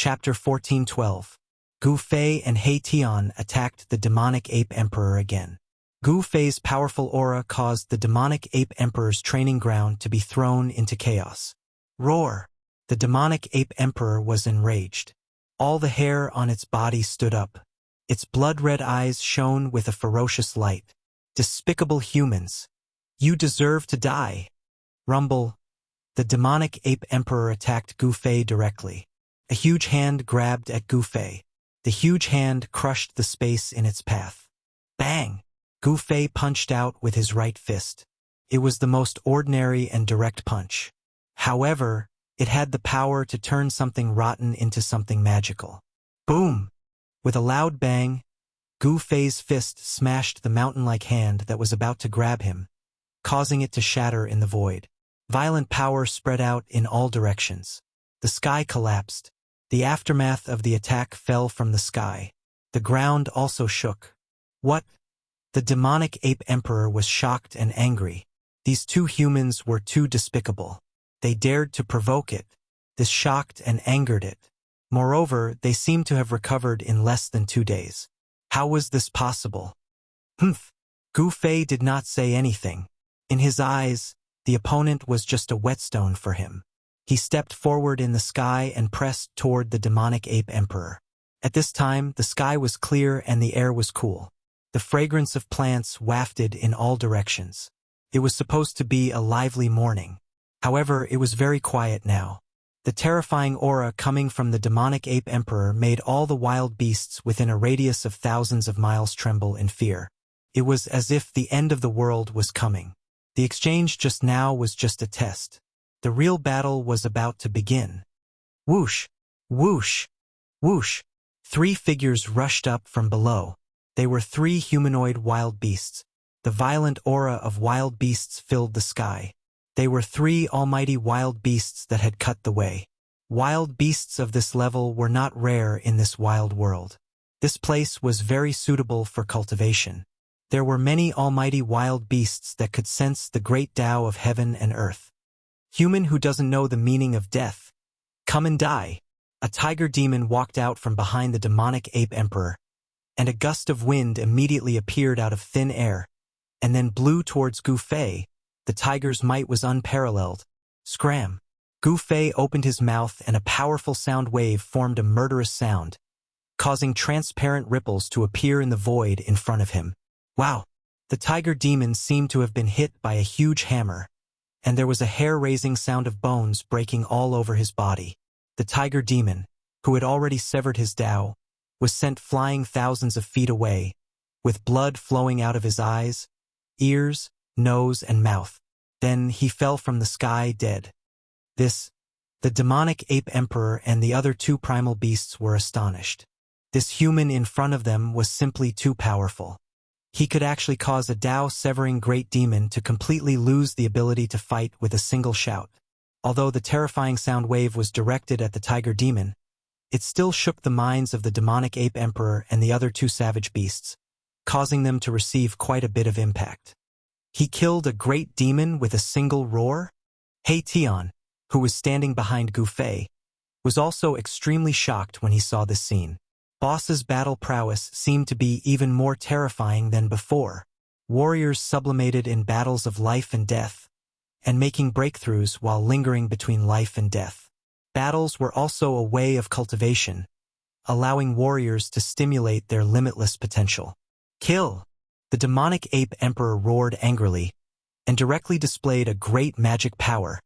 Chapter 14:12. Gu Fei and He Tian attacked the demonic ape emperor again. Gu Fei's powerful aura caused the demonic ape emperor's training ground to be thrown into chaos. Roar! The demonic ape emperor was enraged. All the hair on its body stood up. Its blood-red eyes shone with a ferocious light. Despicable humans! You deserve to die! Rumble! The demonic ape emperor attacked Gu Fei directly. A huge hand grabbed at Gu Fei. The huge hand crushed the space in its path. Bang! Gu Fei punched out with his right fist. It was the most ordinary and direct punch. However, it had the power to turn something rotten into something magical. Boom! With a loud bang, Gu Fei's fist smashed the mountain-like hand that was about to grab him, causing it to shatter in the void. Violent power spread out in all directions. The sky collapsed. The aftermath of the attack fell from the sky. The ground also shook. What? The demonic ape emperor was shocked and angry. These two humans were too despicable. They dared to provoke it. This shocked and angered it. Moreover, they seemed to have recovered in less than 2 days. How was this possible? Humph! Gu Fei did not say anything. In his eyes, the opponent was just a whetstone for him. He stepped forward in the sky and pressed toward the demonic ape emperor. At this time, the sky was clear and the air was cool. The fragrance of plants wafted in all directions. It was supposed to be a lively morning. However, it was very quiet now. The terrifying aura coming from the demonic ape emperor made all the wild beasts within a radius of thousands of miles tremble in fear. It was as if the end of the world was coming. The exchange just now was just a test. The real battle was about to begin. Whoosh! Whoosh! Whoosh! 3 figures rushed up from below. They were 3 humanoid wild beasts. The violent aura of wild beasts filled the sky. They were 3 almighty wild beasts that had cut the way. Wild beasts of this level were not rare in this wild world. This place was very suitable for cultivation. There were many almighty wild beasts that could sense the great Tao of heaven and earth. Human who doesn't know the meaning of death. Come and die. A tiger demon walked out from behind the demonic ape emperor, and a gust of wind immediately appeared out of thin air, and then blew towards Gu Fei. The tiger's might was unparalleled. Scram! Gu Fei opened his mouth and a powerful sound wave formed a murderous sound, causing transparent ripples to appear in the void in front of him. Wow! The tiger demon seemed to have been hit by a huge hammer, and there was a hair-raising sound of bones breaking all over his body. The tiger demon, who had already severed his Tao, was sent flying thousands of feet away, with blood flowing out of his eyes, ears, nose, and mouth. Then he fell from the sky dead. The demonic ape emperor and the other 2 primal beasts were astonished. This human in front of them was simply too powerful. He could actually cause a Tao-severing great demon to completely lose the ability to fight with a single shout. Although the terrifying sound wave was directed at the tiger demon, it still shook the minds of the demonic ape emperor and the other 2 savage beasts, causing them to receive quite a bit of impact. He killed a great demon with a single roar? He Tian, who was standing behind Gu Fei, was also extremely shocked when he saw this scene. Boss's battle prowess seemed to be even more terrifying than before. Warriors sublimated in battles of life and death, and making breakthroughs while lingering between life and death. Battles were also a way of cultivation, allowing warriors to stimulate their limitless potential. Kill! The demonic ape emperor roared angrily, and directly displayed a great magic power,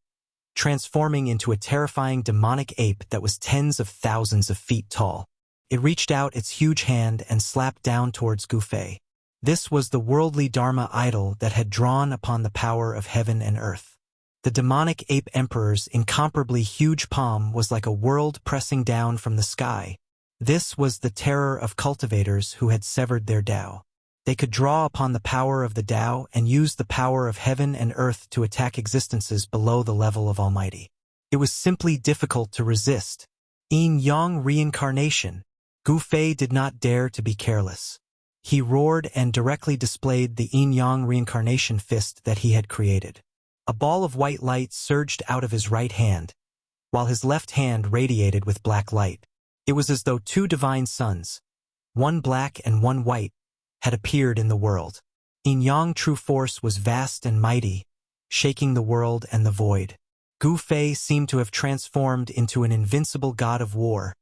transforming into a terrifying demonic ape that was tens of thousands of feet tall. It reached out its huge hand and slapped down towards Gu Fei. This was the worldly Dharma idol that had drawn upon the power of heaven and earth. The demonic ape emperor's incomparably huge palm was like a world pressing down from the sky. This was the terror of cultivators who had severed their Tao. They could draw upon the power of the Tao and use the power of heaven and earth to attack existences below the level of Almighty. It was simply difficult to resist. Yin-Yang reincarnation. Gu Fei did not dare to be careless. He roared and directly displayed the Yin-Yang reincarnation fist that he had created. A ball of white light surged out of his right hand, while his left hand radiated with black light. It was as though two divine suns, one black and one white, had appeared in the world. Yin-yang true force was vast and mighty, shaking the world and the void. Gu Fei seemed to have transformed into an invincible god of war,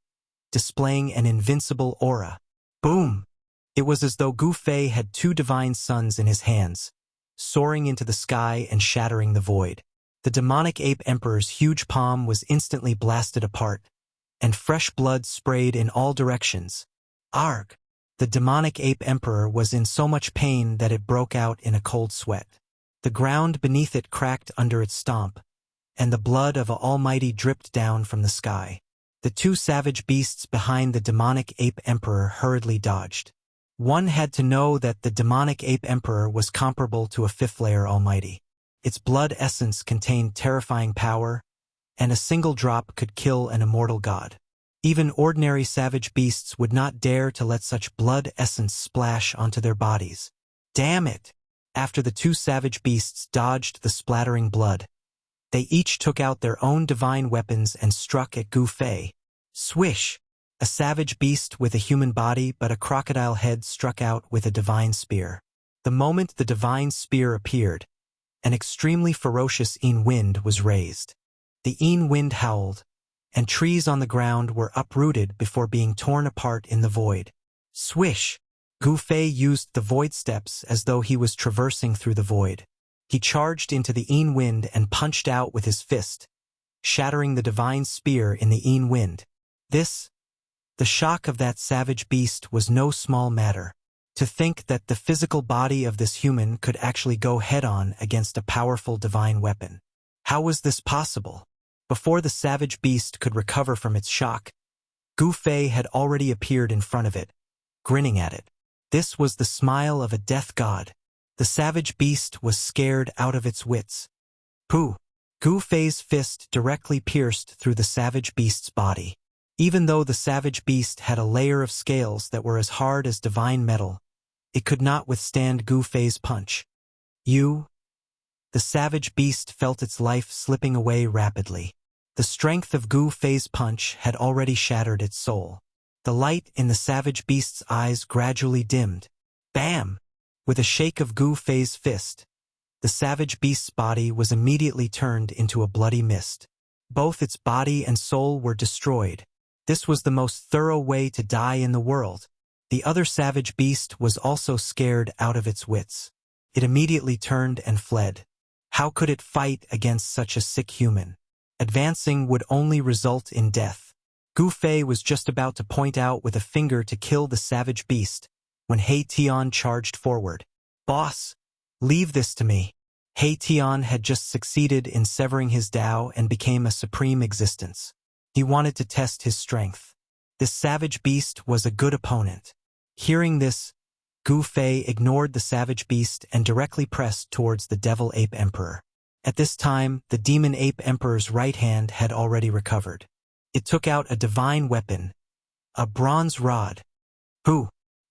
displaying an invincible aura. Boom! It was as though Gu Fei had two divine suns in his hands, soaring into the sky and shattering the void. The demonic ape emperor's huge palm was instantly blasted apart, and fresh blood sprayed in all directions. Arg! The demonic ape emperor was in so much pain that it broke out in a cold sweat. The ground beneath it cracked under its stomp, and the blood of an almighty dripped down from the sky. The two savage beasts behind the demonic ape emperor hurriedly dodged. One had to know that the demonic ape emperor was comparable to a fifth-layer almighty. Its blood essence contained terrifying power, and a single drop could kill an immortal god. Even ordinary savage beasts would not dare to let such blood essence splash onto their bodies. Damn it! After the two savage beasts dodged the splattering blood, they each took out their own divine weapons and struck at Gu Fei. Swish! A savage beast with a human body but a crocodile head struck out with a divine spear. The moment the divine spear appeared, an extremely ferocious Yin wind was raised. The Yin wind howled, and trees on the ground were uprooted before being torn apart in the void. Swish! Gu Fei used the void steps as though he was traversing through the void. He charged into the Yin wind and punched out with his fist, shattering the divine spear in the Yin wind. The shock of that savage beast was no small matter. To think that the physical body of this human could actually go head-on against a powerful divine weapon. How was this possible? Before the savage beast could recover from its shock, Gu Fei had already appeared in front of it, grinning at it. This was the smile of a death god. The savage beast was scared out of its wits. Pooh! Gu Fei's fist directly pierced through the savage beast's body. Even though the savage beast had a layer of scales that were as hard as divine metal, it could not withstand Gu Fei's punch. The savage beast felt its life slipping away rapidly. The strength of Gu Fei's punch had already shattered its soul. The light in the savage beast's eyes gradually dimmed. Bam! With a shake of Gu Fei's fist, the savage beast's body was immediately turned into a bloody mist. Both its body and soul were destroyed. This was the most thorough way to die in the world. The other savage beast was also scared out of its wits. It immediately turned and fled. How could it fight against such a sick human? Advancing would only result in death. Gu Fei was just about to point out with a finger to kill the savage beast, when He Tian charged forward. Boss, leave this to me. He Tian had just succeeded in severing his Tao and became a supreme existence. He wanted to test his strength. This savage beast was a good opponent. Hearing this, Gu Fei ignored the savage beast and directly pressed towards the devil ape emperor. At this time, the demon ape emperor's right hand had already recovered. It took out a divine weapon, a bronze rod.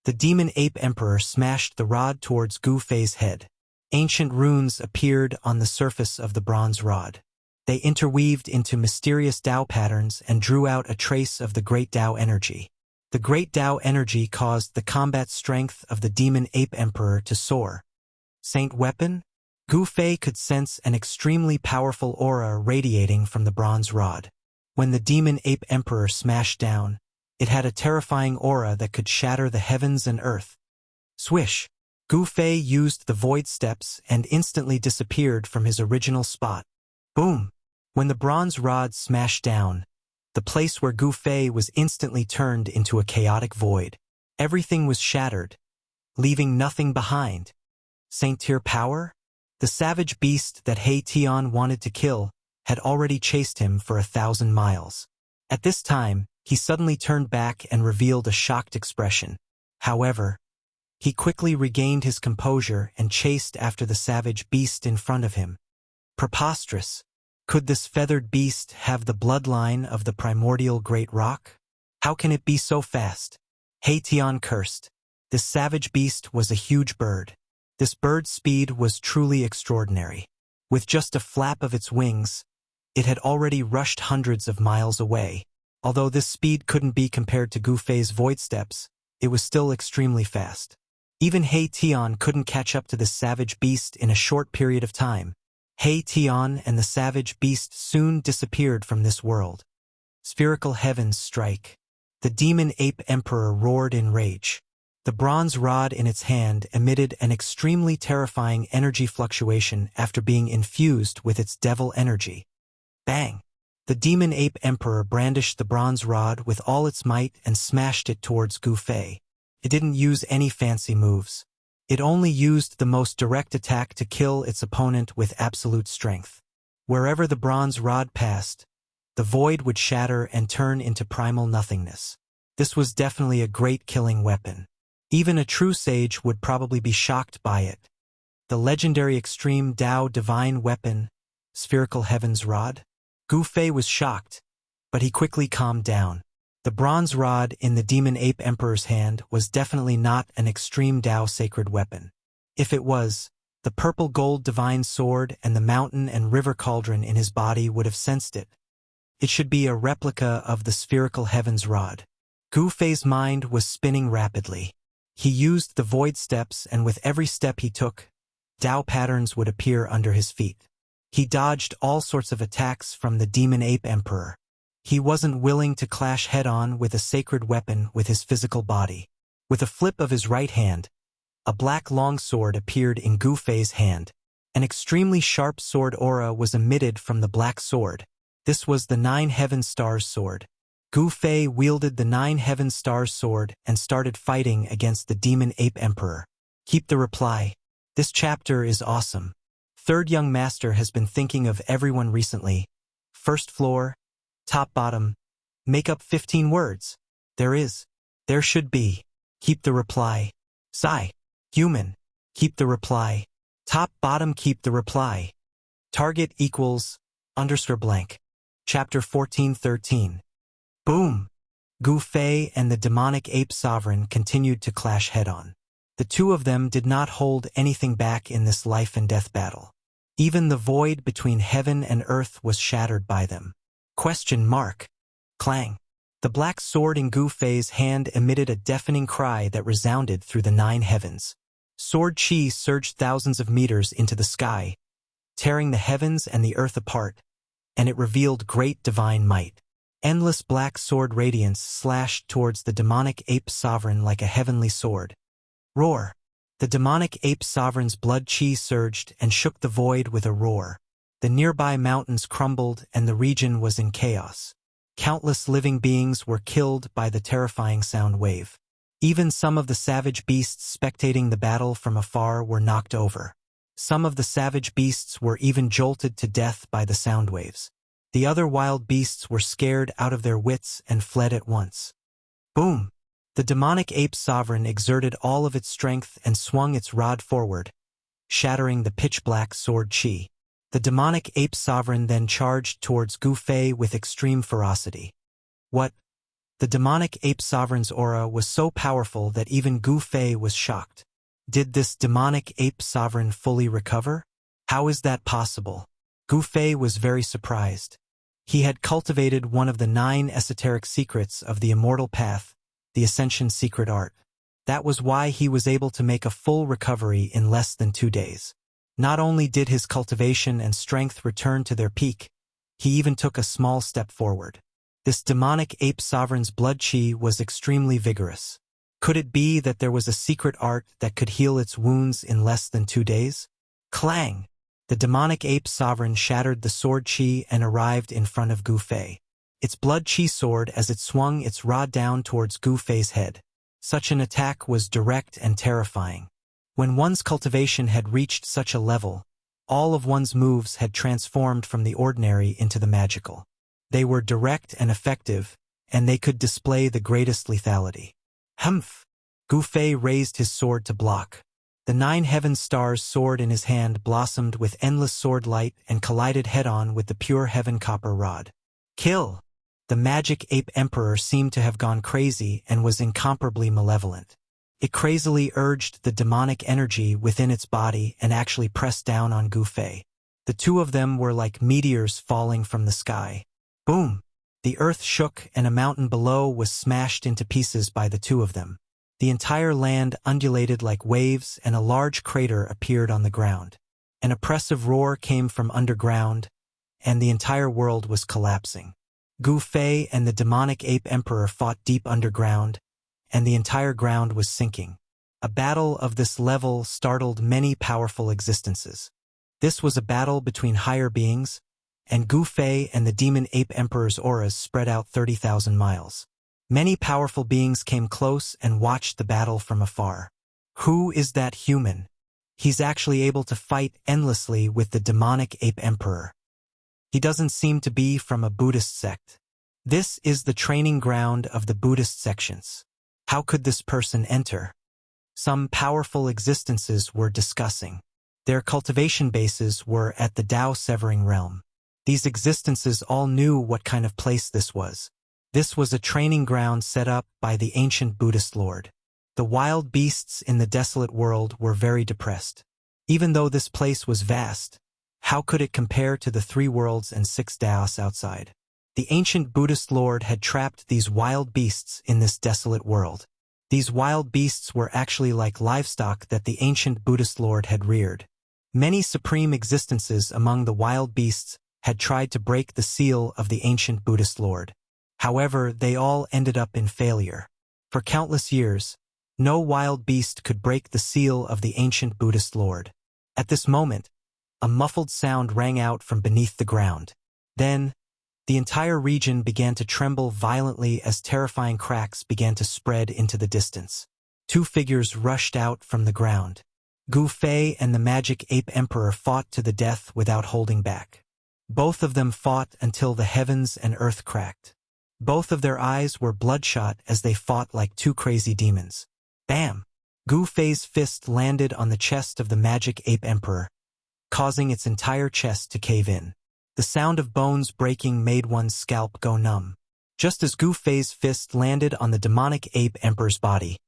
The demon ape emperor smashed the rod towards Gu Fei's head. Ancient runes appeared on the surface of the bronze rod. They interweaved into mysterious Tao patterns and drew out a trace of the great Tao energy. The great Tao energy caused the combat strength of the demon ape emperor to soar. Saint weapon? Gu Fei could sense an extremely powerful aura radiating from the bronze rod. When the demon ape emperor smashed down, it had a terrifying aura that could shatter the heavens and earth. Swish! Gu Fei used the void steps and instantly disappeared from his original spot. Boom! When the bronze rod smashed down, the place where Gu Fei was instantly turned into a chaotic void. Everything was shattered, leaving nothing behind. Saint-tier power? The savage beast that He Tian wanted to kill had already chased him for 1,000 miles. At this time, he suddenly turned back and revealed a shocked expression. However, he quickly regained his composure and chased after the savage beast in front of him. Preposterous! Could this feathered beast have the bloodline of the primordial great rock? How can it be so fast? He Tian cursed. This savage beast was a huge bird. This bird's speed was truly extraordinary. With just a flap of its wings, it had already rushed hundreds of miles away. Although this speed couldn't be compared to Gu Fei's void steps, it was still extremely fast. Even He Tian couldn't catch up to this savage beast in a short period of time. He Tian and the savage beast soon disappeared from this world. Spherical heavens strike. The demon ape emperor roared in rage. The bronze rod in its hand emitted an extremely terrifying energy fluctuation after being infused with its devil energy. Bang! The demon ape emperor brandished the bronze rod with all its might and smashed it towards Gu Fei. It didn't use any fancy moves. It only used the most direct attack to kill its opponent with absolute strength. Wherever the bronze rod passed, the void would shatter and turn into primal nothingness. This was definitely a great killing weapon. Even a true sage would probably be shocked by it. The legendary extreme Dao divine weapon, Spherical Heaven's Rod? Gu Fei was shocked, but he quickly calmed down. The bronze rod in the demon ape emperor's hand was definitely not an extreme Dao sacred weapon. If it was, the purple gold divine sword and the mountain and river cauldron in his body would have sensed it. It should be a replica of the Spherical Heaven's Rod. Gu Fei's mind was spinning rapidly. He used the void steps, and with every step he took, Dao patterns would appear under his feet. He dodged all sorts of attacks from the demon ape emperor. He wasn't willing to clash head-on with a sacred weapon with his physical body. With a flip of his right hand, a black longsword appeared in Gu Fei's hand. An extremely sharp sword aura was emitted from the black sword. This was the Nine Heaven Stars sword. Gu Fei wielded the Nine Heaven Stars sword and started fighting against the demon ape emperor. Keep the reply. This chapter is awesome. Third young master has been thinking of everyone recently. First floor, top bottom, make up 15 words. There should be. Keep the reply. Sigh. Human. Keep the reply. Top bottom keep the reply. Target equals _blank. Chapter 14:13. Boom! Gu Fei and the demonic ape sovereign continued to clash head-on. The two of them did not hold anything back in this life and death battle. Even the void between heaven and earth was shattered by them. Clang. The black sword in Gu Fei's hand emitted a deafening cry that resounded through the 9 heavens. Sword chi surged thousands of meters into the sky, tearing the heavens and the earth apart, and it revealed great divine might. Endless black sword radiance slashed towards the demonic ape sovereign like a heavenly sword. Roar! The demonic ape sovereign's blood chi surged and shook the void with a roar. The nearby mountains crumbled and the region was in chaos. Countless living beings were killed by the terrifying sound wave. Even some of the savage beasts spectating the battle from afar were knocked over. Some of the savage beasts were even jolted to death by the sound waves. The other wild beasts were scared out of their wits and fled at once. Boom! The demonic ape sovereign exerted all of its strength and swung its rod forward, shattering the pitch-black sword chi. The demonic ape sovereign then charged towards Gu Fei with extreme ferocity. What? The demonic ape sovereign's aura was so powerful that even Gu Fei was shocked. Did this demonic ape sovereign fully recover? How is that possible? Gu Fei was very surprised. He had cultivated one of the 9 esoteric secrets of the Immortal Path, the Ascension Secret Art. That was why he was able to make a full recovery in less than 2 days. Not only did his cultivation and strength return to their peak, he even took a small step forward. This demonic ape sovereign's blood chi was extremely vigorous. Could it be that there was a secret art that could heal its wounds in less than 2 days? Clang! The demonic ape sovereign shattered the sword chi and arrived in front of Gu Fei. Its blood chi soared as it swung its rod down towards Gu Fei's head. Such an attack was direct and terrifying. When one's cultivation had reached such a level, all of one's moves had transformed from the ordinary into the magical. They were direct and effective, and they could display the greatest lethality. Humph! Gu Fei raised his sword to block. The 9 heaven stars sword in his hand blossomed with endless sword light and collided head-on with the pure heaven copper rod. Kill! The magic ape emperor seemed to have gone crazy and was incomparably malevolent. It crazily urged the demonic energy within its body and actually pressed down on Gu Fei. The two of them were like meteors falling from the sky. Boom! The earth shook and a mountain below was smashed into pieces by the two of them. The entire land undulated like waves and a large crater appeared on the ground. An oppressive roar came from underground, and the entire world was collapsing. Gu Fei and the demonic ape emperor fought deep underground, and the entire ground was sinking. A battle of this level startled many powerful existences. This was a battle between higher beings, and Gu Fei and the demon ape emperor's auras spread out 30,000 miles. Many powerful beings came close and watched the battle from afar. Who is that human? He's actually able to fight endlessly with the demonic ape emperor. He doesn't seem to be from a Buddhist sect. This is the training ground of the Buddhist sections. How could this person enter? Some powerful existences were discussing. Their cultivation bases were at the Tao-severing realm. These existences all knew what kind of place this was. This was a training ground set up by the ancient Buddhist lord. The wild beasts in the desolate world were very depressed. Even though this place was vast, how could it compare to the 3 worlds and 6 Taos outside? The ancient Buddhist lord had trapped these wild beasts in this desolate world. These wild beasts were actually like livestock that the ancient Buddhist lord had reared. Many supreme existences among the wild beasts had tried to break the seal of the ancient Buddhist lord. However, they all ended up in failure. For countless years, no wild beast could break the seal of the ancient Buddhist lord. At this moment, a muffled sound rang out from beneath the ground. Then, the entire region began to tremble violently as terrifying cracks began to spread into the distance. 2 figures rushed out from the ground. Gu Fei and the magic ape emperor fought to the death without holding back. Both of them fought until the heavens and earth cracked. Both of their eyes were bloodshot as they fought like 2 crazy demons. Bam! Gu Fei's fist landed on the chest of the magic ape emperor, causing its entire chest to cave in. The sound of bones breaking made one's scalp go numb. Just as Gu Fei's fist landed on the demonic ape emperor's body,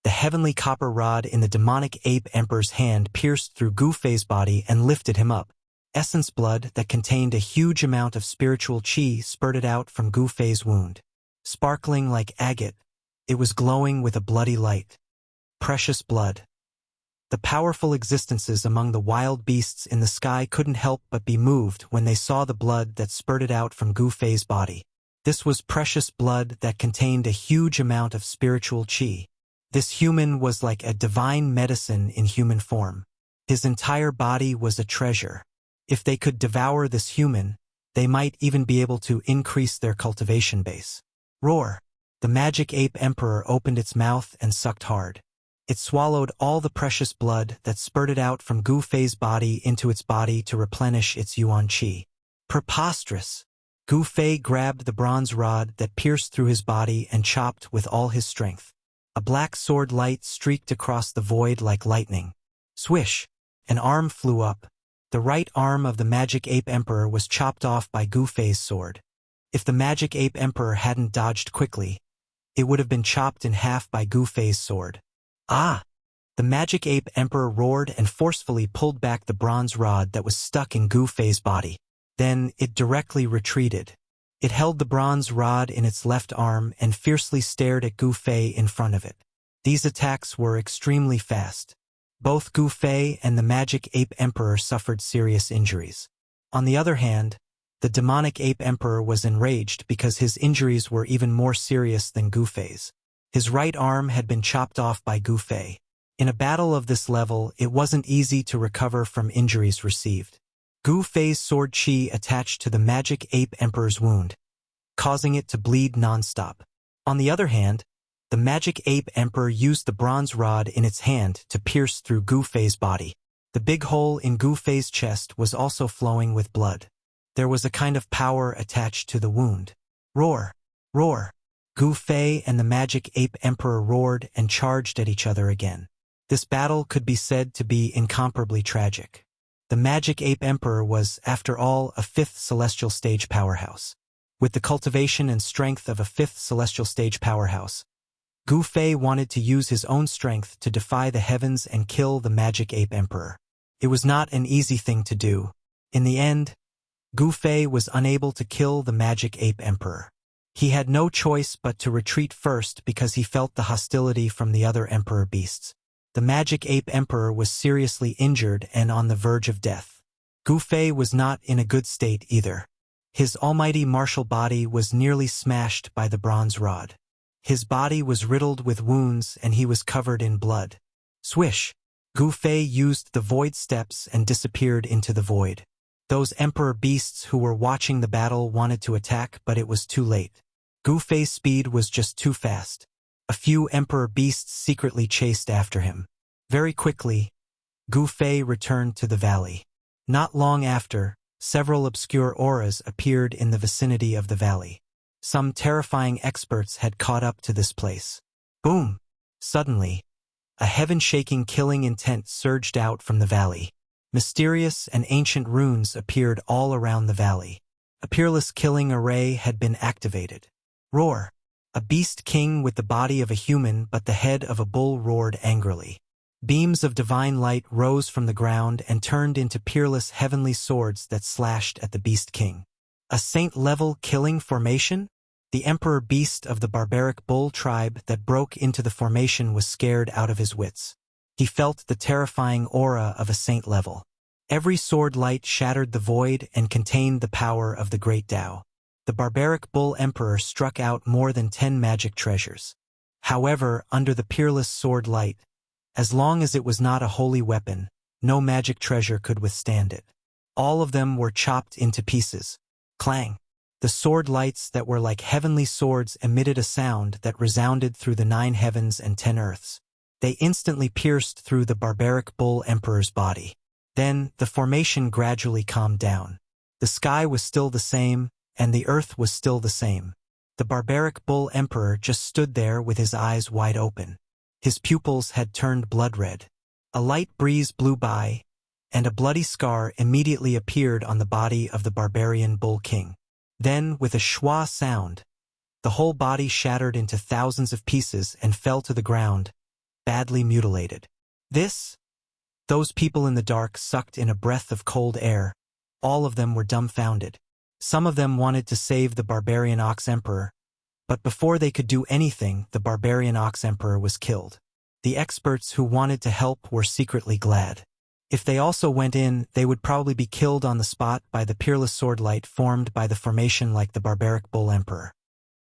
the heavenly copper rod in the demonic ape emperor's hand pierced through Gu Fei's body and lifted him up. Essence blood that contained a huge amount of spiritual qi spurted out from Gu Fei's wound. Sparkling like agate, it was glowing with a bloody light. Precious blood. The powerful existences among the wild beasts in the sky couldn't help but be moved when they saw the blood that spurted out from Gu Fei's body. This was precious blood that contained a huge amount of spiritual qi. This human was like a divine medicine in human form. His entire body was a treasure. If they could devour this human, they might even be able to increase their cultivation base. Roar! The magic ape emperor opened its mouth and sucked hard. It swallowed all the precious blood that spurted out from Gu Fei's body into its body to replenish its yuan qi. Preposterous! Gu Fei grabbed the bronze rod that pierced through his body and chopped with all his strength. A black sword light streaked across the void like lightning. Swish! An arm flew up. The right arm of the magic ape emperor was chopped off by Gu Fei's sword. If the magic ape emperor hadn't dodged quickly, it would have been chopped in half by Gu Fei's sword. Ah! The magic ape emperor roared and forcefully pulled back the bronze rod that was stuck in Gu Fei's body. Then it directly retreated. It held the bronze rod in its left arm and fiercely stared at Gu Fei in front of it. These attacks were extremely fast. Both Gu Fei and the magic ape emperor suffered serious injuries. On the other hand, the demonic ape emperor was enraged because his injuries were even more serious than Gu Fei's. His right arm had been chopped off by Gu Fei. In a battle of this level, it wasn't easy to recover from injuries received. Gu Fei's sword qi attached to the magic ape emperor's wound, causing it to bleed non-stop. On the other hand, the magic ape emperor used the bronze rod in its hand to pierce through Gu Fei's body. The big hole in Gu Fei's chest was also flowing with blood. There was a kind of power attached to the wound. Roar! Roar! Gu Fei and the magic ape emperor roared and charged at each other again. This battle could be said to be incomparably tragic. The magic ape emperor was, after all, a 5th celestial stage powerhouse. With the cultivation and strength of a 5th celestial stage powerhouse, Gu Fei wanted to use his own strength to defy the heavens and kill the magic ape emperor. It was not an easy thing to do. In the end, Gu Fei was unable to kill the magic ape emperor. He had no choice but to retreat first because he felt the hostility from the other emperor beasts. The magic ape emperor was seriously injured and on the verge of death. Gu Fei was not in a good state either. His almighty martial body was nearly smashed by the bronze rod. His body was riddled with wounds and he was covered in blood. Swish! Gu Fei used the void steps and disappeared into the void. Those emperor beasts who were watching the battle wanted to attack, but it was too late. Gu Fei's speed was just too fast. A few emperor beasts secretly chased after him. Very quickly, Gu Fei returned to the valley. Not long after, several obscure auras appeared in the vicinity of the valley. Some terrifying experts had caught up to this place. Boom! Suddenly, a heaven-shaking killing intent surged out from the valley. Mysterious and ancient runes appeared all around the valley. A peerless killing array had been activated. Roar! A beast king with the body of a human but the head of a bull roared angrily. Beams of divine light rose from the ground and turned into peerless heavenly swords that slashed at the beast king. A saint-level killing formation? The emperor beast of the barbaric bull tribe that broke into the formation was scared out of his wits. He felt the terrifying aura of a saint level. Every sword light shattered the void and contained the power of the great Tao. The barbaric bull emperor struck out more than 10 magic treasures. However, under the peerless sword light, as long as it was not a holy weapon, no magic treasure could withstand it. All of them were chopped into pieces. Clang! The sword lights that were like heavenly swords emitted a sound that resounded through the 9 heavens and 10 earths. They instantly pierced through the barbaric bull emperor's body. Then, the formation gradually calmed down. The sky was still the same, and the earth was still the same. The barbaric bull emperor just stood there with his eyes wide open. His pupils had turned blood red. A light breeze blew by, and a bloody scar immediately appeared on the body of the barbarian bull king. Then, with a schwa sound, the whole body shattered into thousands of pieces and fell to the ground, badly mutilated. Those people in the dark sucked in a breath of cold air. All of them were dumbfounded. Some of them wanted to save the barbarian ox emperor, but before they could do anything, the barbarian ox emperor was killed. The experts who wanted to help were secretly glad. If they also went in, they would probably be killed on the spot by the peerless sword light formed by the formation like the barbaric bull emperor.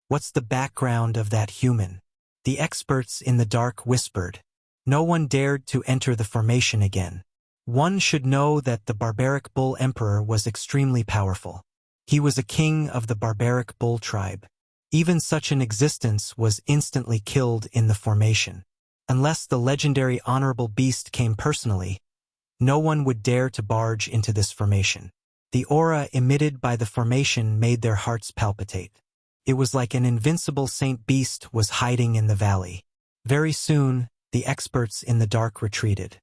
What's the background of that human? The experts in the dark whispered. No one dared to enter the formation again. One should know that the barbaric bull emperor was extremely powerful. He was a king of the barbaric bull tribe. Even such an existence was instantly killed in the formation. Unless the legendary honorable beast came personally, no one would dare to barge into this formation. The aura emitted by the formation made their hearts palpitate. It was like an invincible saint beast was hiding in the valley. Very soon, the experts in the dark retreated.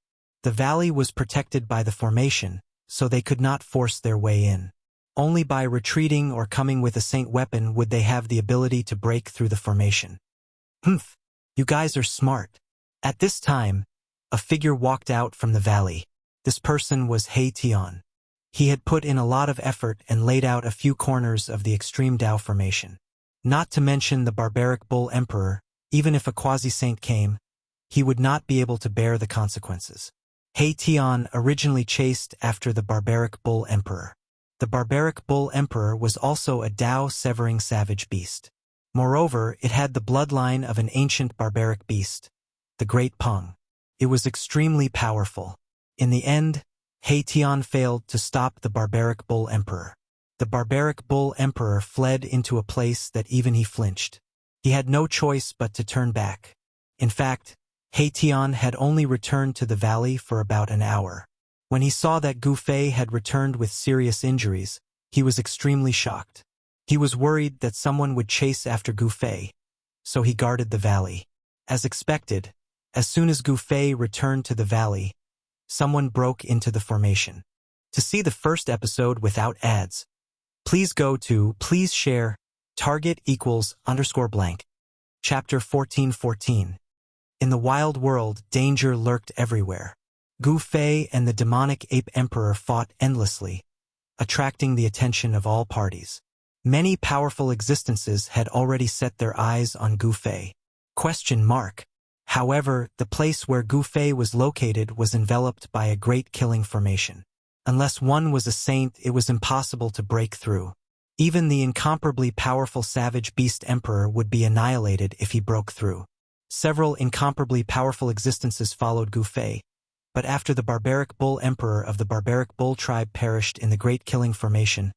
The valley was protected by the formation, so they could not force their way in. Only by retreating or coming with a saint weapon would they have the ability to break through the formation. Humph! You guys are smart. At this time, a figure walked out from the valley. This person was He Tian. He had put in a lot of effort and laid out a few corners of the extreme Tao formation. Not to mention the barbaric bull emperor, even if a quasi-saint came, he would not be able to bear the consequences. He Tian originally chased after the barbaric bull emperor. The barbaric bull emperor was also a Tao-severing savage beast. Moreover, it had the bloodline of an ancient barbaric beast, the Great Peng. It was extremely powerful. In the end, He Tian failed to stop the barbaric bull emperor. The barbaric bull emperor fled into a place that even he flinched. He had no choice but to turn back. In fact, He Tian had only returned to the valley for about an hour. When he saw that Gu Fei had returned with serious injuries, he was extremely shocked. He was worried that someone would chase after Gu Fei, so he guarded the valley. As expected, as soon as Gu Fei returned to the valley, someone broke into the formation. To see the first episode without ads, please go to please share target=_blank. Chapter 1414. In the wild world, danger lurked everywhere. Gu Fei and the demonic ape emperor fought endlessly, attracting the attention of all parties. Many powerful existences had already set their eyes on Gu Fei. However, the place where Gu Fei was located was enveloped by a great killing formation. Unless one was a saint, it was impossible to break through. Even the incomparably powerful Savage Beast Emperor would be annihilated if he broke through. Several incomparably powerful existences followed Gu Fei, but after the barbaric bull emperor of the barbaric bull tribe perished in the Great Killing Formation,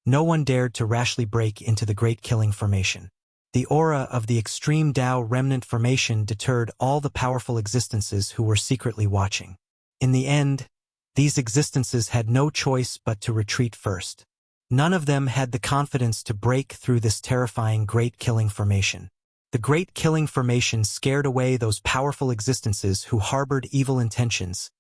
no one dared to rashly break into the Great Killing Formation. The aura of the extreme Tao remnant formation deterred all the powerful existences who were secretly watching. In the end, these existences had no choice but to retreat first. None of them had the confidence to break through this terrifying Great Killing Formation. The Great Killing Formation scared away those powerful existences who harbored evil intentions,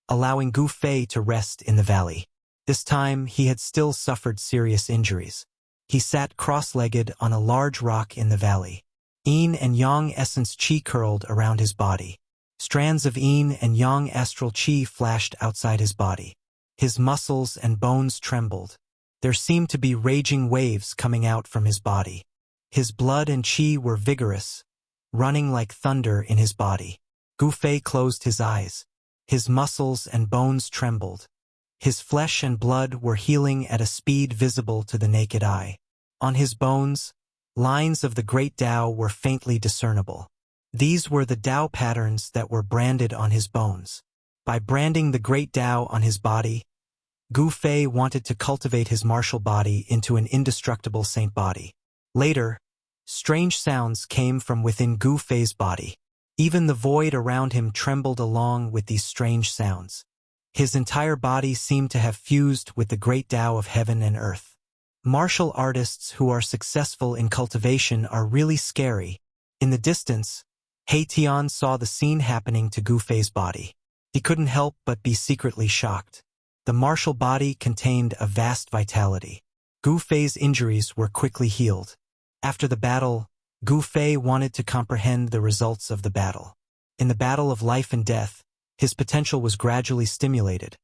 allowing Gu Fei to rest in the valley. This time, he had still suffered serious injuries. He sat cross-legged on a large rock in the valley. Yin and Yang essence chi curled around his body. Strands of Yin and Yang astral chi flashed outside his body. His muscles and bones trembled. There seemed to be raging waves coming out from his body. His blood and chi were vigorous, running like thunder in his body. Gu Fei closed his eyes. His muscles and bones trembled. His flesh and blood were healing at a speed visible to the naked eye. On his bones, lines of the great Tao were faintly discernible. These were the Tao patterns that were branded on his bones. By branding the great Tao on his body, Gu Fei wanted to cultivate his martial body into an indestructible saint body. Later, strange sounds came from within Gu Fei's body. Even the void around him trembled along with these strange sounds. His entire body seemed to have fused with the great Tao of heaven and earth. Martial artists who are successful in cultivation are really scary. In the distance, He Tian saw the scene happening to Gu Fei's body. He couldn't help but be secretly shocked. The martial body contained a vast vitality. Gu Fei's injuries were quickly healed. After the battle, Gu Fei wanted to comprehend the results of the battle. In the battle of life and death, his potential was gradually stimulated,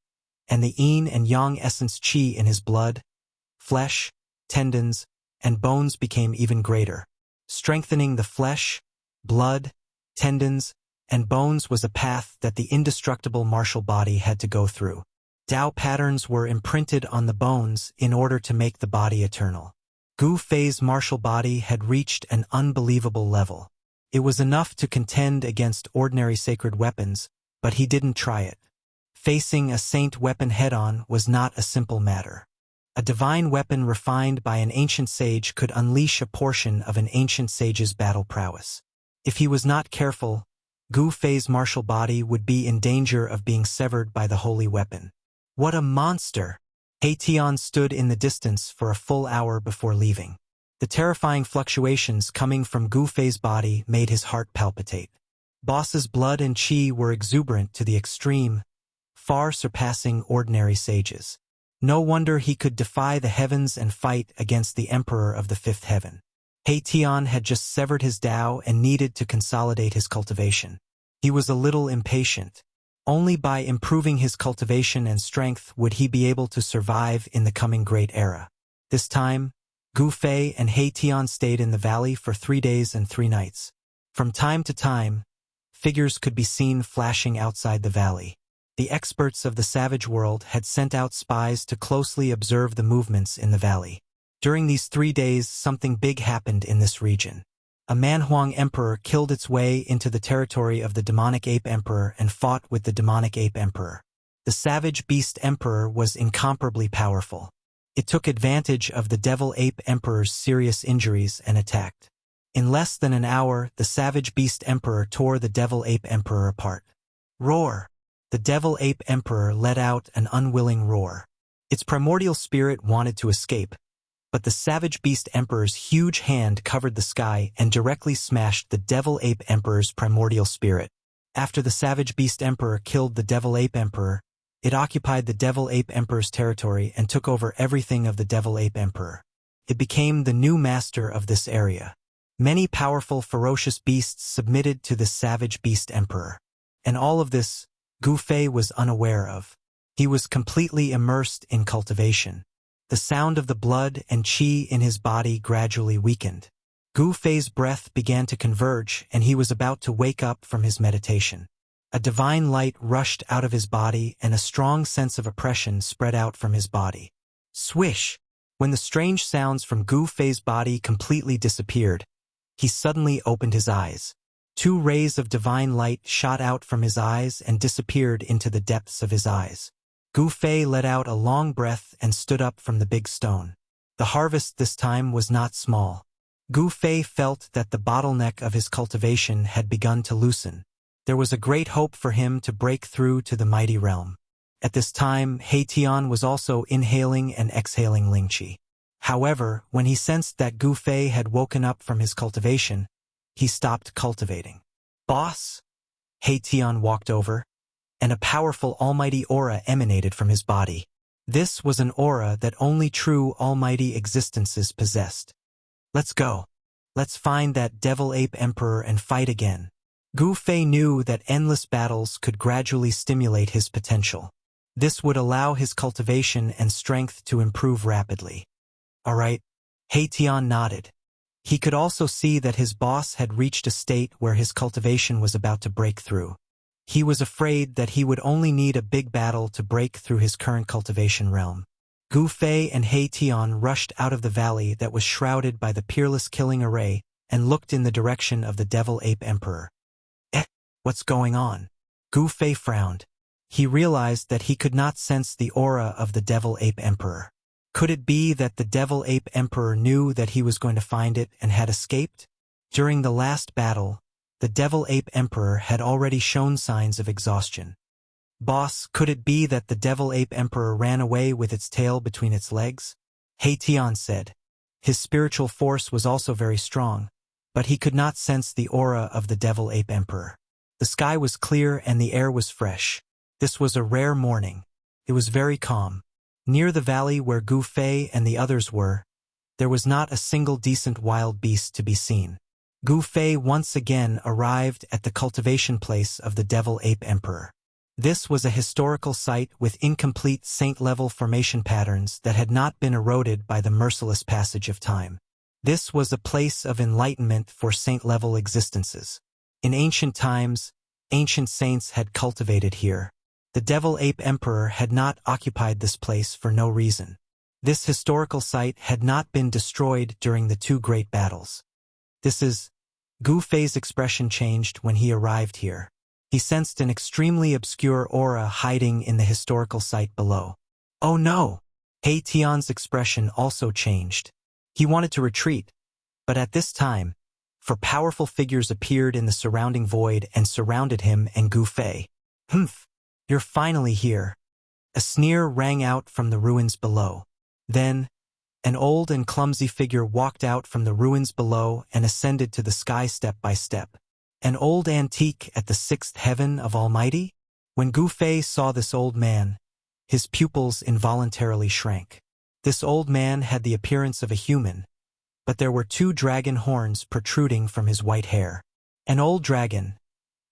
and the Yin and Yang essence chi in his blood, flesh, tendons, and bones became even greater. Strengthening the flesh, blood, tendons, and bones was a path that the indestructible martial body had to go through. Tao patterns were imprinted on the bones in order to make the body eternal. Gu Fei's martial body had reached an unbelievable level. It was enough to contend against ordinary sacred weapons, but he didn't try it. Facing a saint weapon head-on was not a simple matter. A divine weapon refined by an ancient sage could unleash a portion of an ancient sage's battle prowess. If he was not careful, Gu Fei's martial body would be in danger of being severed by the holy weapon. What a monster! He Tian stood in the distance for a full hour before leaving. The terrifying fluctuations coming from Gu Fei's body made his heart palpitate. Boss's blood and chi were exuberant to the extreme, far surpassing ordinary sages. No wonder he could defy the heavens and fight against the Emperor of the Fifth Heaven. He Tian had just severed his Tao and needed to consolidate his cultivation. He was a little impatient. Only by improving his cultivation and strength would he be able to survive in the coming great era. This time, Gu Fei and He Tian stayed in the valley for 3 days and 3 nights. From time to time, figures could be seen flashing outside the valley. The experts of the savage world had sent out spies to closely observe the movements in the valley. During these 3 days, something big happened in this region. A Manhuang Emperor killed its way into the territory of the Demonic Ape Emperor and fought with the Demonic Ape Emperor. The Savage Beast Emperor was incomparably powerful. It took advantage of the Devil Ape Emperor's serious injuries and attacked. In less than an hour, the Savage Beast Emperor tore the Devil Ape Emperor apart. Roar! The Devil Ape Emperor let out an unwilling roar. Its primordial spirit wanted to escape, but the Savage Beast Emperor's huge hand covered the sky and directly smashed the Devil Ape Emperor's primordial spirit. After the Savage Beast Emperor killed the Devil Ape Emperor, it occupied the Devil Ape Emperor's territory and took over everything of the Devil Ape Emperor. It became the new master of this area. Many powerful, ferocious beasts submitted to the Savage Beast Emperor. And all of this, Gu Fei was unaware of. He was completely immersed in cultivation. The sound of the blood and qi in his body gradually weakened. Gu Fei's breath began to converge, and he was about to wake up from his meditation. A divine light rushed out of his body, and a strong sense of oppression spread out from his body. Swish! When the strange sounds from Gu Fei's body completely disappeared, he suddenly opened his eyes. 2 rays of divine light shot out from his eyes and disappeared into the depths of his eyes. Gu Fei let out a long breath and stood up from the big stone. The harvest this time was not small. Gu Fei felt that the bottleneck of his cultivation had begun to loosen. There was a great hope for him to break through to the mighty realm. At this time, He Tian was also inhaling and exhaling Ling Qi. However, when he sensed that Gu Fei had woken up from his cultivation, he stopped cultivating. "Boss?" He Tian walked over, and a powerful almighty aura emanated from his body. This was an aura that only true almighty existences possessed. "Let's go. Let's find that devil ape emperor and fight again." Gu Fei knew that endless battles could gradually stimulate his potential. This would allow his cultivation and strength to improve rapidly. "All right." He Tian nodded. He could also see that his boss had reached a state where his cultivation was about to break through. He was afraid that he would only need a big battle to break through his current cultivation realm. Gu Fei and He Tian rushed out of the valley that was shrouded by the peerless killing array and looked in the direction of the devil ape emperor. What's going on?" Gu Fei frowned. He realized that he could not sense the aura of the devil ape emperor. Could it be that the devil ape emperor knew that he was going to find it and had escaped? During the last battle, the devil ape emperor had already shown signs of exhaustion. "Boss, could it be that the devil ape emperor ran away with its tail between its legs?" He Tian said. His spiritual force was also very strong, but he could not sense the aura of the devil ape emperor. The sky was clear and the air was fresh. This was a rare morning. It was very calm. Near the valley where Gu Fei and the others were, there was not a single decent wild beast to be seen. Gu Fei once again arrived at the cultivation place of the devil ape emperor. This was a historical site with incomplete saint-level formation patterns that had not been eroded by the merciless passage of time. This was a place of enlightenment for saint-level existences. In ancient times, ancient saints had cultivated here. The devil ape emperor had not occupied this place for no reason. This historical site had not been destroyed during the 2 great battles. Gu Fei's expression changed when he arrived here. He sensed an extremely obscure aura hiding in the historical site below. "Oh no!" He Tian's expression also changed. He wanted to retreat, but at this time, 4 powerful figures appeared in the surrounding void and surrounded him and Gu Fei. "Humph! You're finally here." A sneer rang out from the ruins below. Then, an old and clumsy figure walked out from the ruins below and ascended to the sky step by step. An old antique at the 6th heaven of Almighty? When Gu Fei saw this old man, his pupils involuntarily shrank. This old man had the appearance of a human, but there were 2 dragon horns protruding from his white hair. An old dragon.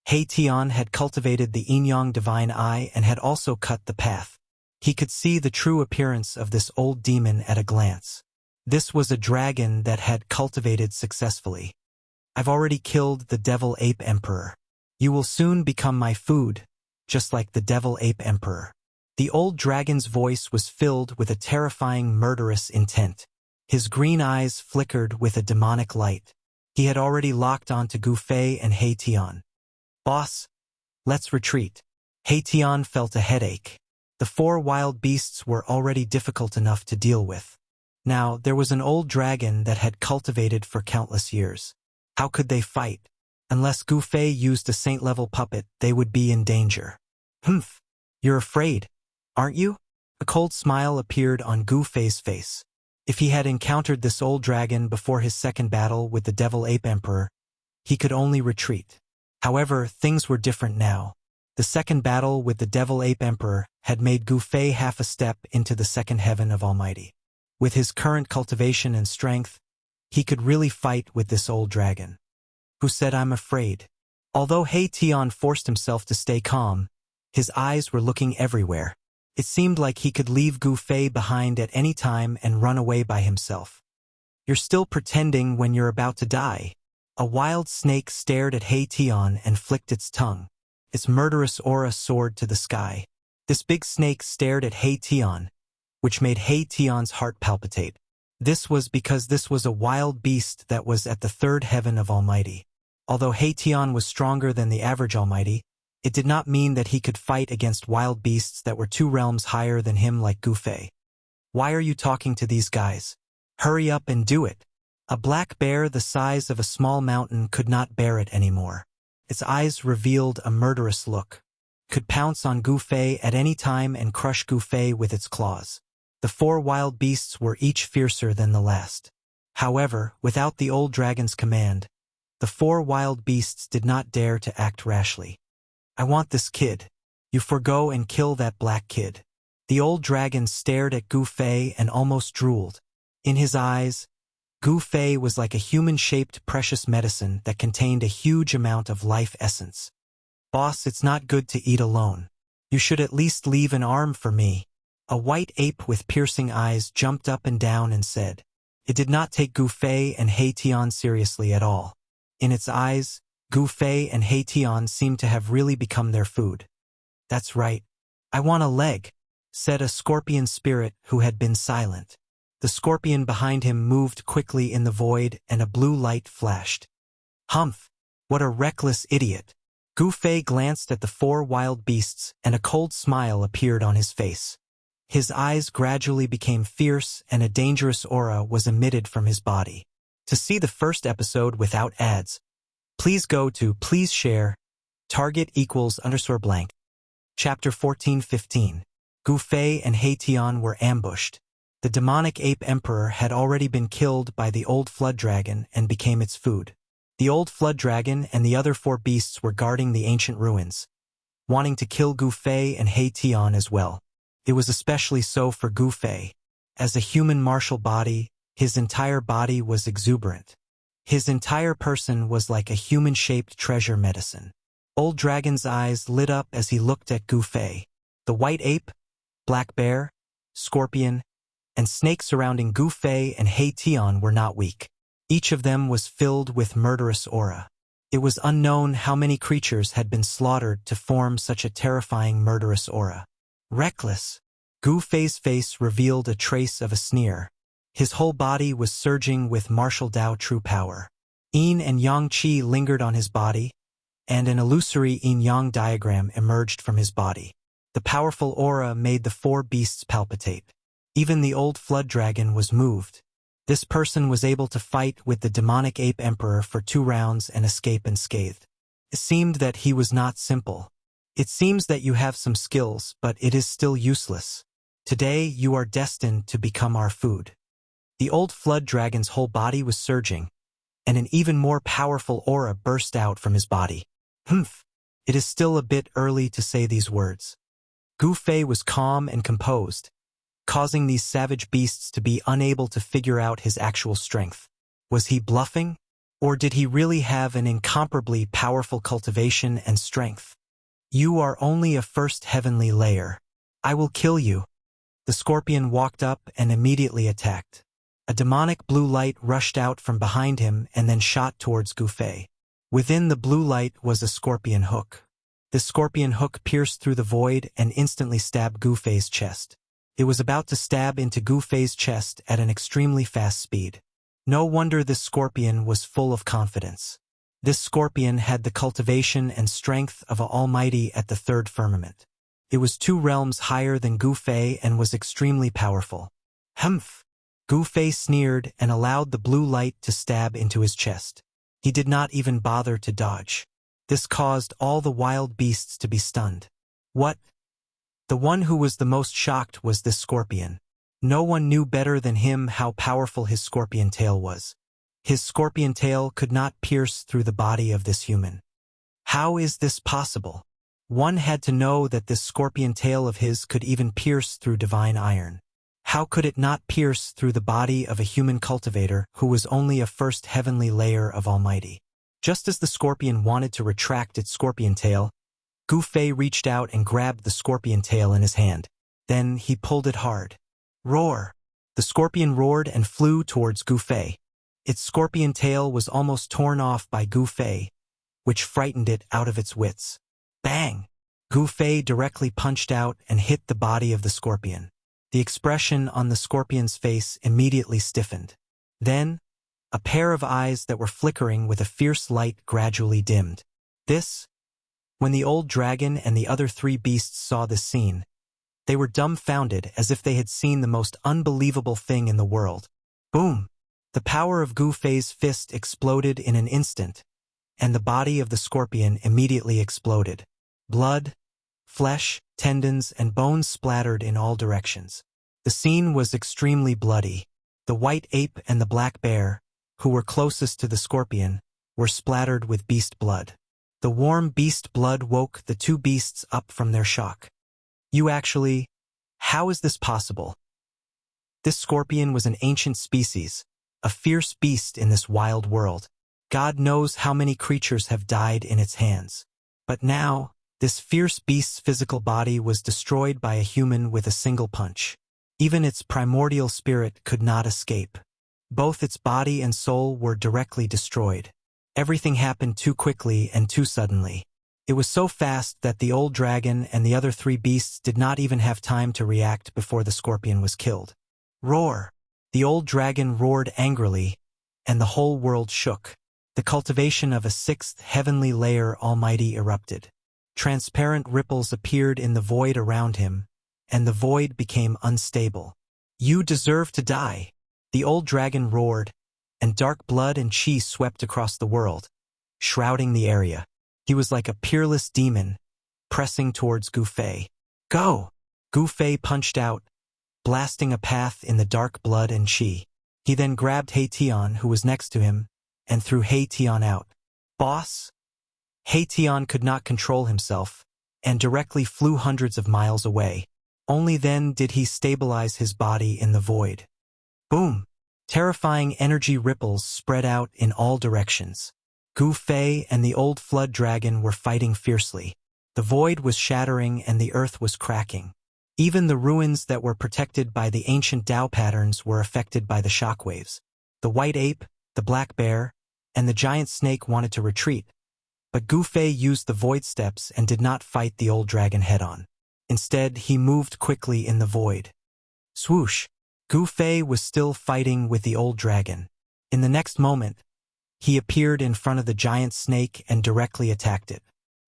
He Tian had cultivated the yin-yang divine eye and had also cut the path. He could see the true appearance of this old demon at a glance. This was a dragon that had cultivated successfully. "I've already killed the devil ape emperor. You will soon become my food, just like the devil ape emperor." The old dragon's voice was filled with a terrifying murderous intent. His green eyes flickered with a demonic light. He had already locked onto Gu Fei and He Tian. "Boss, let's retreat." He Tian felt a headache. The 4 wild beasts were already difficult enough to deal with. Now, there was an old dragon that had cultivated for countless years. How could they fight? Unless Gu Fei used a saint-level puppet, they would be in danger. "Humph! You're afraid, aren't you?" A cold smile appeared on Gu Fei's face. If he had encountered this old dragon before his second battle with the devil ape emperor, he could only retreat. However, things were different now. The second battle with the devil ape emperor had made Gu Fei half a step into the 2nd heaven of Almighty. With his current cultivation and strength, he could really fight with this old dragon. "Who said I'm afraid?" Although He Tian forced himself to stay calm, his eyes were looking everywhere. It seemed like he could leave Gu Fei behind at any time and run away by himself. You're still pretending when you're about to die. A wild snake stared at He Tian and flicked its tongue. Its murderous aura soared to the sky. This big snake stared at He Tian, which made He Tian's heart palpitate. This was because this was a wild beast that was at the third heaven of Almighty. Although He Tian was stronger than the average Almighty, it did not mean that he could fight against wild beasts that were 2 realms higher than him like Gu Fei. Why are you talking to these guys? Hurry up and do it. A black bear the size of a small mountain could not bear it anymore. Its eyes revealed a murderous look. Could pounce on Gu Fei at any time and crush Gu Fei with its claws. The 4 wild beasts were each fiercer than the last. However, without the old dragon's command, the 4 wild beasts did not dare to act rashly. I want this kid. You forgo and kill that black kid. The old dragon stared at Gu Fei and almost drooled. In his eyes, Gu Fei was like a human-shaped precious medicine that contained a huge amount of life essence. Boss, it's not good to eat alone. You should at least leave an arm for me. A white ape with piercing eyes jumped up and down and said. It did not take Gu Fei and He Tian seriously at all. In its eyes, Gu Fei and He Tian seemed to have really become their food. That's right. I want a leg, said a scorpion spirit who had been silent. The scorpion behind him moved quickly in the void and a blue light flashed. Humph! What a reckless idiot! Gu Fei glanced at the 4 wild beasts and a cold smile appeared on his face. His eyes gradually became fierce and a dangerous aura was emitted from his body. To see the first episode without ads, please go to Please Share, Target =_ blank. Chapter 14:15. Gu Fei and He Tian were ambushed. The demonic ape emperor had already been killed by the old flood dragon and became its food. The old flood dragon and the other 4 beasts were guarding the ancient ruins, wanting to kill Gu Fei and He Tian as well. It was especially so for Gu Fei. As a human martial body, his entire body was exuberant. His entire person was like a human-shaped treasure medicine. Old Dragon's eyes lit up as he looked at Gu Fei. The white ape, black bear, scorpion, and snake surrounding Gu Fei and He Tian were not weak. Each of them was filled with murderous aura. It was unknown how many creatures had been slaughtered to form such a terrifying murderous aura. Reckless. Gu Fei's face revealed a trace of a sneer. His whole body was surging with martial Dao true power. Yin and Yang Qi lingered on his body, and an illusory yin-yang diagram emerged from his body. The powerful aura made the 4 beasts palpitate. Even the old flood dragon was moved. This person was able to fight with the demonic ape emperor for 2 rounds and escape unscathed. It seemed that he was not simple. It seems that you have some skills, but it is still useless. Today you are destined to become our food. The old flood dragon's whole body was surging, and an even more powerful aura burst out from his body. Humph! It is still a bit early to say these words. Gu Fei was calm and composed, causing these savage beasts to be unable to figure out his actual strength. Was he bluffing? Or did he really have an incomparably powerful cultivation and strength? You are only a first heavenly layer. I will kill you. The scorpion walked up and immediately attacked. A demonic blue light rushed out from behind him and then shot towards Gu Fei. Within the blue light was a scorpion hook. The scorpion hook pierced through the void and instantly stabbed Gu Fei's chest. It was about to stab into Gu Fei's chest at an extremely fast speed. No wonder this scorpion was full of confidence. This scorpion had the cultivation and strength of an almighty at the 3rd firmament. It was 2 realms higher than Gu Fei and was extremely powerful. Humph! Gu Fei sneered and allowed the blue light to stab into his chest. He did not even bother to dodge. This caused all the wild beasts to be stunned. What? The one who was the most shocked was this scorpion. No one knew better than him how powerful his scorpion tail was. His scorpion tail could not pierce through the body of this human. How is this possible? One had to know that this scorpion tail of his could even pierce through divine iron. How could it not pierce through the body of a human cultivator who was only a first heavenly layer of Almighty? Just as the scorpion wanted to retract its scorpion tail, Gu Fei reached out and grabbed the scorpion tail in his hand. Then he pulled it hard. Roar! The scorpion roared and flew towards Gu Fei. Its scorpion tail was almost torn off by Gu Fei, which frightened it out of its wits. Bang! Gu Fei directly punched out and hit the body of the scorpion. The expression on the scorpion's face immediately stiffened. Then, a pair of eyes that were flickering with a fierce light gradually dimmed. When the old dragon and the other three beasts saw this scene, they were dumbfounded as if they had seen the most unbelievable thing in the world. Boom! The power of Gu Fei's fist exploded in an instant, and the body of the scorpion immediately exploded. Blood, flesh, tendons, and bones splattered in all directions. The scene was extremely bloody. The white ape and the black bear, who were closest to the scorpion, were splattered with beast blood. The warm beast blood woke the two beasts up from their shock. How is this possible? This scorpion was an ancient species, a fierce beast in this wild world. God knows how many creatures have died in its hands. But now, this fierce beast's physical body was destroyed by a human with a single punch. Even its primordial spirit could not escape. Both its body and soul were directly destroyed. Everything happened too quickly and too suddenly. It was so fast that the old dragon and the other three beasts did not even have time to react before the scorpion was killed. Roar! The old dragon roared angrily, and the whole world shook. The cultivation of a sixth heavenly layer almighty erupted. Transparent ripples appeared in the void around him, and the void became unstable. You deserve to die! The old dragon roared, and dark blood and chi swept across the world, shrouding the area. He was like a peerless demon, pressing towards Gu Fei. Go! Gu Fei punched out, blasting a path in the dark blood and chi. He then grabbed He Tian, who was next to him, and threw He Tian out. Boss! He Tian could not control himself, and directly flew hundreds of miles away. Only then did he stabilize his body in the void. Boom! Terrifying energy ripples spread out in all directions. Gu Fei and the old flood dragon were fighting fiercely. The void was shattering and the earth was cracking. Even the ruins that were protected by the ancient Tao patterns were affected by the shockwaves. The white ape, the black bear, and the giant snake wanted to retreat, but Gu Fei used the void steps and did not fight the old dragon head-on. Instead, he moved quickly in the void. Swoosh! Gu Fei was still fighting with the old dragon. In the next moment, he appeared in front of the giant snake and directly attacked it.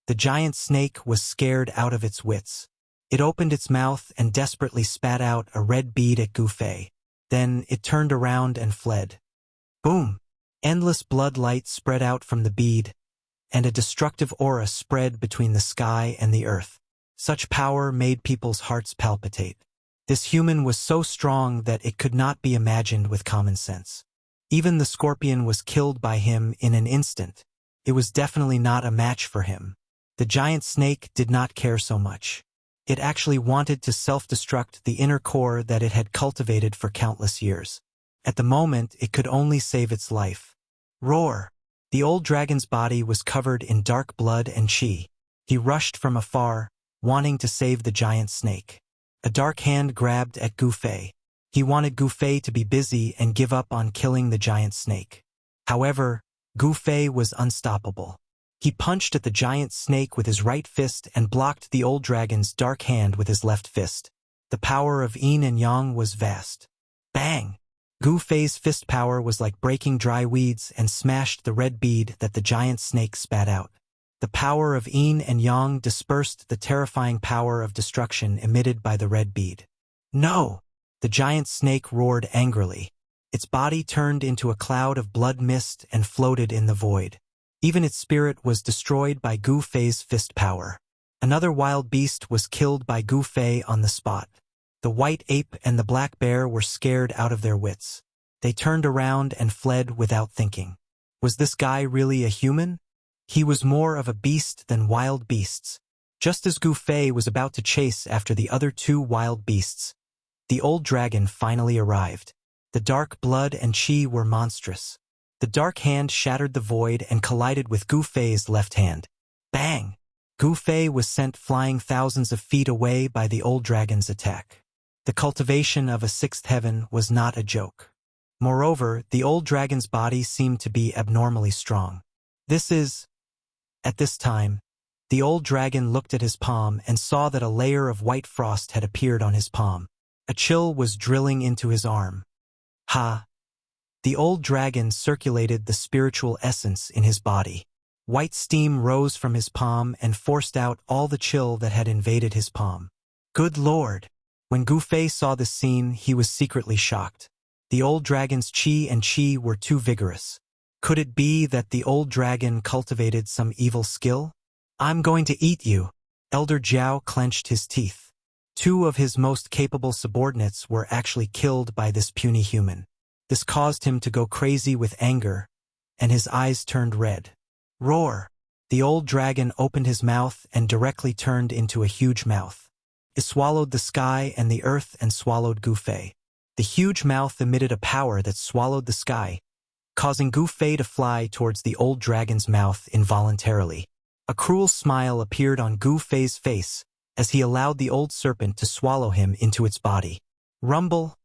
The giant snake was scared out of its wits. It opened its mouth and desperately spat out a red bead at Gu Fei. Then it turned around and fled. Boom! Endless blood light spread out from the bead, and a destructive aura spread between the sky and the earth. Such power made people's hearts palpitate. This human was so strong that it could not be imagined with common sense. Even the scorpion was killed by him in an instant. It was definitely not a match for him. The giant snake did not care so much. It actually wanted to self-destruct the inner core that it had cultivated for countless years. At the moment, it could only save its life. Roar! The old dragon's body was covered in dark blood and chi. He rushed from afar, wanting to save the giant snake. A dark hand grabbed at Gu Fei. He wanted Gu Fei to be busy and give up on killing the giant snake. However, Gu Fei was unstoppable. He punched at the giant snake with his right fist and blocked the old dragon's dark hand with his left fist. The power of yin and yang was vast. Bang! Gu Fei's fist power was like breaking dry weeds and smashed the red bead that the giant snake spat out. The power of yin and yang dispersed the terrifying power of destruction emitted by the red bead. No! The giant snake roared angrily. Its body turned into a cloud of blood mist and floated in the void. Even its spirit was destroyed by Gu Fei's fist power. Another wild beast was killed by Gu Fei on the spot. The white ape and the black bear were scared out of their wits. They turned around and fled without thinking. Was this guy really a human? He was more of a beast than wild beasts. Just as Gu Fei was about to chase after the other two wild beasts, the old dragon finally arrived. The dark blood and chi were monstrous. The dark hand shattered the void and collided with Gu Fei's left hand. Bang! Gu Fei was sent flying thousands of feet away by the old dragon's attack. The cultivation of a sixth heaven was not a joke. Moreover, the old dragon's body seemed to be abnormally strong. At this time, the old dragon looked at his palm and saw that a layer of white frost had appeared on his palm. A chill was drilling into his arm. Ha! The old dragon circulated the spiritual essence in his body. White steam rose from his palm and forced out all the chill that had invaded his palm. Good Lord! When Gu Fei saw this scene, he was secretly shocked. The old dragon's qi and qi were too vigorous. Could it be that the old dragon cultivated some evil skill? I'm going to eat you. Elder Jiao clenched his teeth. 2 of his most capable subordinates were actually killed by this puny human. This caused him to go crazy with anger, and his eyes turned red. Roar! The old dragon opened his mouth and directly turned into a huge mouth. It swallowed the sky and the earth and swallowed Gu Fei. The huge mouth emitted a power that swallowed the sky, causing Gu Fei to fly towards the old dragon's mouth involuntarily. A cruel smile appeared on Gu Fei's face as he allowed the old serpent to swallow him into its body. Rumble!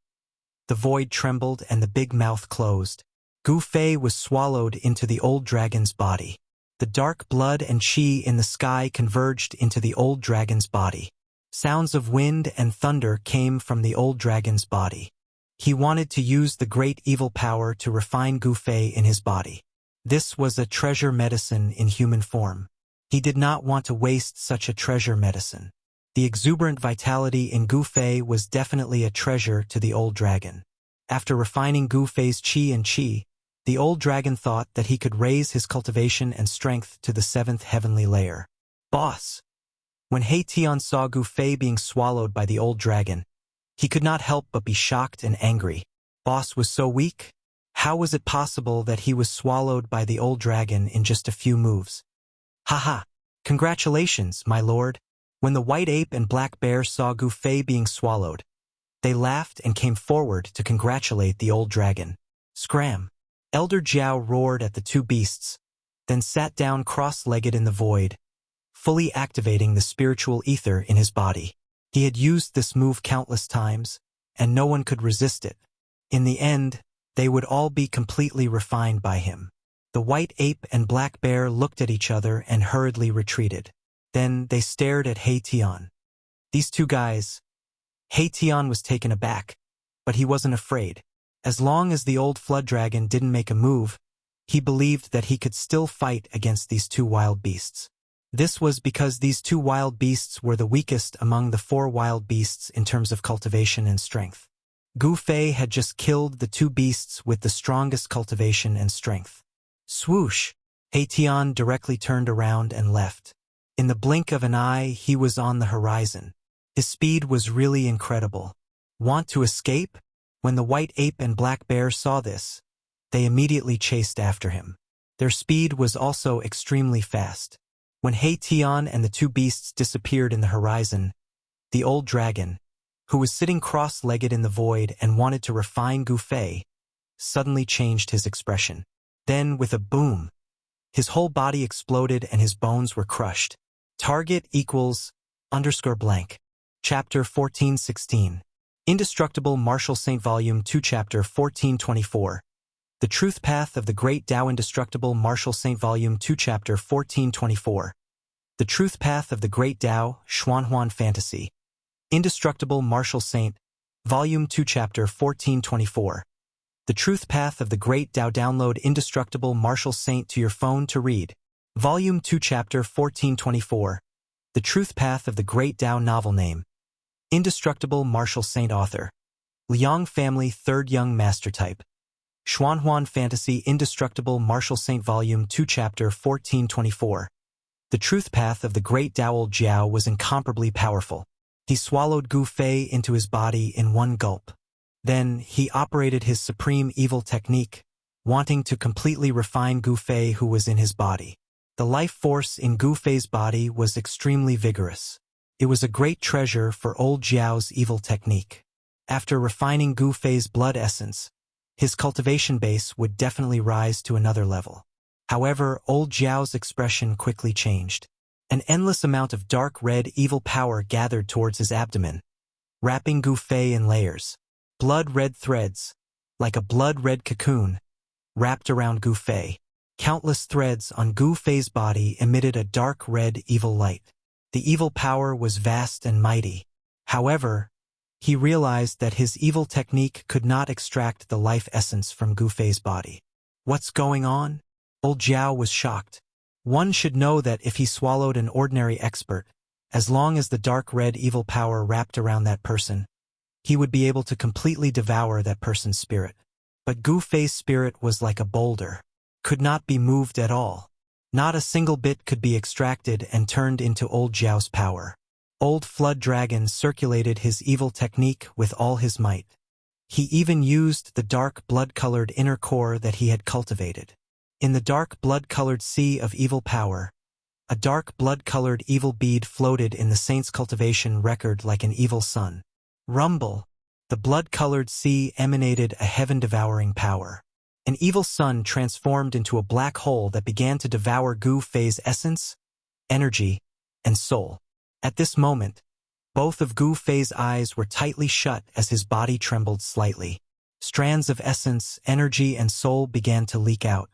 The void trembled and the big mouth closed. Gu Fei was swallowed into the old dragon's body. The dark blood and qi in the sky converged into the old dragon's body. Sounds of wind and thunder came from the old dragon's body. He wanted to use the great evil power to refine Gu Fei in his body. This was a treasure medicine in human form. He did not want to waste such a treasure medicine. The exuberant vitality in Gu Fei was definitely a treasure to the old dragon. After refining Gu Fei's qi and qi, the old dragon thought that he could raise his cultivation and strength to the 7th heavenly layer. Boss! When He Tian saw Gu Fei being swallowed by the old dragon, he could not help but be shocked and angry. Boss was so weak? How was it possible that he was swallowed by the old dragon in just a few moves? Haha! Congratulations, my lord! When the white ape and black bear saw Gu Fei being swallowed, they laughed and came forward to congratulate the old dragon. Scram! Elder Jiao roared at the 2 beasts, then sat down cross-legged in the void, fully activating the spiritual ether in his body. He had used this move countless times, and no one could resist it. In the end, they would all be completely refined by him. The white ape and black bear looked at each other and hurriedly retreated. Then they stared at He Tian. These 2 guys. He Tian was taken aback, but he wasn't afraid. As long as the old flood dragon didn't make a move, he believed that he could still fight against these 2 wild beasts. This was because these 2 wild beasts were the weakest among the 4 wild beasts in terms of cultivation and strength. Gu Fei had just killed the 2 beasts with the strongest cultivation and strength. Swoosh! He Tian directly turned around and left. In the blink of an eye, he was on the horizon. His speed was really incredible. Want to escape? When the white ape and black bear saw this, they immediately chased after him. Their speed was also extremely fast. When He Tian and the 2 beasts disappeared in the horizon, the old dragon, who was sitting cross-legged in the void and wanted to refine Gu Fei, suddenly changed his expression. Then, with a boom, his whole body exploded and his bones were crushed. Target equals _blank. Chapter 1416. Indestructible Martial Saint Volume 2 Chapter 1424. The Truth Path of the Great Tao. Indestructible Martial Saint Volume 2 Chapter 1424. The Truth Path of the Great Tao, Xuanhuan Fantasy. Indestructible Martial Saint, Volume 2 Chapter 1424. The Truth Path of the Great Tao. Download Indestructible Martial Saint to your phone to read. Volume 2 Chapter 1424. The Truth Path of the Great Tao. Novel name. Indestructible Martial Saint. Author. Liang Family. 3rd Young Master Type. Xuanhuan Fantasy. Indestructible Martial Saint Volume 2 Chapter 1424. The Truth Path of the Great Tao. Old Jiao was incomparably powerful. He swallowed Gu Fei into his body in one gulp. Then, he operated his supreme evil technique, wanting to completely refine Gu Fei who was in his body. The life force in Gu Fei's body was extremely vigorous. It was a great treasure for old Jiao's evil technique. After refining Gu Fei's blood essence, his cultivation base would definitely rise to another level. However, old Jiao's expression quickly changed. An endless amount of dark red evil power gathered towards his abdomen, wrapping Gu Fei in layers. Blood-red threads, like a blood-red cocoon, wrapped around Gu Fei. Countless threads on Gu Fei's body emitted a dark red evil light. The evil power was vast and mighty. However, he realized that his evil technique could not extract the life essence from Gu Fei's body. What's going on? Old Zhao was shocked. One should know that if he swallowed an ordinary expert, as long as the dark red evil power wrapped around that person, he would be able to completely devour that person's spirit. But Gu Fei's spirit was like a boulder, could not be moved at all. Not a single bit could be extracted and turned into Old Zhao's power. Old Flood Dragon circulated his evil technique with all his might. He even used the dark blood-colored inner core that he had cultivated. In the dark blood-colored sea of evil power, a dark blood-colored evil bead floated in the saint's cultivation record like an evil sun. Rumble! The blood-colored sea emanated a heaven-devouring power. An evil sun transformed into a black hole that began to devour Gu Fei's essence, energy, and soul. At this moment, both of Gu Fei's eyes were tightly shut as his body trembled slightly. Strands of essence, energy, and soul began to leak out.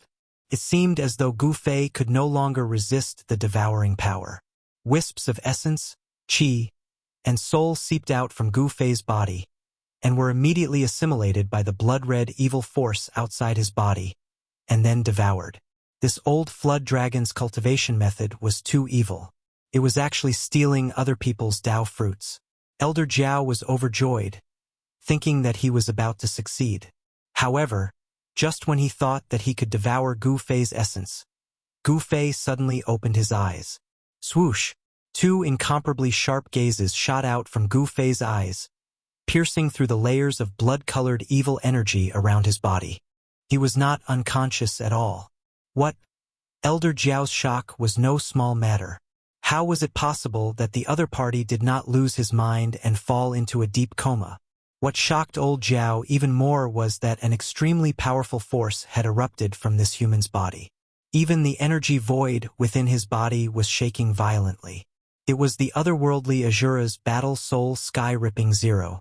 It seemed as though Gu Fei could no longer resist the devouring power. Wisps of essence, qi, and soul seeped out from Gu Fei's body, and were immediately assimilated by the blood-red evil force outside his body, and then devoured. This old flood dragon's cultivation method was too evil. It was actually stealing other people's Dao fruits. Elder Zhao was overjoyed, thinking that he was about to succeed. However, just when he thought that he could devour Gu Fei's essence, Gu Fei suddenly opened his eyes. Swoosh! Two incomparably sharp gazes shot out from Gu Fei's eyes, piercing through the layers of blood-colored evil energy around his body. He was not unconscious at all. What? Elder Zhao's shock was no small matter. How was it possible that the other party did not lose his mind and fall into a deep coma? What shocked old Zhao even more was that an extremely powerful force had erupted from this human's body. Even the energy void within his body was shaking violently. It was the otherworldly Azura's battle soul sky-ripping zero.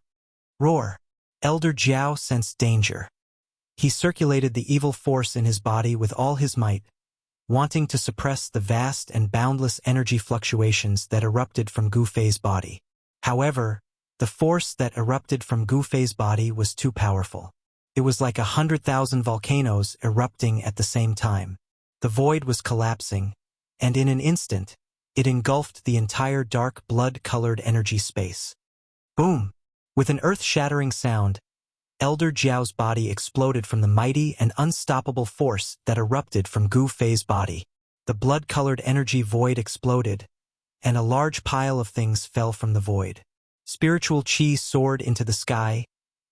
Roar! Elder Zhao sensed danger. He circulated the evil force in his body with all his might, wanting to suppress the vast and boundless energy fluctuations that erupted from Gu Fei's body. However, the force that erupted from Gu Fei's body was too powerful. It was like 100,000 volcanoes erupting at the same time. The void was collapsing, and in an instant, it engulfed the entire dark blood-colored energy space. Boom! With an earth-shattering sound, Elder Zhao's body exploded from the mighty and unstoppable force that erupted from Gu Fei's body. The blood-colored energy void exploded, and a large pile of things fell from the void. Spiritual qi soared into the sky,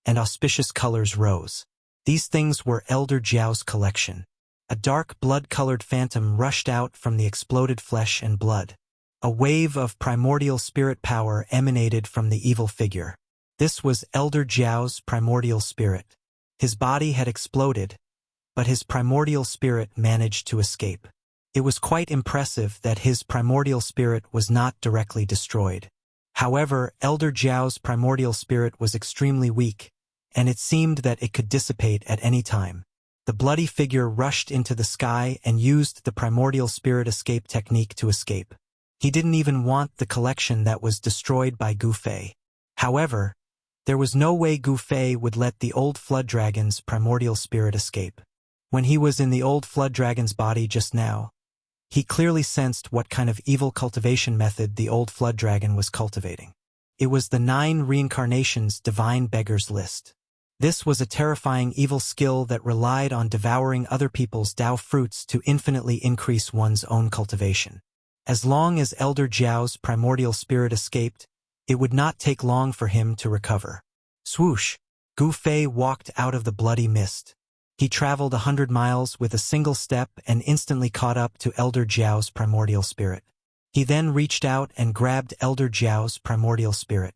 and auspicious colors rose. These things were Elder Zhao's collection. A dark blood-colored phantom rushed out from the exploded flesh and blood. A wave of primordial spirit power emanated from the evil figure. This was Elder Zhao's primordial spirit. His body had exploded, but his primordial spirit managed to escape. It was quite impressive that his primordial spirit was not directly destroyed. However, Elder Zhao's primordial spirit was extremely weak, and it seemed that it could dissipate at any time. The bloody figure rushed into the sky and used the primordial spirit escape technique to escape. He didn't even want the collection that was destroyed by Gu Fei. However, there was no way Gu Fei would let the old flood dragon's primordial spirit escape. When he was in the old flood dragon's body just now, he clearly sensed what kind of evil cultivation method the old flood dragon was cultivating. It was the 9 reincarnations divine beggar's list. This was a terrifying evil skill that relied on devouring other people's Dao fruits to infinitely increase one's own cultivation. As long as Elder Zhao's primordial spirit escaped, it would not take long for him to recover. Swoosh! Gu Fei walked out of the bloody mist. He traveled 100 miles with a single step and instantly caught up to Elder Zhao's primordial spirit. He then reached out and grabbed Elder Zhao's primordial spirit.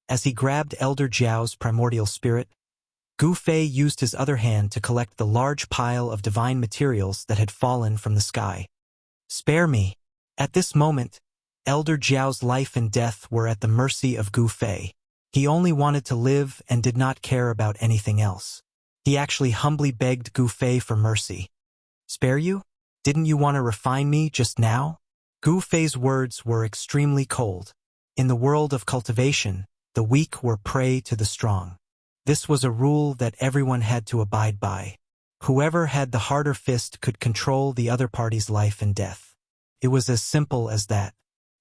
As he grabbed Elder Zhao's primordial spirit, Gu Fei used his other hand to collect the large pile of divine materials that had fallen from the sky. Spare me! At this moment, Elder Jiao's life and death were at the mercy of Gu Fei. He only wanted to live and did not care about anything else. He actually humbly begged Gu Fei for mercy. "Spare you? Didn't you want to refine me just now?" Gu Fei's words were extremely cold. In the world of cultivation, the weak were prey to the strong. This was a rule that everyone had to abide by. Whoever had the harder fist could control the other party's life and death. It was as simple as that.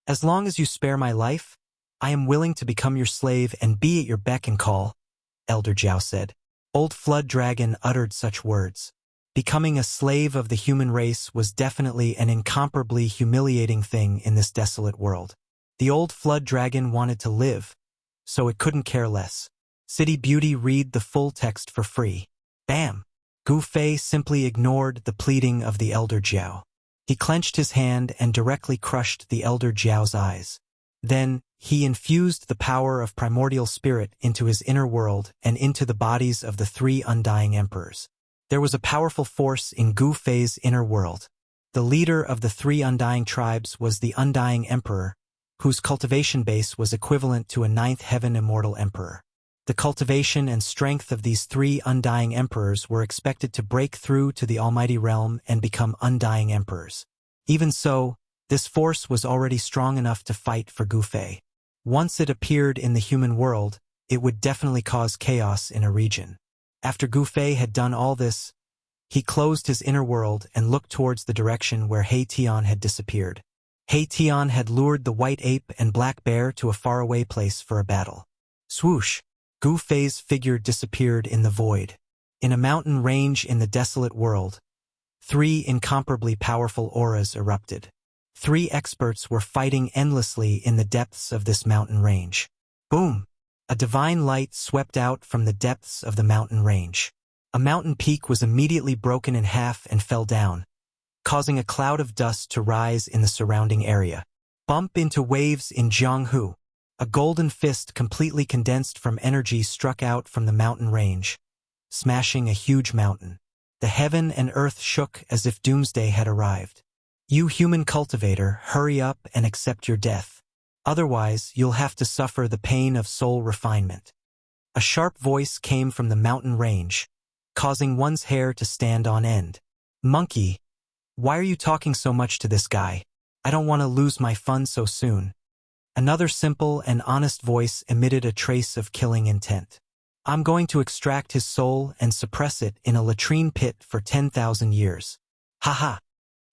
"As long as you spare my life, I am willing to become your slave and be at your beck and call," Elder Jiao said. Old Flood Dragon uttered such words. Becoming a slave of the human race was definitely an incomparably humiliating thing in this desolate world. The old Flood Dragon wanted to live, so it couldn't care less. City Beauty read the full text for free. Bam! Gu Fei simply ignored the pleading of the Elder Jiao. He clenched his hand and directly crushed the Elder Jiao's eyes. Then, he infused the power of primordial spirit into his inner world and into the bodies of the 3 undying emperors. There was a powerful force in Gu Fei's inner world. The leader of the 3 undying tribes was the Undying Emperor, whose cultivation base was equivalent to a 9th heaven immortal emperor. The cultivation and strength of these 3 undying emperors were expected to break through to the almighty realm and become undying emperors. Even so, this force was already strong enough to fight for Gu Fei. Once it appeared in the human world, it would definitely cause chaos in a region. After Gu Fei had done all this, he closed his inner world and looked towards the direction where He Tian had disappeared. He Tian had lured the white ape and black bear to a faraway place for a battle. Swoosh! Gu Fei's figure disappeared in the void. In a mountain range in the desolate world, 3 incomparably powerful auras erupted. 3 experts were fighting endlessly in the depths of this mountain range. Boom! A divine light swept out from the depths of the mountain range. A mountain peak was immediately broken in half and fell down, causing a cloud of dust to rise in the surrounding area. Bump into waves in Jianghu. A golden fist completely condensed from energy struck out from the mountain range, smashing a huge mountain. The heaven and earth shook as if doomsday had arrived. "You human cultivator, hurry up and accept your death. Otherwise, you'll have to suffer the pain of soul refinement." A sharp voice came from the mountain range, causing one's hair to stand on end. "Monkey, why are you talking so much to this guy? I don't want to lose my fun so soon." Another simple and honest voice emitted a trace of killing intent. "I'm going to extract his soul and suppress it in a latrine pit for 10,000 years. Ha!"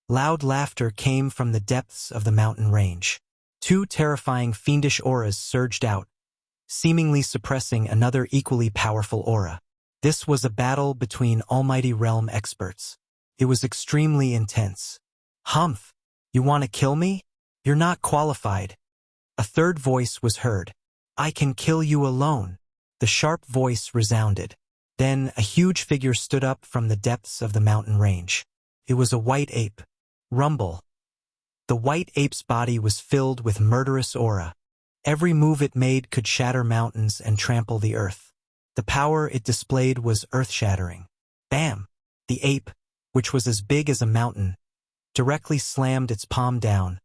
Loud laughter came from the depths of the mountain range. 2 terrifying fiendish auras surged out, seemingly suppressing another equally powerful aura. This was a battle between almighty realm experts. It was extremely intense. "Humph! You want to kill me? You're not qualified." A third voice was heard. "I can kill you alone." The sharp voice resounded. Then a huge figure stood up from the depths of the mountain range. It was a white ape. Rumble. The white ape's body was filled with murderous aura. Every move it made could shatter mountains and trample the earth. The power it displayed was earth-shattering. Bam! The ape, which was as big as a mountain, directly slammed its palm down,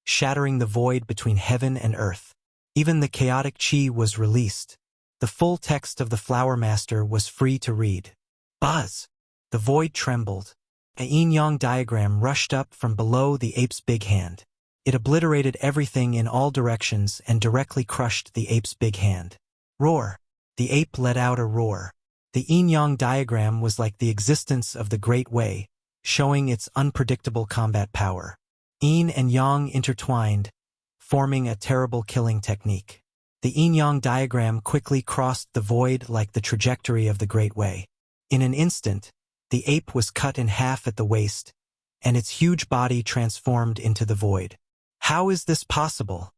shattering the void between heaven and earth. Even the chaotic chi was released. The full text of the Flower Master was free to read. Buzz! The void trembled. A yin-yang diagram rushed up from below the ape's big hand. It obliterated everything in all directions and directly crushed the ape's big hand. Roar! The ape let out a roar. The yin-yang diagram was like the existence of the Great Way, showing its unpredictable combat power. Yin and yang intertwined, forming a terrible killing technique. The yin-yang diagram quickly crossed the void like the trajectory of the Great Way. In an instant, the ape was cut in half at the waist, and its huge body transformed into the void. "How is this possible?"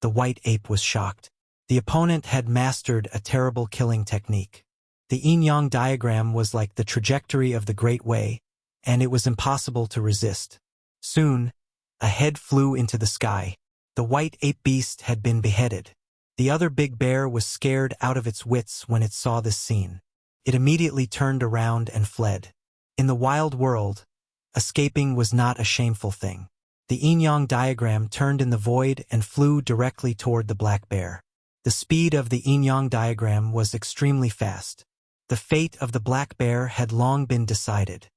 The white ape was shocked. The opponent had mastered a terrible killing technique. The yin-yang diagram was like the trajectory of the Great Way, and it was impossible to resist. Soon, a head flew into the sky. The white ape beast had been beheaded. The other big bear was scared out of its wits when it saw this scene. It immediately turned around and fled. In the wild world, escaping was not a shameful thing. The yin-yang diagram turned in the void and flew directly toward the black bear. The speed of the yin-yang diagram was extremely fast. The fate of the black bear had long been decided.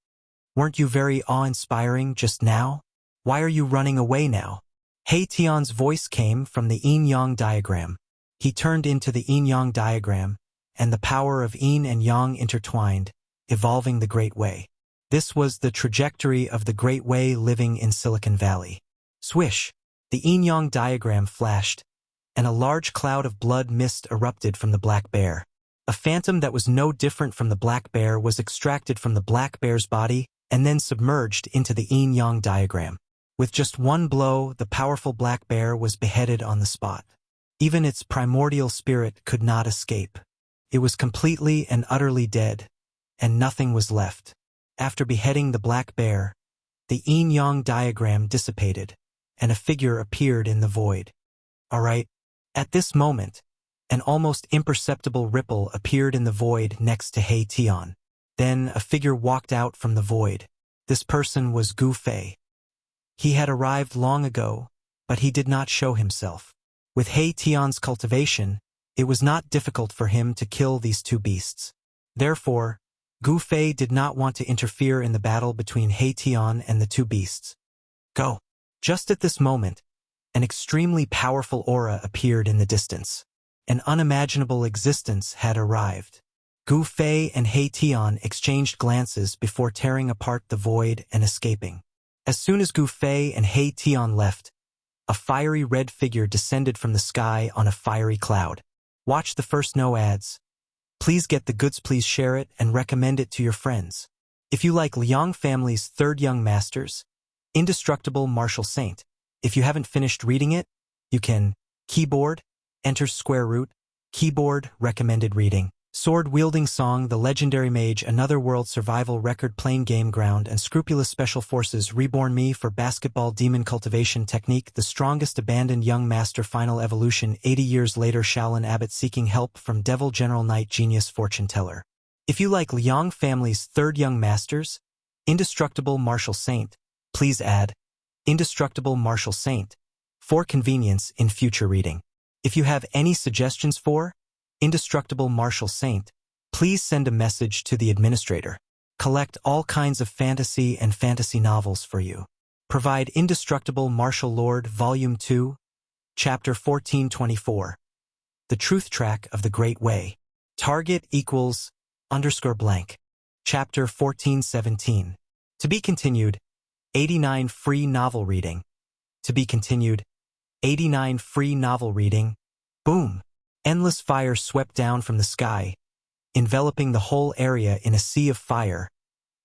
Weren't you very awe-inspiring just now? Why are you running away now? He Tian's voice came from the yin-yang diagram. He turned into the yin-yang diagram, and the power of yin and yang intertwined, evolving the Great Way. This was the trajectory of the Great Way living in Silicon Valley. Swish! The yin-yang diagram flashed, and a large cloud of blood mist erupted from the black bear. A phantom that was no different from the black bear was extracted from the black bear's body and then submerged into the yin-yang diagram. With just one blow, the powerful black bear was beheaded on the spot. Even its primordial spirit could not escape. It was completely and utterly dead, and nothing was left. After beheading the black bear, the yin-yang diagram dissipated, and a figure appeared in the void. All right. At this moment, an almost imperceptible ripple appeared in the void next to He Tian. Then a figure walked out from the void. This person was Gu Fei. He had arrived long ago, but he did not show himself. With He Tian's cultivation, it was not difficult for him to kill these two beasts. Therefore, Gu Fei did not want to interfere in the battle between He Tian and the two beasts. Go! Just at this moment, an extremely powerful aura appeared in the distance. An unimaginable existence had arrived. Gu Fei and He Tian exchanged glances before tearing apart the void and escaping. As soon as Gu Fei and He Tian left, a fiery red figure descended from the sky on a fiery cloud. Watch the first no ads. Please get the goods, please share it and recommend it to your friends. If you like Liang family's third young masters, Indestructible Martial Saint. If you haven't finished reading it, you can keyboard, enter square root, keyboard, recommended reading. Sword-wielding song, The Legendary Mage, Another World Survival Record, Plain Game Ground, and Scrupulous Special Forces, Reborn Me for Basketball Demon Cultivation Technique, The Strongest Abandoned Young Master, Final Evolution, 80 Years Later, Shaolin Abbot Seeking Help from Devil, General Knight, Genius Fortune Teller. If you like Liang family's third young masters, Indestructible Martial Saint, please add Indestructible Martial Saint for convenience in future reading. If you have any suggestions for Indestructible Martial Saint, please send a message to the administrator. Collect all kinds of fantasy and fantasy novels for you. Provide Indestructible Martial Lord Volume 2, Chapter 1424. The Truth Track of the Great Way. Target equals _blank. Chapter 1417. To be continued. 89 free novel reading. To be continued. 89 free novel reading. Boom! Endless fire swept down from the sky, enveloping the whole area in a sea of fire,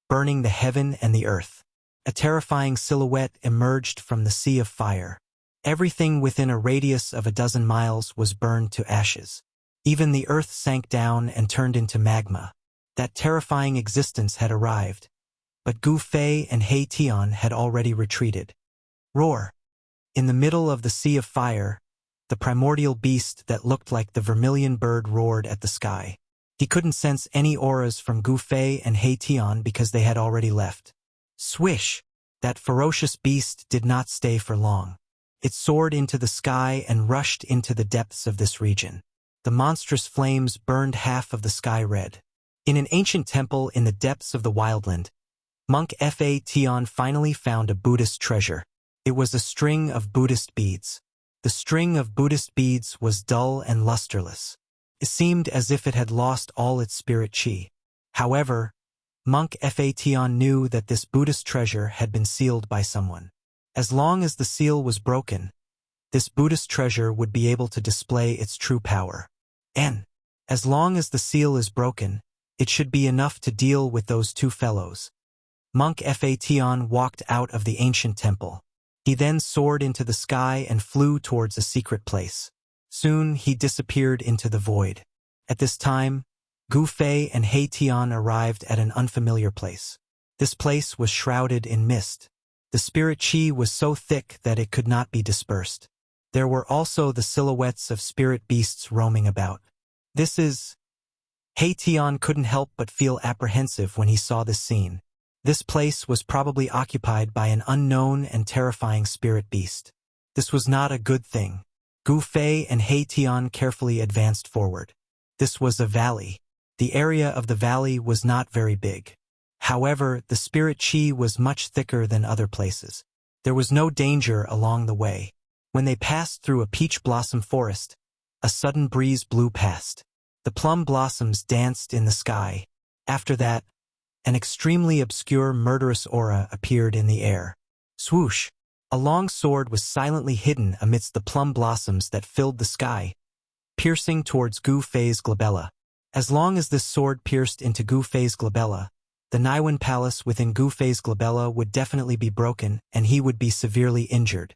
burning the heaven and the earth. A terrifying silhouette emerged from the sea of fire. Everything within a radius of 12 miles was burned to ashes. Even the earth sank down and turned into magma. That terrifying existence had arrived, but Gu Fei and He Tian had already retreated. Roar! In the middle of the sea of fire, the primordial beast that looked like the vermilion bird roared at the sky. He couldn't sense any auras from Gu Fei and He Tian because they had already left. Swish! That ferocious beast did not stay for long. It soared into the sky and rushed into the depths of this region. The monstrous flames burned half of the sky red. In an ancient temple in the depths of the wildland, monk Fa Tian finally found a Buddhist treasure. It was a string of Buddhist beads. The string of Buddhist beads was dull and lusterless. It seemed as if it had lost all its spirit chi. However, monk Fa Tian knew that this Buddhist treasure had been sealed by someone. As long as the seal was broken, this Buddhist treasure would be able to display its true power. And, as long as the seal is broken, it should be enough to deal with those two fellows. Monk Fa Tian walked out of the ancient temple. He then soared into the sky and flew towards a secret place. Soon he disappeared into the void. At this time, Gu Fei and He Tian arrived at an unfamiliar place. This place was shrouded in mist. The spirit chi was so thick that it could not be dispersed. There were also the silhouettes of spirit beasts roaming about. He Tian couldn't help but feel apprehensive when he saw this scene. This place was probably occupied by an unknown and terrifying spirit beast. This was not a good thing. Gu Fei and He Tian carefully advanced forward. This was a valley. The area of the valley was not very big. However, the spirit chi was much thicker than other places. There was no danger along the way. When they passed through a peach blossom forest, a sudden breeze blew past. The plum blossoms danced in the sky. After that, an extremely obscure murderous aura appeared in the air. Swoosh! A long sword was silently hidden amidst the plum blossoms that filled the sky, piercing towards Gu Fei's glabella. As long as this sword pierced into Gu Fei's glabella, the Naiwan palace within Gu Fei's glabella would definitely be broken and he would be severely injured.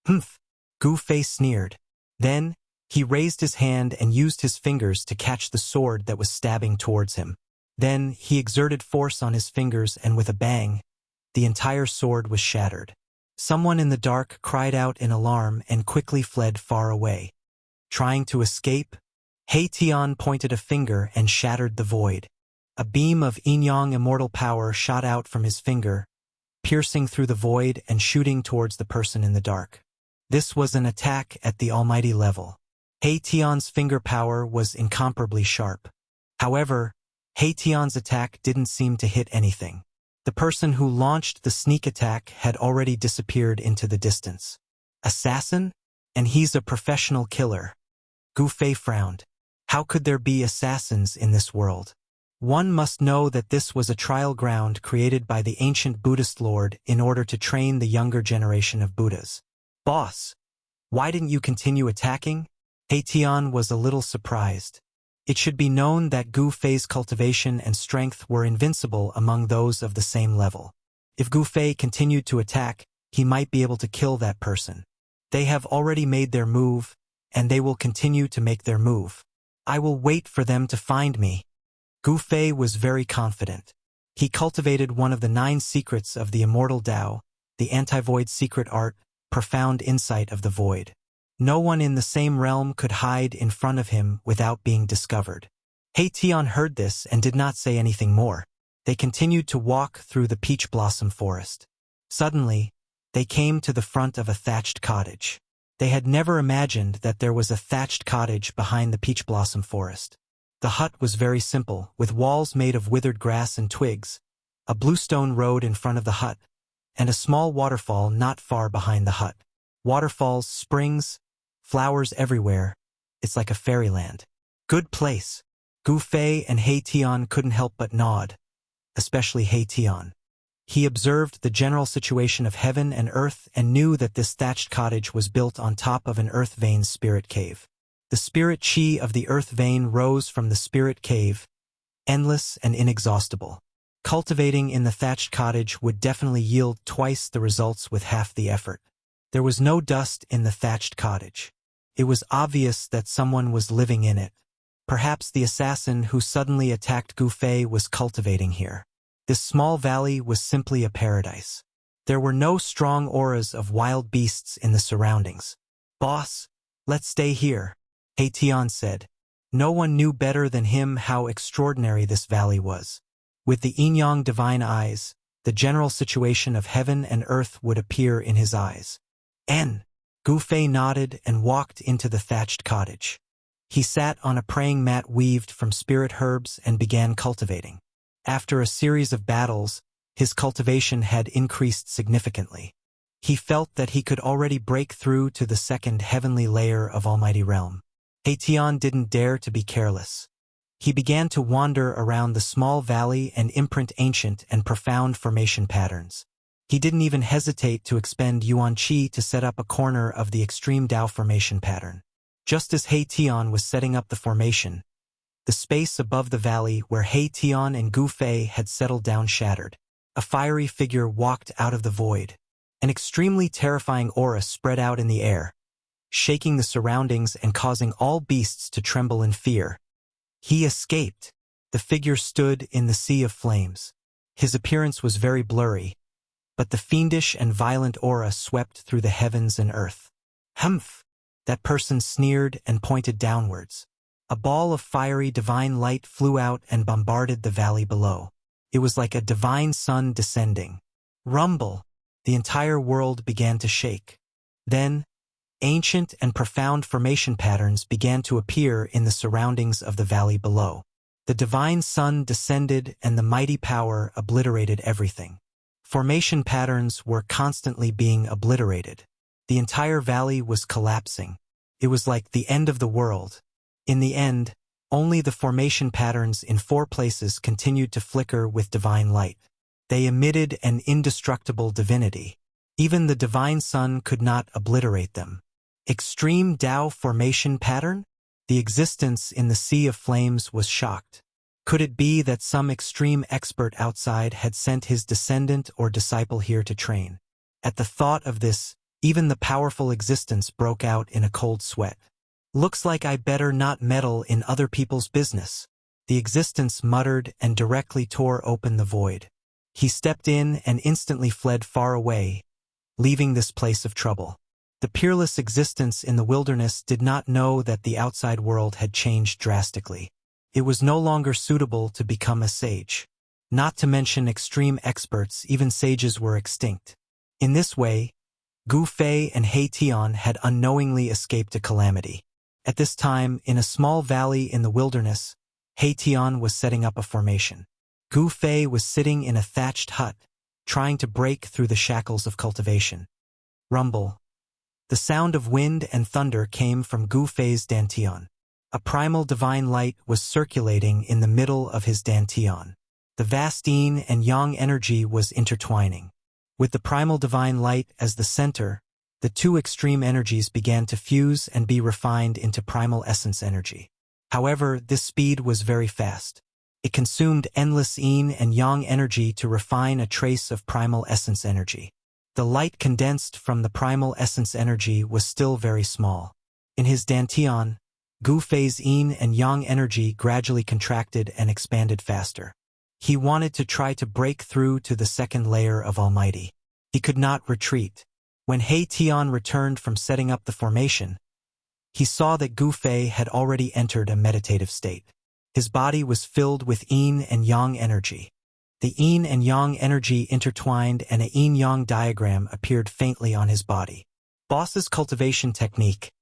Humph! Gu Fei sneered. Then, he raised his hand and used his fingers to catch the sword that was stabbing towards him. Then, he exerted force on his fingers and with a bang, the entire sword was shattered. Someone in the dark cried out in alarm and quickly fled far away. Trying to escape, He Tian pointed a finger and shattered the void. A beam of yin-yang immortal power shot out from his finger, piercing through the void and shooting towards the person in the dark. This was an attack at the almighty level. He Tian's finger power was incomparably sharp. However, He Tian's attack didn't seem to hit anything. The person who launched the sneak attack had already disappeared into the distance. Assassin? And he's a professional killer. Gu Fei frowned. How could there be assassins in this world? One must know that this was a trial ground created by the ancient Buddhist lord in order to train the younger generation of Buddhas. Boss, why didn't you continue attacking? He Tian was a little surprised. It should be known that Gu Fei's cultivation and strength were invincible among those of the same level. If Gu Fei continued to attack, he might be able to kill that person. They have already made their move, and they will continue to make their move. I will wait for them to find me. Gu Fei was very confident. He cultivated one of the 9 secrets of the Immortal Tao, the anti-void secret art, profound insight of the void. No one in the same realm could hide in front of him without being discovered. He Tian heard this and did not say anything more. They continued to walk through the peach blossom forest. Suddenly, they came to the front of a thatched cottage. They had never imagined that there was a thatched cottage behind the peach blossom forest. The hut was very simple, with walls made of withered grass and twigs, a bluestone road in front of the hut, and a small waterfall not far behind the hut. Waterfalls, springs, flowers everywhere. It's like a fairyland. Good place. Gu Fei and He Tian couldn't help but nod, especially He Tian. He observed the general situation of heaven and earth and knew that this thatched cottage was built on top of an earth vein's spirit cave. The spirit chi of the earth vein rose from the spirit cave, endless and inexhaustible. Cultivating in the thatched cottage would definitely yield twice the results with half the effort. There was no dust in the thatched cottage. It was obvious that someone was living in it. Perhaps the assassin who suddenly attacked Gu Fei was cultivating here. This small valley was simply a paradise. There were no strong auras of wild beasts in the surroundings. Boss, let's stay here, He Tian said. No one knew better than him how extraordinary this valley was. With the yin-yang divine eyes, the general situation of heaven and earth would appear in his eyes. Gu Fei nodded and walked into the thatched cottage. He sat on a praying mat weaved from spirit herbs and began cultivating. After a series of battles, his cultivation had increased significantly. He felt that he could already break through to the second heavenly layer of Almighty Realm. He Tian didn't dare to be careless. He began to wander around the small valley and imprint ancient and profound formation patterns. He didn't even hesitate to expend Yuan Qi to set up a corner of the extreme Tao formation pattern. Just as He Tian was setting up the formation, the space above the valley where He Tian and Gu Fei had settled down shattered. A fiery figure walked out of the void. An extremely terrifying aura spread out in the air, shaking the surroundings and causing all beasts to tremble in fear. He escaped. The figure stood in the sea of flames. His appearance was very blurry, but the fiendish and violent aura swept through the heavens and earth. Humph! That person sneered and pointed downwards. A ball of fiery divine light flew out and bombarded the valley below. It was like a divine sun descending. Rumble! The entire world began to shake. Then, ancient and profound formation patterns began to appear in the surroundings of the valley below. The divine sun descended and the mighty power obliterated everything. Formation patterns were constantly being obliterated. The entire valley was collapsing. It was like the end of the world. In the end, only the formation patterns in 4 places continued to flicker with divine light. They emitted an indestructible divinity. Even the divine sun could not obliterate them. Extreme Tao formation pattern? The existence in the sea of flames was shocked. Could it be that some extreme expert outside had sent his descendant or disciple here to train? At the thought of this, even the powerful existence broke out in a cold sweat. Looks like I better not meddle in other people's business. The existence muttered and directly tore open the void. He stepped in and instantly fled far away, leaving this place of trouble. The peerless existence in the wilderness did not know that the outside world had changed drastically. It was no longer suitable to become a sage. Not to mention extreme experts, even sages were extinct. In this way, Gu Fei and He Tian had unknowingly escaped a calamity. At this time, in a small valley in the wilderness, He Tian was setting up a formation. Gu Fei was sitting in a thatched hut, trying to break through the shackles of cultivation. Rumble. The sound of wind and thunder came from Gu Fei's dantian. A primal divine light was circulating in the middle of his dantian. The vast yin and yang energy was intertwining. With the primal divine light as the center, the 2 extreme energies began to fuse and be refined into primal essence energy. However, this speed was very fast. It consumed endless yin and yang energy to refine a trace of primal essence energy. The light condensed from the primal essence energy was still very small. In his dantian, Gu Fei's yin and yang energy gradually contracted and expanded faster. He wanted to try to break through to the second layer of Almighty. He could not retreat. When He Tian returned from setting up the formation, he saw that Gu Fei had already entered a meditative state. His body was filled with yin and yang energy. The yin and yang energy intertwined and a yin-yang diagram appeared faintly on his body. Boss's cultivation technique.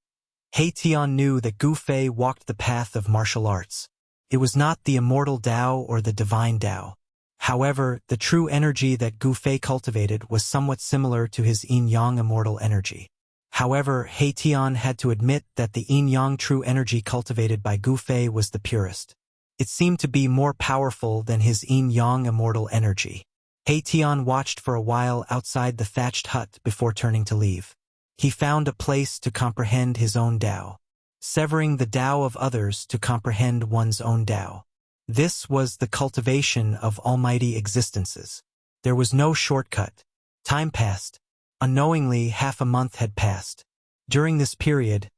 He Tian knew that Gu Fei walked the path of martial arts. It was not the immortal Tao or the divine Tao. However, the true energy that Gu Fei cultivated was somewhat similar to his yin-yang immortal energy. However, He Tian had to admit that the yin-yang true energy cultivated by Gu Fei was the purest. It seemed to be more powerful than his yin-yang immortal energy. He Tian watched for a while outside the thatched hut before turning to leave. He found a place to comprehend his own Tao, severing the Tao of others to comprehend one's own Tao. This was the cultivation of almighty existences. There was no shortcut. Time passed. Unknowingly, half a month had passed. During this period,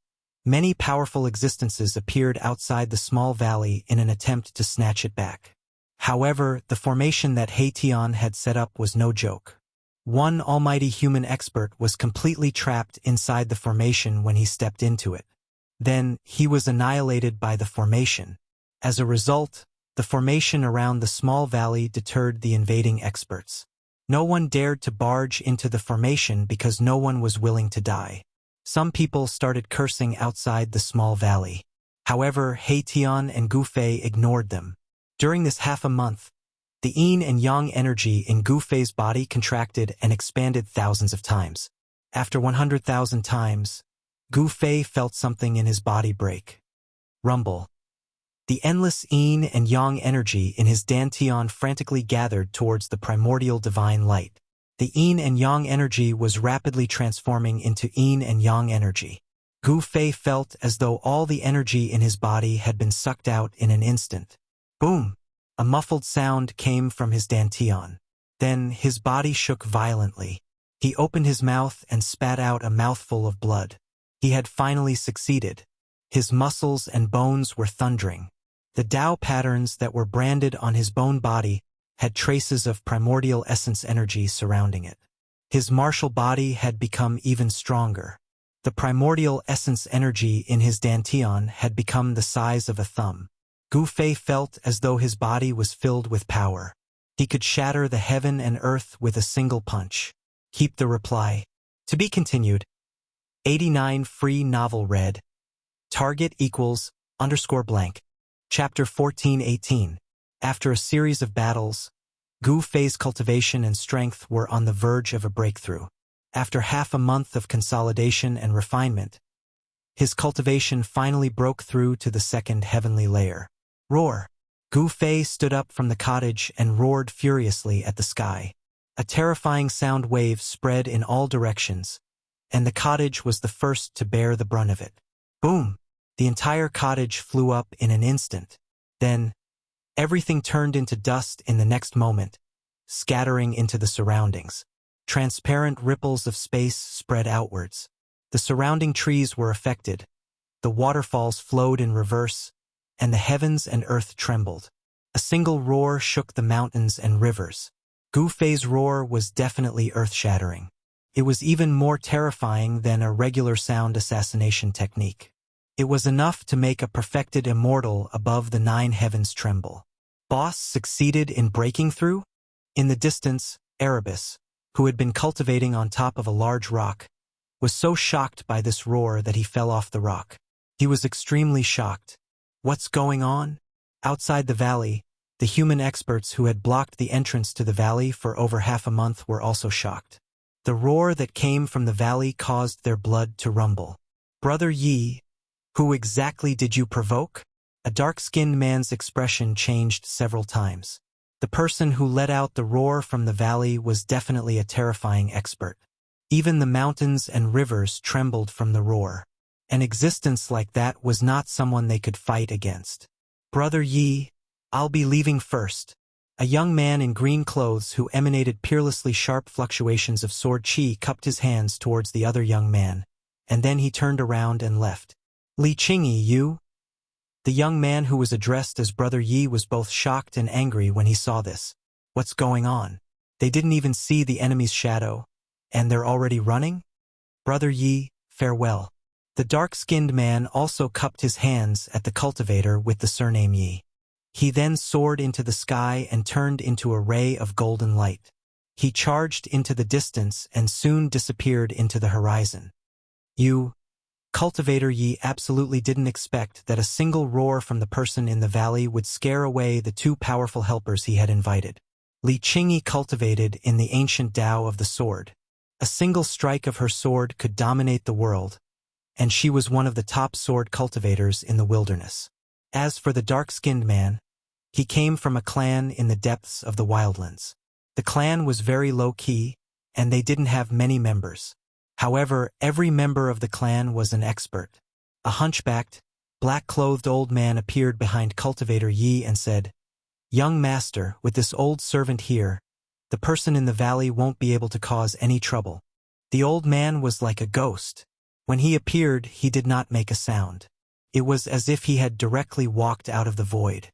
many powerful existences appeared outside the small valley in an attempt to snatch it back. However, the formation that He Tian had set up was no joke. One almighty human expert was completely trapped inside the formation when he stepped into it. Then, he was annihilated by the formation. As a result, the formation around the small valley deterred the invading experts. No one dared to barge into the formation because no one was willing to die. Some people started cursing outside the small valley. However, He Tian and Gu Fei ignored them. During this half a month, the yin and yang energy in Gu Fei's body contracted and expanded thousands of times. After 100,000 times, Gu Fei felt something in his body break. Rumble. The endless yin and yang energy in his dantian frantically gathered towards the primordial divine light. The yin and yang energy was rapidly transforming into yin and yang energy. Gu Fei felt as though all the energy in his body had been sucked out in an instant. Boom! A muffled sound came from his dantian. Then his body shook violently. He opened his mouth and spat out a mouthful of blood. He had finally succeeded. His muscles and bones were thundering. The Tao patterns that were branded on his bone body had traces of primordial essence energy surrounding it. His martial body had become even stronger. The primordial essence energy in his dantian had become the size of a thumb. Gu Fei felt as though his body was filled with power. He could shatter the heaven and earth with a single punch. Keep the reply. To be continued. 89 free novel read. Target equals _blank. Chapter 14:18. After a series of battles, Gu Fei's cultivation and strength were on the verge of a breakthrough. After half a month of consolidation and refinement, his cultivation finally broke through to the second heavenly layer. Roar! Gu Fei stood up from the cottage and roared furiously at the sky. A terrifying sound wave spread in all directions, and the cottage was the first to bear the brunt of it. Boom! The entire cottage flew up in an instant. Then, everything turned into dust in the next moment, scattering into the surroundings. Transparent ripples of space spread outwards. The surrounding trees were affected, the waterfalls flowed in reverse, and the heavens and earth trembled. A single roar shook the mountains and rivers. Gu Fei's roar was definitely earth-shattering. It was even more terrifying than a regular sound assassination technique. It was enough to make a perfected immortal above the 9 heavens tremble. Boss succeeded in breaking through? In the distance, Erebus, who had been cultivating on top of a large rock, was so shocked by this roar that he fell off the rock. He was extremely shocked. What's going on? Outside the valley, the human experts who had blocked the entrance to the valley for over half a month were also shocked. The roar that came from the valley caused their blood to rumble. Brother Yi, who exactly did you provoke? A dark-skinned man's expression changed several times. The person who let out the roar from the valley was definitely a terrifying expert. Even the mountains and rivers trembled from the roar. An existence like that was not someone they could fight against. Brother Yi, I'll be leaving first. A young man in green clothes who emanated peerlessly sharp fluctuations of sword chi cupped his hands towards the other young man, and then he turned around and left. Li Qingyi, you? The young man who was addressed as Brother Yi was both shocked and angry when he saw this. What's going on? They didn't even see the enemy's shadow, and they're already running? Brother Yi, farewell. The dark-skinned man also cupped his hands at the cultivator with the surname Yi. He then soared into the sky and turned into a ray of golden light. He charged into the distance and soon disappeared into the horizon. You, Cultivator Yi, absolutely didn't expect that a single roar from the person in the valley would scare away the 2 powerful helpers he had invited. Li Qingyi cultivated in the ancient Tao of the sword. A single strike of her sword could dominate the world, and she was one of the top sword cultivators in the wilderness. As for the dark-skinned man, he came from a clan in the depths of the wildlands. The clan was very low-key, and they didn't have many members. However, every member of the clan was an expert. A hunchbacked, black-clothed old man appeared behind Cultivator Yi and said, "Young master, with this old servant here, the person in the valley won't be able to cause any trouble." The old man was like a ghost. When he appeared, he did not make a sound. It was as if he had directly walked out of the void.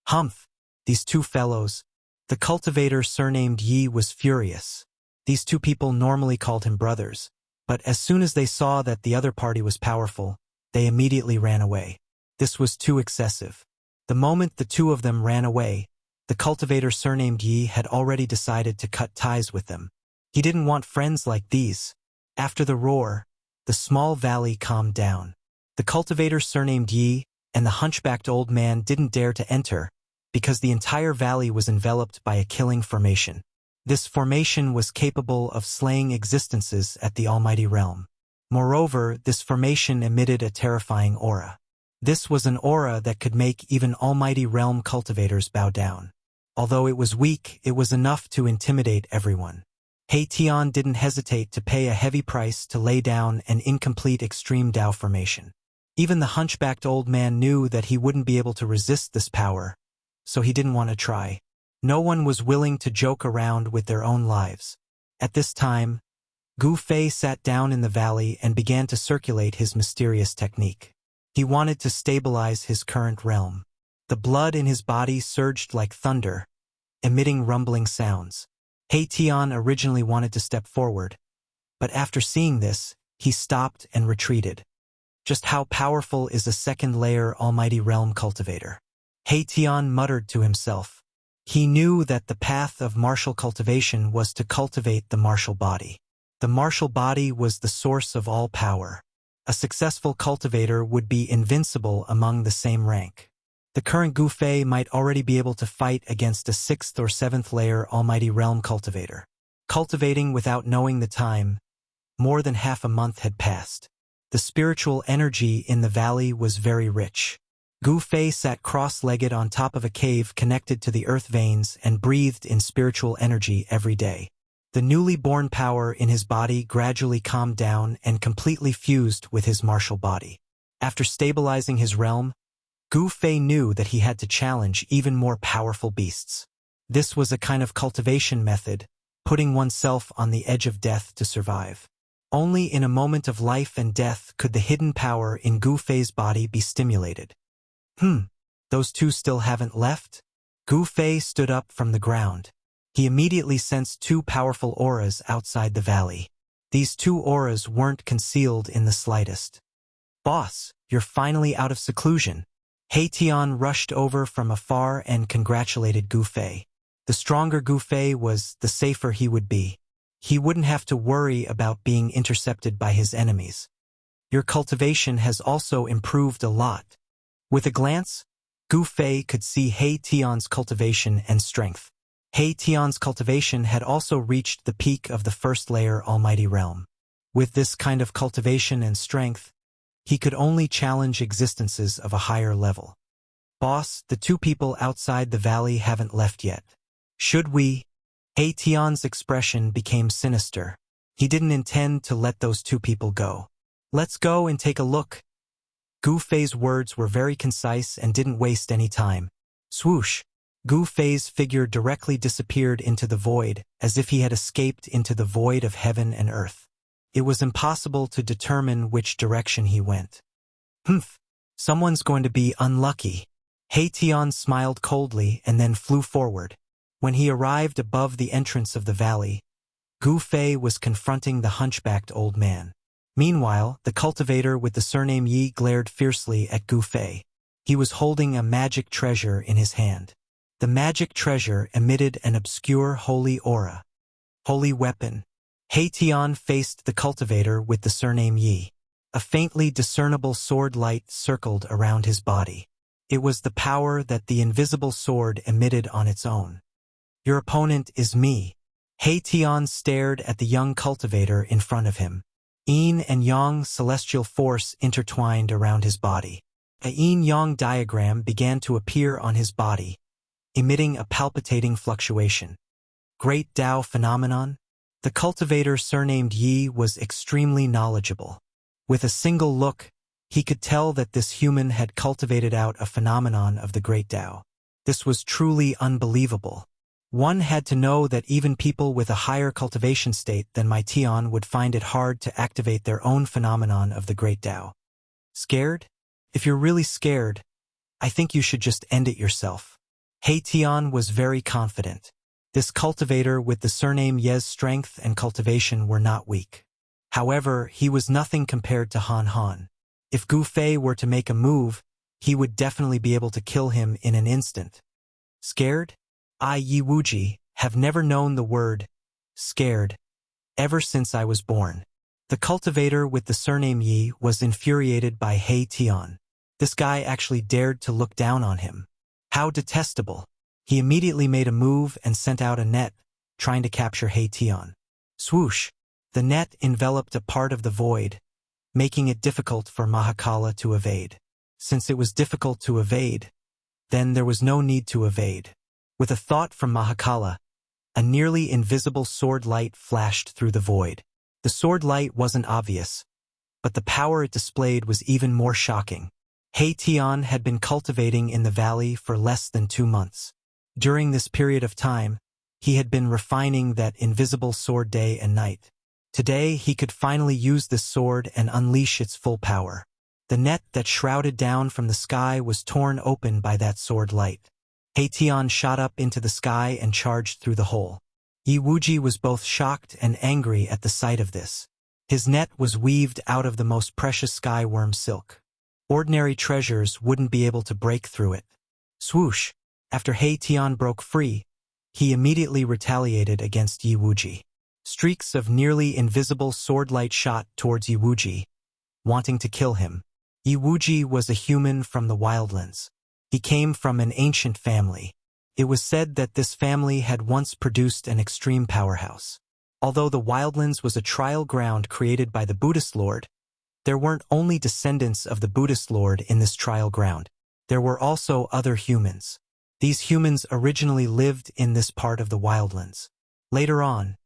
Humph! These 2 fellows. The cultivator surnamed Yi was furious. These 2 people normally called him brothers, but as soon as they saw that the other party was powerful, they immediately ran away. This was too excessive. The moment the 2 of them ran away, the cultivator surnamed Yi had already decided to cut ties with them. He didn't want friends like these. After the roar, the small valley calmed down. The cultivator surnamed Yi and the hunchbacked old man didn't dare to enter, because the entire valley was enveloped by a killing formation. This formation was capable of slaying existences at the Almighty Realm. Moreover, this formation emitted a terrifying aura. This was an aura that could make even Almighty Realm cultivators bow down. Although it was weak, it was enough to intimidate everyone. He Tian didn't hesitate to pay a heavy price to lay down an incomplete extreme Dao formation. Even the hunchbacked old man knew that he wouldn't be able to resist this power, so he didn't want to try. No one was willing to joke around with their own lives. At this time, Gu Fei sat down in the valley and began to circulate his mysterious technique. He wanted to stabilize his current realm. The blood in his body surged like thunder, emitting rumbling sounds. He Tian originally wanted to step forward, but after seeing this, he stopped and retreated. Just how powerful is a second-layer Almighty Realm cultivator? He Tian muttered to himself. He knew that the path of martial cultivation was to cultivate the martial body. The martial body was the source of all power. A successful cultivator would be invincible among the same rank. The current Gu Fei might already be able to fight against a 6th or 7th layer Almighty Realm cultivator. Cultivating without knowing the time, more than half a month had passed. The spiritual energy in the valley was very rich. Gu Fei sat cross-legged on top of a cave connected to the earth veins and breathed in spiritual energy every day. The newly born power in his body gradually calmed down and completely fused with his martial body. After stabilizing his realm, Gu Fei knew that he had to challenge even more powerful beasts. This was a kind of cultivation method, putting oneself on the edge of death to survive. Only in a moment of life and death could the hidden power in Gu Fei's body be stimulated. Those two still haven't left? Gu Fei stood up from the ground. He immediately sensed 2 powerful auras outside the valley. These 2 auras weren't concealed in the slightest. "Boss, you're finally out of seclusion." He Tian rushed over from afar and congratulated Gu Fei. The stronger Gu Fei was, the safer he would be. He wouldn't have to worry about being intercepted by his enemies. "Your cultivation has also improved a lot." With a glance, Gu Fei could see He Tian's cultivation and strength. He Tian's cultivation had also reached the peak of the 1st layer Almighty Realm. With this kind of cultivation and strength, he could only challenge existences of a higher level. "Boss, the 2 people outside the valley haven't left yet. Should we?" He Tian's expression became sinister. He didn't intend to let those 2 people go. "Let's go and take a look." Gu Fei's words were very concise and didn't waste any time. Swoosh! Gu Fei's figure directly disappeared into the void, as if he had escaped into the void of heaven and earth. It was impossible to determine which direction he went. Someone's going to be unlucky." He Tian smiled coldly and then flew forward. When he arrived above the entrance of the valley, Gu Fei was confronting the hunchbacked old man. Meanwhile, the cultivator with the surname Yi glared fiercely at Gu Fei. He was holding a magic treasure in his hand. The magic treasure emitted an obscure holy aura. Holy weapon. He Tian faced the cultivator with the surname Yi. A faintly discernible sword light circled around his body. It was the power that the invisible sword emitted on its own. "Your opponent is me." He Tian stared at the young cultivator in front of him. Yin and Yang celestial force intertwined around his body. A yin-yang diagram began to appear on his body, emitting a palpitating fluctuation. Great Tao phenomenon? The cultivator surnamed Yi was extremely knowledgeable. With a single look, he could tell that this human had cultivated out a phenomenon of the Great Tao. This was truly unbelievable. One had to know that even people with a higher cultivation state than my Tian would find it hard to activate their own phenomenon of the Great Tao. Scared? If you're really scared, I think you should just end it yourself. He Tian was very confident. This cultivator with the surname Ye's strength and cultivation were not weak. However, he was nothing compared to Han Han. If Gu Fei were to make a move, he would definitely be able to kill him in an instant. Scared? I, Yi Wuji, have never known the word scared ever since I was born. The cultivator with the surname Yi was infuriated by He Tian. This guy actually dared to look down on him. How detestable. He immediately made a move and sent out a net, trying to capture He Tian. Swoosh! The net enveloped a part of the void, making it difficult for Mahakala to evade. Since it was difficult to evade, then there was no need to evade. With a thought from Mahakala, a nearly invisible sword light flashed through the void. The sword light wasn't obvious, but the power it displayed was even more shocking. He Tian had been cultivating in the valley for less than 2 months. During this period of time, he had been refining that invisible sword day and night. Today, he could finally use this sword and unleash its full power. The net that shrouded down from the sky was torn open by that sword light. He Tian shot up into the sky and charged through the hole. Yi Wuji was both shocked and angry at the sight of this. His net was weaved out of the most precious sky worm silk. Ordinary treasures wouldn't be able to break through it. Swoosh! After He Tian broke free, he immediately retaliated against Yi Wuji. Streaks of nearly invisible sword-light shot towards Yi Wuji, wanting to kill him. Yi Wuji was a human from the wildlands. He came from an ancient family. It was said that this family had once produced an extreme powerhouse. Although the wildlands was a trial ground created by the Buddhist Lord, there weren't only descendants of the Buddhist Lord in this trial ground. There were also other humans. These humans originally lived in this part of the wildlands. Later on,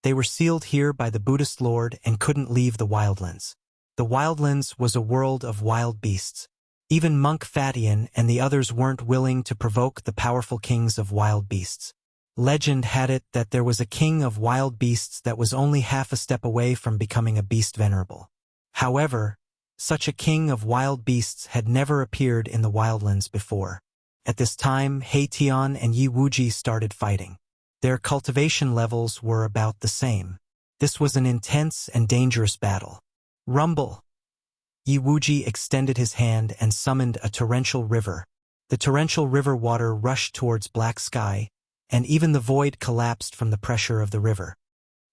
they were sealed here by the Buddhist Lord and couldn't leave the wildlands. The wildlands was a world of wild beasts. Even Monk Fatian and the others weren't willing to provoke the powerful kings of wild beasts. Legend had it that there was a king of wild beasts that was only half a step away from becoming a beast venerable. However, such a king of wild beasts had never appeared in the wildlands before. At this time, He Tian and Yi Wuji started fighting. Their cultivation levels were about the same. This was an intense and dangerous battle. Rumble! Yi Wuji extended his hand and summoned a torrential river. The torrential river water rushed towards black sky, and even the void collapsed from the pressure of the river.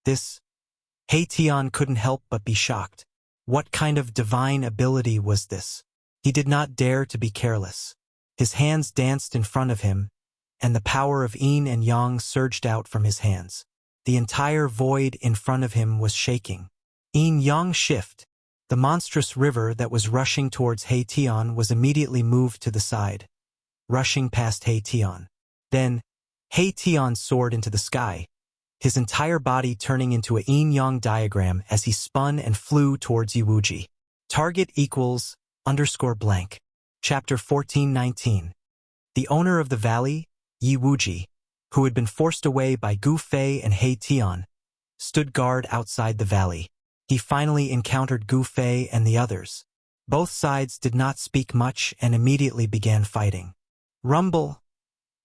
He Tian couldn't help but be shocked. What kind of divine ability was this? He did not dare to be careless. His hands danced in front of him, and the power of yin and yang surged out from his hands. The entire void in front of him was shaking. Yin-yang shift. The monstrous river that was rushing towards He Tian was immediately moved to the side, rushing past He Tian. Then, He Tian soared into the sky, his entire body turning into a yin-yang diagram as he spun and flew towards Yi Wuji. Target equals _blank. Chapter 14:19. The owner of the valley, Yi Wuji, who had been forced away by Gu Fei and He Tian, stood guard outside the valley. He finally encountered Gu Fei and the others. Both sides did not speak much and immediately began fighting. Rumble!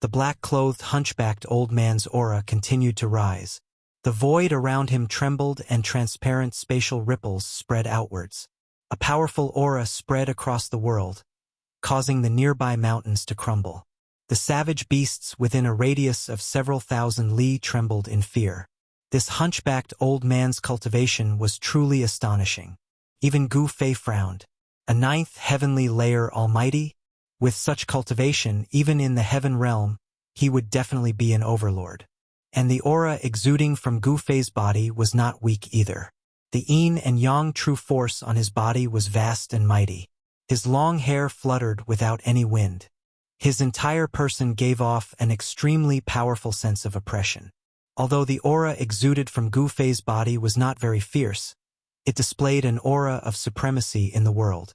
The black-clothed, hunchbacked old man's aura continued to rise. The void around him trembled and transparent spatial ripples spread outwards. A powerful aura spread across the world, causing the nearby mountains to crumble. The savage beasts within a radius of several thousand li trembled in fear. This hunchbacked old man's cultivation was truly astonishing. Even Gu Fei frowned. A ninth heavenly layer almighty? With such cultivation, even in the heaven realm, he would definitely be an overlord. And the aura exuding from Gu Fei's body was not weak either. The yin and yang true force on his body was vast and mighty. His long hair fluttered without any wind. His entire person gave off an extremely powerful sense of oppression. Although the aura exuded from Gu Fei's body was not very fierce, it displayed an aura of supremacy in the world.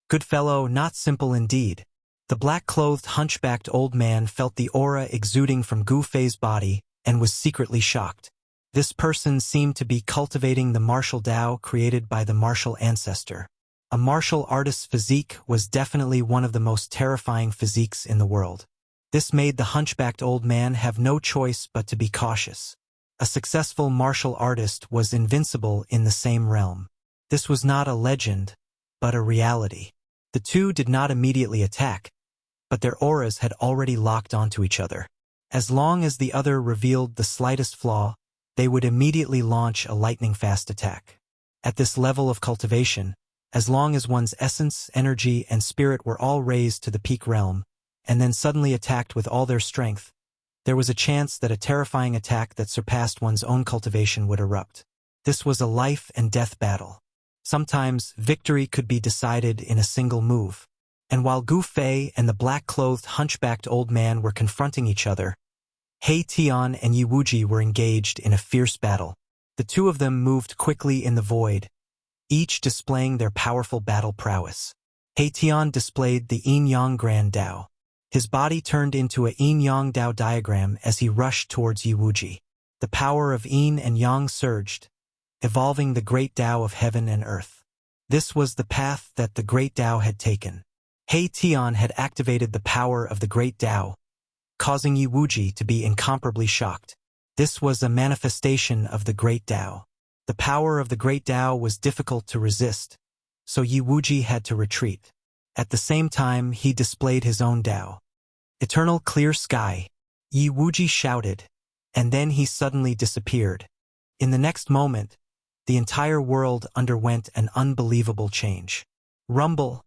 Good fellow, not simple indeed. The black-clothed, hunchbacked old man felt the aura exuding from Gu Fei's body and was secretly shocked. This person seemed to be cultivating the martial Tao created by the martial ancestor. A martial artist's physique was definitely one of the most terrifying physiques in the world. This made the hunchbacked old man have no choice but to be cautious. A successful martial artist was invincible in the same realm. This was not a legend, but a reality. The two did not immediately attack, but their auras had already locked onto each other. As long as the other revealed the slightest flaw, they would immediately launch a lightning-fast attack. At this level of cultivation, as long as one's essence, energy, and spirit were all raised to the peak realm, and then suddenly attacked with all their strength, there was a chance that a terrifying attack that surpassed one's own cultivation would erupt. This was a life-and-death battle. Sometimes, victory could be decided in a single move. And while Gu Fei and the black-clothed, hunchbacked old man were confronting each other, He Tian and Yi Wuji were engaged in a fierce battle. The two of them moved quickly in the void, each displaying their powerful battle prowess. He Tian displayed the yin-yang grand Tao. His body turned into a yin-yang Tao diagram as he rushed towards Yi Wuji. The power of yin and yang surged, evolving the great Tao of heaven and earth. This was the path that the great Tao had taken. He Tian had activated the power of the great Tao, causing Yi Wuji to be incomparably shocked. This was a manifestation of the great Tao. The power of the great Tao was difficult to resist, so Yi Wuji had to retreat. At the same time, he displayed his own Tao. Eternal clear sky, Yi Wuji shouted, and then he suddenly disappeared. In the next moment, the entire world underwent an unbelievable change. Rumble.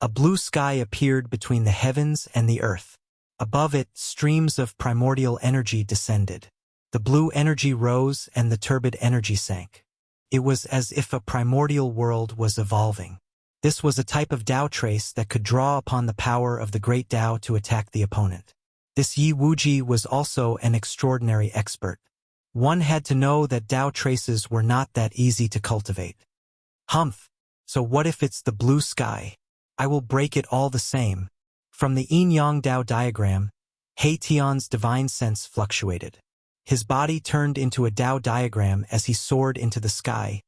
A blue sky appeared between the heavens and the earth. Above it, streams of primordial energy descended. The blue energy rose and the turbid energy sank. It was as if a primordial world was evolving. This was a type of Tao trace that could draw upon the power of the great Tao to attack the opponent. This Yi Wuji was also an extraordinary expert. One had to know that Tao traces were not that easy to cultivate. Humph! So what if it's the blue sky? I will break it all the same. From the yin-yang Tao diagram, He Tian's divine sense fluctuated. His body turned into a Tao diagram as he soared into the sky,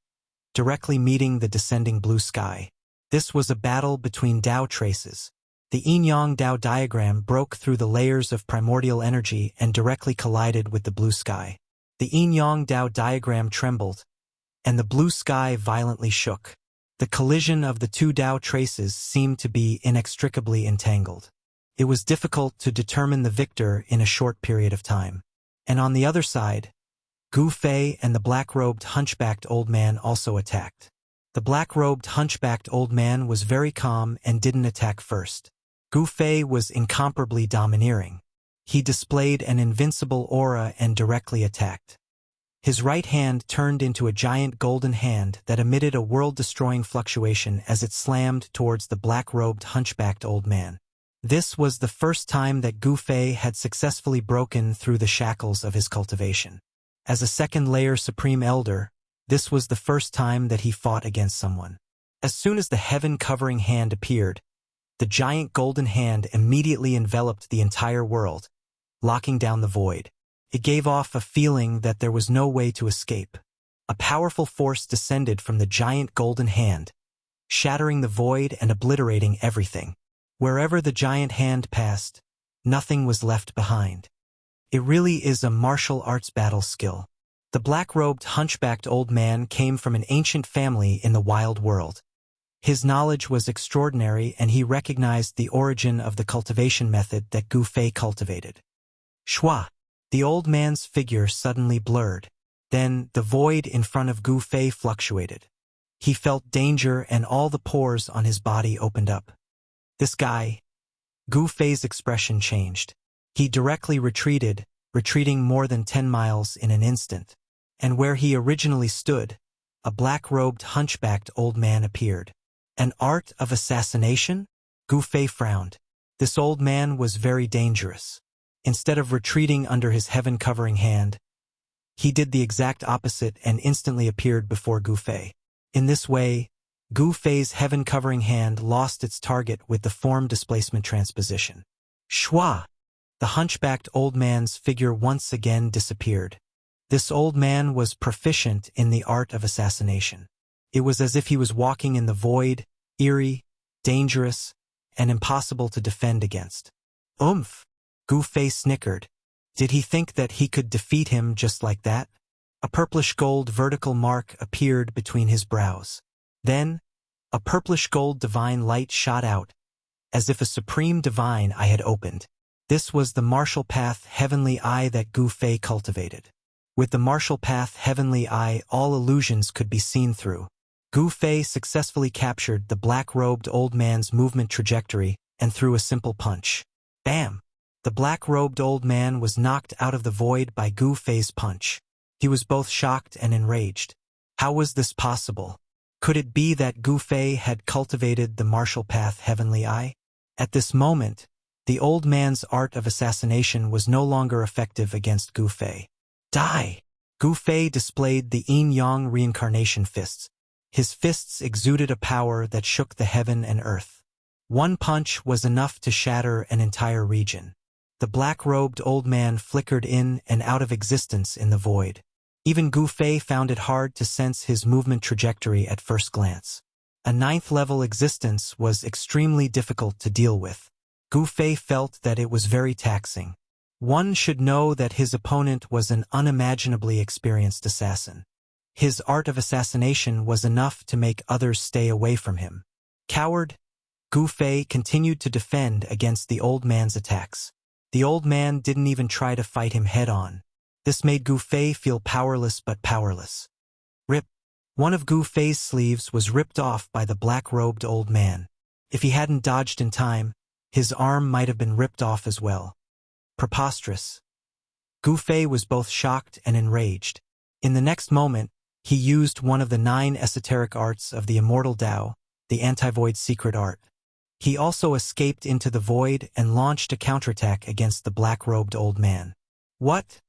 directly meeting the descending blue sky. This was a battle between Tao traces. The yin-yang Tao diagram broke through the layers of primordial energy and directly collided with the blue sky. The yin-yang Tao diagram trembled, and the blue sky violently shook. The collision of the two Tao traces seemed to be inextricably entangled. It was difficult to determine the victor in a short period of time. And on the other side, Gu Fei and the black-robed hunchbacked old man also attacked. The black-robed hunchbacked old man was very calm and didn't attack first. Gu Fei was incomparably domineering. He displayed an invincible aura and directly attacked. His right hand turned into a giant golden hand that emitted a world-destroying fluctuation as it slammed towards the black-robed hunchbacked old man. This was the first time that Gu Fei had successfully broken through the shackles of his cultivation. As a second-layer Supreme Elder, this was the first time that he fought against someone. As soon as the heaven-covering hand appeared, the giant golden hand immediately enveloped the entire world, locking down the void. It gave off a feeling that there was no way to escape. A powerful force descended from the giant golden hand, shattering the void and obliterating everything. Wherever the giant hand passed, nothing was left behind. It really is a martial arts battle skill. The black-robed hunchbacked old man came from an ancient family in the wild world. His knowledge was extraordinary and he recognized the origin of the cultivation method that Gu Fei cultivated. Shua! The old man's figure suddenly blurred. Then the void in front of Gu Fei fluctuated. He felt danger and all the pores on his body opened up. This guy. Gu Fei's expression changed. He directly retreated, retreating more than 10 miles in an instant. And where he originally stood, a black-robed hunchbacked old man appeared. An art of assassination? Gu Fei frowned. This old man was very dangerous. Instead of retreating under his heaven-covering hand, he did the exact opposite and instantly appeared before Gu Fei. In this way, Gu Fei's heaven-covering hand lost its target with the form displacement transposition. Shua! The hunchbacked old man's figure once again disappeared. This old man was proficient in the art of assassination. It was as if he was walking in the void, eerie, dangerous, and impossible to defend against. Oomph! Gu Fei snickered. Did he think that he could defeat him just like that? A purplish-gold vertical mark appeared between his brows. Then, a purplish-gold divine light shot out, as if a supreme divine eye had opened. This was the martial path heavenly eye that Gu Fei cultivated. With the martial path heavenly eye, all illusions could be seen through. Gu Fei successfully captured the black-robed old man's movement trajectory and threw a simple punch. Bam! The black-robed old man was knocked out of the void by Gu Fei's punch. He was both shocked and enraged. How was this possible? Could it be that Gu Fei had cultivated the martial path heavenly eye? At this moment, the old man's art of assassination was no longer effective against Gu Fei. Die! Gu Fei displayed the yin-yang reincarnation fists. His fists exuded a power that shook the heaven and earth. One punch was enough to shatter an entire region. The black-robed old man flickered in and out of existence in the void. Even Gu Fei found it hard to sense his movement trajectory at first glance. A ninth-level existence was extremely difficult to deal with. Gu Fei felt that it was very taxing. One should know that his opponent was an unimaginably experienced assassin. His art of assassination was enough to make others stay away from him. Coward! Gu Fei continued to defend against the old man's attacks. The old man didn't even try to fight him head-on. This made Gu Fei feel powerless but powerless. Rip. One of Gu Fei's sleeves was ripped off by the black-robed old man. If he hadn't dodged in time, his arm might have been ripped off as well. Preposterous. Gu Fei was both shocked and enraged. In the next moment, he used one of the 9 esoteric arts of the Immortal Tao, the anti-void secret art. He also escaped into the void and launched a counterattack against the black-robed old man. What?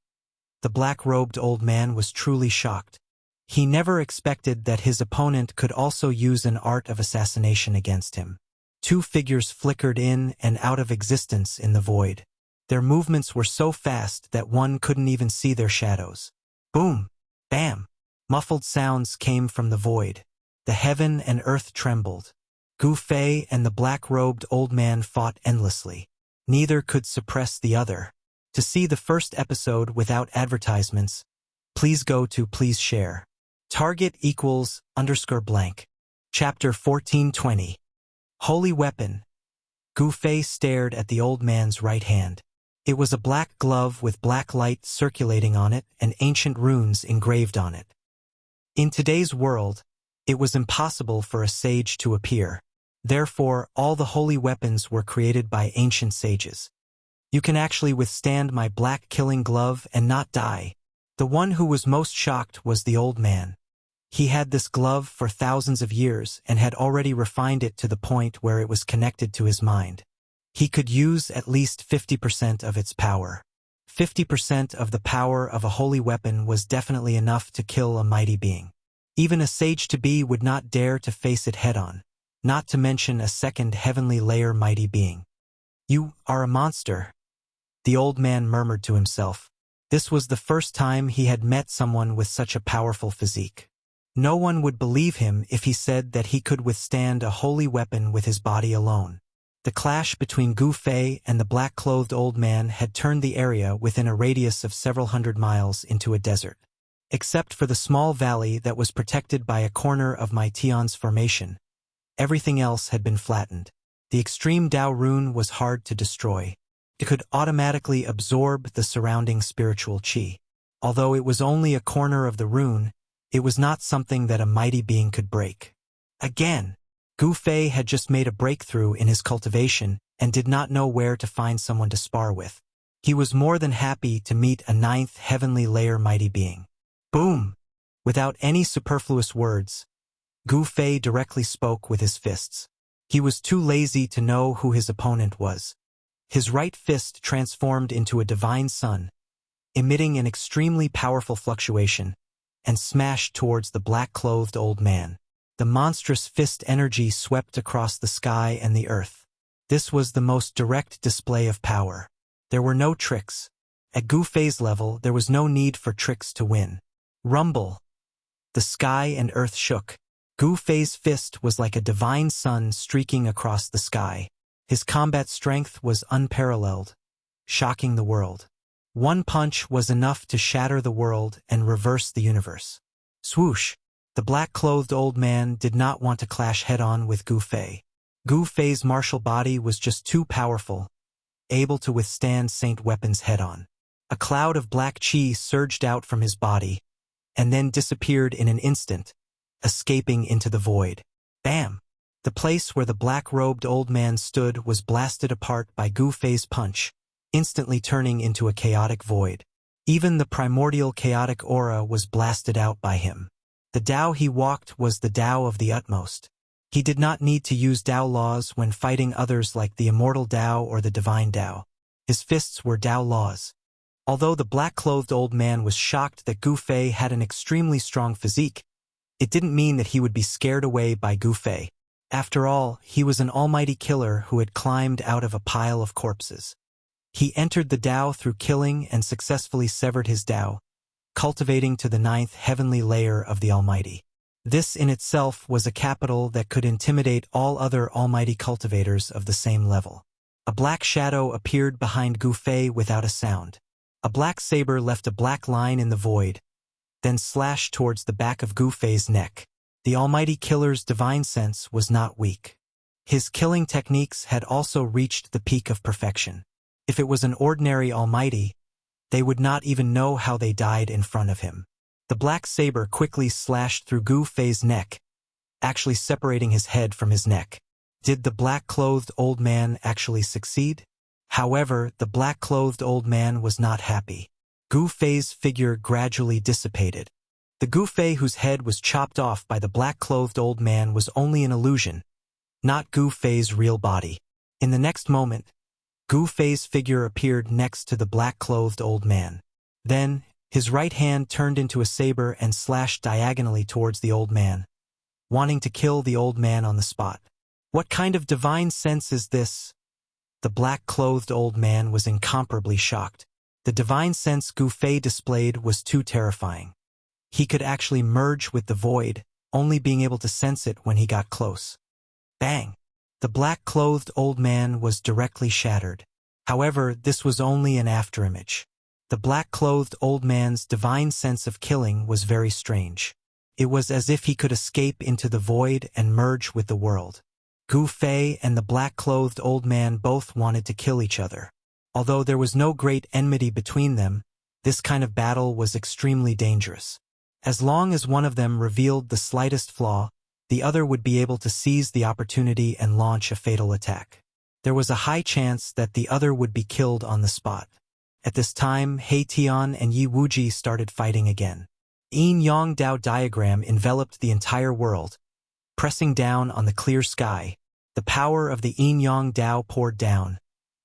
The black-robed old man was truly shocked. He never expected that his opponent could also use an art of assassination against him. 2 figures flickered in and out of existence in the void. Their movements were so fast that one couldn't even see their shadows. Boom! Bam! Muffled sounds came from the void. The heaven and earth trembled. Gu Fei and the black-robed old man fought endlessly. Neither could suppress the other. To see the first episode without advertisements, please go to Please Share. Target =_. Chapter 1420. Holy Weapon. Gu Fei stared at the old man's right hand. It was a black glove with black light circulating on it and ancient runes engraved on it. In today's world, it was impossible for a sage to appear. Therefore, all the holy weapons were created by ancient sages. You can actually withstand my black killing glove and not die. The one who was most shocked was the old man. He had this glove for thousands of years and had already refined it to the point where it was connected to his mind. He could use at least 50% of its power. 50% of the power of a holy weapon was definitely enough to kill a mighty being. Even a sage-to-be would not dare to face it head-on, not to mention a second heavenly layer mighty being. You are a monster, the old man murmured to himself. This was the first time he had met someone with such a powerful physique. No one would believe him if he said that he could withstand a holy weapon with his body alone. The clash between Gu Fei and the black-clothed old man had turned the area within a radius of several hundred miles into a desert. Except for the small valley that was protected by a corner of Mai Tian's formation, everything else had been flattened. The extreme Tao rune was hard to destroy. It could automatically absorb the surrounding spiritual qi. Although it was only a corner of the rune, it was not something that a mighty being could break. Again, Gu Fei had just made a breakthrough in his cultivation and did not know where to find someone to spar with. He was more than happy to meet a 9th heavenly layer mighty being. Boom! Without any superfluous words, Gu Fei directly spoke with his fists. He was too lazy to know who his opponent was. His right fist transformed into a divine sun, emitting an extremely powerful fluctuation, and smashed towards the black-clothed old man. The monstrous fist energy swept across the sky and the earth. This was the most direct display of power. There were no tricks. At Gu Fei's level, there was no need for tricks to win. Rumble. The sky and earth shook. Gu Fei's fist was like a divine sun streaking across the sky. His combat strength was unparalleled, shocking the world. One punch was enough to shatter the world and reverse the universe. Swoosh! The black-clothed old man did not want to clash head-on with Gu Fei. Gu Fei's martial body was just too powerful, able to withstand saint weapons head-on. A cloud of black qi surged out from his body, and then disappeared in an instant, escaping into the void. Bam! The place where the black-robed old man stood was blasted apart by Gu Fei's punch, instantly turning into a chaotic void. Even the primordial chaotic aura was blasted out by him. The Tao he walked was the Tao of the utmost. He did not need to use Tao laws when fighting others like the Immortal Tao or the Divine Tao. His fists were Tao laws. Although the black-clothed old man was shocked that Gu Fei had an extremely strong physique, it didn't mean that he would be scared away by Gu Fei. After all, he was an almighty killer who had climbed out of a pile of corpses. He entered the Tao through killing and successfully severed his Tao, cultivating to the 9th heavenly layer of the Almighty. This in itself was a capital that could intimidate all other almighty cultivators of the same level. A black shadow appeared behind Gu Fei without a sound. A black saber left a black line in the void, then slashed towards the back of Gu Fei's neck. The almighty killer's divine sense was not weak. His killing techniques had also reached the peak of perfection. If it was an ordinary almighty, they would not even know how they died in front of him. The black saber quickly slashed through Gu Fei's neck, actually separating his head from his neck. Did the black-clothed old man actually succeed? However, the black-clothed old man was not happy. Gu Fei's figure gradually dissipated. The Gu Fei whose head was chopped off by the black-clothed old man was only an illusion, not Gu Fei's real body. In the next moment, Gu Fei's figure appeared next to the black-clothed old man. Then, his right hand turned into a saber and slashed diagonally towards the old man, wanting to kill the old man on the spot. What kind of divine sense is this? The black-clothed old man was incomparably shocked. The divine sense Gu Fei displayed was too terrifying. He could actually merge with the void, only being able to sense it when he got close. Bang! The black-clothed old man was directly shattered. However, this was only an afterimage. The black-clothed old man's divine sense of killing was very strange. It was as if he could escape into the void and merge with the world. Gu Fei and the black-clothed old man both wanted to kill each other. Although there was no great enmity between them, this kind of battle was extremely dangerous. As long as one of them revealed the slightest flaw, the other would be able to seize the opportunity and launch a fatal attack. There was a high chance that the other would be killed on the spot. At this time, He Tian and Yi Wuji started fighting again. Yin-Yang Dao diagram enveloped the entire world, pressing down on the clear sky. The power of the Yin-Yang Dao poured down,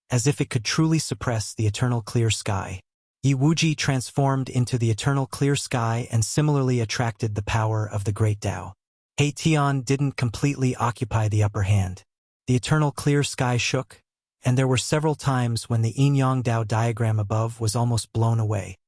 as if it could truly suppress the eternal clear sky. Yi Wuji transformed into the eternal clear sky and similarly attracted the power of the great Dao. He Tian didn't completely occupy the upper hand. The eternal clear sky shook, and there were several times when the Yin-Yang Dao diagram above was almost blown away.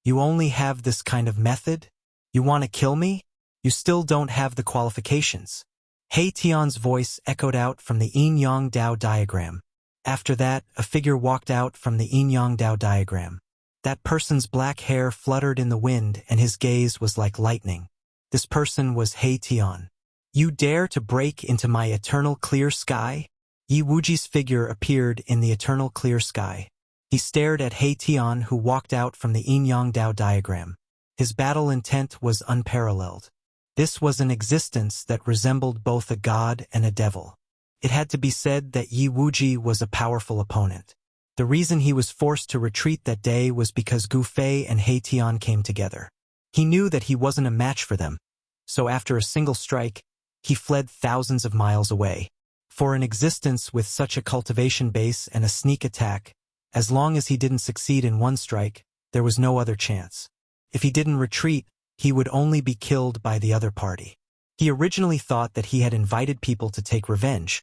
You only have this kind of method? You want to kill me? You still don't have the qualifications. He Tian's voice echoed out from the Yin-Yang Dao diagram. After that, a figure walked out from the Yin-Yang Dao diagram. That person's black hair fluttered in the wind and his gaze was like lightning. This person was He Tian. You dare to break into my eternal clear sky? Yi Wuji's figure appeared in the eternal clear sky. He stared at He Tian who walked out from the Yin-Yang Dao diagram. His battle intent was unparalleled. This was an existence that resembled both a god and a devil. It had to be said that Yi Wuji was a powerful opponent. The reason he was forced to retreat that day was because Gu Fei and He Tian came together. He knew that he wasn't a match for them, so after a single strike, he fled thousands of miles away. For an existence with such a cultivation base and a sneak attack, as long as he didn't succeed in one strike, there was no other chance. If he didn't retreat, he would only be killed by the other party. He originally thought that he had invited people to take revenge,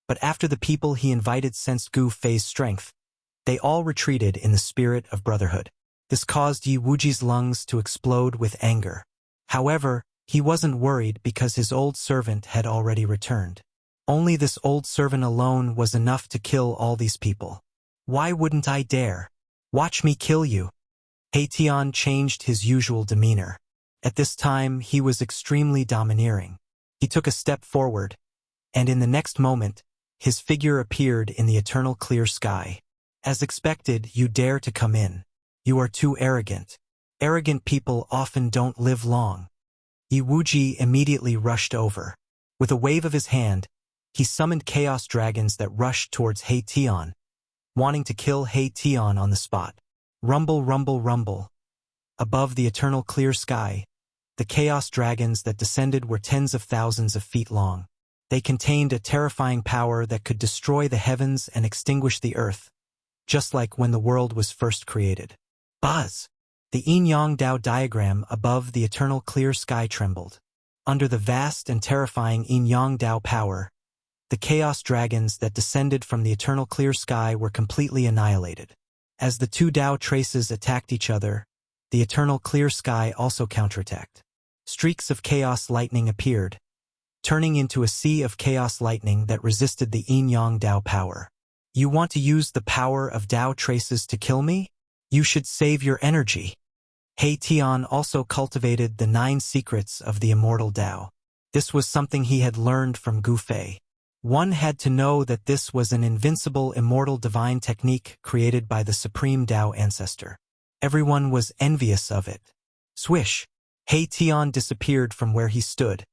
but after the people he invited sensed Gu Fei's strength, they all retreated in the spirit of brotherhood. This caused Yi Wuji's lungs to explode with anger. However, he wasn't worried because his old servant had already returned. Only this old servant alone was enough to kill all these people. Why wouldn't I dare? Watch me kill you. He Tian changed his usual demeanor. At this time, he was extremely domineering. He took a step forward, and in the next moment, his figure appeared in the eternal clear sky. As expected, you dare to come in. You are too arrogant. Arrogant people often don't live long. Yi Wuji immediately rushed over. With a wave of his hand, he summoned chaos dragons that rushed towards He Tian, wanting to kill He Tian on the spot. Rumble, rumble, rumble. Above the eternal clear sky, the chaos dragons that descended were tens of thousands of feet long. They contained a terrifying power that could destroy the heavens and extinguish the earth, just like when the world was first created. Buzz! The Yin-Yang Dao diagram above the eternal clear sky trembled. Under the vast and terrifying Yin-Yang Dao power, the chaos dragons that descended from the eternal clear sky were completely annihilated. As the two Dao traces attacked each other, the eternal clear sky also counterattacked. Streaks of chaos lightning appeared, turning into a sea of chaos lightning that resisted the Yin-Yang Dao power. You want to use the power of Dao traces to kill me? You should save your energy. He Tian also cultivated the 9 secrets of the Immortal Dao. This was something he had learned from Gu Fei. One had to know that this was an invincible immortal divine technique created by the supreme Tao ancestor. Everyone was envious of it. Swish! He Tian disappeared from where he stood,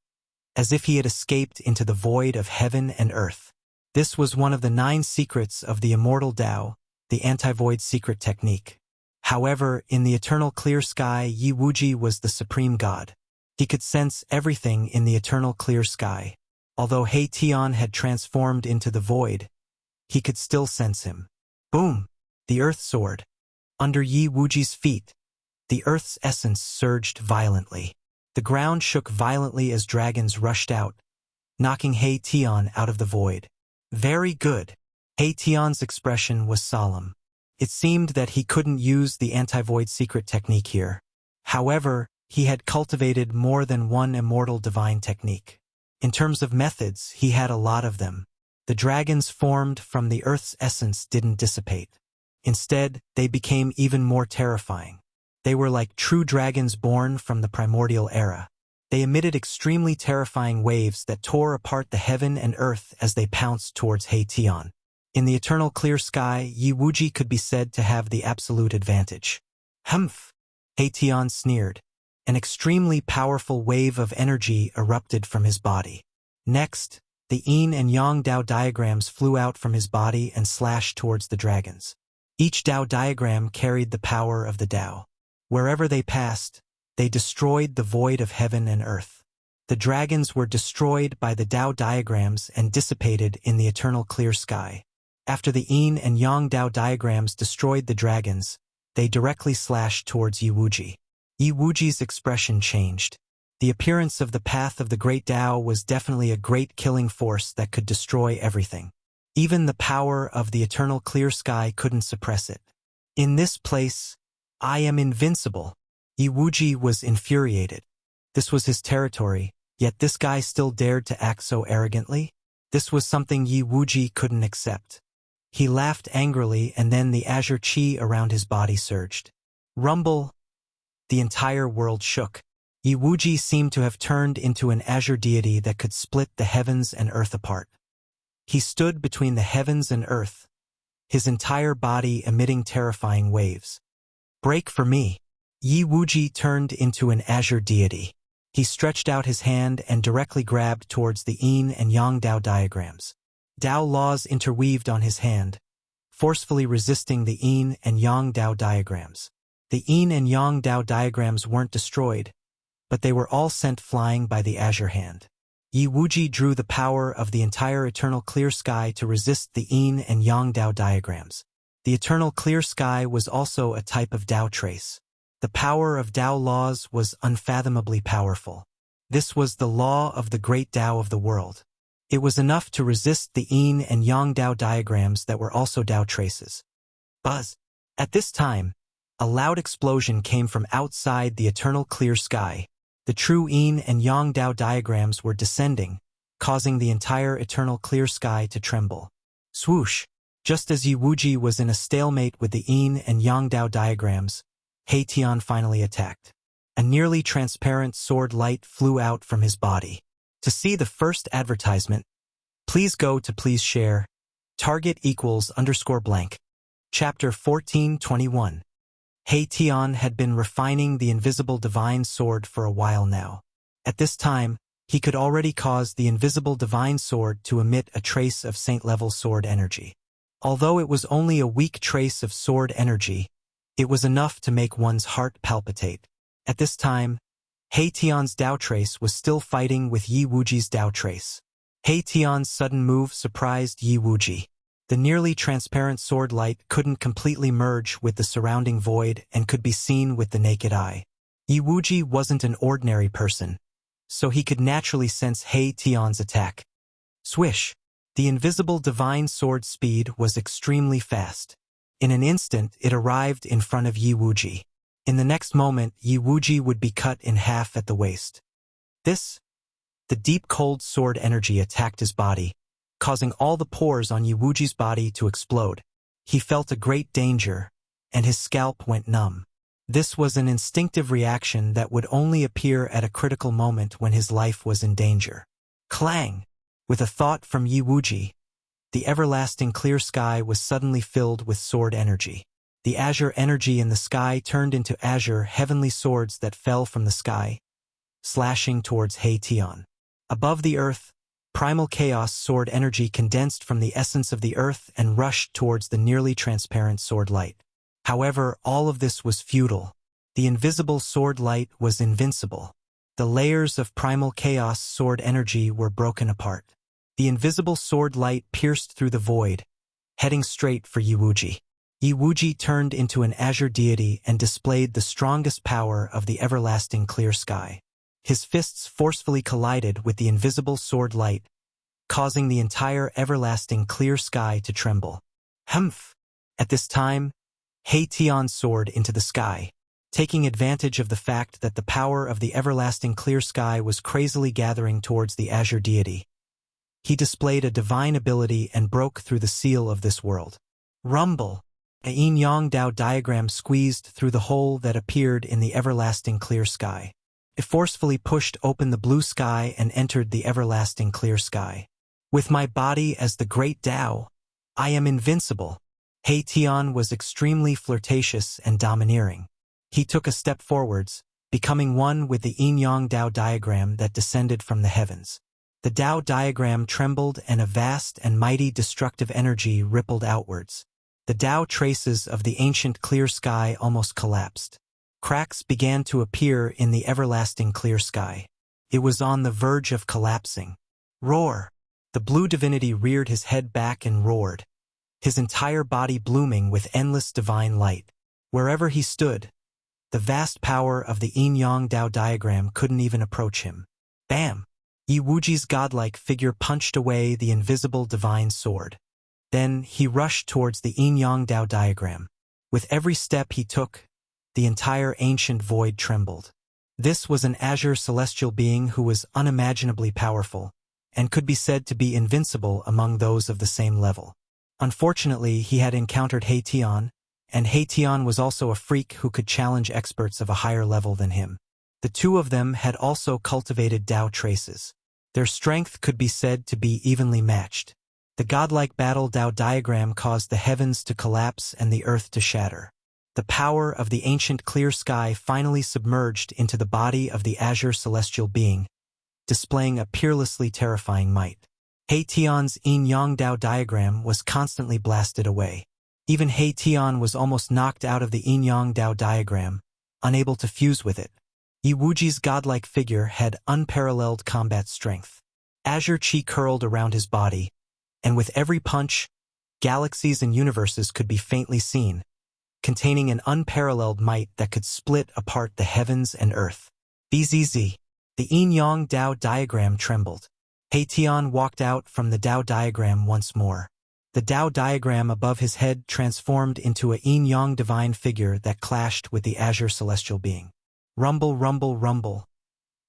as if he had escaped into the void of heaven and earth. This was one of the 9 secrets of the immortal Tao, the anti-void secret technique. However, in the eternal clear sky, Yi Wuji was the supreme god. He could sense everything in the eternal clear sky. Although He Tian had transformed into the void, he could still sense him. Boom! The earth soared. Under Yi Wuji's feet, the earth's essence surged violently. The ground shook violently as dragons rushed out, knocking He Tian out of the void. Very good. He Tian's expression was solemn. It seemed that he couldn't use the anti-void secret technique here. However, he had cultivated more than one immortal divine technique. In terms of methods, he had a lot of them. The dragons formed from the earth's essence didn't dissipate. Instead, they became even more terrifying. They were like true dragons born from the primordial era. They emitted extremely terrifying waves that tore apart the heaven and earth as they pounced towards He Tian. In the eternal clear sky, Yi Wuji could be said to have the absolute advantage. Humph! He Tian sneered. An extremely powerful wave of energy erupted from his body. Next, the yin and yang Tao diagrams flew out from his body and slashed towards the dragons. Each Tao diagram carried the power of the Tao. Wherever they passed, they destroyed the void of heaven and earth. The dragons were destroyed by the Tao diagrams and dissipated in the eternal clear sky. After the yin and yang Tao diagrams destroyed the dragons, they directly slashed towards Yi Wuji. Yi Wuji's expression changed. The appearance of the path of the great Tao was definitely a great killing force that could destroy everything. Even the power of the eternal clear sky couldn't suppress it. In this place, I am invincible. Yi Wuji was infuriated. This was his territory, yet this guy still dared to act so arrogantly? This was something Yi Wuji couldn't accept. He laughed angrily, and then the azure chi around his body surged. Rumble! The entire world shook. Yi Wuji seemed to have turned into an azure deity that could split the heavens and earth apart. He stood between the heavens and earth, his entire body emitting terrifying waves. Break for me! Yi Wuji turned into an azure deity. He stretched out his hand and directly grabbed towards the yin and yang Tao diagrams. Tao laws interweaved on his hand, forcefully resisting the yin and yang Tao diagrams. The yin and yang Tao diagrams weren't destroyed, but they were all sent flying by the azure hand. Yi Wuji drew the power of the entire eternal clear sky to resist the yin and yang Tao diagrams. The eternal clear sky was also a type of Tao trace. The power of Tao laws was unfathomably powerful. This was the law of the great Tao of the world. It was enough to resist the yin and yang Tao diagrams that were also Tao traces. Buzz! At this time, a loud explosion came from outside the eternal clear sky. The true yin and yang Tao diagrams were descending, causing the entire eternal clear sky to tremble. Swoosh! Just as Yi Wuji was in a stalemate with the yin and yang Tao diagrams, He Tian finally attacked. A nearly transparent sword light flew out from his body. To see the first advertisement, please go to please share. Target =_ blank. Chapter 14:21. He Tian had been refining the invisible divine sword for a while now. At this time, he could already cause the invisible divine sword to emit a trace of saint-level sword energy. Although it was only a weak trace of sword energy, it was enough to make one's heart palpitate. At this time, He Tian's Tao trace was still fighting with Yi Wuji's Tao trace. He Tian's sudden move surprised Yi Wuji. The nearly transparent sword light couldn't completely merge with the surrounding void and could be seen with the naked eye. Yi Wuji wasn't an ordinary person, so he could naturally sense He Tian's attack. Swish! The invisible divine sword speed was extremely fast. In an instant, it arrived in front of Yi Wuji. In the next moment, Yi Wuji would be cut in half at the waist. The deep cold sword energy attacked his body, causing all the pores on Yi Wuji's body to explode. He felt a great danger, and his scalp went numb. This was an instinctive reaction that would only appear at a critical moment when his life was in danger. Clang! With a thought from Yi Wuji, the everlasting clear sky was suddenly filled with sword energy. The azure energy in the sky turned into azure heavenly swords that fell from the sky, slashing towards He Tian. Above the earth, primal chaos sword energy condensed from the essence of the earth and rushed towards the nearly transparent sword light. However, all of this was futile. The invisible sword light was invincible. The layers of primal chaos sword energy were broken apart. The invisible sword light pierced through the void, heading straight for Yi Wuji. Yi Wuji turned into an azure deity and displayed the strongest power of the everlasting clear sky. His fists forcefully collided with the invisible sword light, causing the entire everlasting clear sky to tremble. Humph! At this time, He Tian soared into the sky, taking advantage of the fact that the power of the everlasting clear sky was crazily gathering towards the azure deity. He displayed a divine ability and broke through the seal of this world. Rumble! A yin-yang Dao diagram squeezed through the hole that appeared in the everlasting clear sky. It forcefully pushed open the blue sky and entered the everlasting clear sky. With my body as the great Dao, I am invincible. He Tian was extremely flirtatious and domineering. He took a step forwards, becoming one with the yin-yang Dao diagram that descended from the heavens. The Dao diagram trembled and a vast and mighty destructive energy rippled outwards. The Dao traces of the ancient clear sky almost collapsed. Cracks began to appear in the everlasting clear sky. It was on the verge of collapsing. Roar! The blue divinity reared his head back and roared, his entire body blooming with endless divine light. Wherever he stood, the vast power of the yin-yang Dao diagram couldn't even approach him. Bam! Yi Wuji's godlike figure punched away the invisible divine sword. Then he rushed towards the yin-yang Dao diagram. With every step he took, the entire ancient void trembled. This was an azure celestial being who was unimaginably powerful, and could be said to be invincible among those of the same level. Unfortunately, he had encountered He Tian, and He Tian was also a freak who could challenge experts of a higher level than him. The two of them had also cultivated Dao traces. Their strength could be said to be evenly matched. The godlike battle Dao diagram caused the heavens to collapse and the earth to shatter. The power of the ancient clear sky finally submerged into the body of the azure celestial being, displaying a peerlessly terrifying might. He Tian's yin-yang Dao diagram was constantly blasted away. Even He Tian was almost knocked out of the yin-yang Dao diagram, unable to fuse with it. Yi Wuji's godlike figure had unparalleled combat strength. Azure chi curled around his body, and with every punch, galaxies and universes could be faintly seen, containing an unparalleled might that could split apart the heavens and earth. Bzz. The yin-yang Dao diagram trembled. He Tian walked out from the Dao diagram once more. The Dao diagram above his head transformed into a yin-yang divine figure that clashed with the azure celestial being. Rumble, rumble, rumble.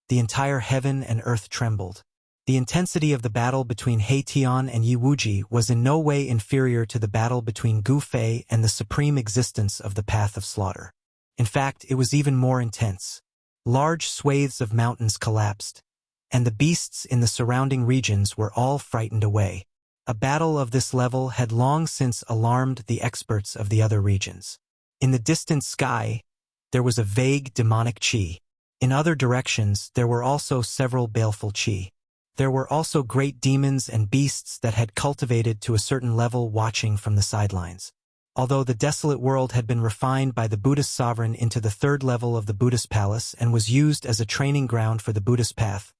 The entire heaven and earth trembled. The intensity of the battle between He Tian and Yi Wuji was in no way inferior to the battle between Gu Fei and the supreme existence of the Path of Slaughter. In fact, it was even more intense. Large swathes of mountains collapsed, and the beasts in the surrounding regions were all frightened away. A battle of this level had long since alarmed the experts of the other regions. In the distant sky, there was a vague demonic chi. In other directions, there were also several baleful chi. There were also great demons and beasts that had cultivated to a certain level watching from the sidelines. Although the desolate world had been refined by the Buddhist sovereign into the third level of the Buddhist palace and was used as a training ground for the Buddhist path,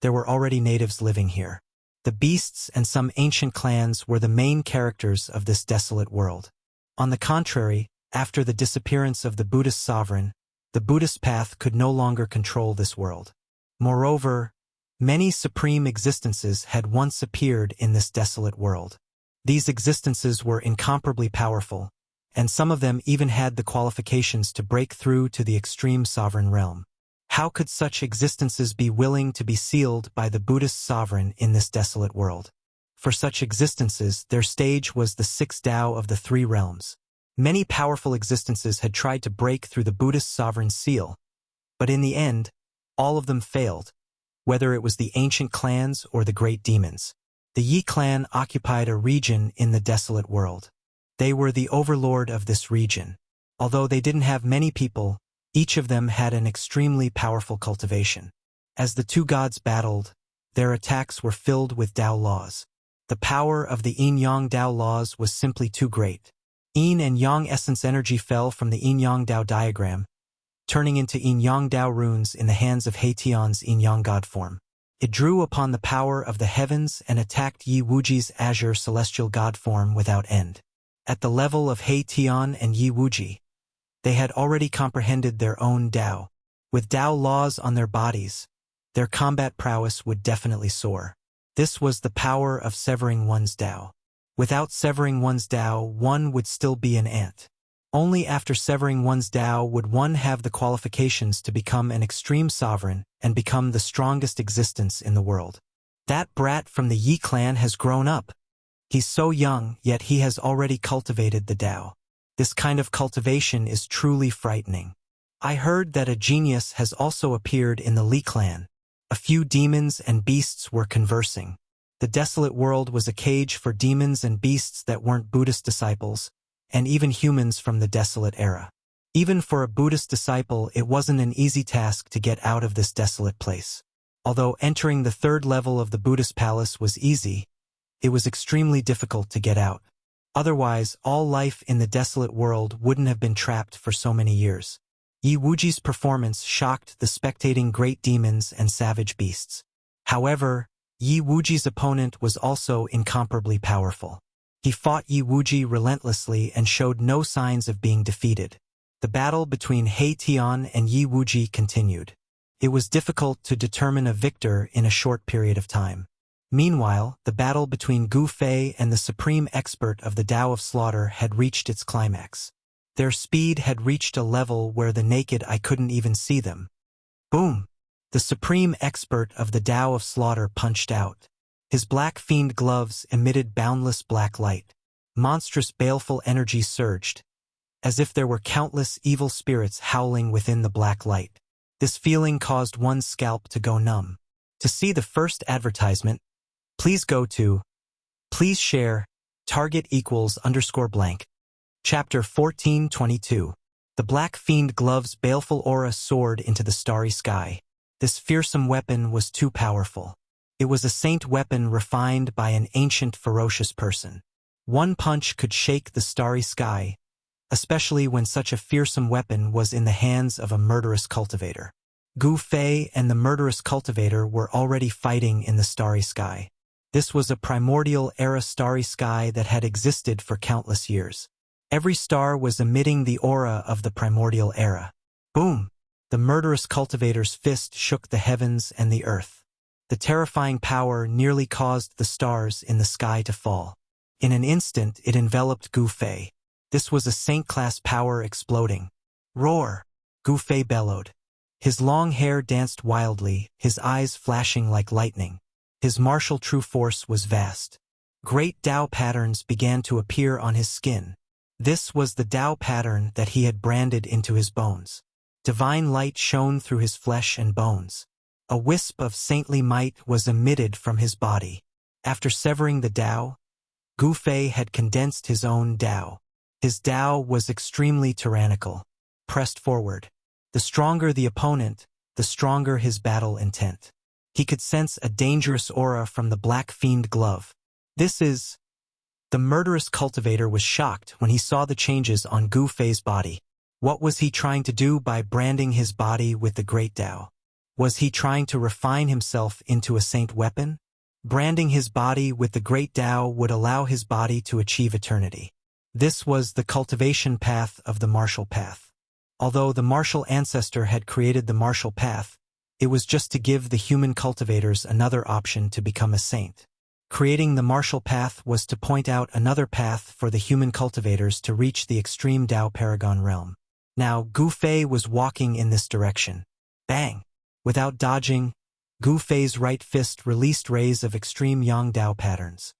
there were already natives living here. The beasts and some ancient clans were the main characters of this desolate world. On the contrary, after the disappearance of the Buddhist sovereign, the Buddhist path could no longer control this world. Moreover, many supreme existences had once appeared in this desolate world. These existences were incomparably powerful, and some of them even had the qualifications to break through to the extreme sovereign realm. How could such existences be willing to be sealed by the Buddhist sovereign in this desolate world? For such existences, their stage was the sixth Tao of the three realms. Many powerful existences had tried to break through the Buddhist sovereign's seal, but in the end, all of them failed, whether it was the ancient clans or the great demons. The Yi clan occupied a region in the desolate world. They were the overlord of this region. Although they didn't have many people, each of them had an extremely powerful cultivation. As the two gods battled, their attacks were filled with Tao laws. The power of the Yin-Yang Tao laws was simply too great. Yin and Yang essence energy fell from the Yin-Yang Tao diagram, turning into Yin-Yang Tao runes in the hands of He-Tian's Yin-Yang god form. It drew upon the power of the heavens and attacked Yi Wuji's azure celestial god form without end. At the level of He-Tian and Yi Wuji, they had already comprehended their own Tao. With Tao laws on their bodies, their combat prowess would definitely soar. This was the power of severing one's Tao. Without severing one's Tao, one would still be an ant. Only after severing one's Tao would one have the qualifications to become an extreme sovereign and become the strongest existence in the world. That brat from the Yi clan has grown up. He's so young, yet he has already cultivated the Tao. This kind of cultivation is truly frightening. I heard that a genius has also appeared in the Li clan. A few demons and beasts were conversing. The desolate world was a cage for demons and beasts that weren't Buddhist disciples, and even humans from the desolate era. Even for a Buddhist disciple, it wasn't an easy task to get out of this desolate place. Although entering the third level of the Buddhist palace was easy, it was extremely difficult to get out. Otherwise, all life in the desolate world wouldn't have been trapped for so many years. Yi Wuji's performance shocked the spectating great demons and savage beasts. However, Yi Wuji's opponent was also incomparably powerful. He fought Yi Wuji relentlessly and showed no signs of being defeated. The battle between He-Tian and Yi Wuji continued. It was difficult to determine a victor in a short period of time. Meanwhile, the battle between Gu Fei and the supreme expert of the Tao of Slaughter had reached its climax. Their speed had reached a level where the naked eye couldn't even see them. Boom! The supreme expert of the Tao of Slaughter punched out. His black fiend gloves emitted boundless black light. Monstrous baleful energy surged, as if there were countless evil spirits howling within the black light. This feeling caused one's scalp to go numb. To see the first advertisement, please go to, please share, target =_blank. Chapter 1422. The black fiend glove's baleful aura soared into the starry sky. This fearsome weapon was too powerful. It was a saint weapon refined by an ancient ferocious person. One punch could shake the starry sky, especially when such a fearsome weapon was in the hands of a murderous cultivator. Gu Fei and the murderous cultivator were already fighting in the starry sky. This was a primordial era starry sky that had existed for countless years. Every star was emitting the aura of the primordial era. Boom! The murderous cultivator's fist shook the heavens and the earth. The terrifying power nearly caused the stars in the sky to fall. In an instant, it enveloped Gu Fei. This was a saint-class power exploding. Roar! Gu Fei bellowed. His long hair danced wildly, his eyes flashing like lightning. His martial true force was vast. Great Tao patterns began to appear on his skin. This was the Tao pattern that he had branded into his bones. Divine light shone through his flesh and bones. A wisp of saintly might was emitted from his body. After severing the Tao, Gu Fei had condensed his own Tao. His Tao was extremely tyrannical. Pressed forward. The stronger the opponent, the stronger his battle intent. He could sense a dangerous aura from the black fiend glove. This is... The murderous cultivator was shocked when he saw the changes on Gu Fei's body. What was he trying to do by branding his body with the great Tao? Was he trying to refine himself into a saint weapon? Branding his body with the great Tao would allow his body to achieve eternity. This was the cultivation path of the martial path. Although the martial ancestor had created the martial path, it was just to give the human cultivators another option to become a saint. Creating the martial path was to point out another path for the human cultivators to reach the extreme Tao Paragon realm. Now, Gu Fei was walking in this direction. Bang! Without dodging, Gu Fei's right fist released rays of extreme Yang Tao patterns.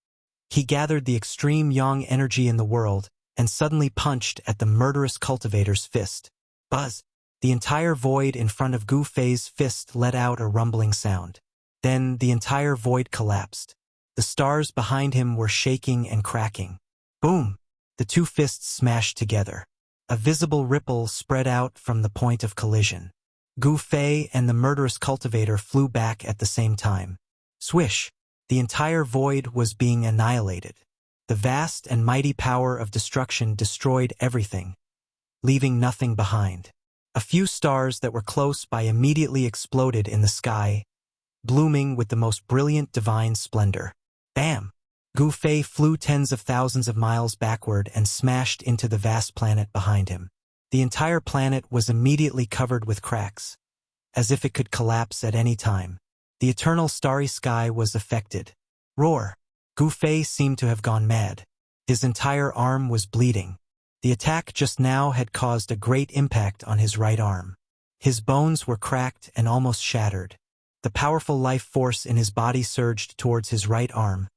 He gathered the extreme Yang energy in the world and suddenly punched at the murderous cultivator's fist. Buzz! The entire void in front of Gu Fei's fist let out a rumbling sound. Then the entire void collapsed. The stars behind him were shaking and cracking. Boom! The two fists smashed together. A visible ripple spread out from the point of collision. Gu Fei and the murderous cultivator flew back at the same time. Swish! The entire void was being annihilated. The vast and mighty power of destruction destroyed everything, leaving nothing behind. A few stars that were close by immediately exploded in the sky, blooming with the most brilliant divine splendor. Bam! Gu Fei flew tens of thousands of miles backward and smashed into the vast planet behind him. The entire planet was immediately covered with cracks, as if it could collapse at any time. The eternal starry sky was affected. Roar! Gu Fei seemed to have gone mad. His entire arm was bleeding. The attack just now had caused a great impact on his right arm. His bones were cracked and almost shattered. The powerful life force in his body surged towards his right arm,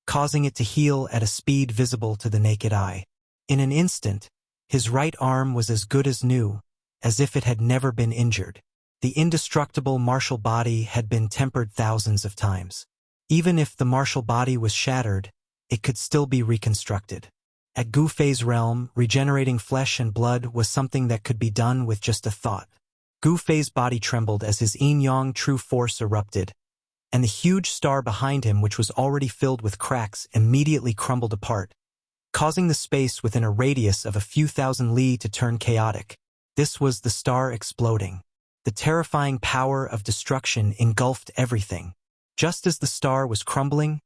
causing it to heal at a speed visible to the naked eye. In an instant, his right arm was as good as new, as if it had never been injured. The indestructible martial body had been tempered thousands of times. Even if the martial body was shattered, it could still be reconstructed. At Gu Fei's realm, regenerating flesh and blood was something that could be done with just a thought. Gu Fei's body trembled as his yin-yang true force erupted, and the huge star behind him, which was already filled with cracks, immediately crumbled apart, causing the space within a radius of a few thousand li to turn chaotic. This was the star exploding. The terrifying power of destruction engulfed everything. Just as the star was crumbling,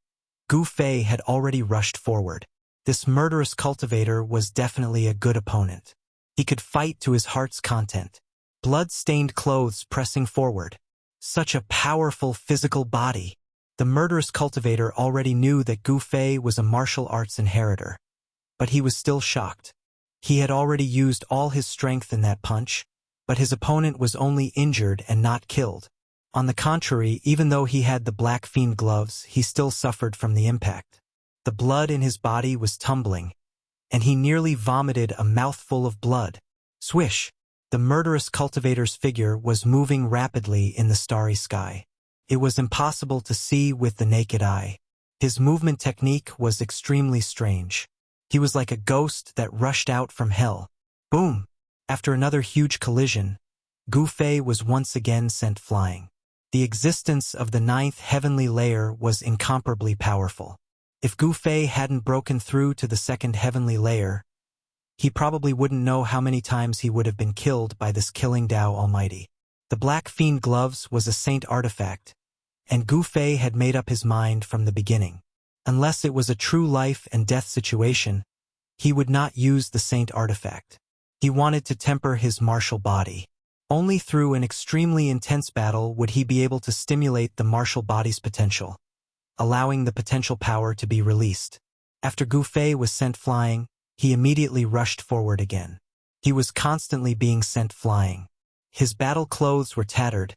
Gu Fei had already rushed forward. This murderous cultivator was definitely a good opponent. He could fight to his heart's content. Blood-stained clothes pressing forward. Such a powerful physical body. The murderous cultivator already knew that Gu Fei was a martial arts inheritor. But he was still shocked. He had already used all his strength in that punch, but his opponent was only injured and not killed. On the contrary, even though he had the black fiend gloves, he still suffered from the impact. The blood in his body was tumbling, and he nearly vomited a mouthful of blood. Swish! The murderous cultivator's figure was moving rapidly in the starry sky. It was impossible to see with the naked eye. His movement technique was extremely strange. He was like a ghost that rushed out from hell. Boom! After another huge collision, Gu Fei was once again sent flying. The existence of the 9th heavenly layer was incomparably powerful. If Gu Fei hadn't broken through to the 2nd heavenly layer, he probably wouldn't know how many times he would have been killed by this killing Tao Almighty. The Black Fiend Gloves was a saint artifact, and Gu Fei had made up his mind from the beginning. Unless it was a true life and death situation, he would not use the saint artifact. He wanted to temper his martial body. Only through an extremely intense battle would he be able to stimulate the martial body's potential, allowing the potential power to be released. After Gu Fei was sent flying, he immediately rushed forward again. He was constantly being sent flying. His battle clothes were tattered,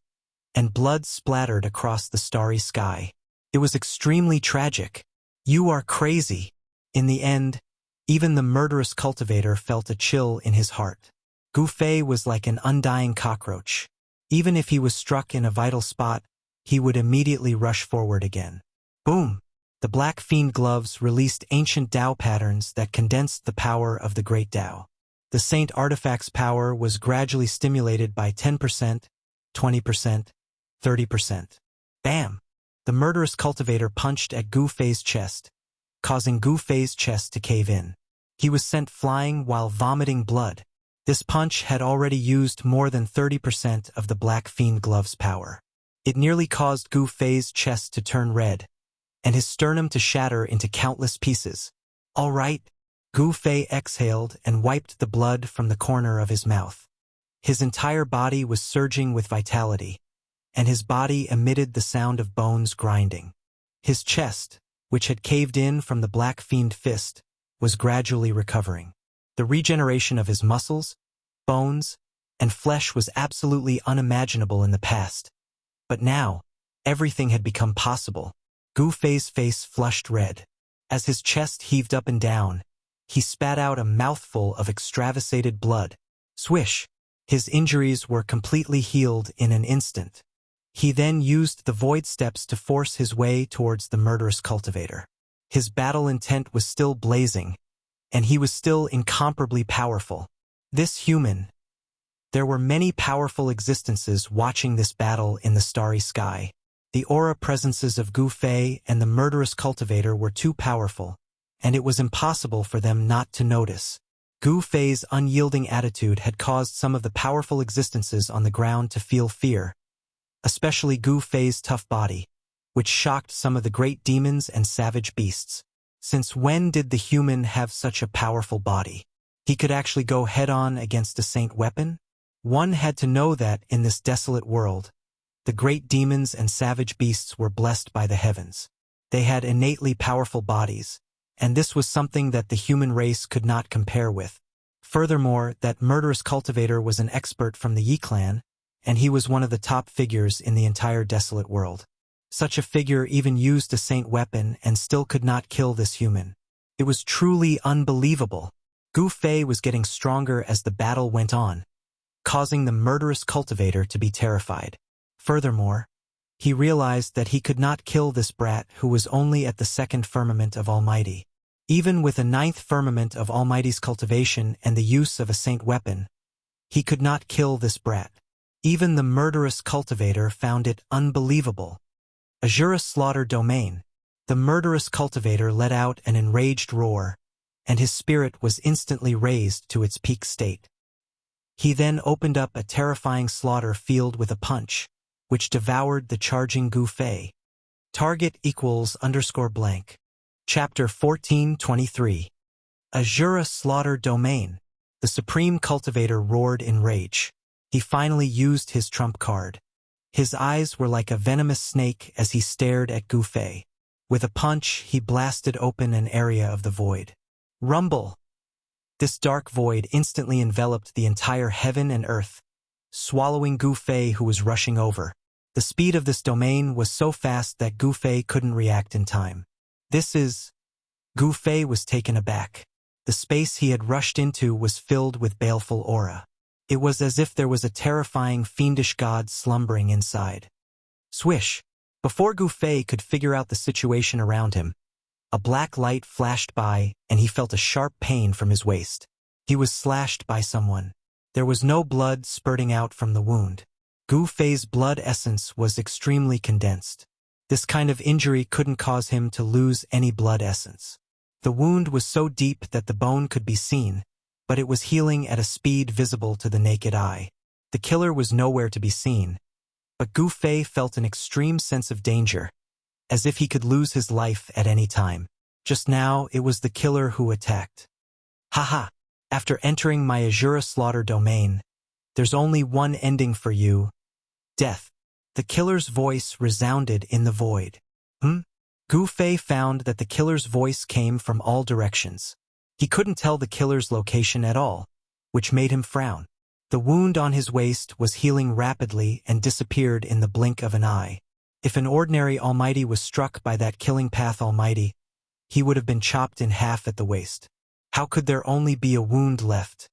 and blood splattered across the starry sky. It was extremely tragic. You are crazy. In the end, even the murderous cultivator felt a chill in his heart. Gu Fei was like an undying cockroach. Even if he was struck in a vital spot, he would immediately rush forward again. Boom! The Black Fiend Gloves released ancient Tao patterns that condensed the power of the Great Tao. The Saint Artifact's power was gradually stimulated by 10%, 20%, 30%. Bam! The murderous cultivator punched at Gu Fei's chest, causing Gu Fei's chest to cave in. He was sent flying while vomiting blood. This punch had already used more than 30% of the Black Fiend Glove's power. It nearly caused Gu Fei's chest to turn red, and his sternum to shatter into countless pieces. All right, Gu Fei exhaled and wiped the blood from the corner of his mouth. His entire body was surging with vitality, and his body emitted the sound of bones grinding. His chest, which had caved in from the Black Fiend fist, was gradually recovering. The regeneration of his muscles, bones, and flesh was absolutely unimaginable in the past. But now, everything had become possible. Gu Fei's face flushed red. As his chest heaved up and down, he spat out a mouthful of extravasated blood. Swish! His injuries were completely healed in an instant. He then used the void steps to force his way towards the murderous cultivator. His battle intent was still blazing, and he was still incomparably powerful. This human. There were many powerful existences watching this battle in the starry sky. The aura presences of Gu Fei and the murderous cultivator were too powerful, and it was impossible for them not to notice. Gu Fei's unyielding attitude had caused some of the powerful existences on the ground to feel fear, especially Gu Fei's tough body, which shocked some of the great demons and savage beasts. Since when did the human have such a powerful body? He could actually go head-on against a saint weapon? One had to know that in this desolate world, the great demons and savage beasts were blessed by the heavens. They had innately powerful bodies, and this was something that the human race could not compare with. Furthermore, that murderous cultivator was an expert from the Yi clan, and he was one of the top figures in the entire desolate world. Such a figure even used a saint weapon and still could not kill this human. It was truly unbelievable. Gu Fei was getting stronger as the battle went on, causing the murderous cultivator to be terrified. Furthermore, he realized that he could not kill this brat who was only at the second firmament of Almighty. Even with a ninth firmament of Almighty's cultivation and the use of a saint weapon, he could not kill this brat. Even the murderous cultivator found it unbelievable. Azura slaughter domain. The murderous cultivator let out an enraged roar, and his spirit was instantly raised to its peak state. He then opened up a terrifying slaughter field with a punch, which devoured the charging Gu Fei. Target =_ blank. Chapter 14:23. Azura slaughter domain. The supreme cultivator roared in rage. He finally used his trump card. His eyes were like a venomous snake as he stared at Gu Fei. With a punch, he blasted open an area of the void. Rumble! This dark void instantly enveloped the entire heaven and earth, swallowing Gu Fei, who was rushing over. The speed of this domain was so fast that Gu Fei couldn't react in time. Gu Fei was taken aback. The space he had rushed into was filled with baleful aura. It was as if there was a terrifying, fiendish god slumbering inside. Swish! Before Gu Fei could figure out the situation around him, a black light flashed by, and he felt a sharp pain from his waist. He was slashed by someone. There was no blood spurting out from the wound. Gu Fei's blood essence was extremely condensed. This kind of injury couldn't cause him to lose any blood essence. The wound was so deep that the bone could be seen, but it was healing at a speed visible to the naked eye. The killer was nowhere to be seen, but Gu Fei felt an extreme sense of danger, as if he could lose his life at any time. Just now, it was the killer who attacked. Haha! After entering my Azura slaughter domain, there's only one ending for you: death. The killer's voice resounded in the void. Gu Fei found that the killer's voice came from all directions. He couldn't tell the killer's location at all, which made him frown. The wound on his waist was healing rapidly and disappeared in the blink of an eye. If an ordinary Almighty was struck by that killing path Almighty, he would have been chopped in half at the waist. How could there only be a wound left?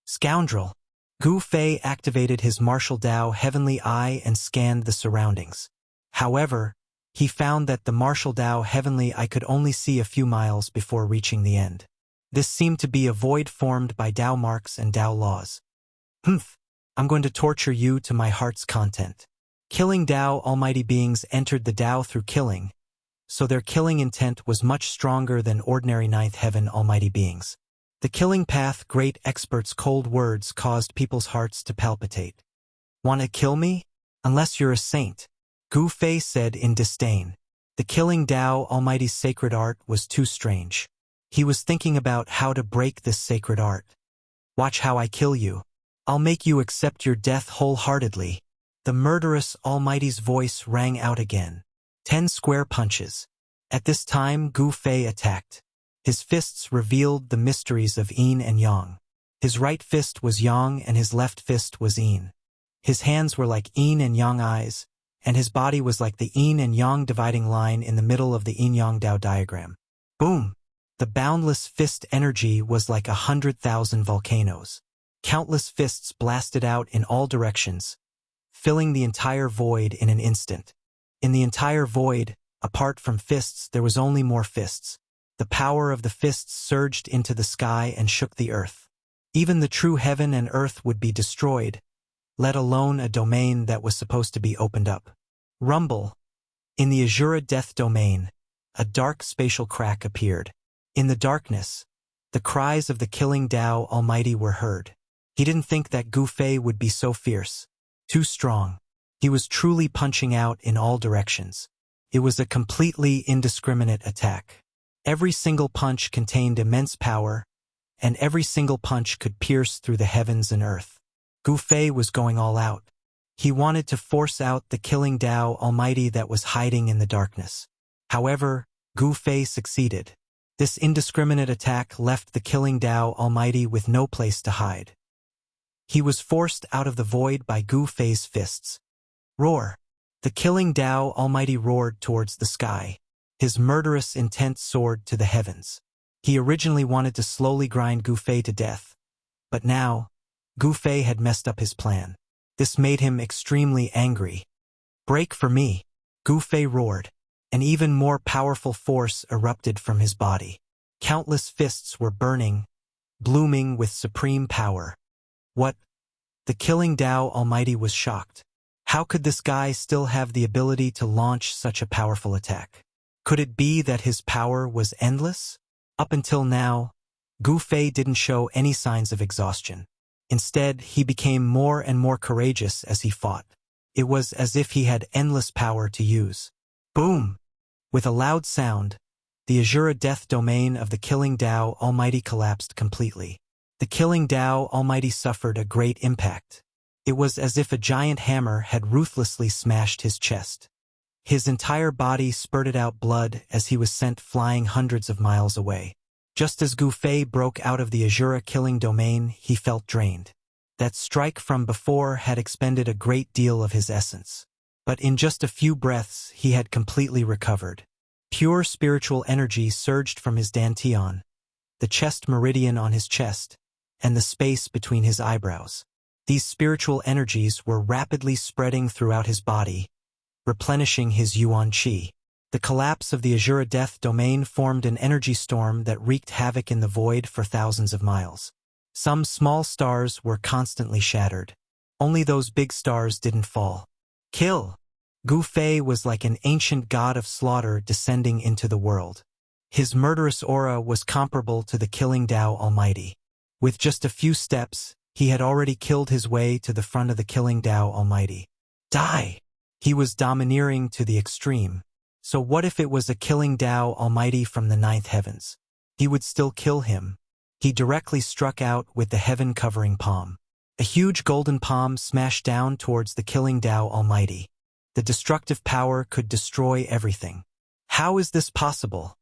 Scoundrel! Gu Fei activated his martial Dao Heavenly Eye and scanned the surroundings. However, he found that the martial Dao Heavenly Eye could only see a few miles before reaching the end. This seemed to be a void formed by Dao marks and Dao laws. I'm going to torture you to my heart's content. Killing Dao Almighty beings entered the Dao through killing, so their killing intent was much stronger than ordinary ninth heaven Almighty beings. The killing path great experts' cold words caused people's hearts to palpitate. "Wanna kill me? Unless you're a saint," Gu Fei said in disdain. The killing Dao Almighty's sacred art was too strange. He was thinking about how to break this sacred art. "Watch how I kill you. I'll make you accept your death wholeheartedly." The murderous Almighty's voice rang out again. 10 square punches. At this time, Gu Fei attacked. His fists revealed the mysteries of yin and yang. His right fist was yang and his left fist was yin. His hands were like yin and yang eyes, and his body was like the yin and yang dividing line in the middle of the yin-yang Dao diagram. Boom! The boundless fist energy was like 100,000 volcanoes. Countless fists blasted out in all directions, filling the entire void in an instant. In the entire void, apart from fists, there was only more fists. The power of the fists surged into the sky and shook the earth. Even the true heaven and earth would be destroyed, let alone a domain that was supposed to be opened up. Rumble. In the Azura death domain, a dark spatial crack appeared. In the darkness, the cries of the killing Tao Almighty were heard. He didn't think that Gu Fei would be so fierce, too strong. He was truly punching out in all directions. It was a completely indiscriminate attack. Every single punch contained immense power, and every single punch could pierce through the heavens and earth. Gu Fei was going all out. He wanted to force out the killing Tao Almighty that was hiding in the darkness. However, Gu Fei succeeded. This indiscriminate attack left the killing Tao Almighty with no place to hide. He was forced out of the void by Gu Fei's fists. Roar! The killing Tao Almighty roared towards the sky. His murderous intent soared to the heavens. He originally wanted to slowly grind Gu Fei to death, but now, Gu Fei had messed up his plan. This made him extremely angry. Break for me! Gu Fei roared. An even more powerful force erupted from his body. Countless fists were burning, blooming with supreme power. What? The killing Tao Almighty was shocked. How could this guy still have the ability to launch such a powerful attack? Could it be that his power was endless? Up until now, Gu Fei didn't show any signs of exhaustion. Instead, he became more and more courageous as he fought. It was as if he had endless power to use. Boom! With a loud sound, the Azura death domain of the killing Tao Almighty collapsed completely. The killing Tao Almighty suffered a great impact. It was as if a giant hammer had ruthlessly smashed his chest. His entire body spurted out blood as he was sent flying hundreds of miles away. Just as Gu Fei broke out of the Azura killing domain, he felt drained. That strike from before had expended a great deal of his essence. But in just a few breaths, he had completely recovered. Pure spiritual energy surged from his dantian, the chest meridian on his chest, and the space between his eyebrows. These spiritual energies were rapidly spreading throughout his body, replenishing his yuan qi. The collapse of the Azura death domain formed an energy storm that wreaked havoc in the void for thousands of miles. Some small stars were constantly shattered. Only those big stars didn't fall. Kill! Gu Fei was like an ancient god of slaughter descending into the world. His murderous aura was comparable to the killing Tao Almighty. With just a few steps, he had already killed his way to the front of the killing Tao Almighty. Die! He was domineering to the extreme. So what if it was a killing Tao Almighty from the ninth heavens? He would still kill him. He directly struck out with the heaven-covering palm. A huge golden palm smashed down towards the killing Tao Almighty. The destructive power could destroy everything. How is this possible?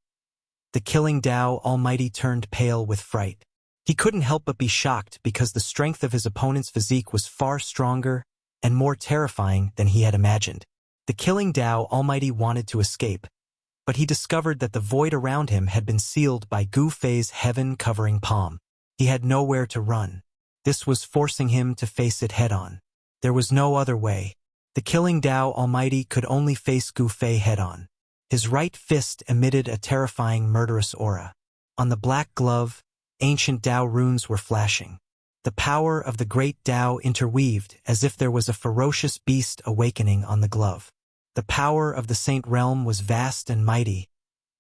The killing Tao Almighty turned pale with fright. He couldn't help but be shocked because the strength of his opponent's physique was far stronger and more terrifying than he had imagined. The killing Tao Almighty wanted to escape, but he discovered that the void around him had been sealed by Gu Fei's heaven-covering palm. He had nowhere to run. This was forcing him to face it head-on. There was no other way. The killing Tao Almighty could only face Gu Fei head-on. His right fist emitted a terrifying murderous aura. On the black glove, ancient Tao runes were flashing. The power of the great Tao interweaved as if there was a ferocious beast awakening on the glove. The power of the Saint Realm was vast and mighty,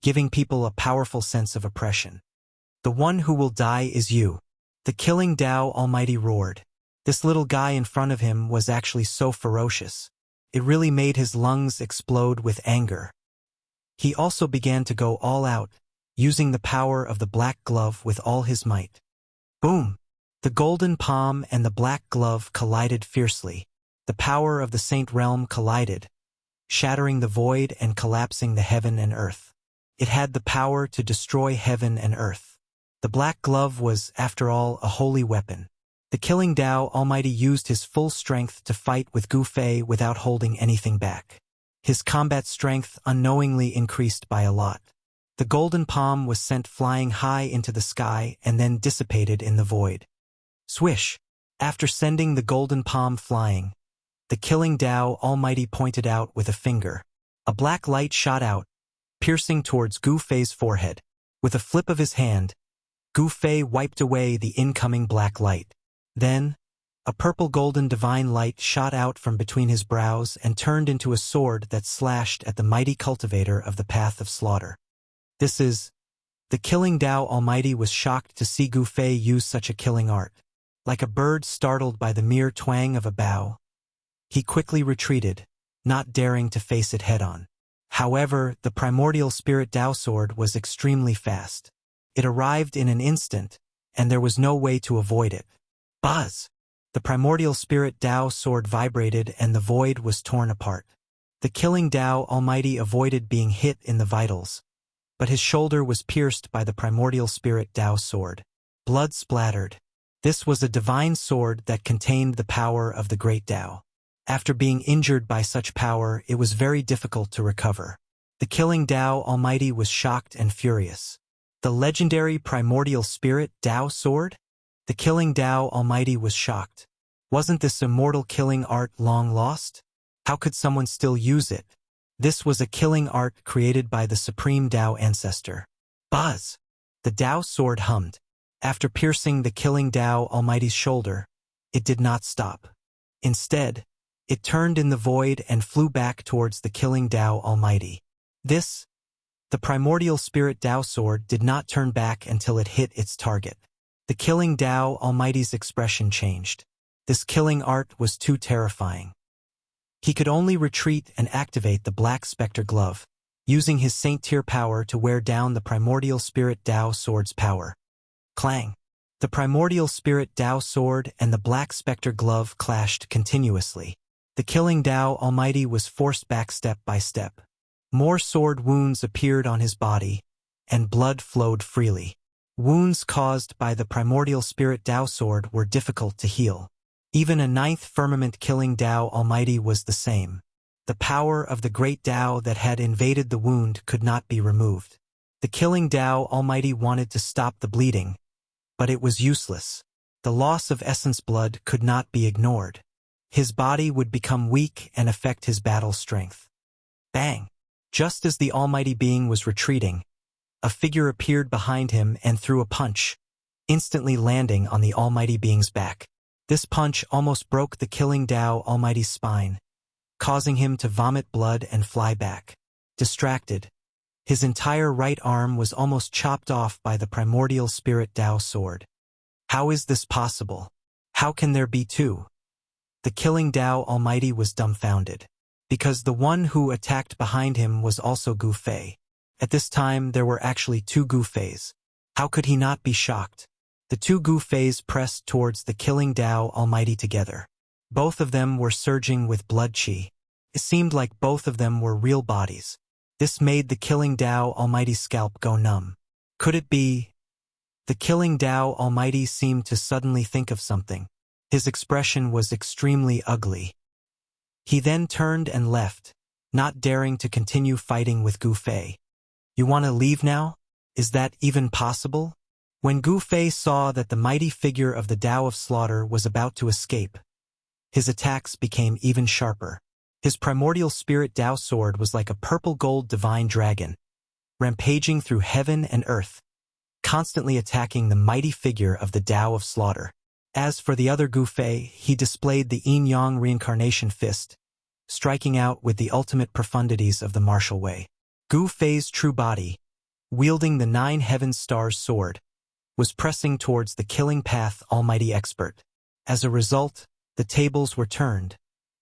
giving people a powerful sense of oppression. The one who will die is you. The killing Tao Almighty roared. This little guy in front of him was actually so ferocious. It really made his lungs explode with anger. He also began to go all out, using the power of the black glove with all his might. Boom! The golden palm and the black glove collided fiercely. The power of the Saint Realm collided, shattering the void and collapsing the heaven and earth. It had the power to destroy heaven and earth. The black glove was, after all, a holy weapon. The killing Tao Almighty used his full strength to fight with Gu Fei without holding anything back. His combat strength unknowingly increased by a lot. The golden palm was sent flying high into the sky and then dissipated in the void. Swish! After sending the golden palm flying, the killing Tao Almighty pointed out with a finger. A black light shot out, piercing towards Gu Fei's forehead. With a flip of his hand, Gu Fei wiped away the incoming black light. Then, a purple golden divine light shot out from between his brows and turned into a sword that slashed at the mighty cultivator of the path of slaughter. This is... The killing Tao Almighty was shocked to see Gu Fei use such a killing art. Like a bird startled by the mere twang of a bow, he quickly retreated, not daring to face it head-on. However, the primordial spirit Tao sword was extremely fast. It arrived in an instant, and there was no way to avoid it. Buzz! The primordial spirit Tao sword vibrated and the void was torn apart. The killing Tao Almighty avoided being hit in the vitals, but his shoulder was pierced by the primordial spirit Tao sword. Blood splattered. This was a divine sword that contained the power of the great Tao. After being injured by such power, it was very difficult to recover. The killing Tao Almighty was shocked and furious. The legendary primordial spirit Tao sword? The killing Tao Almighty was shocked. Wasn't this immortal killing art long lost? How could someone still use it? This was a killing art created by the supreme Tao ancestor. Buzz! The Tao sword hummed. After piercing the killing Tao Almighty's shoulder, it did not stop. Instead, it turned in the void and flew back towards the killing Tao Almighty. The primordial spirit Tao sword did not turn back until it hit its target. The killing Tao Almighty's expression changed. This killing art was too terrifying. He could only retreat and activate the Black Spectre glove, using his Saint Tier power to wear down the primordial spirit Tao sword's power. Clang! The primordial spirit Tao sword and the Black Spectre glove clashed continuously. The killing Tao Almighty was forced back step by step. More sword wounds appeared on his body, and blood flowed freely. Wounds caused by the primordial spirit Tao sword were difficult to heal. Even a ninth firmament killing Tao Almighty was the same. The power of the great Tao that had invaded the wound could not be removed. The killing Tao Almighty wanted to stop the bleeding, but it was useless. The loss of essence blood could not be ignored. His body would become weak and affect his battle strength. Bang! Just as the almighty being was retreating, a figure appeared behind him and threw a punch, instantly landing on the almighty being's back. This punch almost broke the killing Tao Almighty's spine, causing him to vomit blood and fly back. Distracted, his entire right arm was almost chopped off by the primordial spirit Tao sword. How is this possible? How can there be two? The killing Tao Almighty was dumbfounded, because the one who attacked behind him was also Gu Fei. At this time there were actually two Gu Feis. How could he not be shocked? The two Gu Feis pressed towards the killing Tao Almighty together. Both of them were surging with blood qi. It seemed like both of them were real bodies. This made the killing Tao Almighty's scalp go numb. Could it be? The killing Tao Almighty seemed to suddenly think of something. His expression was extremely ugly. He then turned and left, not daring to continue fighting with Gu Fei. You want to leave now? Is that even possible? When Gu Fei saw that the mighty figure of the Tao of Slaughter was about to escape, his attacks became even sharper. His primordial spirit Tao sword was like a purple-gold divine dragon, rampaging through heaven and earth, constantly attacking the mighty figure of the Tao of Slaughter. As for the other Gu Fei, he displayed the yin-yang reincarnation fist, striking out with the ultimate profundities of the martial way. Gu Fei's true body, wielding the 9 heaven stars sword, was pressing towards the killing path almighty expert. As a result, the tables were turned,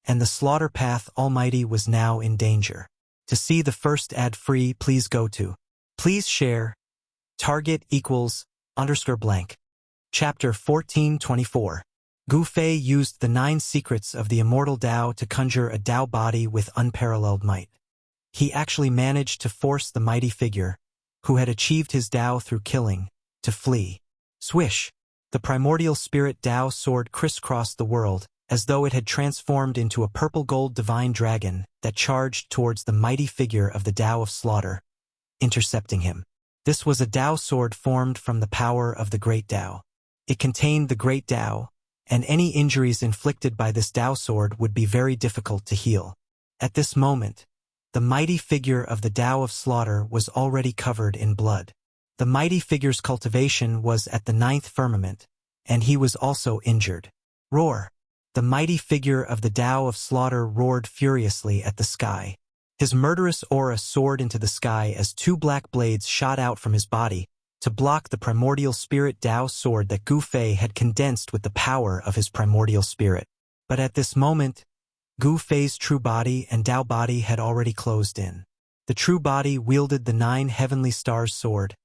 and the slaughter path almighty was now in danger. To see the first ad-free, please go to Please share target equals _blank. Chapter 1424. Gu Fei used the 9 secrets of the immortal Tao to conjure a Tao body with unparalleled might. He actually managed to force the mighty figure, who had achieved his Tao through killing, to flee. Swish! The primordial spirit Tao sword crisscrossed the world, as though it had transformed into a purple-gold divine dragon that charged towards the mighty figure of the Tao of Slaughter, intercepting him. This was a Tao sword formed from the power of the great Tao. It contained the great Tao, and any injuries inflicted by this Tao sword would be very difficult to heal. At this moment, the mighty figure of the Tao of Slaughter was already covered in blood. The mighty figure's cultivation was at the 9th firmament, and he was also injured. Roar! The mighty figure of the Tao of Slaughter roared furiously at the sky. His murderous aura soared into the sky as 2 black blades shot out from his body to block the primordial spirit Tao sword that Gu Fei had condensed with the power of his primordial spirit. But at this moment, Gu Fei's true body and Tao body had already closed in. The true body wielded the 9 heavenly stars sword,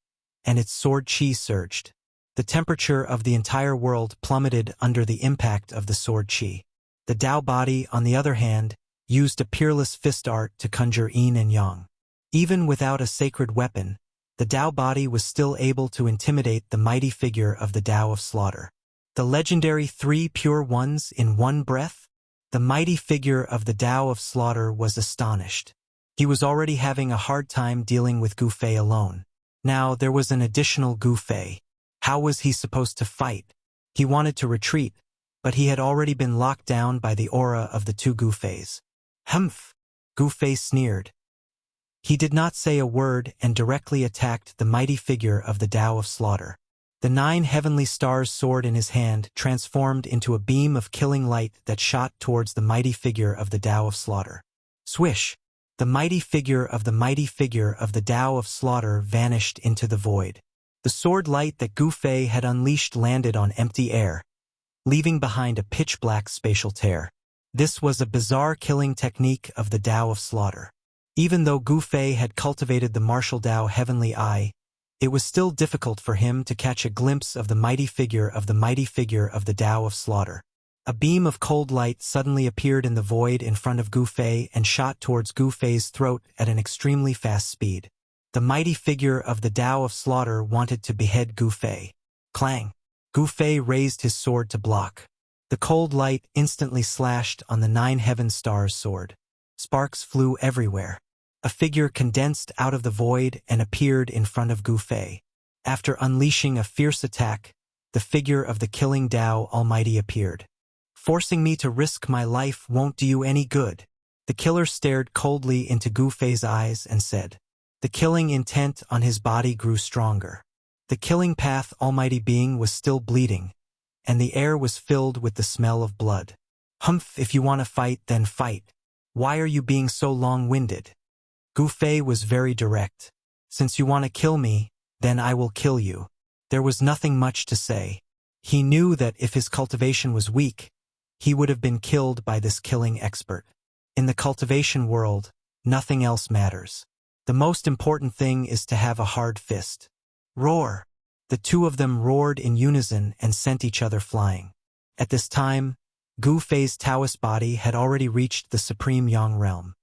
and its sword chi surged. The temperature of the entire world plummeted under the impact of the sword chi. The Tao body, on the other hand, used a peerless fist art to conjure yin and yang. Even without a sacred weapon, the Tao body was still able to intimidate the mighty figure of the Tao of Slaughter. The legendary 3 pure ones in one breath? The mighty figure of the Tao of Slaughter was astonished. He was already having a hard time dealing with Gu Fei alone. Now there was an additional Gu Fei. How was he supposed to fight? He wanted to retreat, but he had already been locked down by the aura of the 2 Gu Feis. Humph! Gu Fei sneered. He did not say a word and directly attacked the mighty figure of the Tao of Slaughter. The 9 heavenly stars sword in his hand transformed into a beam of killing light that shot towards the mighty figure of the Tao of Slaughter. Swish! The mighty figure of the Tao of Slaughter vanished into the void. The sword light that Gu Fei had unleashed landed on empty air, leaving behind a pitch-black spatial tear. This was a bizarre killing technique of the Tao of Slaughter. Even though Gu Fei had cultivated the martial Tao Heavenly Eye, it was still difficult for him to catch a glimpse of the mighty figure of the Tao of Slaughter. A beam of cold light suddenly appeared in the void in front of Gu Fei and shot towards Gu Fei's throat at an extremely fast speed. The mighty figure of the Tao of Slaughter wanted to behead Gu Fei. Clang! Gu Fei raised his sword to block. The cold light instantly slashed on the 9 heaven stars sword. Sparks flew everywhere. A figure condensed out of the void and appeared in front of Gu Fei. After unleashing a fierce attack, the figure of the killing Tao Almighty appeared. Forcing me to risk my life won't do you any good. The killer stared coldly into Gu Fei's eyes and said. The killing intent on his body grew stronger. The killing path Almighty Being was still bleeding, and the air was filled with the smell of blood. Humph, if you want to fight, then fight. Why are you being so long-winded? Gu Fei was very direct. Since you want to kill me, then I will kill you. There was nothing much to say. He knew that if his cultivation was weak, he would have been killed by this killing expert. In the cultivation world, nothing else matters. The most important thing is to have a hard fist. Roar! The 2 of them roared in unison and sent each other flying. At this time, Gu Fei's Taoist body had already reached the Supreme Yang realm.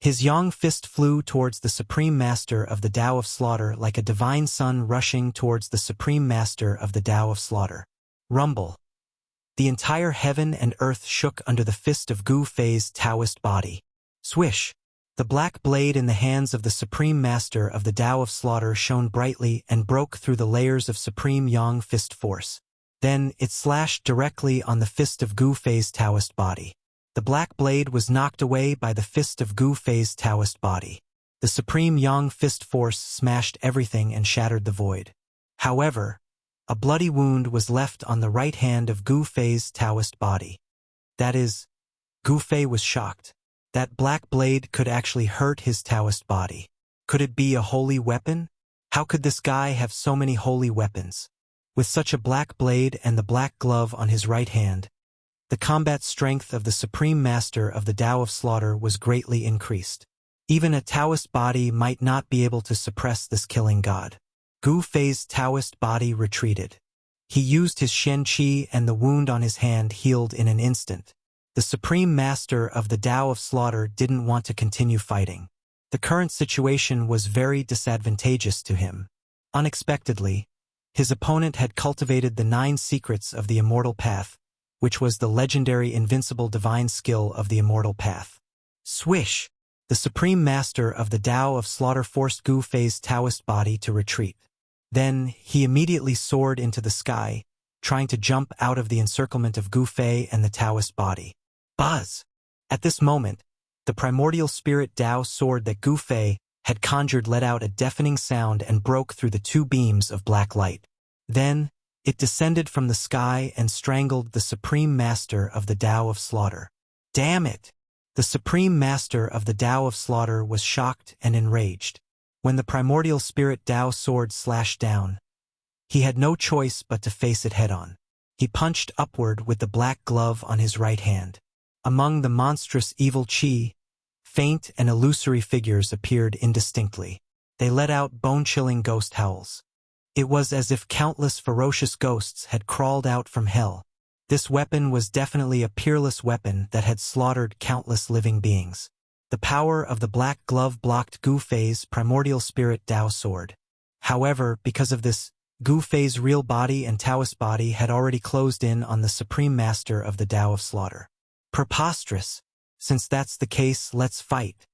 His Yang fist flew towards the Supreme Master of the Tao of Slaughter like a divine sun rushing towards the Supreme Master of the Tao of Slaughter. Rumble! The entire heaven and earth shook under the fist of Gu Fei's Taoist body. Swish! The black blade in the hands of the Supreme Master of the Tao of Slaughter shone brightly and broke through the layers of Supreme Yang fist force. Then it slashed directly on the fist of Gu Fei's Taoist body. The black blade was knocked away by the fist of Gu Fei's Taoist body. The Supreme Yang fist force smashed everything and shattered the void. However, a bloody wound was left on the right hand of Gu Fei's Taoist body. That is, Gu Fei was shocked. That black blade could actually hurt his Taoist body. Could it be a holy weapon? How could this guy have so many holy weapons? With such a black blade and the black glove on his right hand, the combat strength of the Supreme Master of the Tao of Slaughter was greatly increased. Even a Taoist body might not be able to suppress this killing god. Gu Fei's Taoist body retreated. He used his Shen Qi and the wound on his hand healed in an instant. The Supreme Master of the Tao of Slaughter didn't want to continue fighting. The current situation was very disadvantageous to him. Unexpectedly, his opponent had cultivated the 9 secrets of the Immortal Path, which was the legendary invincible divine skill of the Immortal Path. Swish! The Supreme Master of the Tao of Slaughter forced Gu Fei's Taoist body to retreat. Then, he immediately soared into the sky, trying to jump out of the encirclement of Gu Fei and the Taoist body. Buzz! At this moment, the primordial spirit Tao sword that Gu Fei had conjured let out a deafening sound and broke through the two beams of black light. Then, it descended from the sky and strangled the supreme master of the Tao of Slaughter. Damn it! The supreme master of the Tao of Slaughter was shocked and enraged. When the primordial spirit Tao sword slashed down, he had no choice but to face it head-on. He punched upward with the black glove on his right hand. Among the monstrous evil chi, faint and illusory figures appeared indistinctly. They let out bone-chilling ghost howls. It was as if countless ferocious ghosts had crawled out from hell. This weapon was definitely a peerless weapon that had slaughtered countless living beings. The power of the black glove blocked Gu Fei's primordial spirit Tao sword. However, because of this, Gu Fei's real body and Taoist body had already closed in on the supreme master of the Tao of Slaughter. Preposterous! Since that's the case, let's fight.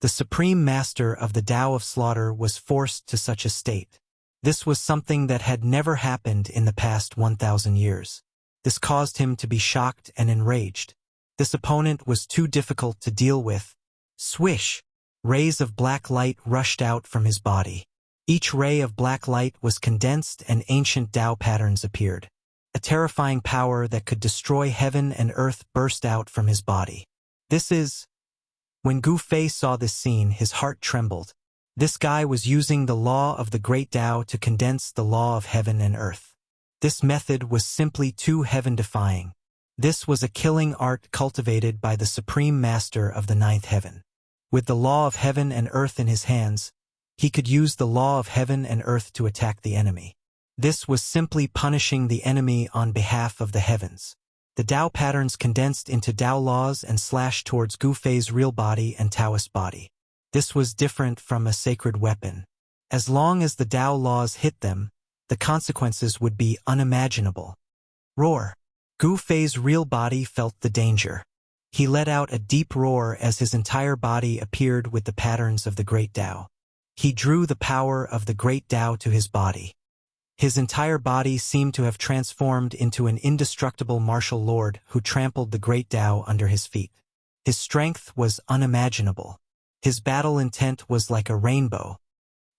The supreme master of the Tao of Slaughter was forced to such a state. This was something that had never happened in the past 1,000 years. This caused him to be shocked and enraged. This opponent was too difficult to deal with. Swish! Rays of black light rushed out from his body. Each ray of black light was condensed and ancient Tao patterns appeared. A terrifying power that could destroy heaven and earth burst out from his body. When Gu Fei saw this scene, his heart trembled. This guy was using the law of the great Tao to condense the law of heaven and earth. This method was simply too heaven-defying. This was a killing art cultivated by the supreme master of the ninth heaven. With the law of heaven and earth in his hands, he could use the law of heaven and earth to attack the enemy. This was simply punishing the enemy on behalf of the heavens. The Tao patterns condensed into Tao laws and slashed towards Gu Fei's real body and Taoist body. This was different from a sacred weapon. As long as the Tao laws hit them, the consequences would be unimaginable. Roar! Gu Fei's real body felt the danger. He let out a deep roar as his entire body appeared with the patterns of the great Tao. He drew the power of the great Tao to his body. His entire body seemed to have transformed into an indestructible martial lord who trampled the great Tao under his feet. His strength was unimaginable. His battle intent was like a rainbow.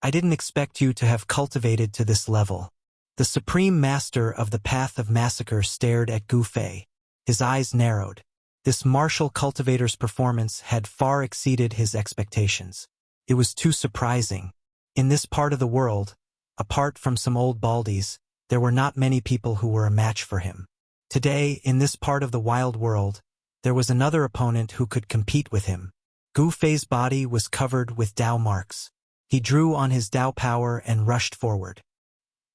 I didn't expect you to have cultivated to this level. The supreme master of the path of massacre stared at Gu Fei. His eyes narrowed. This martial cultivator's performance had far exceeded his expectations. It was too surprising. In this part of the world, apart from some old baldies, there were not many people who were a match for him. Today, in this part of the wild world, there was another opponent who could compete with him. Gu Fei's body was covered with Tao marks. He drew on his Tao power and rushed forward.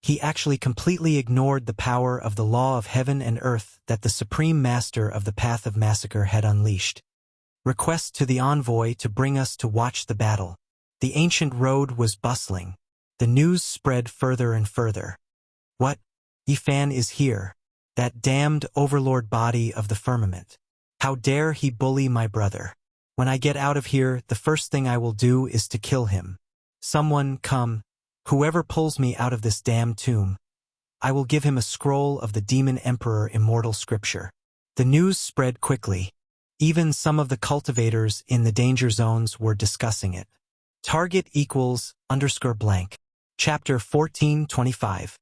He actually completely ignored the power of the law of heaven and earth that the supreme master of the path of massacre had unleashed. Request to the envoy to bring us to watch the battle. The ancient road was bustling. The news spread further and further. What? Yifan is here. That damned overlord body of the firmament. How dare he bully my brother? When I get out of here, the first thing I will do is to kill him. Someone, come. Whoever pulls me out of this damned tomb, I will give him a scroll of the demon emperor Immortal scripture. The news spread quickly. Even some of the cultivators in the danger zones were discussing it. Target =_blank. Chapter 1425.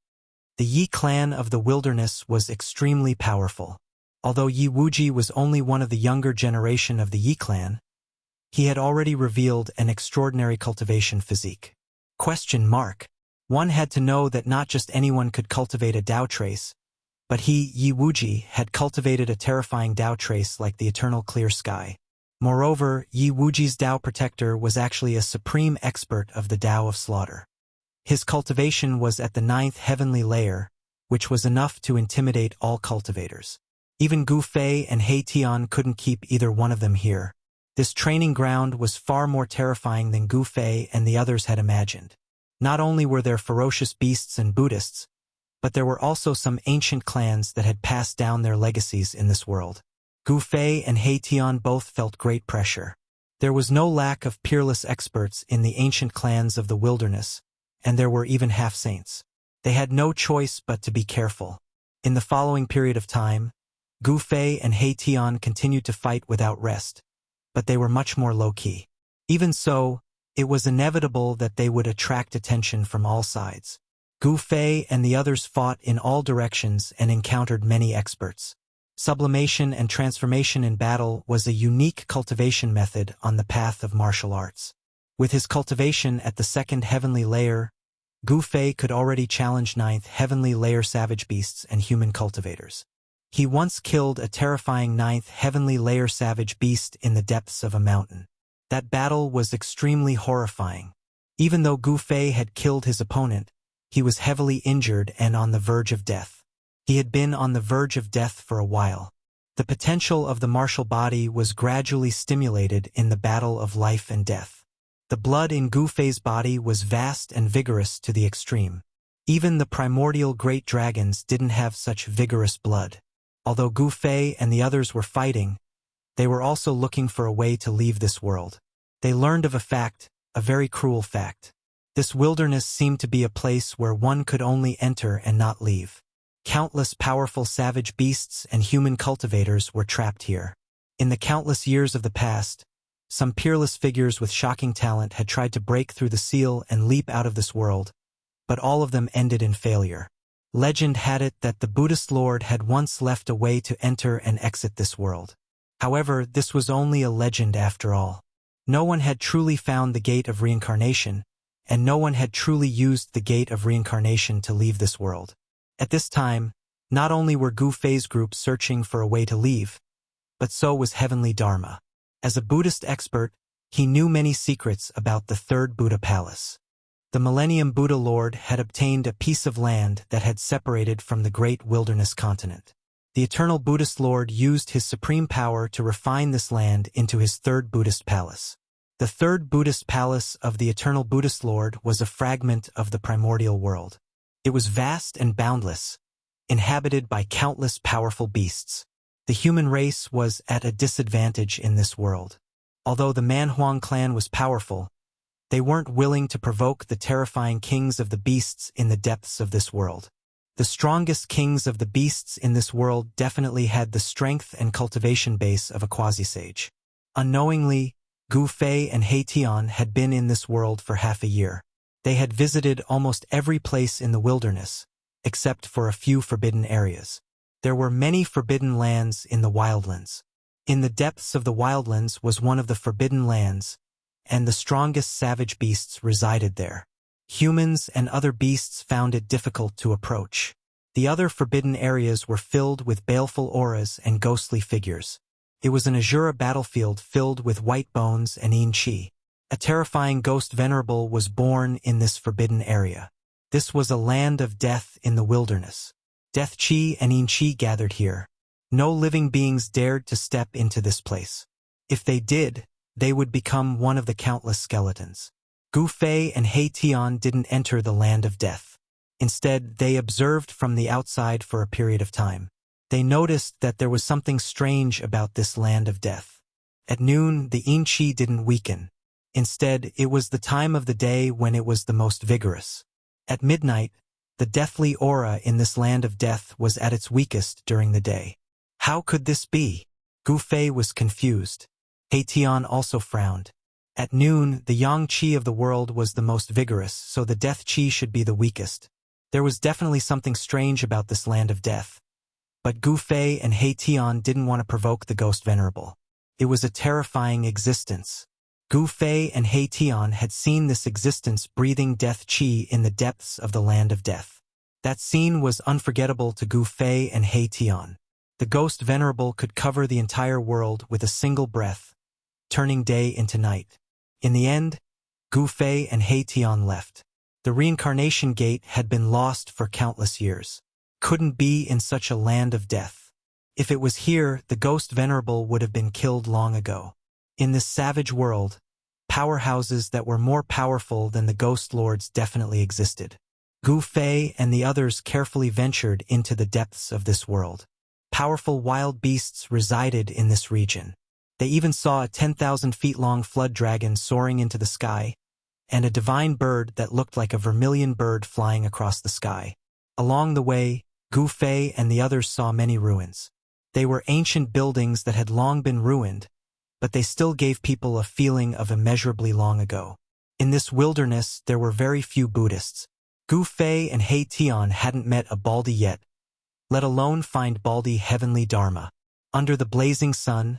The Yi clan of the wilderness was extremely powerful. Although Yi Wuji was only one of the younger generation of the Yi clan, he had already revealed an extraordinary cultivation physique. One had to know that not just anyone could cultivate a Tao trace, but he, Yi Wuji, had cultivated a terrifying Tao trace like the eternal clear sky. Moreover, Yi Wuji's Tao protector was actually a supreme expert of the Tao of Slaughter. His cultivation was at the 9th heavenly layer, which was enough to intimidate all cultivators. Even Gu Fei and He Tian couldn't keep either one of them here. This training ground was far more terrifying than Gu Fei and the others had imagined. Not only were there ferocious beasts and Buddhists, but there were also some ancient clans that had passed down their legacies in this world. Gu Fei and He Tian both felt great pressure. There was no lack of peerless experts in the ancient clans of the wilderness, and there were even half-saints. They had no choice but to be careful. In the following period of time, Gu Fei and He Tian continued to fight without rest, but they were much more low-key. Even so, it was inevitable that they would attract attention from all sides. Gu Fei and the others fought in all directions and encountered many experts. Sublimation and transformation in battle was a unique cultivation method on the path of martial arts. With his cultivation at the second heavenly layer, Gu Fei could already challenge ninth heavenly layer savage beasts and human cultivators. He once killed a terrifying ninth heavenly layer savage beast in the depths of a mountain. That battle was extremely horrifying. Even though Gu Fei had killed his opponent, he was heavily injured and on the verge of death. He had been on the verge of death for a while. The potential of the martial body was gradually stimulated in the battle of life and death. The blood in Gu Fei's body was vast and vigorous to the extreme. Even the primordial great dragons didn't have such vigorous blood. Although Gu Fei and the others were fighting, they were also looking for a way to leave this world. They learned of a fact, a very cruel fact. This wilderness seemed to be a place where one could only enter and not leave. Countless powerful savage beasts and human cultivators were trapped here. In the countless years of the past, some peerless figures with shocking talent had tried to break through the seal and leap out of this world, but all of them ended in failure. Legend had it that the Buddhist Lord had once left a way to enter and exit this world. However, this was only a legend after all. No one had truly found the gate of reincarnation, and no one had truly used the gate of reincarnation to leave this world. At this time, not only were Gu Fei's group searching for a way to leave, but so was Heavenly Dharma. As a Buddhist expert, he knew many secrets about the third Buddha palace. The Millennium Buddha Lord had obtained a piece of land that had separated from the great wilderness continent. The Eternal Buddhist Lord used his supreme power to refine this land into his third Buddhist palace. The third Buddhist palace of the Eternal Buddhist Lord was a fragment of the primordial world. It was vast and boundless, inhabited by countless powerful beasts. The human race was at a disadvantage in this world. Although the Manhuang clan was powerful, they weren't willing to provoke the terrifying kings of the beasts in the depths of this world. The strongest kings of the beasts in this world definitely had the strength and cultivation base of a quasi-sage. Unknowingly, Gu Fei and He Tian had been in this world for half a year. They had visited almost every place in the wilderness, except for a few forbidden areas. There were many forbidden lands in the wildlands. In the depths of the wildlands was one of the forbidden lands, and the strongest savage beasts resided there. Humans and other beasts found it difficult to approach. The other forbidden areas were filled with baleful auras and ghostly figures. It was an Azura battlefield filled with white bones and Yin Qi. A terrifying ghost venerable was born in this forbidden area. This was a land of death in the wilderness. Death Qi and Yin Qi gathered here. No living beings dared to step into this place. If they did, they would become one of the countless skeletons. Gu Fei and He Tian didn't enter the land of death. Instead, they observed from the outside for a period of time. They noticed that there was something strange about this land of death. At noon, the Yin Qi didn't weaken. Instead, it was the time of the day when it was the most vigorous. At midnight, the deathly aura in this land of death was at its weakest during the day. How could this be? Gu Fei was confused. He Tian also frowned. At noon, the Yang Qi of the world was the most vigorous, so the Death Qi should be the weakest. There was definitely something strange about this land of death. But Gu Fei and He Tian didn't want to provoke the ghost venerable. It was a terrifying existence. Gu Fei and He Tian had seen this existence breathing Death Qi in the depths of the land of death. That scene was unforgettable to Gu Fei and He Tian. The ghost venerable could cover the entire world with a single breath, turning day into night. In the end, Gu Fei and He Tian left. The reincarnation gate had been lost for countless years. Couldn't be in such a land of death. If it was here, the ghost venerable would have been killed long ago. In this savage world, powerhouses that were more powerful than the ghost lords definitely existed. Gu Fei and the others carefully ventured into the depths of this world. Powerful wild beasts resided in this region. They even saw a 10,000 feet long flood dragon soaring into the sky, and a divine bird that looked like a vermilion bird flying across the sky. Along the way, Gu Fei and the others saw many ruins. They were ancient buildings that had long been ruined, but they still gave people a feeling of immeasurably long ago. In this wilderness, there were very few Buddhists. Gu Fei and He Tian hadn't met a Baldi yet, let alone find Baldi heavenly Dharma. Under the blazing sun,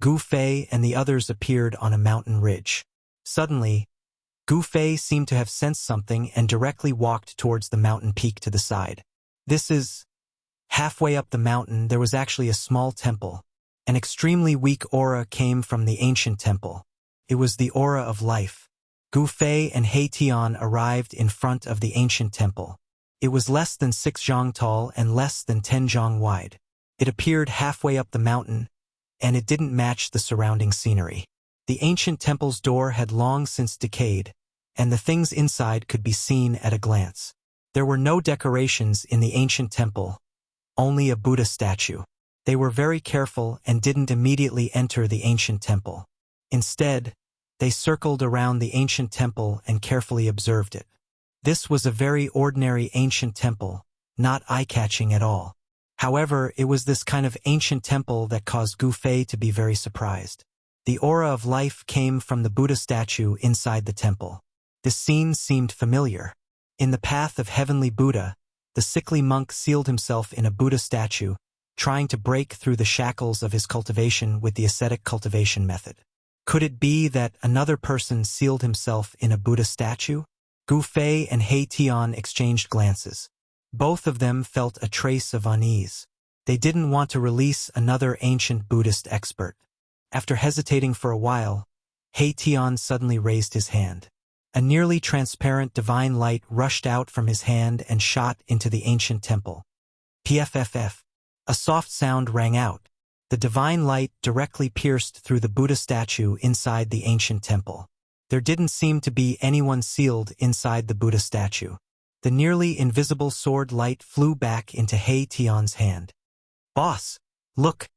Gu Fei and the others appeared on a mountain ridge. Suddenly, Gu Fei seemed to have sensed something and directly walked towards the mountain peak to the side. Halfway up the mountain, there was actually a small temple. An extremely weak aura came from the ancient temple. It was the aura of life. Gu Fei and He Tian arrived in front of the ancient temple. It was less than 6 zhang tall and less than 10 zhang wide. It appeared halfway up the mountain, and it didn't match the surrounding scenery. The ancient temple's door had long since decayed, and the things inside could be seen at a glance. There were no decorations in the ancient temple, only a Buddha statue. They were very careful and didn't immediately enter the ancient temple. Instead, they circled around the ancient temple and carefully observed it. This was a very ordinary ancient temple, not eye-catching at all. However, it was this kind of ancient temple that caused Gu Fei to be very surprised. The aura of life came from the Buddha statue inside the temple. This scene seemed familiar. In the path of heavenly Buddha, the sickly monk sealed himself in a Buddha statue, trying to break through the shackles of his cultivation with the ascetic cultivation method. Could it be that another person sealed himself in a Buddha statue? Gu Fei and He Tian exchanged glances. Both of them felt a trace of unease. They didn't want to release another ancient Buddhist expert. After hesitating for a while, He Tian suddenly raised his hand. A nearly transparent divine light rushed out from his hand and shot into the ancient temple. Pfff. A soft sound rang out. The divine light directly pierced through the Buddha statue inside the ancient temple. There didn't seem to be anyone sealed inside the Buddha statue. The nearly invisible sword light flew back into He Tian's hand. "Boss, look!"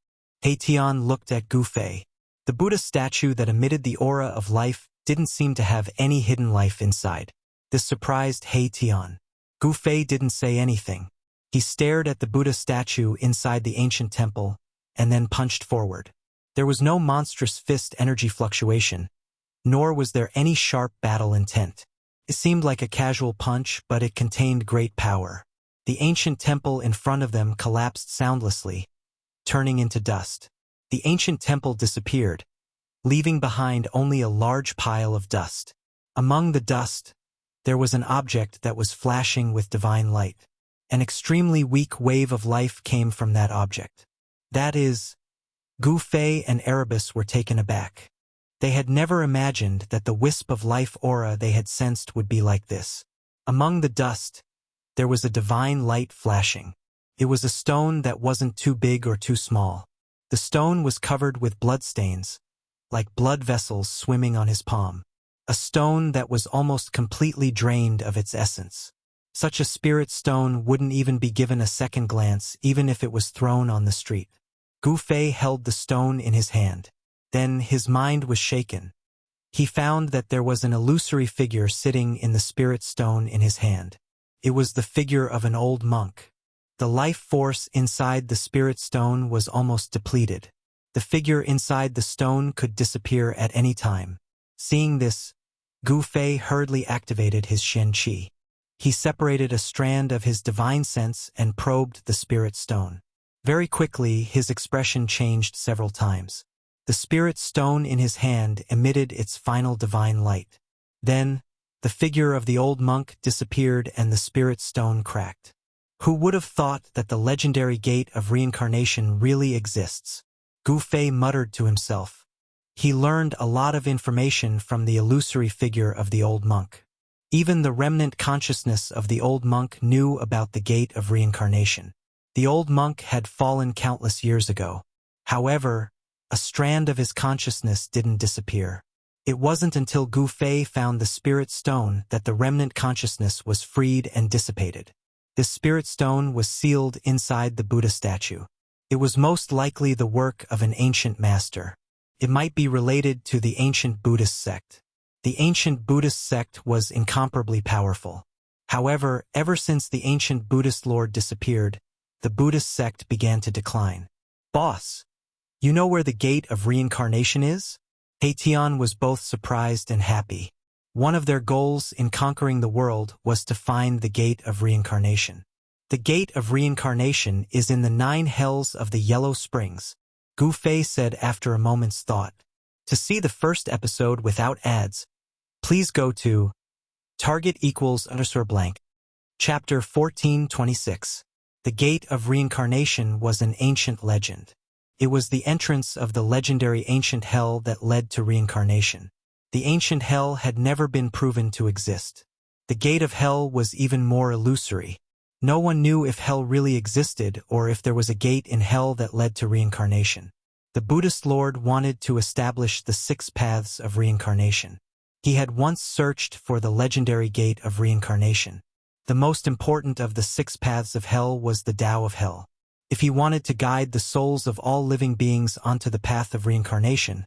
He Tian looked at Gu Fei. The Buddha statue that emitted the aura of life didn't seem to have any hidden life inside. This surprised He Tian. Gu Fei didn't say anything. He stared at the Buddha statue inside the ancient temple, and then punched forward. There was no monstrous fist energy fluctuation, nor was there any sharp battle intent. It seemed like a casual punch, but it contained great power. The ancient temple in front of them collapsed soundlessly, turning into dust. The ancient temple disappeared, leaving behind only a large pile of dust. Among the dust, there was an object that was flashing with divine light. An extremely weak wave of life came from that object. That is, Gu Fei and Erebus were taken aback. They had never imagined that the wisp of life aura they had sensed would be like this. Among the dust, there was a divine light flashing. It was a stone that wasn't too big or too small. The stone was covered with bloodstains, like blood vessels swimming on his palm. A stone that was almost completely drained of its essence. Such a spirit stone wouldn't even be given a second glance, even if it was thrown on the street. Gu Fei held the stone in his hand. Then his mind was shaken. He found that there was an illusory figure sitting in the spirit stone in his hand. It was the figure of an old monk. The life force inside the spirit stone was almost depleted. The figure inside the stone could disappear at any time. Seeing this, Gu Fei hurriedly activated his Shen Qi. He separated a strand of his divine sense and probed the spirit stone. Very quickly, his expression changed several times. The spirit stone in his hand emitted its final divine light. Then, the figure of the old monk disappeared and the spirit stone cracked. Who would have thought that the legendary gate of reincarnation really exists? Gu Fei muttered to himself. He learned a lot of information from the illusory figure of the old monk. Even the remnant consciousness of the old monk knew about the gate of reincarnation. The old monk had fallen countless years ago. However, a strand of his consciousness didn't disappear. It wasn't until Gu Fei found the spirit stone that the remnant consciousness was freed and dissipated. This spirit stone was sealed inside the Buddha statue. It was most likely the work of an ancient master. It might be related to the ancient Buddhist sect. The ancient Buddhist sect was incomparably powerful. However, ever since the ancient Buddhist lord disappeared, the Buddhist sect began to decline. Boss, you know where the gate of reincarnation is? Tian was both surprised and happy. One of their goals in conquering the world was to find the gate of reincarnation. The gate of reincarnation is in the 9 hells of the Yellow Springs, Gu Fei said after a moment's thought. To see the first episode without ads, please go to *=_blank. Chapter 1426. The Gate of Reincarnation was an ancient legend. It was the entrance of the legendary ancient hell that led to reincarnation. The ancient hell had never been proven to exist. The gate of hell was even more illusory. No one knew if hell really existed or if there was a gate in hell that led to reincarnation. The Buddhist lord wanted to establish the 6 paths of reincarnation. He had once searched for the legendary gate of reincarnation. The most important of the 6 paths of hell was the Tao of hell. If he wanted to guide the souls of all living beings onto the path of reincarnation,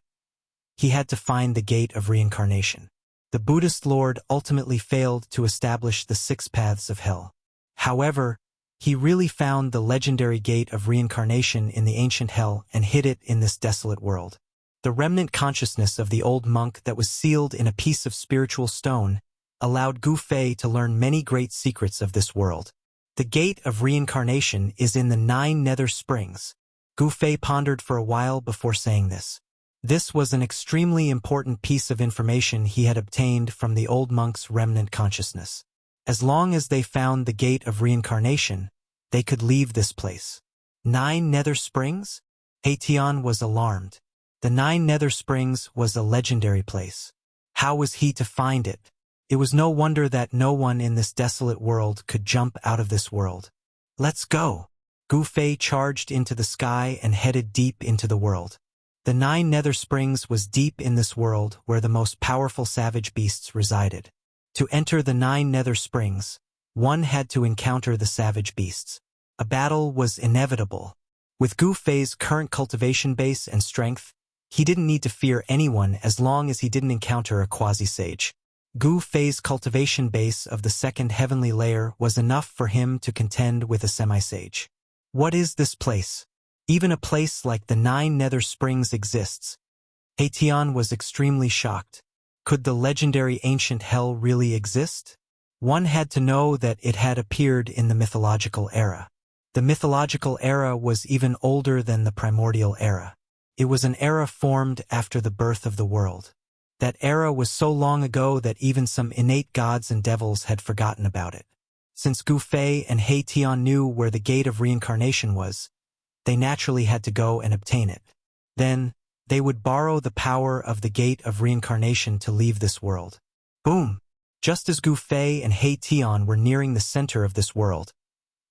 he had to find the gate of reincarnation. The Buddhist lord ultimately failed to establish the 6 paths of hell. However, he really found the legendary gate of reincarnation in the ancient hell and hid it in this desolate world. The remnant consciousness of the old monk that was sealed in a piece of spiritual stone allowed Gu Fei to learn many great secrets of this world. The gate of reincarnation is in the 9 nether springs. Gu Fei pondered for a while before saying this. This was an extremely important piece of information he had obtained from the old monk's remnant consciousness. As long as they found the gate of reincarnation, they could leave this place. 9 nether springs? Tian was alarmed. The 9 nether springs was a legendary place. How was he to find it? It was no wonder that no one in this desolate world could jump out of this world. Let's go! Gu Fei charged into the sky and headed deep into the world. The 9 nether springs was deep in this world where the most powerful savage beasts resided. To enter the 9 nether springs, one had to encounter the savage beasts. A battle was inevitable. With Gu Fei's current cultivation base and strength, he didn't need to fear anyone as long as he didn't encounter a quasi-sage. Gu Fei's cultivation base of the 2nd heavenly layer was enough for him to contend with a semi-sage. What is this place? Even a place like the 9 nether springs exists. Tian was extremely shocked. Could the legendary ancient hell really exist? One had to know that it had appeared in the mythological era. The mythological era was even older than the primordial era. It was an era formed after the birth of the world. That era was so long ago that even some innate gods and devils had forgotten about it. Since Gu Fei and Tian knew where the gate of reincarnation was, they naturally had to go and obtain it. Then, they would borrow the power of the gate of reincarnation to leave this world. Boom! Just as Gu Fei and Tian were nearing the center of this world,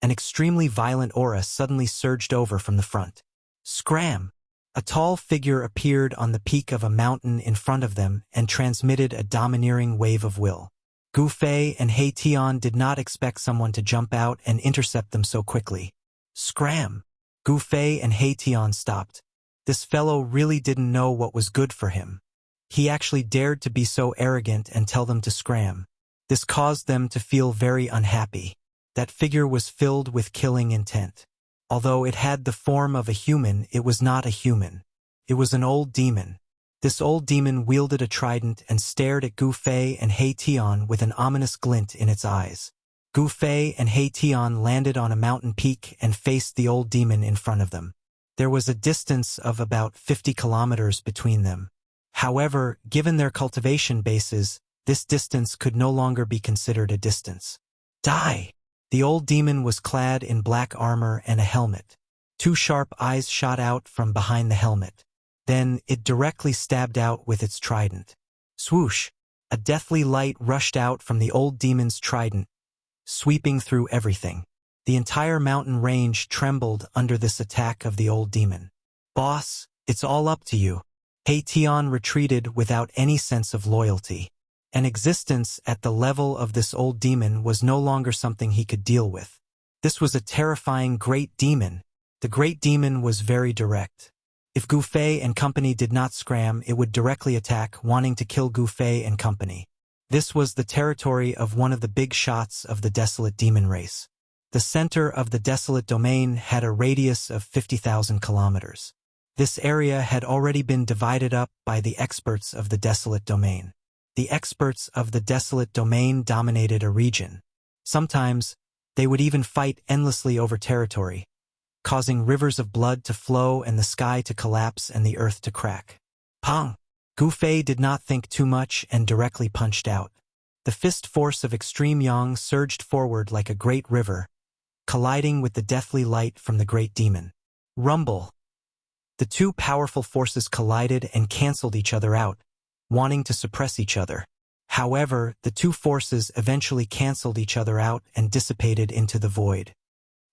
an extremely violent aura suddenly surged over from the front. Scram! A tall figure appeared on the peak of a mountain in front of them and transmitted a domineering wave of will. Gu Fei and Tian did not expect someone to jump out and intercept them so quickly. Scram! Gu Fei and Tian stopped. This fellow really didn't know what was good for him. He actually dared to be so arrogant and tell them to scram. This caused them to feel very unhappy. That figure was filled with killing intent. Although it had the form of a human, it was not a human. It was an old demon. This old demon wielded a trident and stared at Gu Fei and Tian with an ominous glint in its eyes. Gu Fei and Tian landed on a mountain peak and faced the old demon in front of them. There was a distance of about 50 kilometers between them. However, given their cultivation bases, this distance could no longer be considered a distance. Die! The old demon was clad in black armor and a helmet. 2 sharp eyes shot out from behind the helmet. Then, it directly stabbed out with its trident. Swoosh! A deathly light rushed out from the old demon's trident, sweeping through everything. The entire mountain range trembled under this attack of the old demon. Boss, it's all up to you. Tian retreated without any sense of loyalty. An existence at the level of this old demon was no longer something he could deal with. This was a terrifying great demon. The great demon was very direct. If Gu Fei and company did not scram, it would directly attack, wanting to kill Gu Fei and company. This was the territory of one of the big shots of the desolate demon race. The center of the desolate domain had a radius of 50,000 kilometers. This area had already been divided up by the experts of the desolate domain. The experts of the desolate domain dominated a region. Sometimes, they would even fight endlessly over territory, causing rivers of blood to flow and the sky to collapse and the earth to crack. Pong! Gu Fei did not think too much and directly punched out. The fist force of extreme yang surged forward like a great river, colliding with the deathly light from the great demon. Rumble! The two powerful forces collided and canceled each other out, wanting to suppress each other. However, the two forces eventually canceled each other out and dissipated into the void.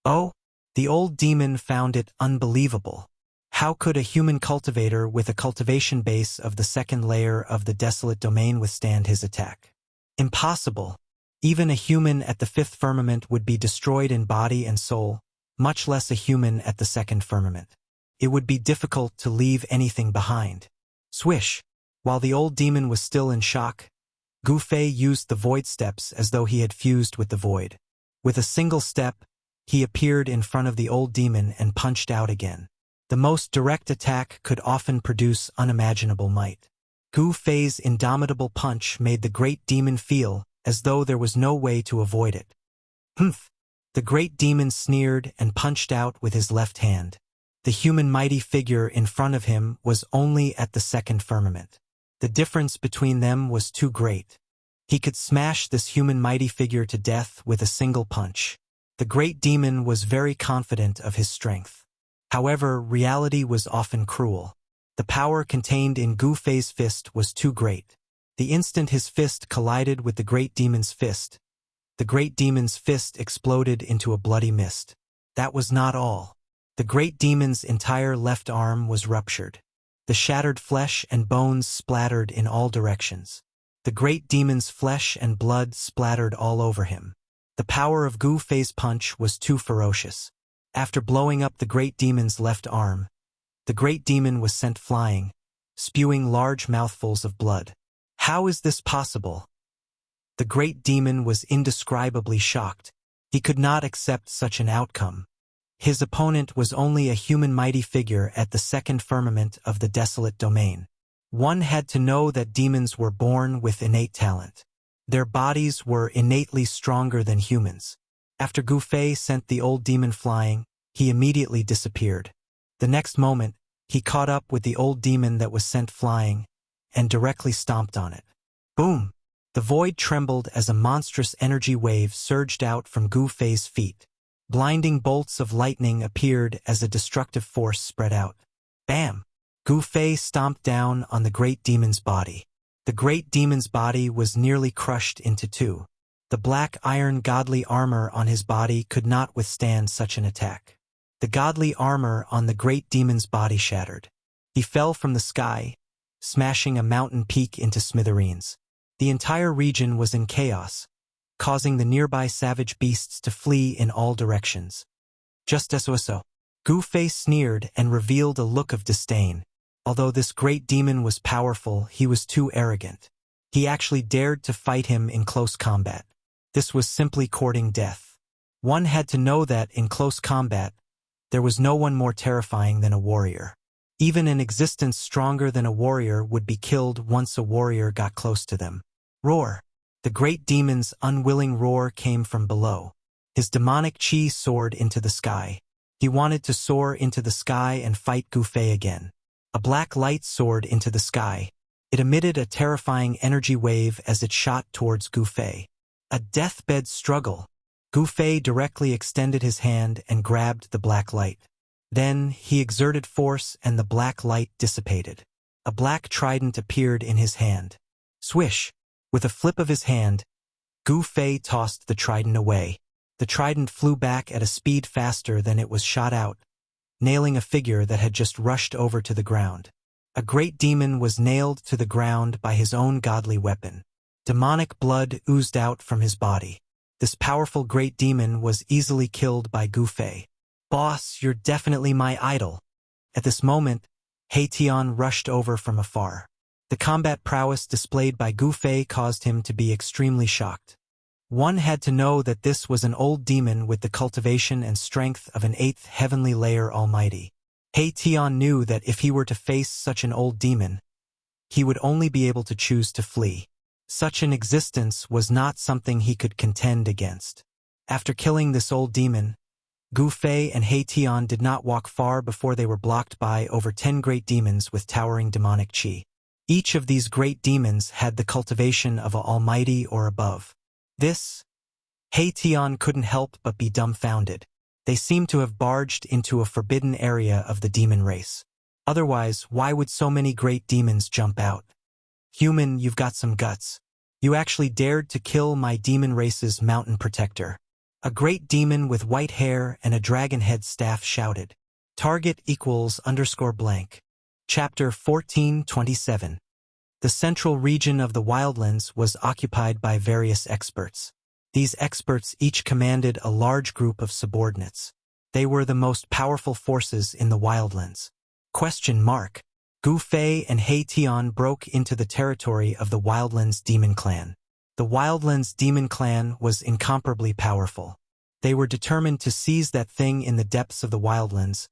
Oh! The old demon found it unbelievable. How could a human cultivator with a cultivation base of the second layer of the desolate domain withstand his attack? Impossible. Even a human at the fifth firmament would be destroyed in body and soul, much less a human at the second firmament. It would be difficult to leave anything behind. Swish! While the old demon was still in shock, Gu Fei used the void steps as though he had fused with the void. With a single step, he appeared in front of the old demon and punched out again. The most direct attack could often produce unimaginable might. Gu Fei's indomitable punch made the great demon feel as though there was no way to avoid it. Humph! The great demon sneered and punched out with his left hand. The human mighty figure in front of him was only at the second firmament. The difference between them was too great. He could smash this human mighty figure to death with a single punch. The great demon was very confident of his strength. However, reality was often cruel. The power contained in Gu Fei's fist was too great. The instant his fist collided with the great demon's fist, the great demon's fist exploded into a bloody mist. That was not all. The great demon's entire left arm was ruptured. The shattered flesh and bones splattered in all directions. The great demon's flesh and blood splattered all over him. The power of Gu Fei's punch was too ferocious. After blowing up the great demon's left arm, the great demon was sent flying, spewing large mouthfuls of blood. How is this possible? The great demon was indescribably shocked. He could not accept such an outcome. His opponent was only a human mighty figure at the second firmament of the desolate domain. One had to know that demons were born with innate talent. Their bodies were innately stronger than humans. After Gu Fei sent the old demon flying, he immediately disappeared. The next moment, he caught up with the old demon that was sent flying and directly stomped on it. Boom! The void trembled as a monstrous energy wave surged out from Gu Fei's feet. Blinding bolts of lightning appeared as a destructive force spread out. Bam! Gu Fei stomped down on the great demon's body. The great demon's body was nearly crushed into two. The black iron godly armor on his body could not withstand such an attack. The godly armor on the great demon's body shattered. He fell from the sky, smashing a mountain peak into smithereens. The entire region was in chaos, causing the nearby savage beasts to flee in all directions. Just so. Gu Fei sneered and revealed a look of disdain. Although this great demon was powerful, he was too arrogant. He actually dared to fight him in close combat. This was simply courting death. One had to know that in close combat, there was no one more terrifying than a warrior. Even an existence stronger than a warrior would be killed once a warrior got close to them. Roar! The great demon's unwilling roar came from below. His demonic chi soared into the sky. He wanted to soar into the sky and fight Gu Fei again. A black light soared into the sky. It emitted a terrifying energy wave as it shot towards Gu Fei. A deathbed struggle. Gu Fei directly extended his hand and grabbed the black light. Then he exerted force and the black light dissipated. A black trident appeared in his hand. Swish! With a flip of his hand, Gu Fei tossed the trident away. The trident flew back at a speed faster than it was shot out, nailing a figure that had just rushed over to the ground. A great demon was nailed to the ground by his own godly weapon. Demonic blood oozed out from his body. This powerful great demon was easily killed by Gu Fei. Boss, you're definitely my idol. At this moment, He Tian rushed over from afar. The combat prowess displayed by Gu Fei caused him to be extremely shocked. One had to know that this was an old demon with the cultivation and strength of an 8th heavenly layer almighty. He Tian knew that if he were to face such an old demon, he would only be able to choose to flee. Such an existence was not something he could contend against. After killing this old demon, Gu Fei and He Tian did not walk far before they were blocked by over 10 great demons with towering demonic qi. Each of these great demons had the cultivation of an almighty or above. This, He Tian couldn't help but be dumbfounded. They seemed to have barged into a forbidden area of the demon race. Otherwise, why would so many great demons jump out? Human, you've got some guts. You actually dared to kill my demon race's mountain protector. A great demon with white hair and a dragon head staff shouted. Target =_blank. Chapter 1427. The central region of the wildlands was occupied by various experts. These experts each commanded a large group of subordinates. They were the most powerful forces in the wildlands. Gu Fei and He Tian broke into the territory of the Wildlands Demon Clan. The Wildlands Demon Clan was incomparably powerful. They were determined to seize that thing in the depths of the Wildlands,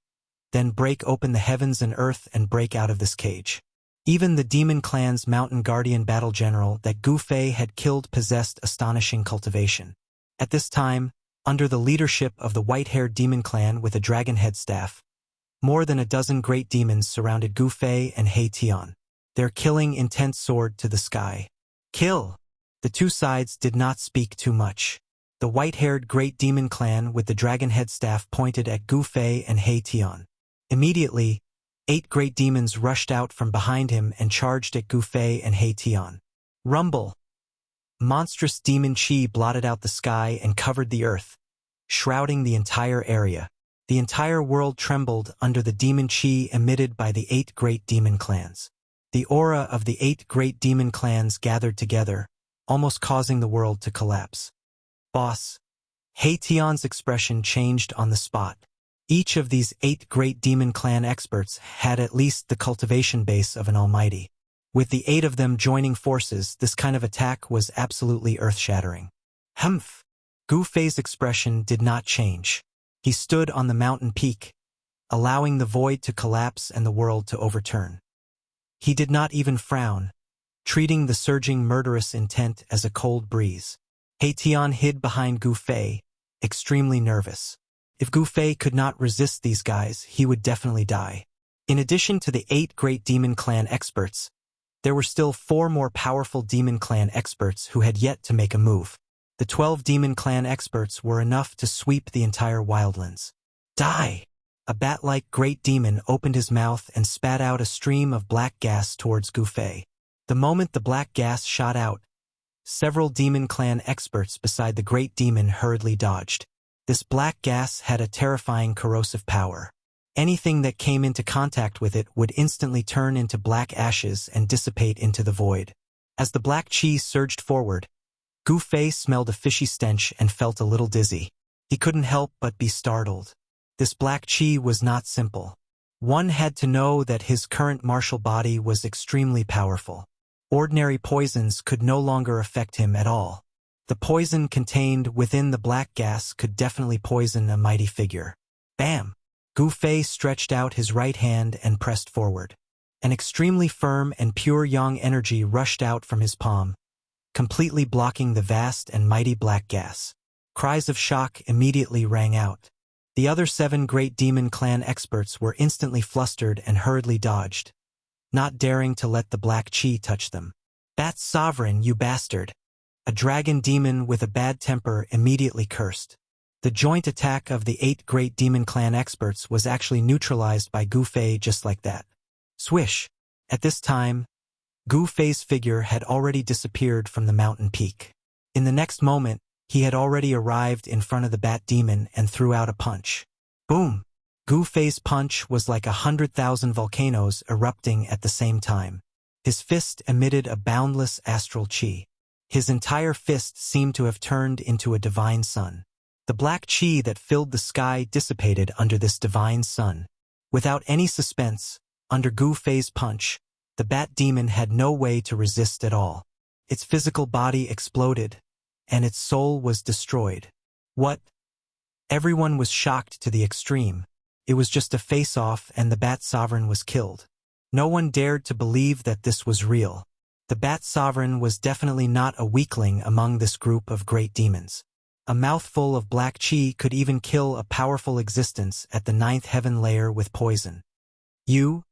then break open the heavens and earth and break out of this cage. Even the Demon Clan's Mountain Guardian battle general that Gu Fei had killed possessed astonishing cultivation. At this time, under the leadership of the white-haired Demon Clan with a dragon head staff, more than a dozen great demons surrounded Gu Fei and He Tian, their killing intent soared to the sky. Kill! The two sides did not speak too much. The white-haired great demon clan with the dragon head staff pointed at Gu Fei and He Tian. Immediately, 8 great demons rushed out from behind him and charged at Gu Fei and He Tian. Rumble! Monstrous demon qi blotted out the sky and covered the earth, shrouding the entire area. The entire world trembled under the demon qi emitted by the 8 great demon clans. The aura of the 8 great demon clans gathered together, almost causing the world to collapse. Boss. He Tian's expression changed on the spot. Each of these 8 great demon clan experts had at least the cultivation base of an almighty. With the 8 of them joining forces, this kind of attack was absolutely earth-shattering. Humph! Gu Fei's expression did not change. He stood on the mountain peak, allowing the void to collapse and the world to overturn. He did not even frown, treating the surging murderous intent as a cold breeze. He Tian hid behind Gu Fei, extremely nervous. If Gu Fei could not resist these guys, he would definitely die. In addition to the 8 great demon clan experts, there were still 4 more powerful demon clan experts who had yet to make a move. The 12 demon clan experts were enough to sweep the entire wildlands. Die! A bat-like great demon opened his mouth and spat out a stream of black gas towards Gu Fei. The moment the black gas shot out, several demon clan experts beside the great demon hurriedly dodged. This black gas had a terrifying corrosive power. Anything that came into contact with it would instantly turn into black ashes and dissipate into the void. As the black qi surged forward, Gu Fei smelled a fishy stench and felt a little dizzy. He couldn't help but be startled. This black qi was not simple. One had to know that his current martial body was extremely powerful. Ordinary poisons could no longer affect him at all. The poison contained within the black gas could definitely poison a mighty figure. Bam! Gu Fei stretched out his right hand and pressed forward. An extremely firm and pure yang energy rushed out from his palm, completely blocking the vast and mighty black gas. Cries of shock immediately rang out. The other 7 great demon clan experts were instantly flustered and hurriedly dodged, not daring to let the black qi touch them. That's sovereign, you bastard! A dragon demon with a bad temper immediately cursed. The joint attack of the 8 great demon clan experts was actually neutralized by Gu Fei just like that. Swish! At this time, Gu Fei's figure had already disappeared from the mountain peak. In the next moment, he had already arrived in front of the bat demon and threw out a punch. Boom! Gu Fei's punch was like 100,000 volcanoes erupting at the same time. His fist emitted a boundless astral qi. His entire fist seemed to have turned into a divine sun. The black qi that filled the sky dissipated under this divine sun. Without any suspense, under Gu Fei's punch, The bat demon had no way to resist at all. Its physical body exploded, and its soul was destroyed. What? Everyone was shocked to the extreme. It was just a face-off and the Bat Sovereign was killed. No one dared to believe that this was real. The Bat Sovereign was definitely not a weakling among this group of great demons. A mouthful of black chi could even kill a powerful existence at the 9th heaven layer with poison. You?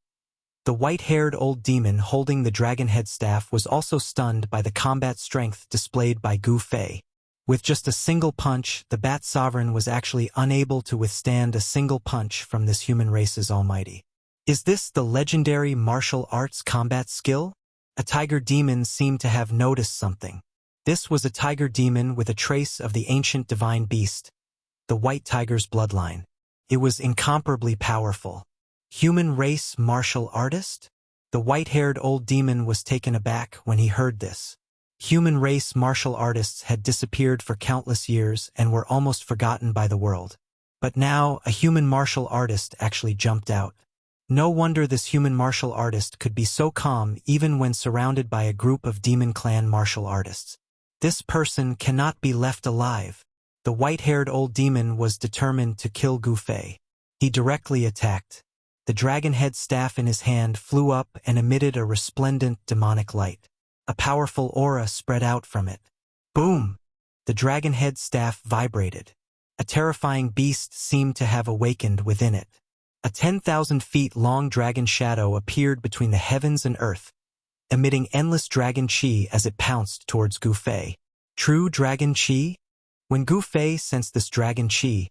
The white-haired old demon holding the dragon head staff was also stunned by the combat strength displayed by Gu Fei. With just a single punch, the Bat Sovereign was actually unable to withstand a single punch from this human race's almighty. Is this the legendary martial arts combat skill? A tiger demon seemed to have noticed something. This was a tiger demon with a trace of the ancient divine beast, the white tiger's bloodline. It was incomparably powerful. Human race martial artist? The white-haired old demon was taken aback when he heard this. Human race martial artists had disappeared for countless years and were almost forgotten by the world. But now, a human martial artist actually jumped out. No wonder this human martial artist could be so calm even when surrounded by a group of demon clan martial artists. This person cannot be left alive. The white-haired old demon was determined to kill Gu Fei. He directly attacked. The dragon head staff in his hand flew up and emitted a resplendent demonic light. A powerful aura spread out from it. Boom! The dragon head staff vibrated. A terrifying beast seemed to have awakened within it. A 10,000 feet long dragon shadow appeared between the heavens and earth, emitting endless dragon chi as it pounced towards Gu Fei. True dragon chi? When Gu Fei sensed this dragon chi,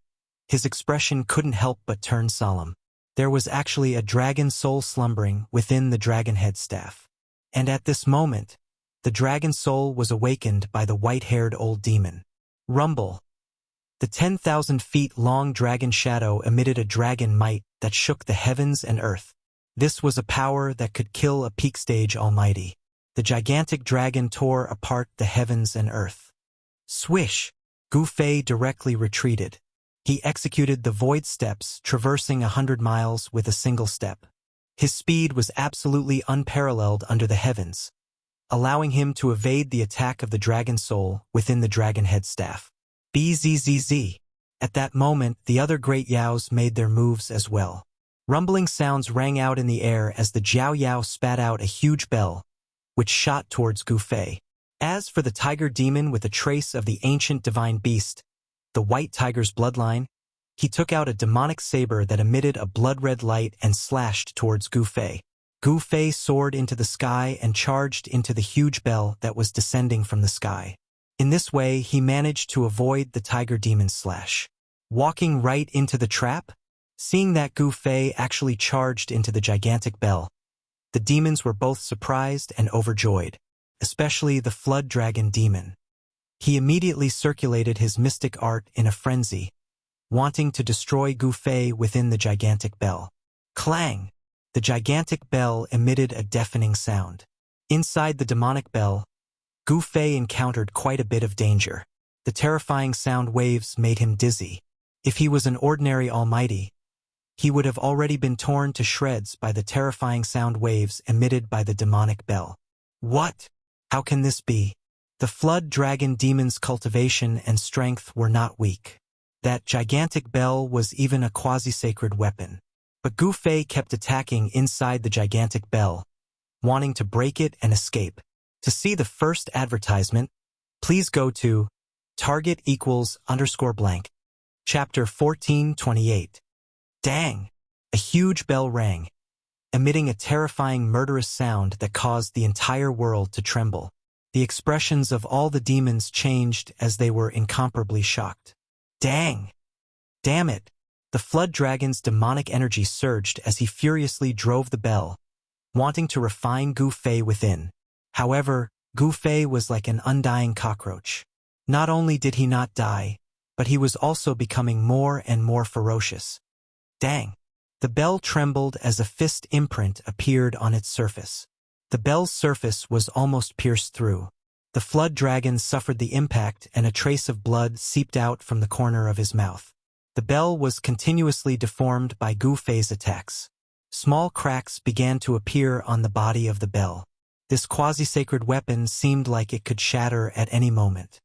his expression couldn't help but turn solemn. There was actually a dragon soul slumbering within the dragon head staff. And at this moment, the dragon soul was awakened by the white-haired old demon. Rumble. The 10,000 feet long dragon shadow emitted a dragon might that shook the heavens and earth. This was a power that could kill a peak stage almighty. The gigantic dragon tore apart the heavens and earth. Swish! Gu Fei directly retreated. He executed the void steps, traversing 100 miles with a single step. His speed was absolutely unparalleled under the heavens, allowing him to evade the attack of the dragon soul within the dragon head staff. Bzzz. At that moment, the other great yaos made their moves as well. Rumbling sounds rang out in the air as the Jiao Yao spat out a huge bell, which shot towards Gu Fei. As for the tiger demon with a trace of the ancient divine beast, the white tiger's bloodline, he took out a demonic saber that emitted a blood-red light and slashed towards Gu Fei. Gu Fei soared into the sky and charged into the huge bell that was descending from the sky. In this way, he managed to avoid the tiger demon's slash. Walking right into the trap? Seeing that Gu Fei actually charged into the gigantic bell, the demons were both surprised and overjoyed, especially the flood dragon demon. He immediately circulated his mystic art in a frenzy, wanting to destroy Gu Fei within the gigantic bell. Clang! The gigantic bell emitted a deafening sound. Inside the demonic bell, Gu Fei encountered quite a bit of danger. The terrifying sound waves made him dizzy. If he was an ordinary almighty, he would have already been torn to shreds by the terrifying sound waves emitted by the demonic bell. What? How can this be? The flood dragon demon's cultivation and strength were not weak. That gigantic bell was even a quasi-sacred weapon. But Gu Fei kept attacking inside the gigantic bell, wanting to break it and escape. To see the first advertisement, please go to target=_blank. Chapter 1428. Dang! A huge bell rang, emitting a terrifying murderous sound that caused the entire world to tremble. The expressions of all the demons changed as they were incomparably shocked. Dang! Damn it! The flood dragon's demonic energy surged as he furiously drove the bell, wanting to refine Gu Fei within. However, Gu Fei was like an undying cockroach. Not only did he not die, but he was also becoming more and more ferocious. Dang! The bell trembled as a fist imprint appeared on its surface. The bell's surface was almost pierced through. The flood dragon suffered the impact and a trace of blood seeped out from the corner of his mouth. The bell was continuously deformed by Gu Fei's attacks. Small cracks began to appear on the body of the bell. This quasi-sacred weapon seemed like it could shatter at any moment.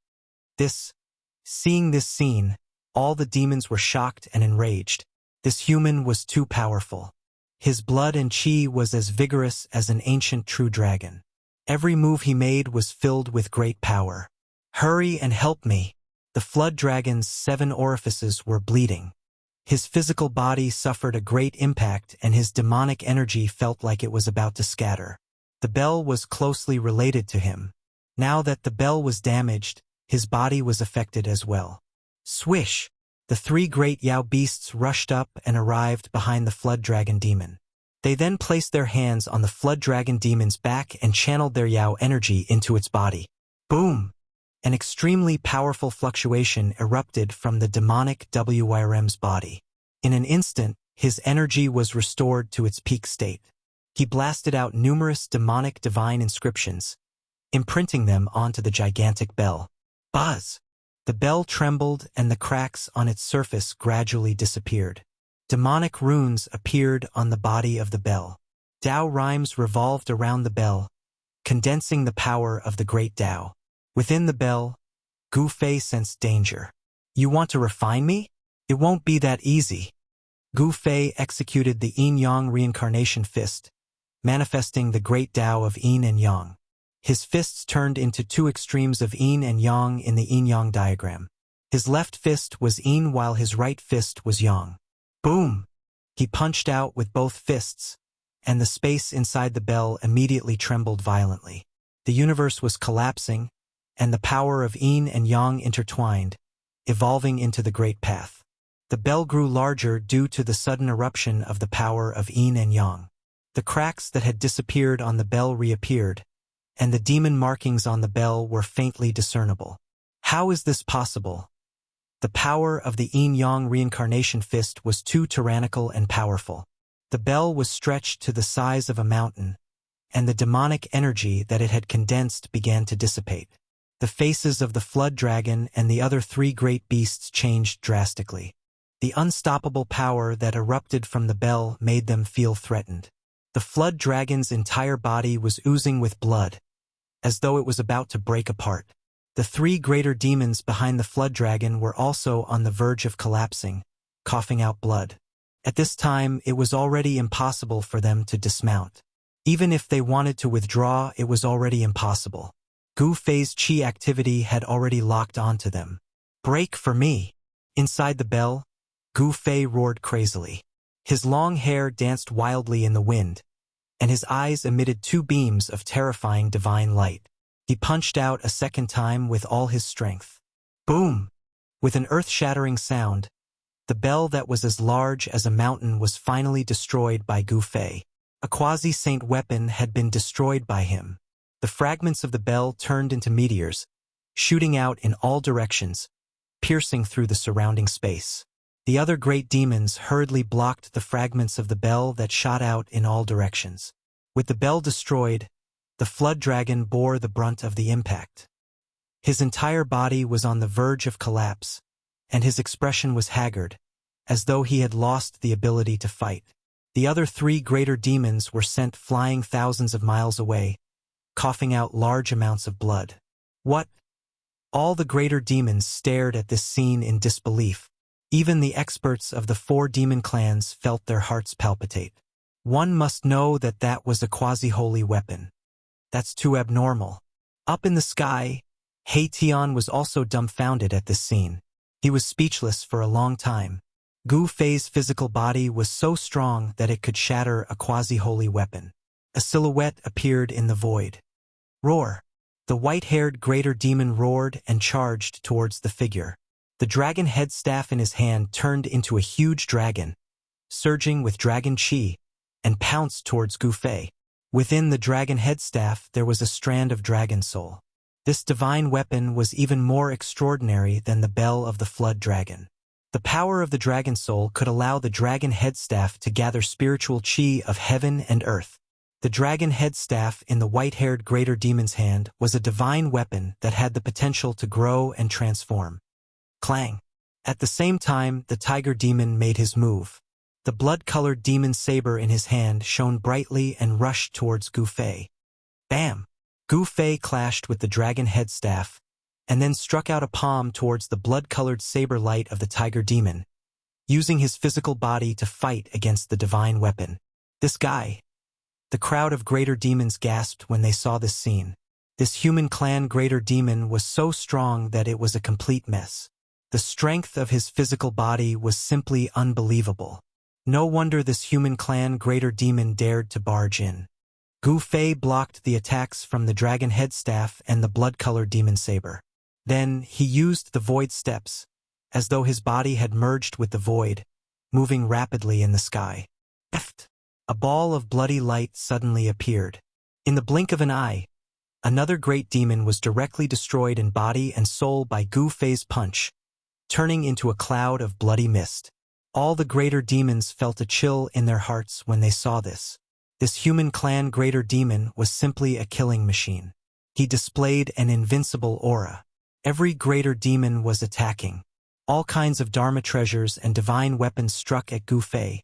Seeing this scene, all the demons were shocked and enraged. This human was too powerful. His blood and chi was as vigorous as an ancient true dragon. Every move he made was filled with great power. Hurry and help me. The flood dragon's 7 orifices were bleeding. His physical body suffered a great impact and his demonic energy felt like it was about to scatter. The bell was closely related to him. Now that the bell was damaged, his body was affected as well. Swish! The 3 great Yao beasts rushed up and arrived behind the flood dragon demon. They then placed their hands on the flood dragon demon's back and channeled their Yao energy into its body. Boom! An extremely powerful fluctuation erupted from the demonic WYRM's body. In an instant, his energy was restored to its peak state. He blasted out numerous demonic divine inscriptions, imprinting them onto the gigantic bell. Buzz! The bell trembled and the cracks on its surface gradually disappeared. Demonic runes appeared on the body of the bell. Dao rhymes revolved around the bell, condensing the power of the great Dao. Within the bell, Gu Fei sensed danger. You want to refine me? It won't be that easy. Gu Fei executed the Yin-Yang reincarnation fist, manifesting the great Dao of Yin and Yang. His fists turned into 2 extremes of Yin and Yang in the Yin-Yang diagram. His left fist was Yin while his right fist was Yang. Boom! He punched out with both fists, and the space inside the bell immediately trembled violently. The universe was collapsing, and the power of Yin and Yang intertwined, evolving into the Great Path. The bell grew larger due to the sudden eruption of the power of Yin and Yang. The cracks that had disappeared on the bell reappeared, and the demon markings on the bell were faintly discernible. How is this possible? The power of the Yin-Yang reincarnation fist was too tyrannical and powerful. The bell was stretched to the size of a mountain, and the demonic energy that it had condensed began to dissipate. The faces of the flood dragon and the other 3 great beasts changed drastically. The unstoppable power that erupted from the bell made them feel threatened. The flood dragon's entire body was oozing with blood, as though it was about to break apart. The 3 greater demons behind the flood dragon were also on the verge of collapsing, coughing out blood. At this time, it was already impossible for them to dismount. Even if they wanted to withdraw, it was already impossible. Gu Fei's chi activity had already locked onto them. Break for me! Inside the bell, Gu Fei roared crazily. His long hair danced wildly in the wind, and his eyes emitted 2 beams of terrifying divine light. He punched out a second time with all his strength. Boom! With an earth-shattering sound, the bell that was as large as a mountain was finally destroyed by Gu Fei. A quasi-saint weapon had been destroyed by him. The fragments of the bell turned into meteors, shooting out in all directions, piercing through the surrounding space. The other great demons hurriedly blocked the fragments of the bell that shot out in all directions. With the bell destroyed, the flood dragon bore the brunt of the impact. His entire body was on the verge of collapse, and his expression was haggard, as though he had lost the ability to fight. The other 3 greater demons were sent flying thousands of miles away, coughing out large amounts of blood. What? All the greater demons stared at this scene in disbelief. Even the experts of the 4 demon clans felt their hearts palpitate. One must know that that was a quasi-holy weapon. That's too abnormal. Up in the sky, He Tian was also dumbfounded at this scene. He was speechless for a long time. Gu Fei's physical body was so strong that it could shatter a quasi-holy weapon. A silhouette appeared in the void. Roar! The white-haired greater demon roared and charged towards the figure. The dragon head staff in his hand turned into a huge dragon, surging with dragon chi, and pounced towards Gu Fei. Within the dragon head staff there was a strand of dragon soul. This divine weapon was even more extraordinary than the bell of the flood dragon. The power of the dragon soul could allow the dragon head staff to gather spiritual chi of heaven and earth. The dragon head staff in the white-haired greater demon's hand was a divine weapon that had the potential to grow and transform. Clang! At the same time, the tiger demon made his move. The blood-colored demon saber in his hand shone brightly and rushed towards Gu Fei. Bam! Gu Fei clashed with the dragon head staff, and then struck out a palm towards the blood-colored saber light of the tiger demon, using his physical body to fight against the divine weapon. This guy. The crowd of greater demons gasped when they saw this scene. This human clan greater demon was so strong that it was a complete mess. The strength of his physical body was simply unbelievable. No wonder this human clan greater demon dared to barge in. Gu Fei blocked the attacks from the dragon head staff and the blood-colored demon saber. Then he used the void steps, as though his body had merged with the void, moving rapidly in the sky. A ball of bloody light suddenly appeared. In the blink of an eye, another great demon was directly destroyed in body and soul by Gu Fei's punch, turning into a cloud of bloody mist. All the greater demons felt a chill in their hearts when they saw this. This human clan greater demon was simply a killing machine. He displayed an invincible aura. Every greater demon was attacking. All kinds of Dharma treasures and divine weapons struck at Gu Fei,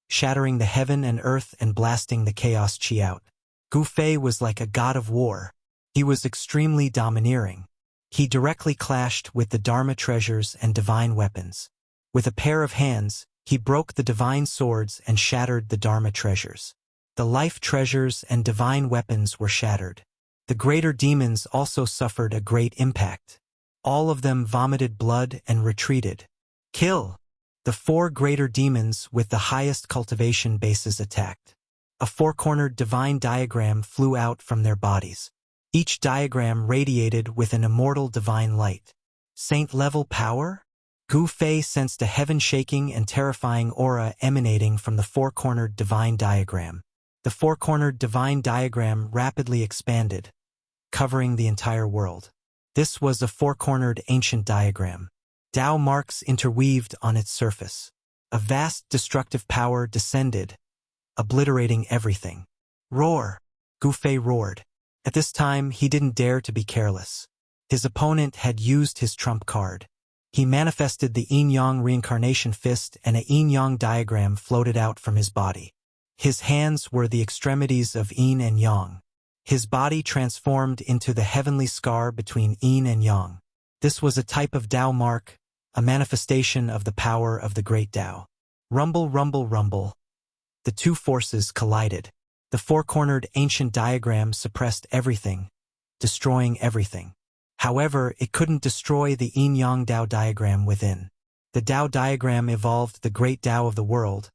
shattering the heaven and earth and blasting the chaos chi out. Gu Fei was like a god of war. He was extremely domineering. He directly clashed with the Dharma treasures and divine weapons. With a pair of hands, he broke the divine swords and shattered the Dharma treasures. The life treasures and divine weapons were shattered. The greater demons also suffered a great impact. All of them vomited blood and retreated. Kill! The 4 greater demons with the highest cultivation bases attacked. A 4-cornered divine diagram flew out from their bodies. Each diagram radiated with an immortal divine light. Saint-level power? Gu Fei sensed a heaven-shaking and terrifying aura emanating from the 4-cornered divine diagram. The 4-cornered divine diagram rapidly expanded, covering the entire world. This was a 4-cornered ancient diagram. Tao marks interweaved on its surface. A vast destructive power descended, obliterating everything. Roar! Gu Fei roared. At this time, he didn't dare to be careless. His opponent had used his trump card. He manifested the yin-yang reincarnation fist and a yin-yang diagram floated out from his body. His hands were the extremities of yin and yang. His body transformed into the heavenly scar between yin and yang. This was a type of Tao mark, a manifestation of the power of the great Tao. Rumble, rumble, rumble. The two forces collided. The 4-cornered ancient diagram suppressed everything, destroying everything. However, it couldn't destroy the yin-yang Tao diagram within. The Tao diagram evolved the great Tao of the world,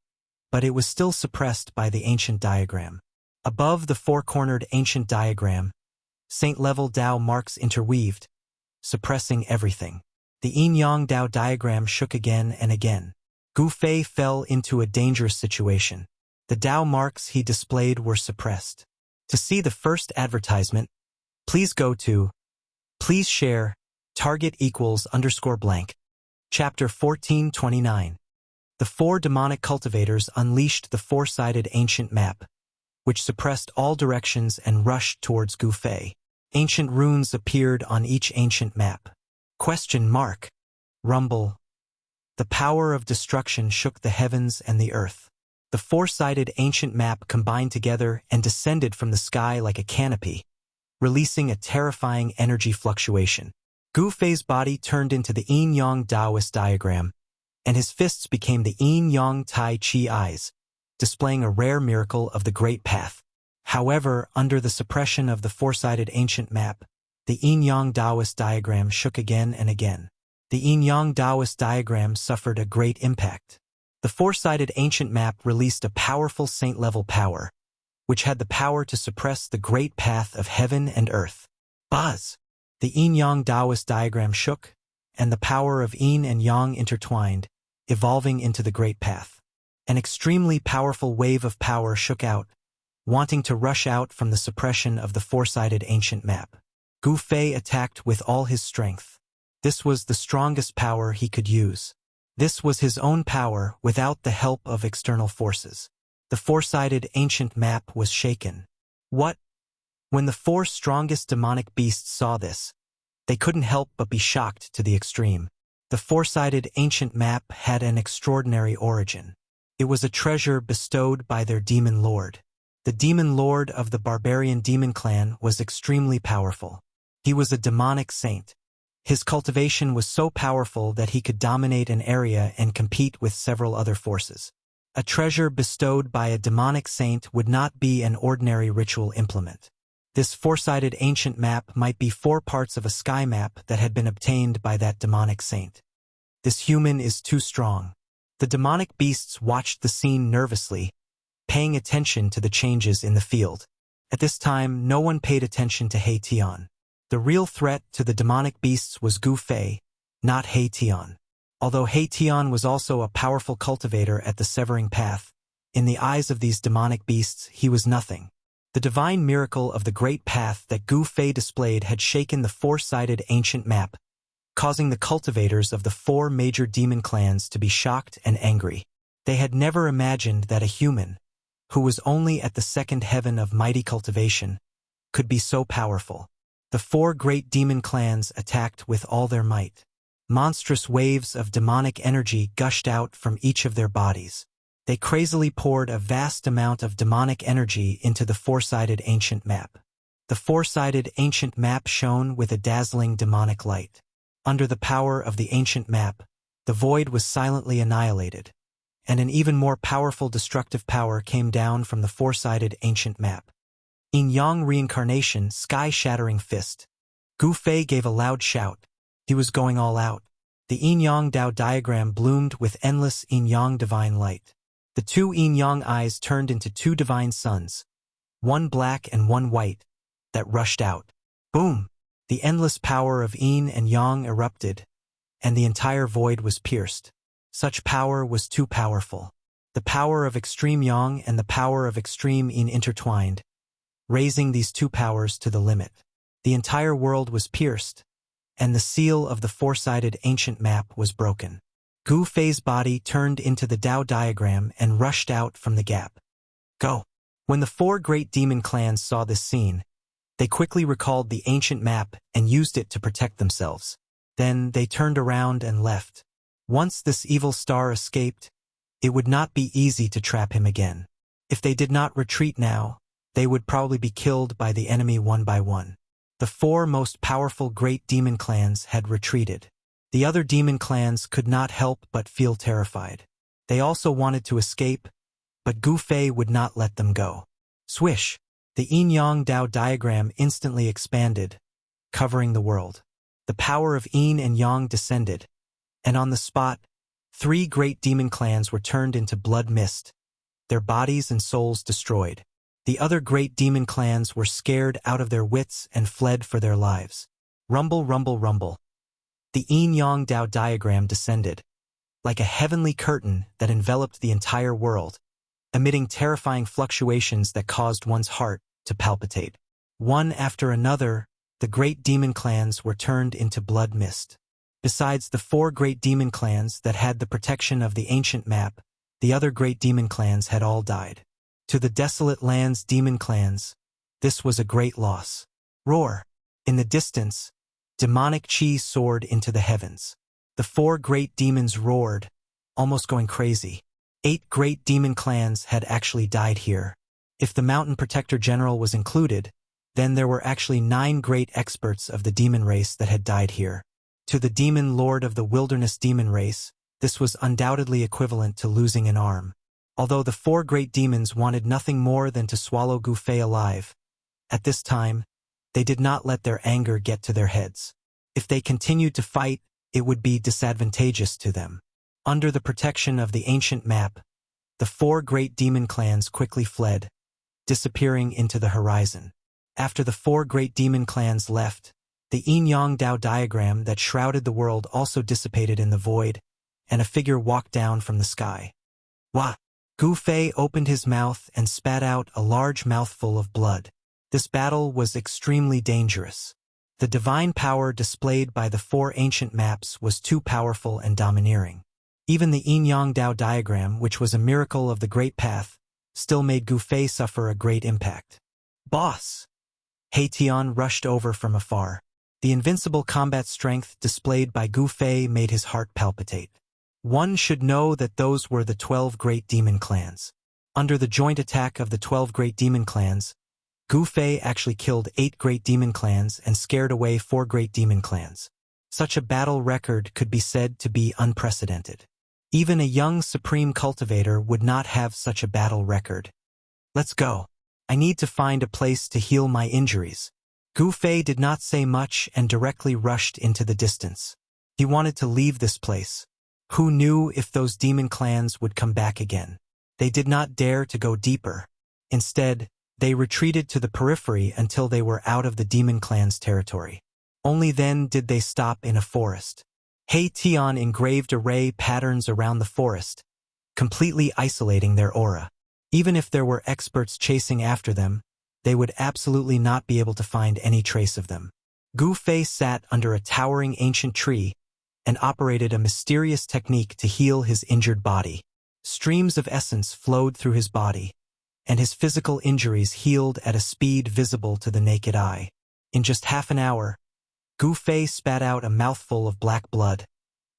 but it was still suppressed by the ancient diagram. Above the 4-cornered ancient diagram, saint-level Tao marks interweaved, suppressing everything. The yin-yang Tao diagram shook again and again. Gu Fei fell into a dangerous situation. The Tao marks he displayed were suppressed. To see the first advertisement, please go to Please share, target equals _blank. Chapter 1429. The 4 demonic cultivators unleashed the 4-sided ancient map, which suppressed all directions and rushed towards Gu Fei. Ancient runes appeared on each ancient map. Question mark. Rumble. The power of destruction shook the heavens and the earth. The 4-sided ancient map combined together and descended from the sky like a canopy, releasing a terrifying energy fluctuation. Gu Fei's body turned into the yin-yang Taoist diagram, and his fists became the yin-yang Tai Chi eyes, displaying a rare miracle of the great path. However, under the suppression of the 4-sided ancient map, the yin-yang Taoist diagram shook again and again. The yin-yang Taoist diagram suffered a great impact. The 4-sided ancient map released a powerful saint-level power, which had the power to suppress the great path of heaven and earth. Buzz! The yin-yang Taoist diagram shook, and the power of yin and yang intertwined, evolving into the great path. An extremely powerful wave of power shook out, wanting to rush out from the suppression of the 4-sided ancient map. Gu Fei attacked with all his strength. This was the strongest power he could use. This was his own power without the help of external forces. The 4-sided ancient map was shaken. What? When the 4 strongest demonic beasts saw this, they couldn't help but be shocked to the extreme. The 4-sided ancient map had an extraordinary origin. It was a treasure bestowed by their demon lord. The demon lord of the barbarian demon clan was extremely powerful. He was a demonic saint. His cultivation was so powerful that he could dominate an area and compete with several other forces. A treasure bestowed by a demonic saint would not be an ordinary ritual implement. This four-sided ancient map might be 4 parts of a sky map that had been obtained by that demonic saint. This human is too strong. The demonic beasts watched the scene nervously, paying attention to the changes in the field. At this time, no one paid attention to He Tian. The real threat to the demonic beasts was Gu Fei, not He Tian. Although He Tian was also a powerful cultivator at the Severing Path, in the eyes of these demonic beasts he was nothing. The divine miracle of the Great Path that Gu Fei displayed had shaken the 4-sided ancient map, causing the cultivators of the 4 major demon clans to be shocked and angry. They had never imagined that a human, who was only at the 2nd heaven of mighty cultivation, could be so powerful. The 4 great demon clans attacked with all their might. Monstrous waves of demonic energy gushed out from each of their bodies. They crazily poured a vast amount of demonic energy into the 4-sided ancient map. The 4-sided ancient map shone with a dazzling demonic light. Under the power of the ancient map, the void was silently annihilated, and an even more powerful destructive power came down from the 4-sided ancient map. Yin-Yang reincarnation, sky-shattering fist. Gu Fei gave a loud shout. He was going all out. The Yin-Yang Dao diagram bloomed with endless Yin-Yang divine light. The 2 Yin-Yang eyes turned into 2 divine suns, one black and one white, that rushed out. Boom! The endless power of Yin and Yang erupted, and the entire void was pierced. Such power was too powerful. The power of extreme Yang and the power of extreme Yin intertwined, raising these 2 powers to the limit. The entire world was pierced, and the seal of the 4-sided ancient map was broken. Gu Fei's body turned into the Dao diagram and rushed out from the gap. Go! When the 4 great demon clans saw this scene, they quickly recalled the ancient map and used it to protect themselves. Then they turned around and left. Once this evil star escaped, it would not be easy to trap him again. If they did not retreat now, they would probably be killed by the enemy one by one. The 4 most powerful great demon clans had retreated. The other demon clans could not help but feel terrified. They also wanted to escape, but Gu Fei would not let them go. Swish! The Yin-Yang Dao diagram instantly expanded, covering the world. The power of Yin and Yang descended, and on the spot, 3 great demon clans were turned into blood mist, their bodies and souls destroyed. The other great demon clans were scared out of their wits and fled for their lives. Rumble, rumble, rumble. The Yin-Yang Dao diagram descended, like a heavenly curtain that enveloped the entire world, emitting terrifying fluctuations that caused one's heart to palpitate. One after another, the great demon clans were turned into blood mist. Besides the 4 great demon clans that had the protection of the ancient map, the other great demon clans had all died. To the desolate lands demon clans, this was a great loss. Roar! In the distance, demonic chi soared into the heavens. The 4 great demons roared, almost going crazy. 8 great demon clans had actually died here. If the Mountain Protector General was included, then there were actually 9 great experts of the demon race that had died here. To the demon lord of the wilderness demon race, this was undoubtedly equivalent to losing an arm. Although the 4 great demons wanted nothing more than to swallow Gu Fei alive, at this time, they did not let their anger get to their heads. If they continued to fight, it would be disadvantageous to them. Under the protection of the ancient map, the 4 great demon clans quickly fled, disappearing into the horizon. After the 4 great demon clans left, the Yin-Yang Dao diagram that shrouded the world also dissipated in the void, and a figure walked down from the sky. Wah! Gu Fei opened his mouth and spat out a large mouthful of blood. This battle was extremely dangerous. The divine power displayed by the 4 ancient maps was too powerful and domineering. Even the Yin-Yang Dao diagram, which was a miracle of the Great Path, still made Gu Fei suffer a great impact. Boss! He Tian rushed over from afar. The invincible combat strength displayed by Gu Fei made his heart palpitate. One should know that those were the 12 great demon clans. Under the joint attack of the 12 great demon clans, Gu Fei actually killed 8 great demon clans and scared away 4 great demon clans. Such a battle record could be said to be unprecedented. Even a young supreme cultivator would not have such a battle record. Let's go. I need to find a place to heal my injuries. Gu Fei did not say much and directly rushed into the distance. He wanted to leave this place. Who knew if those demon clans would come back again? They did not dare to go deeper. Instead, they retreated to the periphery until they were out of the demon clan's territory. Only then did they stop in a forest. He Tian engraved array patterns around the forest, completely isolating their aura. Even if there were experts chasing after them, they would absolutely not be able to find any trace of them. Gu Fei sat under a towering ancient tree and operated a mysterious technique to heal his injured body. Streams of essence flowed through his body, and his physical injuries healed at a speed visible to the naked eye. In just half an hour, Gu Fei spat out a mouthful of black blood,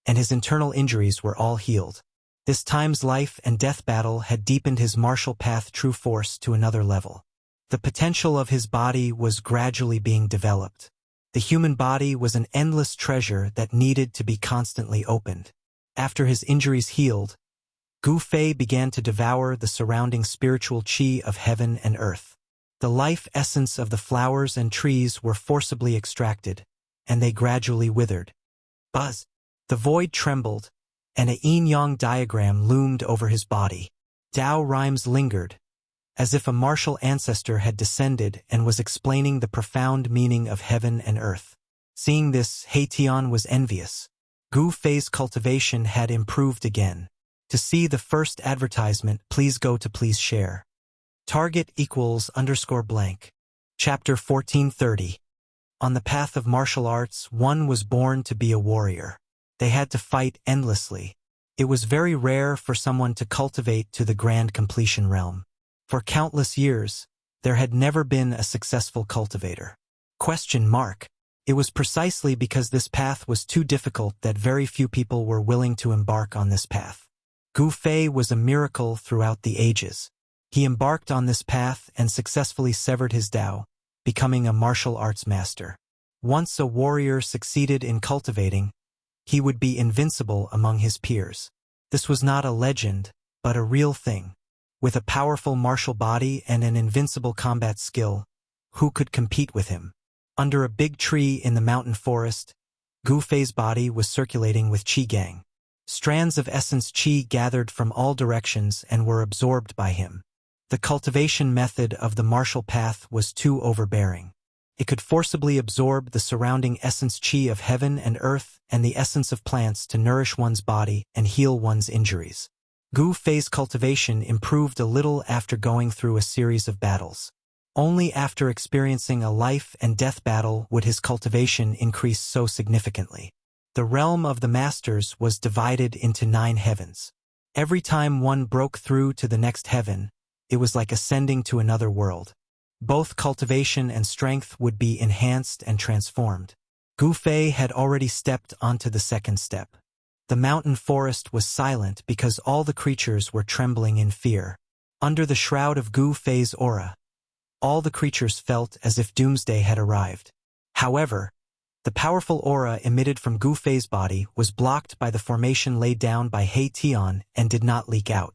and his internal injuries were all healed. This time's life and death battle had deepened his martial path true force to another level. The potential of his body was gradually being developed. The human body was an endless treasure that needed to be constantly opened. After his injuries healed, Gu Fei began to devour the surrounding spiritual qi of heaven and earth. The life essence of the flowers and trees were forcibly extracted, and they gradually withered. Buzz! The void trembled, and a yin-yang diagram loomed over his body. Tao rhymes lingered, as if a martial ancestor had descended and was explaining the profound meaning of heaven and earth. Seeing this, He Tian was envious. Gu Fei's cultivation had improved again. To see the first advertisement, please go to please share. Target =_blank. Chapter 1430. On the path of martial arts, one was born to be a warrior. They had to fight endlessly. It was very rare for someone to cultivate to the grand completion realm. For countless years, there had never been a successful cultivator. It was precisely because this path was too difficult that very few people were willing to embark on this path. Gu Fei was a miracle throughout the ages. He embarked on this path and successfully severed his Tao, becoming a martial arts master. Once a warrior succeeded in cultivating, he would be invincible among his peers. This was not a legend, but a real thing. With a powerful martial body and an invincible combat skill, who could compete with him? Under a big tree in the mountain forest, Gu Fei's body was circulating with qi gang. Strands of essence qi gathered from all directions and were absorbed by him. The cultivation method of the martial path was too overbearing. It could forcibly absorb the surrounding essence qi of heaven and earth and the essence of plants to nourish one's body and heal one's injuries. Gu Fei's cultivation improved a little after going through a series of battles. Only after experiencing a life and death battle would his cultivation increase so significantly. The realm of the masters was divided into 9 heavens. Every time one broke through to the next heaven, it was like ascending to another world. Both cultivation and strength would be enhanced and transformed. Gu Fei had already stepped onto the second step. The mountain forest was silent because all the creatures were trembling in fear. Under the shroud of Gu Fei's aura, all the creatures felt as if doomsday had arrived. However, the powerful aura emitted from Gu Fei's body was blocked by the formation laid down by He Tian and did not leak out.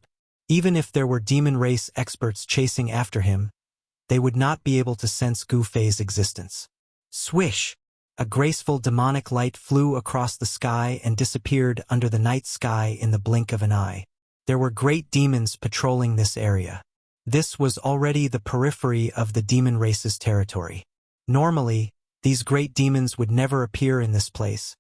Even if there were demon race experts chasing after him, they would not be able to sense Gu Fei's existence. Swish! A graceful demonic light flew across the sky and disappeared under the night sky in the blink of an eye. There were great demons patrolling this area. This was already the periphery of the demon race's territory. Normally, these great demons would never appear in this place,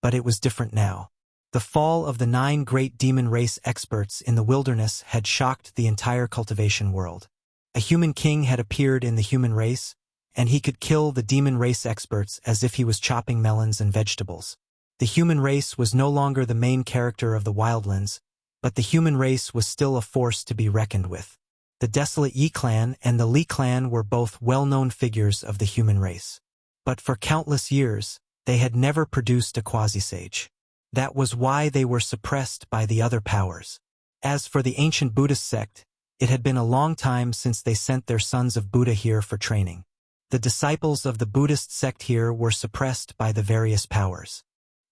but it was different now. The fall of the 9 great demon race experts in the wilderness had shocked the entire cultivation world. A human king had appeared in the human race, and he could kill the demon race experts as if he was chopping melons and vegetables. The human race was no longer the main character of the wildlands, but the human race was still a force to be reckoned with. The desolate Yi clan and the Li clan were both well-known figures of the human race. But for countless years, they had never produced a quasi-sage. That was why they were suppressed by the other powers. As for the ancient Buddhist sect, it had been a long time since they sent their sons of Buddha here for training. The disciples of the Buddhist sect here were suppressed by the various powers.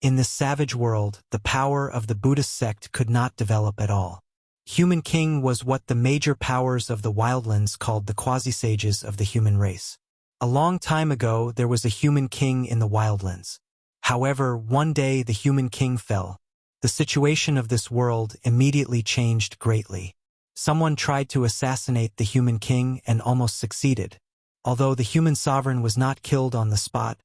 In this savage world, the power of the Buddhist sect could not develop at all. Human King was what the major powers of the wildlands called the quasi-sages of the human race. A long time ago, there was a human king in the wildlands. However, one day the human king fell. The situation of this world immediately changed greatly. Someone tried to assassinate the human king and almost succeeded. Although the human sovereign was not killed on the spot,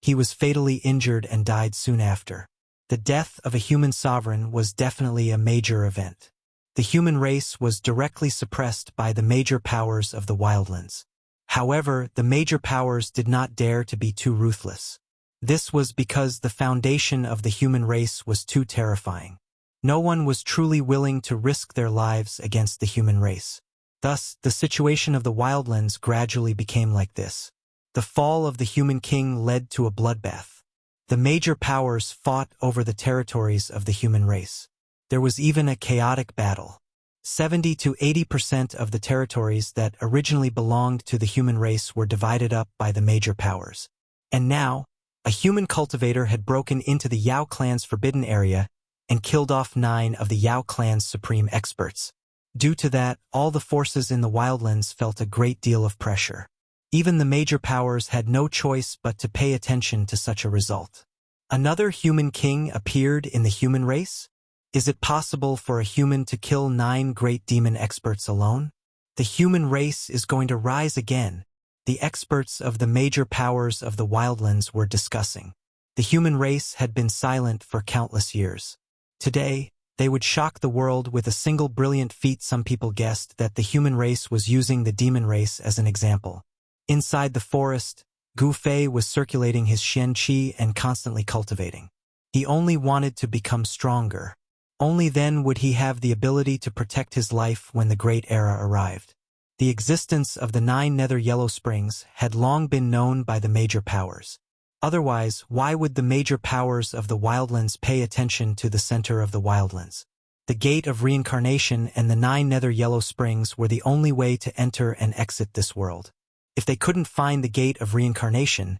he was fatally injured and died soon after. The death of a human sovereign was definitely a major event. The human race was directly suppressed by the major powers of the wildlands. However, the major powers did not dare to be too ruthless. This was because the foundation of the human race was too terrifying. No one was truly willing to risk their lives against the human race. Thus, the situation of the wildlands gradually became like this. The fall of the human king led to a bloodbath. The major powers fought over the territories of the human race. There was even a chaotic battle. 70 to 80% of the territories that originally belonged to the human race were divided up by the major powers. And now, a human cultivator had broken into the Yao clan's forbidden area and killed off 9 of the Yao clan's supreme experts. Due to that, all the forces in the wildlands felt a great deal of pressure. Even the major powers had no choice but to pay attention to such a result. Another human king appeared in the human race? Is it possible for a human to kill 9 great demon experts alone? The human race is going to rise again. The experts of the major powers of the wildlands were discussing. The human race had been silent for countless years. Today, they would shock the world with a single brilliant feat. Some people guessed that the human race was using the demon race as an example. Inside the forest, Gu Fei was circulating his Xian Qi and constantly cultivating. He only wanted to become stronger. Only then would he have the ability to protect his life when the Great Era arrived. The existence of the 9 nether yellow springs had long been known by the major powers. Otherwise, why would the major powers of the wildlands pay attention to the center of the wildlands? The gate of reincarnation and the 9 nether yellow springs were the only way to enter and exit this world. If they couldn't find the gate of reincarnation,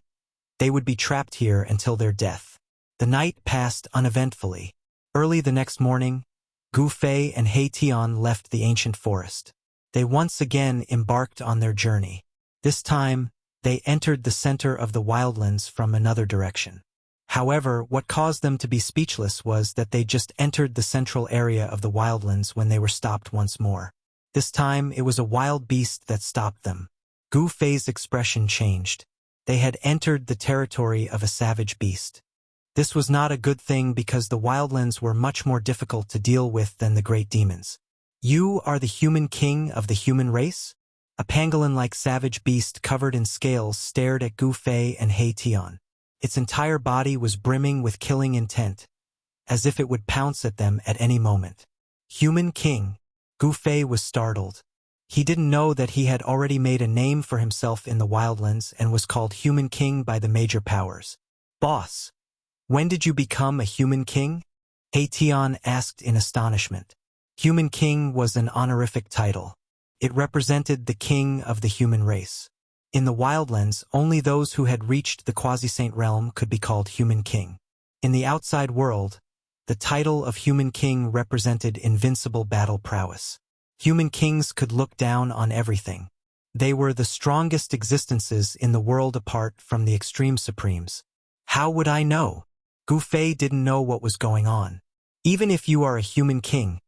they would be trapped here until their death. The night passed uneventfully. Early the next morning, Gu Fei and He Tian left the ancient forest. They once again embarked on their journey. This time, they entered the center of the wildlands from another direction. However, what caused them to be speechless was that they just entered the central area of the wildlands when they were stopped once more. This time, it was a wild beast that stopped them. Gu Fei's expression changed. They had entered the territory of a savage beast. This was not a good thing because the wildlands were much more difficult to deal with than the great demons. You are the human king of the human race? A pangolin-like savage beast covered in scales stared at Gu Fei and He Tian. Its entire body was brimming with killing intent, as if it would pounce at them at any moment. Human king. Gu Fei was startled. He didn't know that he had already made a name for himself in the wildlands and was called Human King by the major powers. Boss, when did you become a human king? He Tian asked in astonishment. Human King was an honorific title. It represented the king of the human race. In the wildlands, only those who had reached the quasi-saint realm could be called Human King. In the outside world, the title of Human King represented invincible battle prowess. Human kings could look down on everything. They were the strongest existences in the world apart from the extreme supremes. How would I know? Gu Fei didn't know what was going on. Even if you are a human king,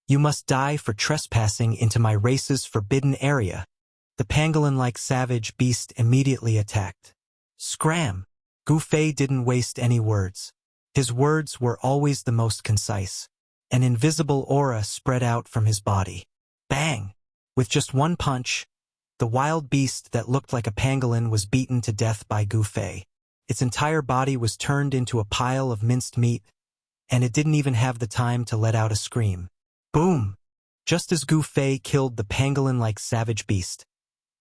you must die for trespassing into my race's forbidden area. The pangolin-like savage beast immediately attacked. Scram! Gu Fei didn't waste any words. His words were always the most concise. An invisible aura spread out from his body. Bang! With just one punch, the wild beast that looked like a pangolin was beaten to death by Gu Fei. Its entire body was turned into a pile of minced meat, and it didn't even have the time to let out a scream. Boom! Just as Gu Fei killed the pangolin-like savage beast,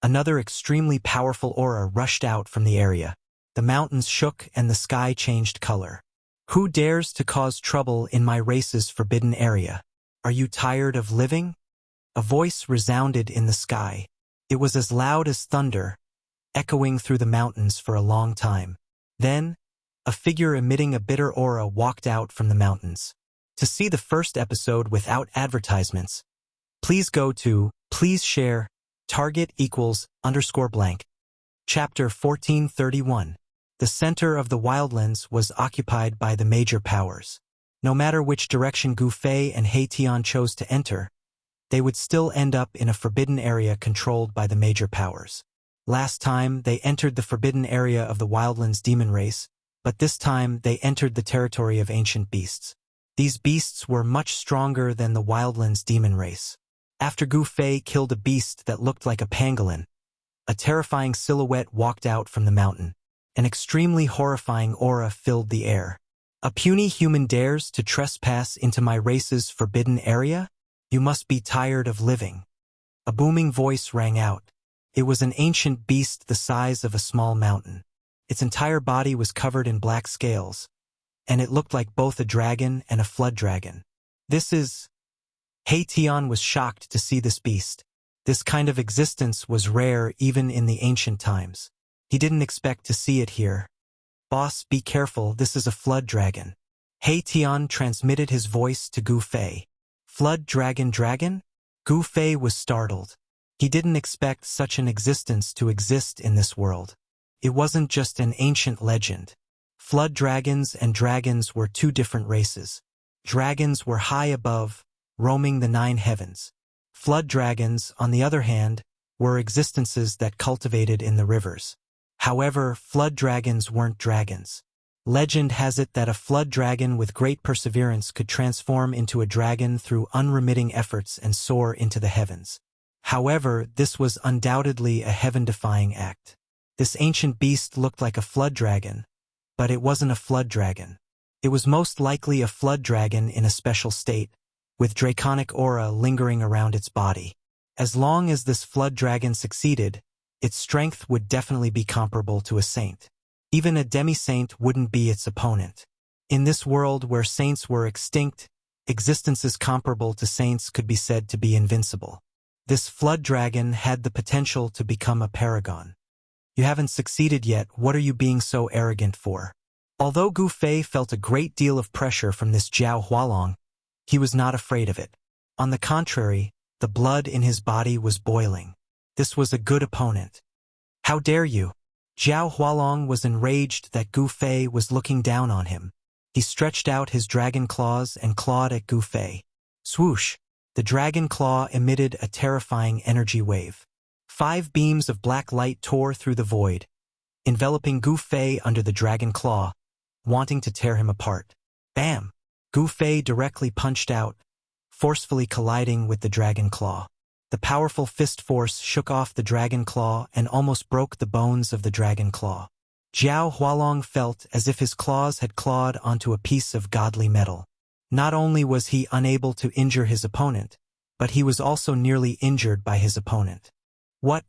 another extremely powerful aura rushed out from the area. The mountains shook and the sky changed color. Who dares to cause trouble in my race's forbidden area? Are you tired of living? A voice resounded in the sky. It was as loud as thunder, echoing through the mountains for a long time. Then, a figure emitting a bitter aura walked out from the mountains. To see the first episode without advertisements, please go to please share target =_ blank. Chapter 1431. The center of the wildlands was occupied by the major powers. No matter which direction Gu Fei and He Tian chose to enter, they would still end up in a forbidden area controlled by the major powers. Last time, they entered the forbidden area of the wildlands demon race, but this time they entered the territory of ancient beasts. These beasts were much stronger than the wildlands demon race. After Gu Fei killed a beast that looked like a pangolin, a terrifying silhouette walked out from the mountain. An extremely horrifying aura filled the air. A puny human dares to trespass into my race's forbidden area? You must be tired of living. A booming voice rang out. It was an ancient beast the size of a small mountain. Its entire body was covered in black scales, and it looked like both a dragon and a flood dragon. This is... He Tian was shocked to see this beast. This kind of existence was rare even in the ancient times. He didn't expect to see it here. Boss, be careful, this is a flood dragon. He Tian transmitted his voice to Gu Fei. Flood dragon? Gu Fei was startled. He didn't expect such an existence to exist in this world. It wasn't just an ancient legend. Flood dragons and dragons were two different races. Dragons were high above, roaming the 9 heavens. Flood dragons, on the other hand, were existences that cultivated in the rivers. However, flood dragons weren't dragons. Legend has it that a flood dragon with great perseverance could transform into a dragon through unremitting efforts and soar into the heavens. However, this was undoubtedly a heaven-defying act. This ancient beast looked like a flood dragon, but it wasn't a flood dragon. It was most likely a flood dragon in a special state, with draconic aura lingering around its body. As long as this flood dragon succeeded, its strength would definitely be comparable to a saint. Even a demi-saint wouldn't be its opponent. In this world where saints were extinct, existences comparable to saints could be said to be invincible. This flood dragon had the potential to become a paragon. You haven't succeeded yet, what are you being so arrogant for? Although Gu Fei felt a great deal of pressure from this Zhao Hualong, he was not afraid of it. On the contrary, the blood in his body was boiling. This was a good opponent. How dare you? Zhao Hualong was enraged that Gu Fei was looking down on him. He stretched out his dragon claws and clawed at Gu Fei. Swoosh! The dragon claw emitted a terrifying energy wave. 5 beams of black light tore through the void, enveloping Gu Fei under the dragon claw, wanting to tear him apart. Bam! Gu Fei directly punched out, forcefully colliding with the dragon claw. The powerful fist force shook off the dragon claw and almost broke the bones of the dragon claw. Zhao Hualong felt as if his claws had clawed onto a piece of godly metal. Not only was he unable to injure his opponent, but he was also nearly injured by his opponent. What?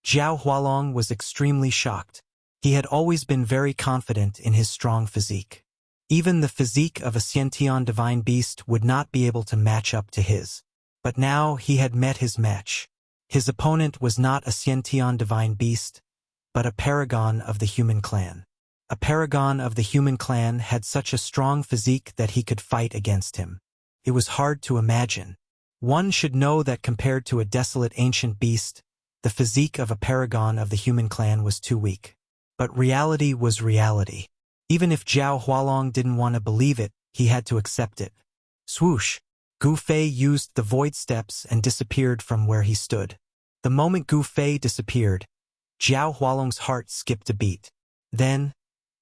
Zhao Hualong was extremely shocked. He had always been very confident in his strong physique. Even the physique of a Xiantian divine beast would not be able to match up to his. But now he had met his match. His opponent was not a Xiantian divine beast, but a paragon of the human clan. A paragon of the human clan had such a strong physique that he could fight against him. It was hard to imagine. One should know that compared to a desolate ancient beast, the physique of a paragon of the human clan was too weak. But reality was reality. Even if Zhao Hualong didn't want to believe it, he had to accept it. Swoosh! Gu Fei used the void steps and disappeared from where he stood. The moment Gu Fei disappeared, Zhao Hualong's heart skipped a beat. Then,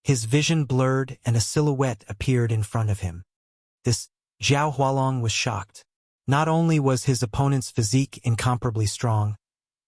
his vision blurred and a silhouette appeared in front of him. This Zhao Hualong was shocked. Not only was his opponent's physique incomparably strong,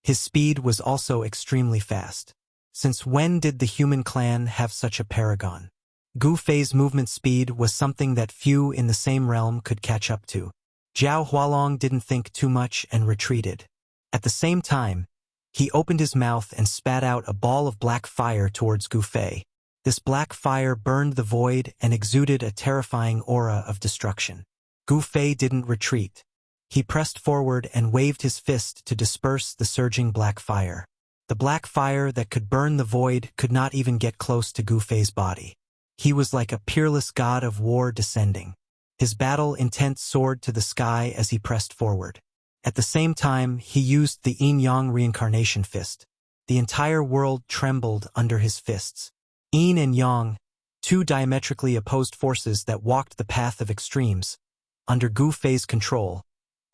his speed was also extremely fast. Since when did the human clan have such a paragon? Gu Fei's movement speed was something that few in the same realm could catch up to. Zhao Hualong didn't think too much and retreated. At the same time, he opened his mouth and spat out a ball of black fire towards Gu Fei. This black fire burned the void and exuded a terrifying aura of destruction. Gu Fei didn't retreat. He pressed forward and waved his fist to disperse the surging black fire. The black fire that could burn the void could not even get close to Gu Fei's body. He was like a peerless god of war descending. His battle intent soared to the sky as he pressed forward. At the same time, he used the Yin-Yang reincarnation fist. The entire world trembled under his fists. Yin and Yang, two diametrically opposed forces that walked the path of extremes. Under Gu Fei's control,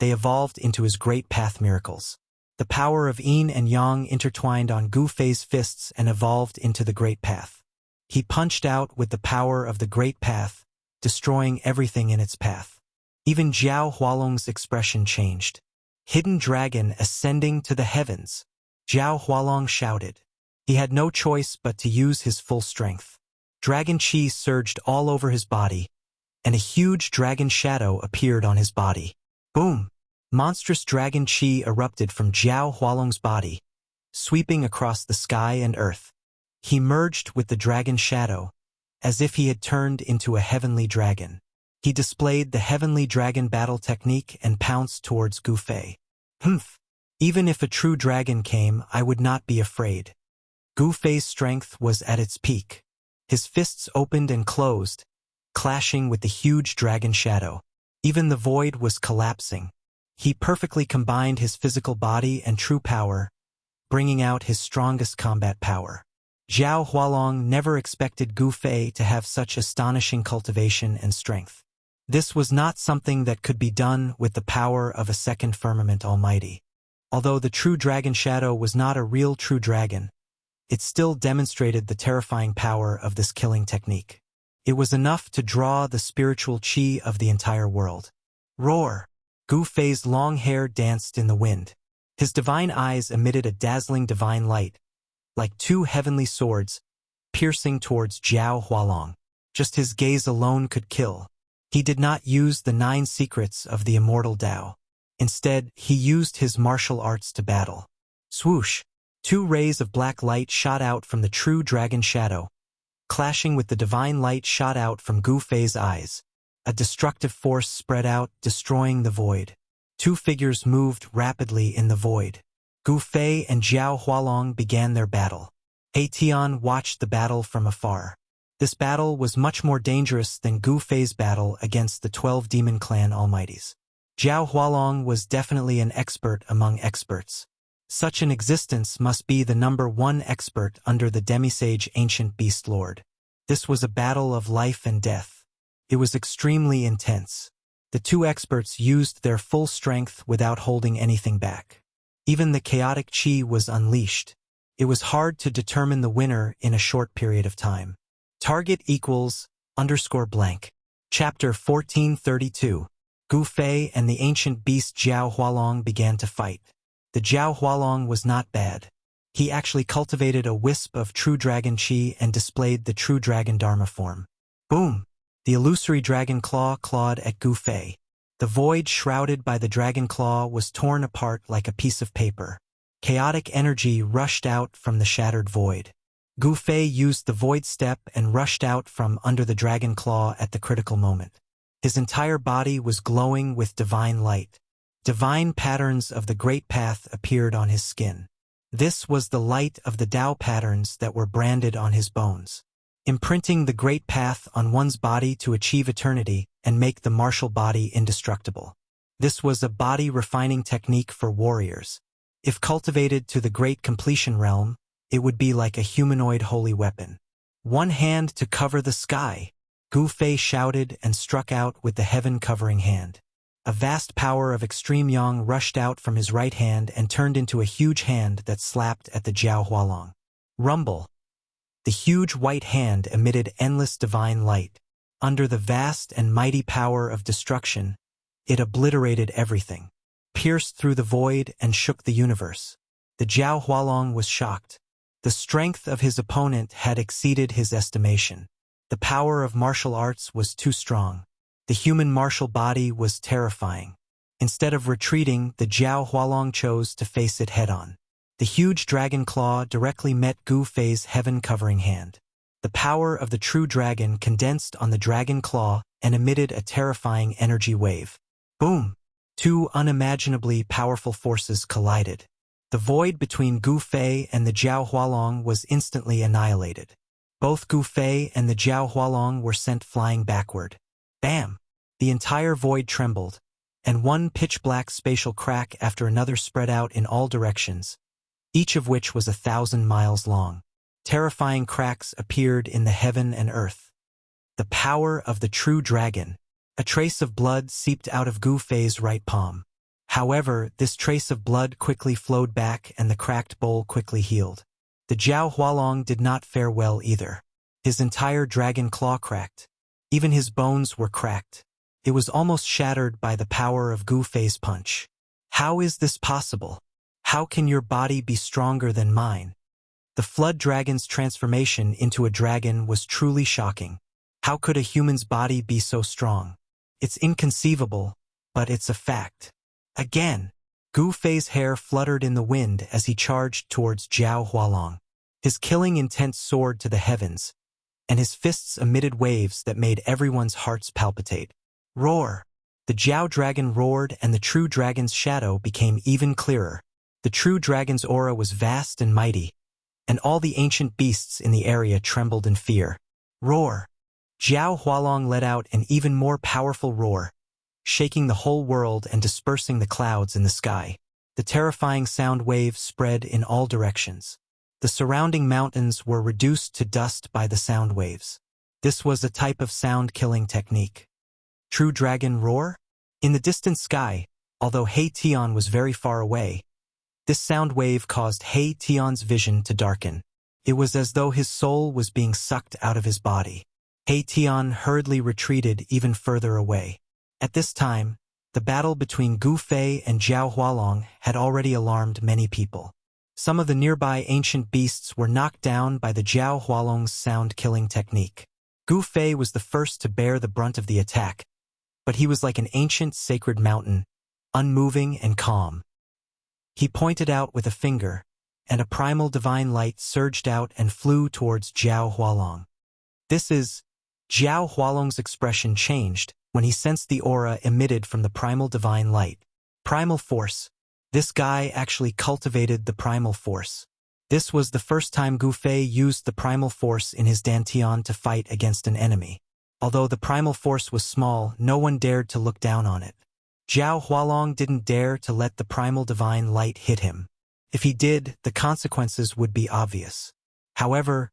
they evolved into his great path miracles. The power of Yin and Yang intertwined on Gu Fei's fists and evolved into the great path. He punched out with the power of the great path, destroying everything in its path. Even Zhao Hualong's expression changed. Hidden dragon ascending to the heavens, Zhao Hualong shouted. He had no choice but to use his full strength. Dragon chi surged all over his body, and a huge dragon shadow appeared on his body. Boom! Monstrous dragon chi erupted from Zhao Hualong's body, sweeping across the sky and earth. He merged with the dragon shadow, as if he had turned into a heavenly dragon. He displayed the heavenly dragon battle technique and pounced towards Gu Fei. Humph! Even if a true dragon came, I would not be afraid. Gu Fei's strength was at its peak. His fists opened and closed, clashing with the huge dragon shadow. Even the void was collapsing. He perfectly combined his physical body and true power, bringing out his strongest combat power. Zhao Hualong never expected Gu Fei to have such astonishing cultivation and strength. This was not something that could be done with the power of a second firmament almighty. Although the true dragon shadow was not a real true dragon, it still demonstrated the terrifying power of this killing technique. It was enough to draw the spiritual chi of the entire world. Roar! Gu Fei's long hair danced in the wind. His divine eyes emitted a dazzling divine light, like two heavenly swords, piercing towards Zhao Hualong. Just his gaze alone could kill. He did not use the 9 secrets of the Immortal Tao. Instead, he used his martial arts to battle. Swoosh! 2 rays of black light shot out from the true dragon shadow, clashing with the divine light shot out from Gu Fei's eyes. A destructive force spread out, destroying the void. 2 figures moved rapidly in the void. Gu Fei and Zhao Hualong began their battle. Tian watched the battle from afar. This battle was much more dangerous than Gu Fei's battle against the 12 Demon Clan Almighties. Zhao Hualong was definitely an expert among experts. Such an existence must be the number 1 expert under the demisage Ancient Beast Lord. This was a battle of life and death. It was extremely intense. The 2 experts used their full strength without holding anything back. Even the chaotic chi was unleashed. It was hard to determine the winner in a short period of time. Target equals _blank. Chapter 1432. Gu Fei and the ancient beast Zhao Hualong began to fight. The Zhao Hualong was not bad. He actually cultivated a wisp of true dragon chi and displayed the true dragon dharma form. Boom! The illusory dragon claw clawed at Gu Fei. The void shrouded by the dragon claw was torn apart like a piece of paper. Chaotic energy rushed out from the shattered void. Gu Fei used the void step and rushed out from under the dragon claw at the critical moment. His entire body was glowing with divine light. Divine patterns of the great path appeared on his skin. This was the light of the Tao patterns that were branded on his bones. Imprinting the great path on one's body to achieve eternity and make the martial body indestructible. This was a body refining technique for warriors. If cultivated to the great completion realm, it would be like a humanoid holy weapon. One hand to cover the sky, Gu Fei shouted and struck out with the heaven-covering hand. A vast power of extreme yang rushed out from his right hand and turned into a huge hand that slapped at the Zhao Hualong. Rumble! The huge white hand emitted endless divine light. Under the vast and mighty power of destruction, it obliterated everything, pierced through the void and shook the universe. The Zhao Hualong was shocked. The strength of his opponent had exceeded his estimation. The power of martial arts was too strong. The human martial body was terrifying. Instead of retreating, the Zhao Hualong chose to face it head-on. The huge dragon claw directly met Gu Fei's heaven-covering hand. The power of the true dragon condensed on the dragon claw and emitted a terrifying energy wave. Boom! Two unimaginably powerful forces collided. The void between Gu Fei and the Jiao Hualong was instantly annihilated. Both Gu Fei and the Jiao Hualong were sent flying backward. Bam! The entire void trembled, and one pitch-black spatial crack after another spread out in all directions, each of which was 1,000 miles long. Terrifying cracks appeared in the heaven and earth. The power of the true dragon. A trace of blood seeped out of Gu Fei's right palm. However, this trace of blood quickly flowed back and the cracked bowl quickly healed. The Jiao Hualong did not fare well either. His entire dragon claw cracked. Even his bones were cracked. It was almost shattered by the power of Gu Fei's punch. How is this possible? How can your body be stronger than mine? The flood dragon's transformation into a dragon was truly shocking. How could a human's body be so strong? It's inconceivable, but it's a fact. Again, Gu Fei's hair fluttered in the wind as he charged towards Jiao Hualong. His killing intent soared to the heavens, and his fists emitted waves that made everyone's hearts palpitate. Roar! The Jiao dragon roared and the true dragon's shadow became even clearer. The true dragon's aura was vast and mighty, and all the ancient beasts in the area trembled in fear. Roar! Jiao Hualong let out an even more powerful roar, shaking the whole world and dispersing the clouds in the sky. The terrifying sound wave spread in all directions. The surrounding mountains were reduced to dust by the sound waves. This was a type of sound-killing technique. True dragon roar? In the distant sky, although He Tian was very far away, this sound wave caused He Tian's vision to darken. It was as though his soul was being sucked out of his body. He Tian hurriedly retreated even further away. At this time, the battle between Gu Fei and Jiao Hualong had already alarmed many people. Some of the nearby ancient beasts were knocked down by the Jiao Hualong's sound-killing technique. Gu Fei was the first to bear the brunt of the attack, but he was like an ancient sacred mountain, unmoving and calm. He pointed out with a finger, and a primal divine light surged out and flew towards Jiao Hualong. Jiao Hualong's expression changed when he sensed the aura emitted from the primal divine light. Primal force. This guy actually cultivated the primal force. This was the first time Gu Fei used the primal force in his dantian to fight against an enemy. Although the primal force was small, no one dared to look down on it. Jiao Hualong didn't dare to let the primal divine light hit him. If he did, the consequences would be obvious. However,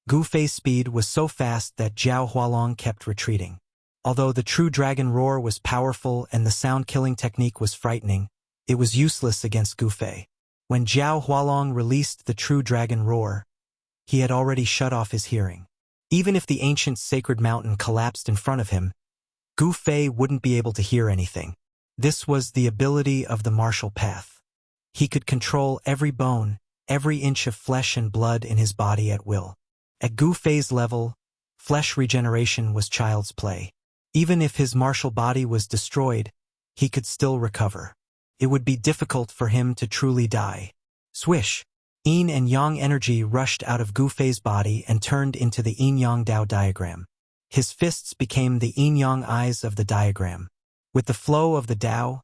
Gu Fei's speed was so fast that Jiao Hualong kept retreating. Although the true dragon roar was powerful and the sound-killing technique was frightening, it was useless against Gu Fei. When Jiao Hualong released the true dragon roar, he had already shut off his hearing. Even if the ancient sacred mountain collapsed in front of him, Gu Fei wouldn't be able to hear anything. This was the ability of the martial path. He could control every bone, every inch of flesh and blood in his body at will. At Gu Fei's level, flesh regeneration was child's play. Even if his martial body was destroyed, he could still recover. It would be difficult for him to truly die. Swish! Yin and Yang energy rushed out of Gu Fei's body and turned into the Yin-Yang Dao diagram. His fists became the Yin-Yang eyes of the diagram. With the flow of the Dao,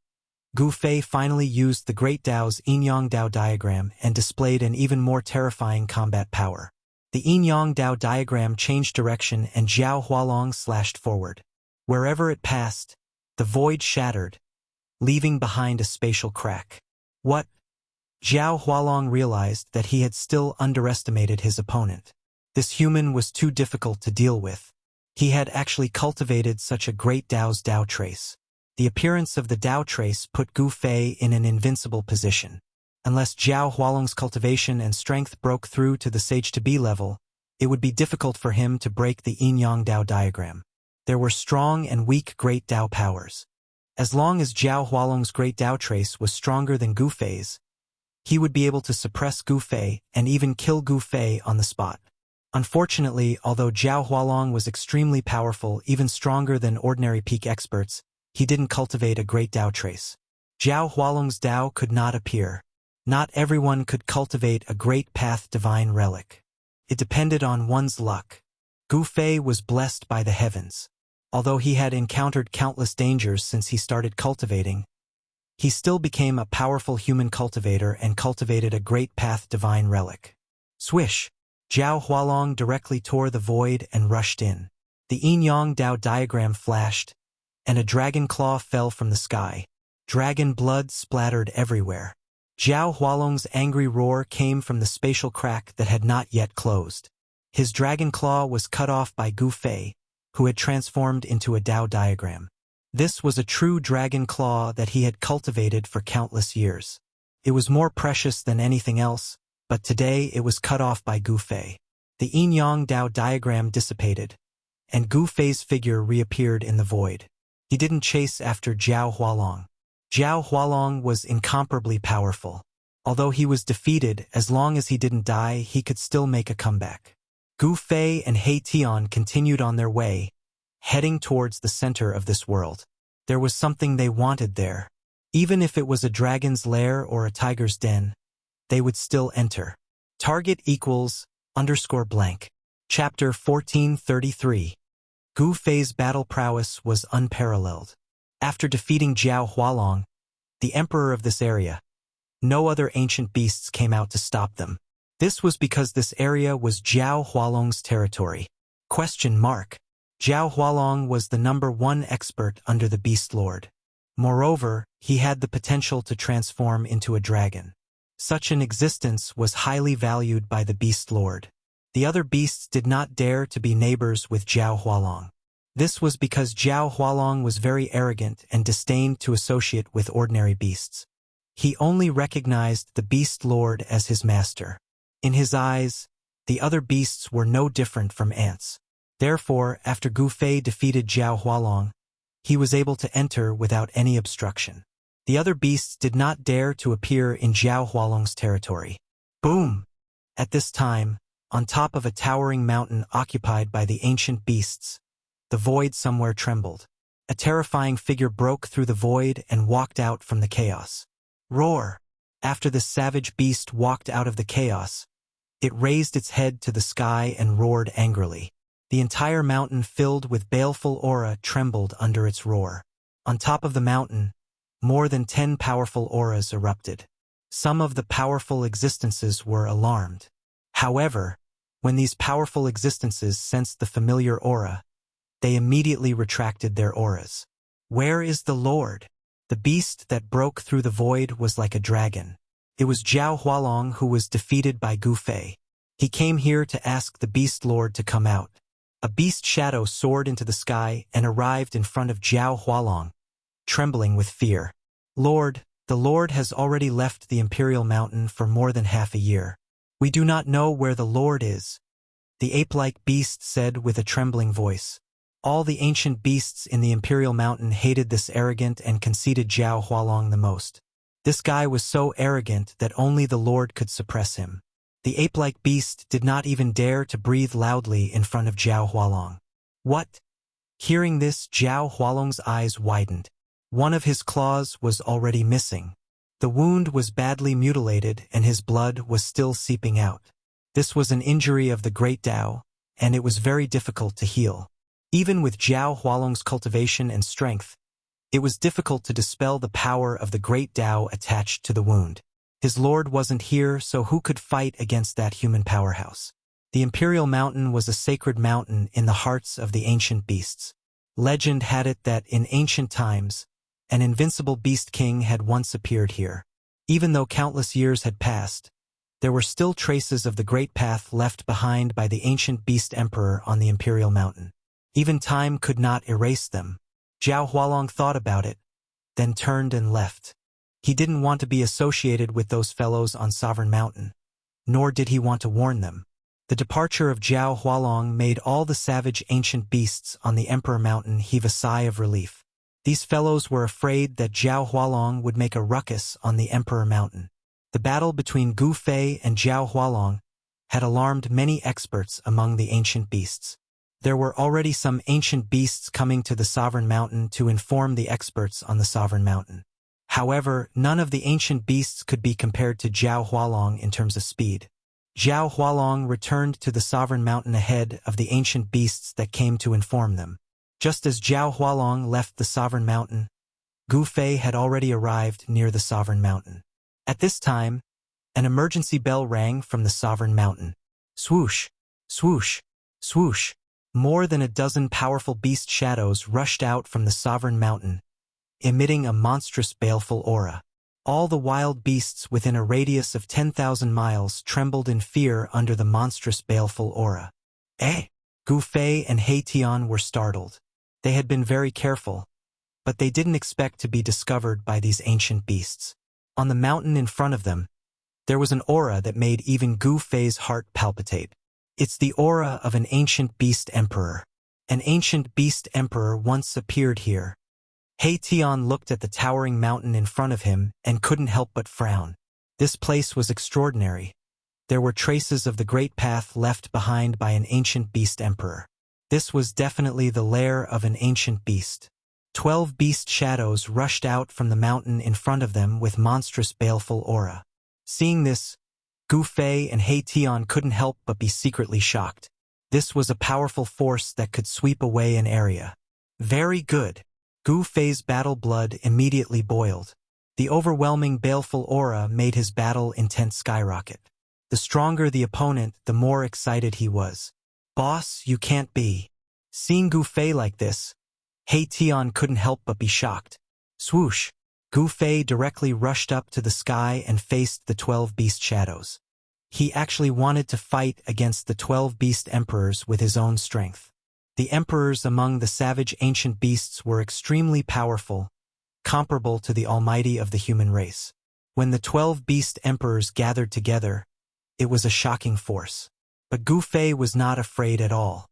Gu Fei finally used the Great Dao's Yin-Yang Dao diagram and displayed an even more terrifying combat power. The Yin-Yang Dao diagram changed direction and Jiao Hualong slashed forward. Wherever it passed, the void shattered, leaving behind a spatial crack. What? Jiao Hualong realized that he had still underestimated his opponent. This human was too difficult to deal with. He had actually cultivated such a great Dao's Dao trace. The appearance of the Dao trace put Gu Fei in an invincible position. Unless Jiao Hualong's cultivation and strength broke through to the Sage-to-Be level, it would be difficult for him to break the Yin-Yang Dao diagram. There were strong and weak Great Dao powers. As long as Jiao Hualong's Great Dao trace was stronger than Gu Fei's, he would be able to suppress Gu Fei and even kill Gu Fei on the spot. Unfortunately, although Jiao Hualong was extremely powerful, even stronger than ordinary peak experts, he didn't cultivate a Great Dao trace. Jiao Hualong's Dao could not appear. Not everyone could cultivate a Great Path Divine Relic. It depended on one's luck. Gu Fei was blessed by the heavens. Although he had encountered countless dangers since he started cultivating, he still became a powerful human cultivator and cultivated a great path divine relic. Swish! Zhao Hualong directly tore the void and rushed in. The yin-yang Dao diagram flashed, and a dragon claw fell from the sky. Dragon blood splattered everywhere. Zhao Hualong's angry roar came from the spatial crack that had not yet closed. His dragon claw was cut off by Gu Fei, who had transformed into a Dao diagram. This was a true dragon claw that he had cultivated for countless years. It was more precious than anything else, but today it was cut off by Gu Fei. The yin-yang Dao diagram dissipated, and Gu Fei's figure reappeared in the void. He didn't chase after Zhao Hualong. Zhao Hualong was incomparably powerful. Although he was defeated, as long as he didn't die, he could still make a comeback. Gu Fei and He Tian continued on their way, heading towards the center of this world. There was something they wanted there. Even if it was a dragon's lair or a tiger's den, they would still enter. Target equals _blank. Chapter 1433. Gu Fei's battle prowess was unparalleled. After defeating Zhao Hualong, the emperor of this area, no other ancient beasts came out to stop them. This was because this area was Zhao Hualong's territory. Zhao Hualong was the #1 expert under the Beast Lord. Moreover, he had the potential to transform into a dragon. Such an existence was highly valued by the Beast Lord. The other beasts did not dare to be neighbors with Zhao Hualong. This was because Zhao Hualong was very arrogant and disdained to associate with ordinary beasts. He only recognized the Beast Lord as his master. In his eyes, the other beasts were no different from ants. Therefore, after Gu Fei defeated Zhao Hualong, he was able to enter without any obstruction. The other beasts did not dare to appear in Zhao Hualong's territory. Boom! At this time, on top of a towering mountain occupied by the ancient beasts, the void somewhere trembled. A terrifying figure broke through the void and walked out from the chaos. Roar! After the savage beast walked out of the chaos, it raised its head to the sky and roared angrily. The entire mountain filled with baleful aura trembled under its roar. On top of the mountain, more than 10 powerful auras erupted. Some of the powerful existences were alarmed. However, when these powerful existences sensed the familiar aura, they immediately retracted their auras. Where is the Lord? The beast that broke through the void was like a dragon. It was Zhao Hualong who was defeated by Gu Fei. He came here to ask the Beast Lord to come out. A beast shadow soared into the sky and arrived in front of Zhao Hualong, trembling with fear. Lord, the Lord has already left the Imperial Mountain for more than half a year. We do not know where the Lord is, the ape-like beast said with a trembling voice. All the ancient beasts in the Imperial Mountain hated this arrogant and conceited Zhao Hualong the most. This guy was so arrogant that only the Lord could suppress him. The ape-like beast did not even dare to breathe loudly in front of Zhao Hualong. What? Hearing this, Zhao Hualong's eyes widened. One of his claws was already missing. The wound was badly mutilated and his blood was still seeping out. This was an injury of the Great Tao, and it was very difficult to heal. Even with Zhao Hualong's cultivation and strength, it was difficult to dispel the power of the Great Tao attached to the wound. His lord wasn't here, so who could fight against that human powerhouse? The Imperial Mountain was a sacred mountain in the hearts of the ancient beasts. Legend had it that in ancient times, an invincible beast king had once appeared here. Even though countless years had passed, there were still traces of the great path left behind by the ancient beast emperor on the Imperial Mountain. Even time could not erase them. Zhao Hualong thought about it, then turned and left. He didn't want to be associated with those fellows on Sovereign Mountain, nor did he want to warn them. The departure of Zhao Hualong made all the savage ancient beasts on the Emperor Mountain heave a sigh of relief. These fellows were afraid that Zhao Hualong would make a ruckus on the Emperor Mountain. The battle between Gu Fei and Zhao Hualong had alarmed many experts among the ancient beasts. There were already some ancient beasts coming to the Sovereign Mountain to inform the experts on the Sovereign Mountain. However, none of the ancient beasts could be compared to Zhao Hualong in terms of speed. Zhao Hualong returned to the Sovereign Mountain ahead of the ancient beasts that came to inform them. Just as Zhao Hualong left the Sovereign Mountain, Gu Fei had already arrived near the Sovereign Mountain. At this time, an emergency bell rang from the Sovereign Mountain. Swoosh, swoosh, swoosh. More than a dozen powerful beast shadows rushed out from the Sovereign Mountain, emitting a monstrous baleful aura. All the wild beasts within a radius of 10,000 miles trembled in fear under the monstrous baleful aura. Gu Fei and He Tian were startled. They had been very careful, but they didn't expect to be discovered by these ancient beasts. On the mountain in front of them, there was an aura that made even Gu Fei's heart palpitate. It's the aura of an ancient beast emperor. An ancient beast emperor once appeared here. He Tian looked at the towering mountain in front of him and couldn't help but frown. This place was extraordinary. There were traces of the great path left behind by an ancient beast emperor. This was definitely the lair of an ancient beast. 12 beast shadows rushed out from the mountain in front of them with monstrous baleful aura. Seeing this, Gu Fei and He Tian couldn't help but be secretly shocked. This was a powerful force that could sweep away an area. Very good. Gu Fei's battle blood immediately boiled. The overwhelming baleful aura made his battle intent skyrocket. The stronger the opponent, the more excited he was. Boss, you can't be. Seeing Gu Fei like this, He Tian couldn't help but be shocked. Swoosh! Gu Fei directly rushed up to the sky and faced the 12 beast shadows. He actually wanted to fight against the 12 beast emperors with his own strength. The emperors among the savage ancient beasts were extremely powerful, comparable to the almighty of the human race. When the 12 beast emperors gathered together, it was a shocking force. But Gu Fei was not afraid at all.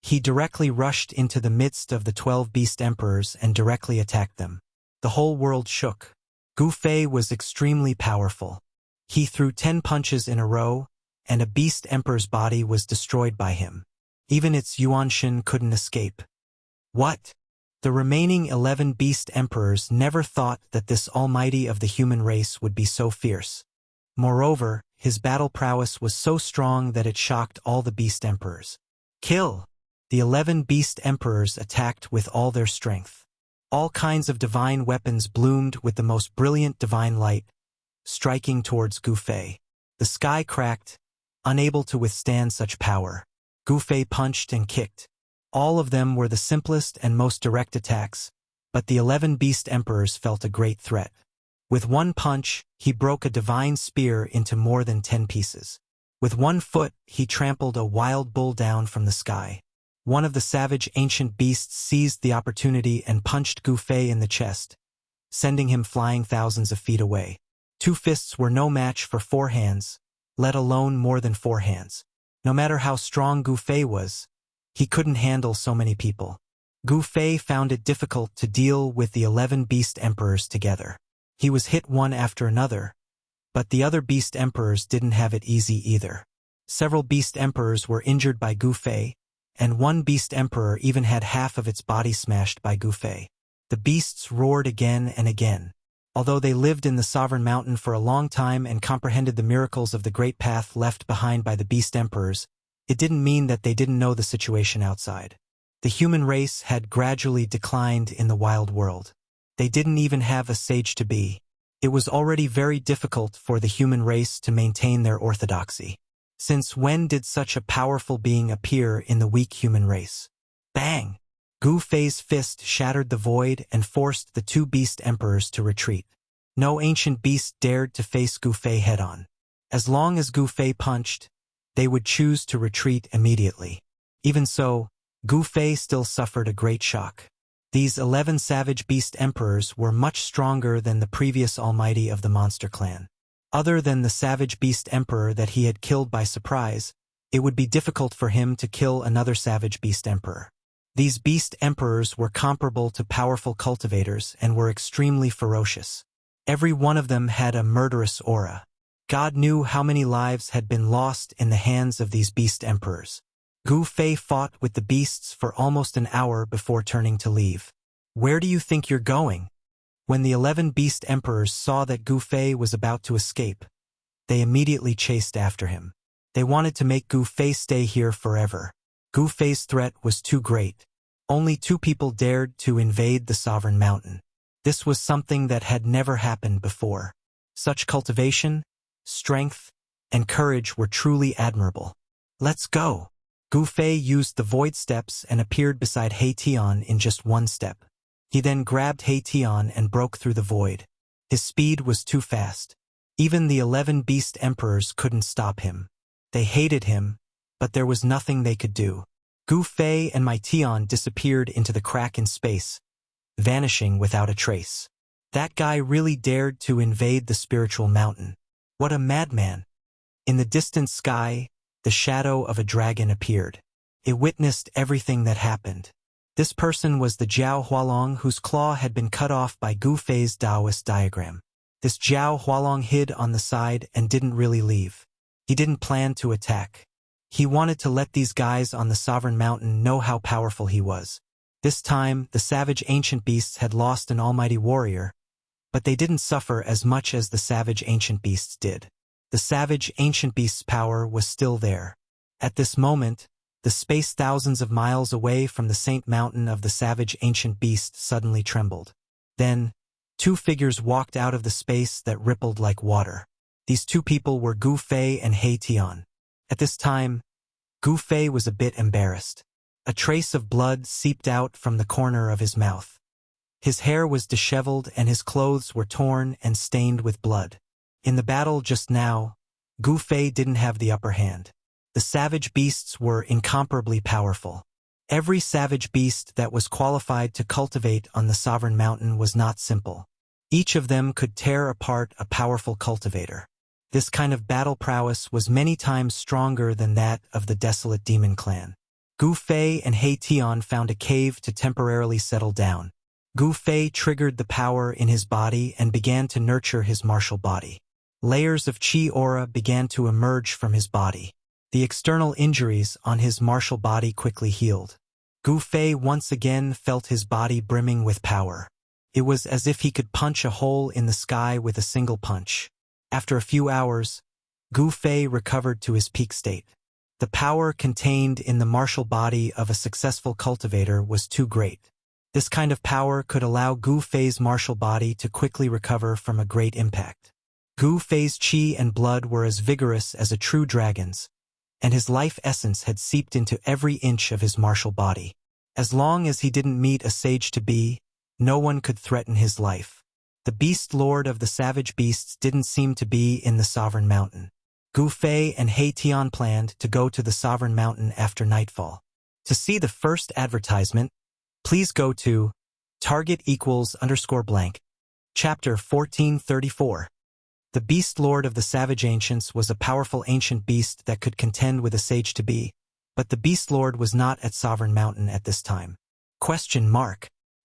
He directly rushed into the midst of the 12 beast emperors and directly attacked them. The whole world shook. Gu Fei was extremely powerful. He threw 10 punches in a row, and a beast emperor's body was destroyed by him. Even its Yuanshin couldn't escape. What? The remaining 11 beast emperors never thought that this almighty of the human race would be so fierce. Moreover, his battle prowess was so strong that it shocked all the beast emperors. Kill! The 11 beast emperors attacked with all their strength. All kinds of divine weapons bloomed with the most brilliant divine light, striking towards Gu Fei. The sky cracked, unable to withstand such power. Gu Fei punched and kicked. All of them were the simplest and most direct attacks, but the 11 beast emperors felt a great threat. With one punch, he broke a divine spear into more than 10 pieces. With one foot, he trampled a wild bull down from the sky. One of the savage ancient beasts seized the opportunity and punched Gu Fei in the chest, sending him flying thousands of feet away. 2 fists were no match for 4 hands, let alone more than 4 hands. No matter how strong Gu Fei was, he couldn't handle so many people. Gu Fei found it difficult to deal with the 11 beast emperors together. He was hit one after another, but the other beast emperors didn't have it easy either. Several beast emperors were injured by Gu Fei, and one beast emperor even had half of its body smashed by Gu Fei. The beasts roared again and again. Although they lived in the Sovereign Mountain for a long time and comprehended the miracles of the great path left behind by the beast emperors, it didn't mean that they didn't know the situation outside. The human race had gradually declined in the wild world. They didn't even have a sage to be. It was already very difficult for the human race to maintain their orthodoxy. Since when did such a powerful being appear in the weak human race? Bang! Gu Fei's fist shattered the void and forced the 2 beast emperors to retreat. No ancient beast dared to face Gu Fei head-on. As long as Gu Fei punched, they would choose to retreat immediately. Even so, Gu Fei still suffered a great shock. These 11 savage beast emperors were much stronger than the previous almighty of the monster clan. Other than the savage beast emperor that he had killed by surprise, it would be difficult for him to kill another savage beast emperor. These beast emperors were comparable to powerful cultivators and were extremely ferocious. Every one of them had a murderous aura. God knew how many lives had been lost in the hands of these beast emperors. Gu Fei fought with the beasts for almost an hour before turning to leave. Where do you think you're going? When the 11 beast emperors saw that Gu Fei was about to escape, they immediately chased after him. They wanted to make Gu Fei stay here forever. Gu Fei's threat was too great. Only 2 people dared to invade the sovereign mountain. This was something that had never happened before. Such cultivation, strength, and courage were truly admirable. Let's go! Gu Fei used the void steps and appeared beside He Tian in just 1 step. He then grabbed He Tian and broke through the void. His speed was too fast. Even the 11 beast emperors couldn't stop him. They hated him, but there was nothing they could do. Gu Fei and Mai Tian disappeared into the crack in space, vanishing without a trace. That guy really dared to invade the spiritual mountain. What a madman! In the distant sky, the shadow of a dragon appeared. It witnessed everything that happened. This person was the Jiao Hualong whose claw had been cut off by Gu Fei's Taoist diagram. This Jiao Hualong hid on the side and didn't really leave. He didn't plan to attack. He wanted to let these guys on the sovereign mountain know how powerful he was. This time, the savage ancient beasts had lost an almighty warrior, but they didn't suffer as much as the savage ancient beasts did. The savage ancient beast's power was still there. At this moment, the space thousands of miles away from the Saint Mountain of the savage ancient beast suddenly trembled. Then, 2 figures walked out of the space that rippled like water. These 2 people were Gu Fei and He Tian. At this time, Gu Fei was a bit embarrassed. A trace of blood seeped out from the corner of his mouth. His hair was disheveled and his clothes were torn and stained with blood. In the battle just now, Gu Fei didn't have the upper hand. The savage beasts were incomparably powerful. Every savage beast that was qualified to cultivate on the sovereign mountain was not simple. Each of them could tear apart a powerful cultivator. This kind of battle prowess was many times stronger than that of the desolate demon clan. Gu Fei and He Tian found a cave to temporarily settle down. Gu Fei triggered the power in his body and began to nurture his martial body. Layers of chi aura began to emerge from his body. The external injuries on his martial body quickly healed. Gu Fei once again felt his body brimming with power. It was as if he could punch a hole in the sky with a single punch. After a few hours, Gu Fei recovered to his peak state. The power contained in the martial body of a successful cultivator was too great. This kind of power could allow Gu Fei's martial body to quickly recover from a great impact. Gu Fei's chi and blood were as vigorous as a true dragon's, and his life essence had seeped into every inch of his martial body. As long as he didn't meet a sage-to-be, no one could threaten his life. The beast lord of the savage beasts didn't seem to be in the sovereign mountain. Gu Fei and He Tian planned to go to the sovereign mountain after nightfall. To see the first advertisement, please go to target=_blank. Chapter 1434. The beast lord of the savage ancients was a powerful ancient beast that could contend with a sage-to-be, but the beast lord was not at Sovereign Mountain at this time.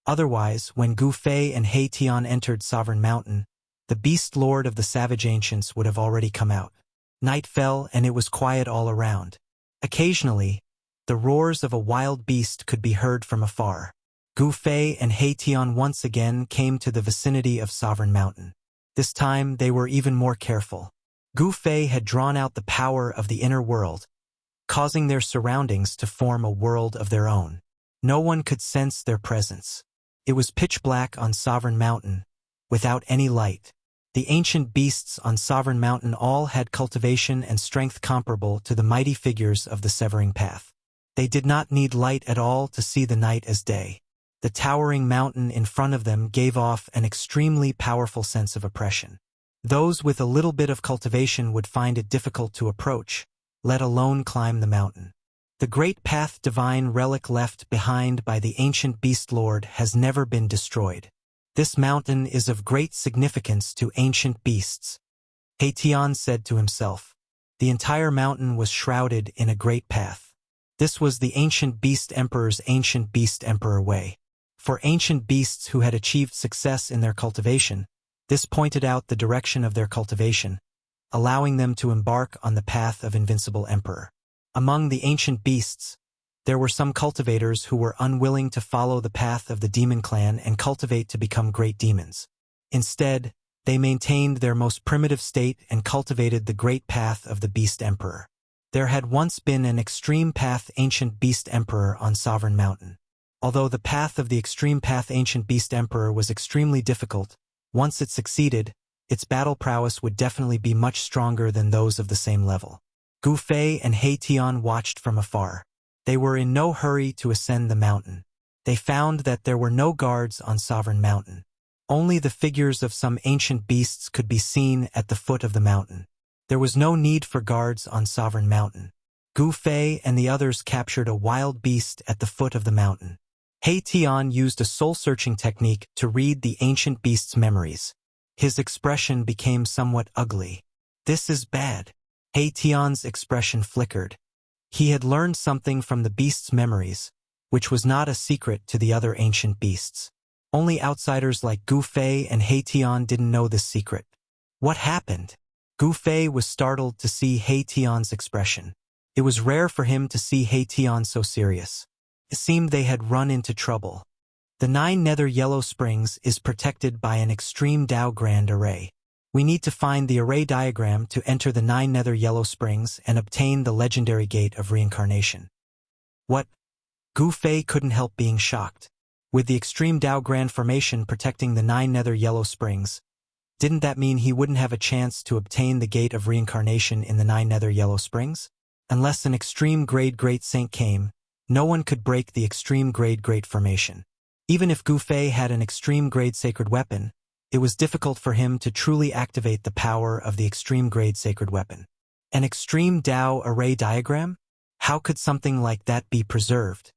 Otherwise, when Gu Fei and He Tian entered Sovereign Mountain, the beast lord of the savage ancients would have already come out. Night fell and it was quiet all around. Occasionally, the roars of a wild beast could be heard from afar. Gu Fei and He Tian once again came to the vicinity of Sovereign Mountain. This time they were even more careful. Gu Fei had drawn out the power of the inner world, causing their surroundings to form a world of their own. No one could sense their presence. It was pitch black on Sovereign Mountain, without any light. The ancient beasts on Sovereign Mountain all had cultivation and strength comparable to the mighty figures of the Severing Path. They did not need light at all to see the night as day. The towering mountain in front of them gave off an extremely powerful sense of oppression. Those with a little bit of cultivation would find it difficult to approach, let alone climb the mountain. The great path divine relic left behind by the ancient beast lord has never been destroyed. This mountain is of great significance to ancient beasts. He Tian said to himself. The entire mountain was shrouded in a great path. This was the ancient beast emperor's ancient beast emperor way. For ancient beasts who had achieved success in their cultivation, this pointed out the direction of their cultivation, allowing them to embark on the path of invincible emperor. Among the ancient beasts, there were some cultivators who were unwilling to follow the path of the demon clan and cultivate to become great demons. Instead, they maintained their most primitive state and cultivated the great path of the beast emperor. There had once been an Extreme Path Ancient Beast Emperor on Sovereign Mountain. Although the path of the Extreme Path Ancient Beast Emperor was extremely difficult, once it succeeded, its battle prowess would definitely be much stronger than those of the same level. Gu Fei and He Tian watched from afar. They were in no hurry to ascend the mountain. They found that there were no guards on Sovereign Mountain. Only the figures of some ancient beasts could be seen at the foot of the mountain. There was no need for guards on Sovereign Mountain. Gu Fei and the others captured a wild beast at the foot of the mountain. He Tian used a soul-searching technique to read the ancient beast's memories. His expression became somewhat ugly. "This is bad." He Tian's expression flickered. He had learned something from the beast's memories, which was not a secret to the other ancient beasts. Only outsiders like Gu Fei and He Tian didn't know this secret. What happened? Gu Fei was startled to see He Tian's expression. It was rare for him to see He Tian so serious. It seemed they had run into trouble. The 9 Nether Yellow Springs is protected by an extreme Dao Grand Array. We need to find the array diagram to enter the 9 Nether Yellow Springs and obtain the legendary Gate of Reincarnation. What? Gu Fei couldn't help being shocked. With the extreme Dao Grand Formation protecting the 9 Nether Yellow Springs, didn't that mean he wouldn't have a chance to obtain the Gate of Reincarnation in the 9 Nether Yellow Springs? Unless an extreme grade Great Saint came, no one could break the extreme grade Great Formation. Even if Gu Fei had an extreme grade sacred weapon, it was difficult for him to truly activate the power of the extreme grade sacred weapon. An extreme Dao array diagram? How could something like that be preserved?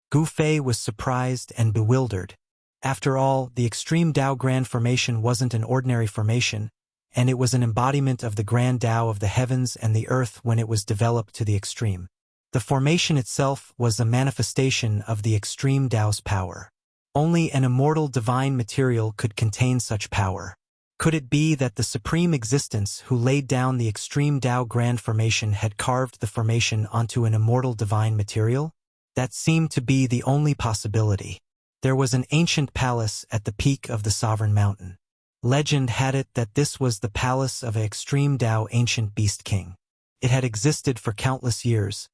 Gu Fei was surprised and bewildered. After all, the extreme Dao Grand Formation wasn't an ordinary formation, and it was an embodiment of the Grand Dao of the heavens and the earth when it was developed to the extreme. The formation itself was a manifestation of the extreme Dao's power. Only an immortal divine material could contain such power. Could it be that the Supreme Existence who laid down the extreme Dao Grand Formation had carved the formation onto an immortal divine material? That seemed to be the only possibility. There was an ancient palace at the peak of the Sovereign Mountain. Legend had it that this was the palace of an extreme Dao ancient beast king. It had existed for countless years,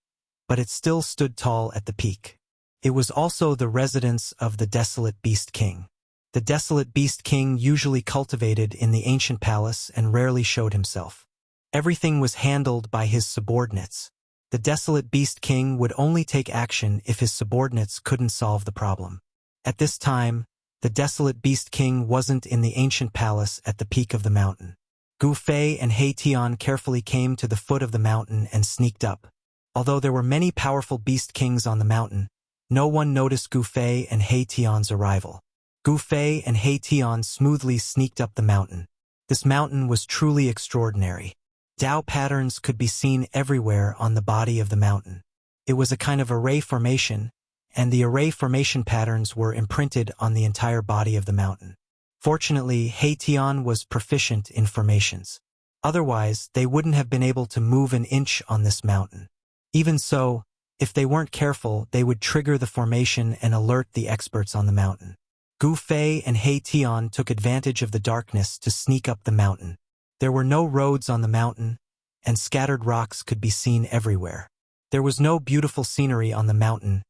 but it still stood tall at the peak. It was also the residence of the desolate beast king. The desolate beast king usually cultivated in the ancient palace and rarely showed himself. Everything was handled by his subordinates. The desolate beast king would only take action if his subordinates couldn't solve the problem. At this time, the desolate beast king wasn't in the ancient palace at the peak of the mountain. Gu Fei and He Tian carefully came to the foot of the mountain and sneaked up. Although there were many powerful beast kings on the mountain, no one noticed Gu Fei and He Tian's arrival. Gu Fei and He Tian smoothly sneaked up the mountain. This mountain was truly extraordinary. Dao patterns could be seen everywhere on the body of the mountain. It was a kind of array formation, and the array formation patterns were imprinted on the entire body of the mountain. Fortunately, He Tian was proficient in formations. Otherwise, they wouldn't have been able to move an inch on this mountain. Even so, if they weren't careful, they would trigger the formation and alert the experts on the mountain. Gu Fei and He Tian took advantage of the darkness to sneak up the mountain. There were no roads on the mountain, and scattered rocks could be seen everywhere. There was no beautiful scenery on the mountain,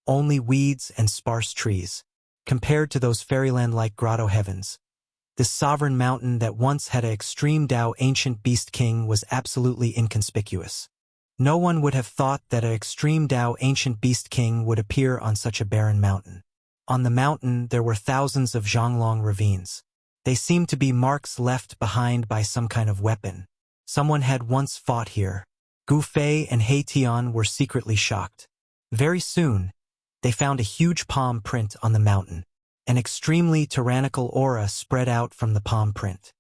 only weeds and sparse trees. Compared to those fairyland-like grotto heavens, this sovereign mountain that once had an extreme Dao ancient beast king was absolutely inconspicuous. No one would have thought that an extreme Dao ancient beast king would appear on such a barren mountain. On the mountain, there were thousands of Zhonglong ravines. They seemed to be marks left behind by some kind of weapon. Someone had once fought here. Gu Fei and He Tian were secretly shocked. Very soon, they found a huge palm print on the mountain. An extremely tyrannical aura spread out from the palm print.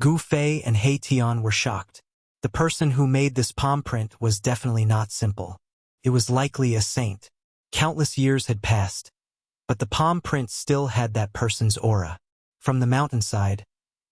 Gu Fei and He Tian were shocked. The person who made this palm print was definitely not simple. It was likely a saint. Countless years had passed, but the palm print still had that person's aura. From the mountainside,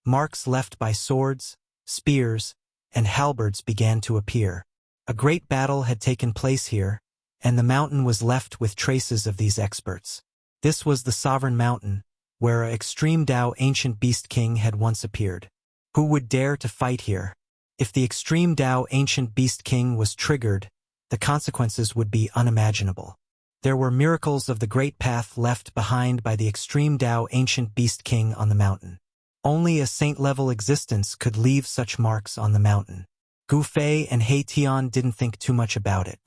marks left by swords, spears, and halberds began to appear. A great battle had taken place here, and the mountain was left with traces of these experts. This was the Sovereign Mountain, where an extreme Dao ancient beast king had once appeared. Who would dare to fight here? If the Extreme Tao Ancient Beast King was triggered, the consequences would be unimaginable. There were miracles of the great path left behind by the Extreme Tao Ancient Beast King on the mountain. Only a saint-level existence could leave such marks on the mountain. Gu Fei and He Tian didn't think too much about it.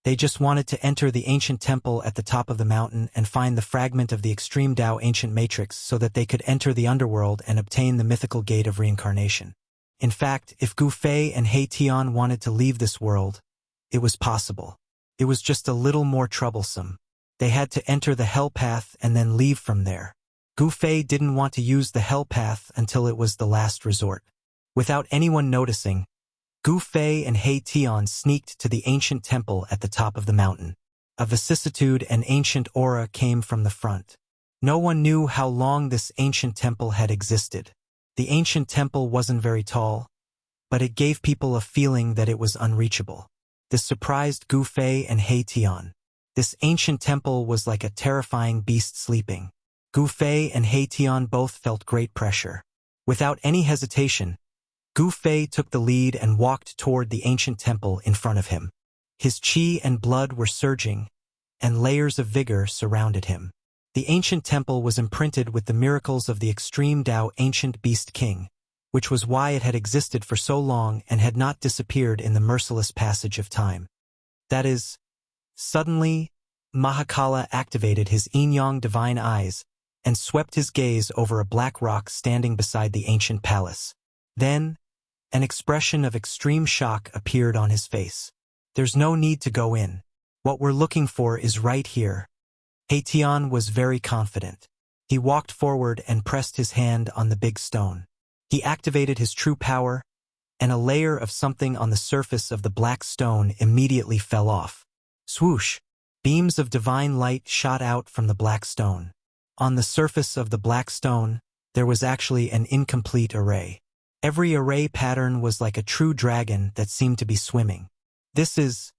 They just wanted to enter the ancient temple at the top of the mountain and find the fragment of the Extreme Tao Ancient Matrix so that they could enter the underworld and obtain the mythical gate of reincarnation. In fact, if Gu Fei and He Tian wanted to leave this world, it was possible. It was just a little more troublesome. They had to enter the hell path and then leave from there. Gu Fei didn't want to use the hell path until it was the last resort. Without anyone noticing, Gu Fei and He Tian sneaked to the ancient temple at the top of the mountain. A vicissitude and ancient aura came from the front. No one knew how long this ancient temple had existed. The ancient temple wasn't very tall, but it gave people a feeling that it was unreachable. This surprised Gu Fei and He Tian. This ancient temple was like a terrifying beast sleeping. Gu Fei and He Tian both felt great pressure. Without any hesitation, Gu Fei took the lead and walked toward the ancient temple in front of him. His qi and blood were surging, and layers of vigor surrounded him. The ancient temple was imprinted with the miracles of the Extreme Tao Ancient Beast King, which was why it had existed for so long and had not disappeared in the merciless passage of time. That is, suddenly, Mahakala activated his yin-yang divine eyes and swept his gaze over a black rock standing beside the ancient palace. Then, an expression of extreme shock appeared on his face. There's no need to go in. What we're looking for is right here. He Tian was very confident. He walked forward and pressed his hand on the big stone. He activated his true power, and a layer of something on the surface of the black stone immediately fell off. Swoosh! Beams of divine light shot out from the black stone. On the surface of the black stone, there was actually an incomplete array. Every array pattern was like a true dragon that seemed to be swimming. This is...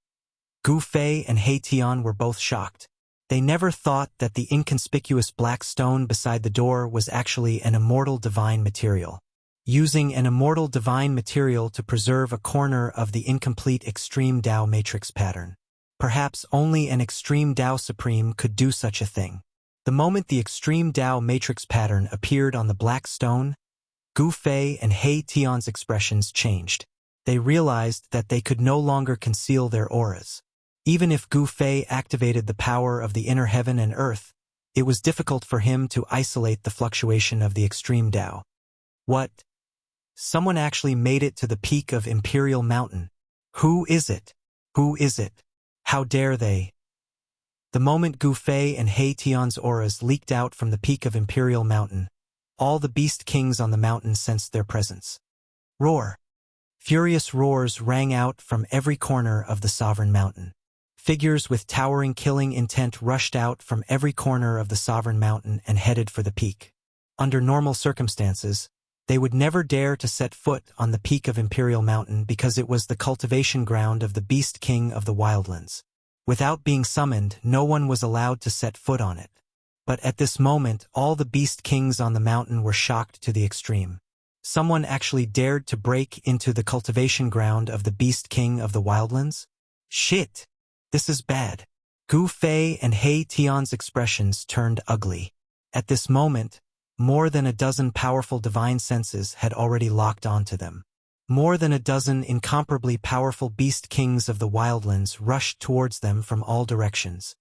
Gu Fei and He Tian were both shocked. They never thought that the inconspicuous black stone beside the door was actually an immortal divine material. Using an immortal divine material to preserve a corner of the incomplete Extreme Tao Matrix pattern. Perhaps only an Extreme Tao Supreme could do such a thing. The moment the Extreme Tao Matrix pattern appeared on the black stone, Gu Fei and He Tian's expressions changed. They realized that they could no longer conceal their auras. Even if Gu Fei activated the power of the inner heaven and earth, it was difficult for him to isolate the fluctuation of the Extreme Tao. What? Someone actually made it to the peak of Imperial Mountain. Who is it? Who is it? How dare they? The moment Gu Fei and He Tian's auras leaked out from the peak of Imperial Mountain, all the beast kings on the mountain sensed their presence. Roar! Furious roars rang out from every corner of the sovereign mountain. Figures with towering killing intent rushed out from every corner of the sovereign mountain and headed for the peak. Under normal circumstances, they would never dare to set foot on the peak of Imperial Mountain because it was the cultivation ground of the Beast King of the Wildlands. Without being summoned, no one was allowed to set foot on it. But at this moment, all the Beast Kings on the mountain were shocked to the extreme. Someone actually dared to break into the cultivation ground of the Beast King of the Wildlands? Shit! This is bad. Gu Fei and He Tian's expressions turned ugly. At this moment, more than a dozen powerful divine senses had already locked onto them. More than a dozen incomparably powerful beast kings of the wildlands rushed towards them from all directions.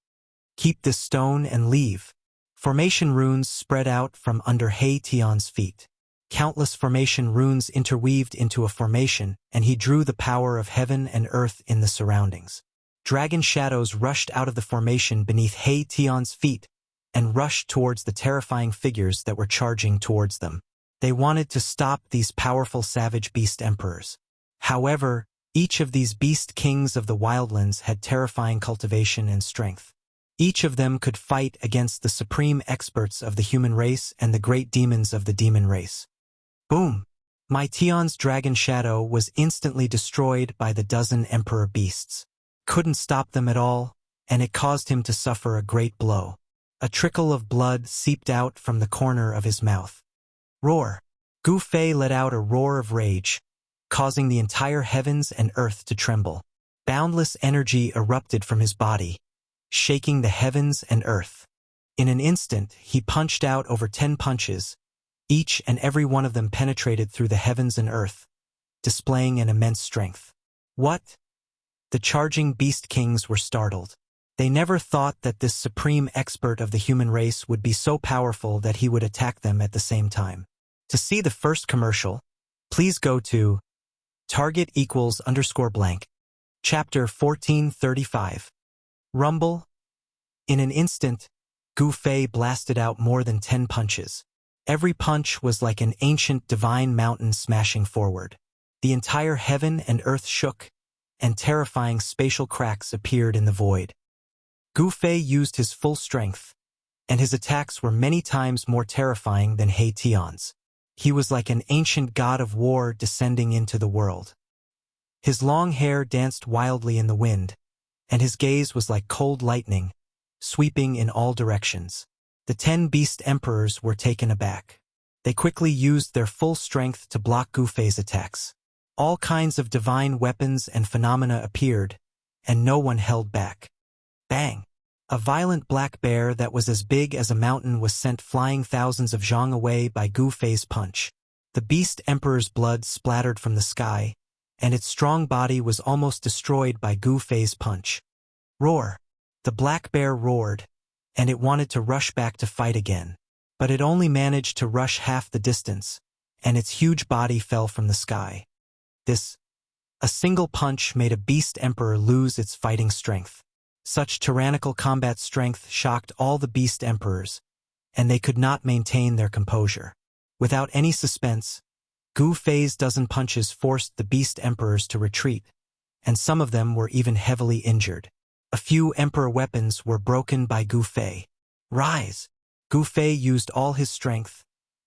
Keep this stone and leave. Formation runes spread out from under He Tian's feet. Countless formation runes interweaved into a formation, and he drew the power of heaven and earth in the surroundings. Dragon shadows rushed out of the formation beneath He Tian's feet, and rushed towards the terrifying figures that were charging towards them. They wanted to stop these powerful savage beast emperors. However, each of these beast kings of the wildlands had terrifying cultivation and strength. Each of them could fight against the supreme experts of the human race and the great demons of the demon race. Boom! Mai Tian's dragon shadow was instantly destroyed by the dozen emperor beasts. Couldn't stop them at all, and it caused him to suffer a great blow. A trickle of blood seeped out from the corner of his mouth. Roar! Gu Fei let out a roar of rage. causing the entire heavens and earth to tremble. Boundless energy erupted from his body, shaking the heavens and earth. In an instant, he punched out over 10 punches. Each and every one of them penetrated through the heavens and earth, displaying an immense strength. What? The charging beast kings were startled. They never thought that this supreme expert of the human race would be so powerful that he would attack them at the same time. To see the first commercial, please go to target=_blank. Chapter 1435. Rumble. In an instant, Gu Fei blasted out more than 10 punches. Every punch was like an ancient divine mountain smashing forward. The entire heaven and earth shook, and terrifying spatial cracks appeared in the void. Gu Fei used his full strength, and his attacks were many times more terrifying than He Tian's. He was like an ancient god of war descending into the world. His long hair danced wildly in the wind, and his gaze was like cold lightning, sweeping in all directions. The 10 beast emperors were taken aback. They quickly used their full strength to block Gu Fei's attacks. All kinds of divine weapons and phenomena appeared, and no one held back. Bang! A violent black bear that was as big as a mountain was sent flying thousands of zhang away by Gu Fei's punch. The beast emperor's blood splattered from the sky, and its strong body was almost destroyed by Gu Fei's punch. Roar! The black bear roared, and it wanted to rush back to fight again. But it only managed to rush half the distance, and its huge body fell from the sky. A single punch made a beast emperor lose its fighting strength. Such tyrannical combat strength shocked all the beast emperors, and they could not maintain their composure. Without any suspense, Gu Fei's dozen punches forced the beast emperors to retreat, and some of them were even heavily injured. A few emperor weapons were broken by Gu Fei. Rise! Gu Fei used all his strength,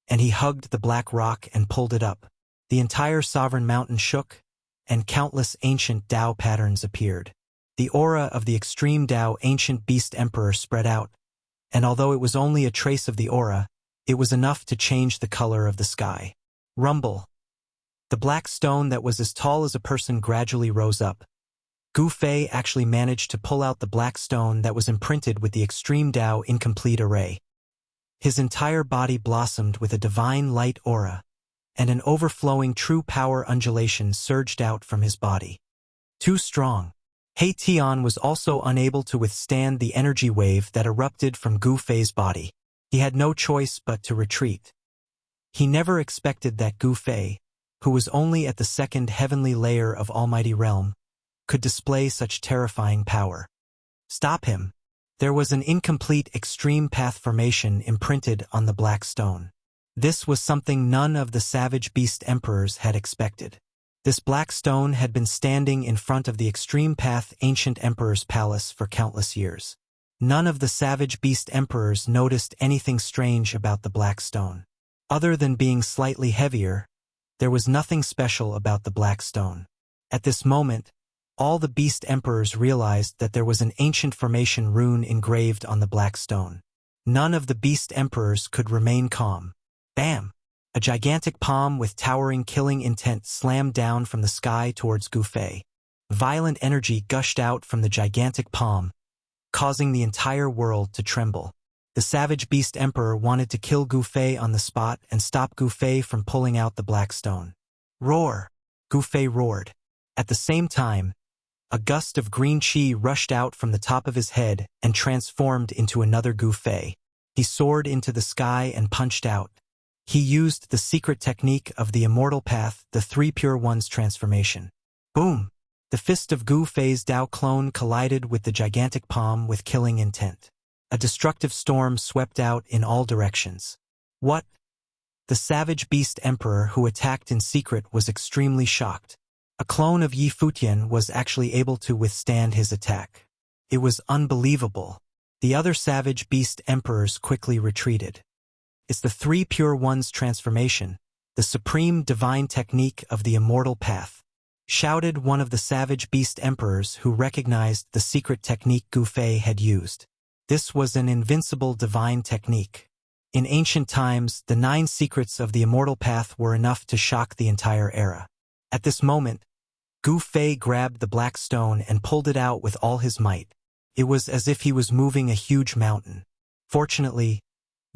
and he hugged the black rock and pulled it up. The entire sovereign mountain shook, and countless ancient Tao patterns appeared. The aura of the extreme Tao ancient beast emperor spread out, and although it was only a trace of the aura, it was enough to change the color of the sky. Rumble. The black stone that was as tall as a person gradually rose up. Gu Fei actually managed to pull out the black stone that was imprinted with the extreme Tao incomplete array. His entire body blossomed with a divine light aura, and an overflowing true power undulation surged out from his body. Too strong. He Tian was also unable to withstand the energy wave that erupted from Gu Fei's body. He had no choice but to retreat. He never expected that Gu Fei, who was only at the second heavenly layer of Almighty Realm, could display such terrifying power. Stop him! There was an incomplete extreme path formation imprinted on the black stone. This was something none of the savage beast emperors had expected. This black stone had been standing in front of the extreme path ancient emperor's palace for countless years. None of the savage beast emperors noticed anything strange about the black stone. Other than being slightly heavier, there was nothing special about the black stone. At this moment, all the beast emperors realized that there was an ancient formation rune engraved on the black stone. None of the beast emperors could remain calm. Bam! A gigantic palm with towering killing intent slammed down from the sky towards Gu Fei. Violent energy gushed out from the gigantic palm, causing the entire world to tremble. The savage beast emperor wanted to kill Gu Fei on the spot and stop Gu Fei from pulling out the black stone. Roar! Gu Fei roared. At the same time, a gust of green chi rushed out from the top of his head and transformed into another Gu Fei. He soared into the sky and punched out. He used the secret technique of the Immortal path, the Three Pure Ones transformation. Boom! The fist of Gu Fei's Tao clone collided with the gigantic palm with killing intent. A destructive storm swept out in all directions. What? The savage beast emperor who attacked in secret was extremely shocked. A clone of Yi Futian was actually able to withstand his attack. It was unbelievable. The other savage beast emperors quickly retreated. It's the Three Pure Ones transformation, the supreme divine technique of the Immortal path, shouted one of the savage beast emperors who recognized the secret technique Gu Fei had used. This was an invincible divine technique. In ancient times, the 9 secrets of the Immortal path were enough to shock the entire era. At this moment, Gu Fei grabbed the black stone and pulled it out with all his might. It was as if he was moving a huge mountain. Fortunately,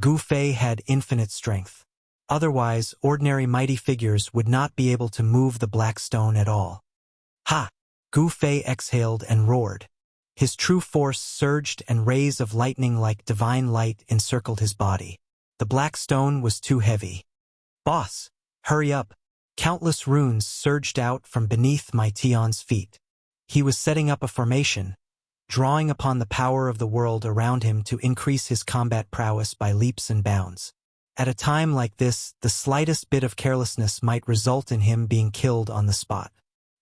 Gu Fei had infinite strength. Otherwise, ordinary mighty figures would not be able to move the black stone at all. Ha! Gu Fei exhaled and roared. His true force surged and rays of lightning like divine light encircled his body. The black stone was too heavy. Boss, hurry up. Countless runes surged out from beneath my Tion's feet. He was setting up a formation, drawing upon the power of the world around him to increase his combat prowess by leaps and bounds. At a time like this, the slightest bit of carelessness might result in him being killed on the spot.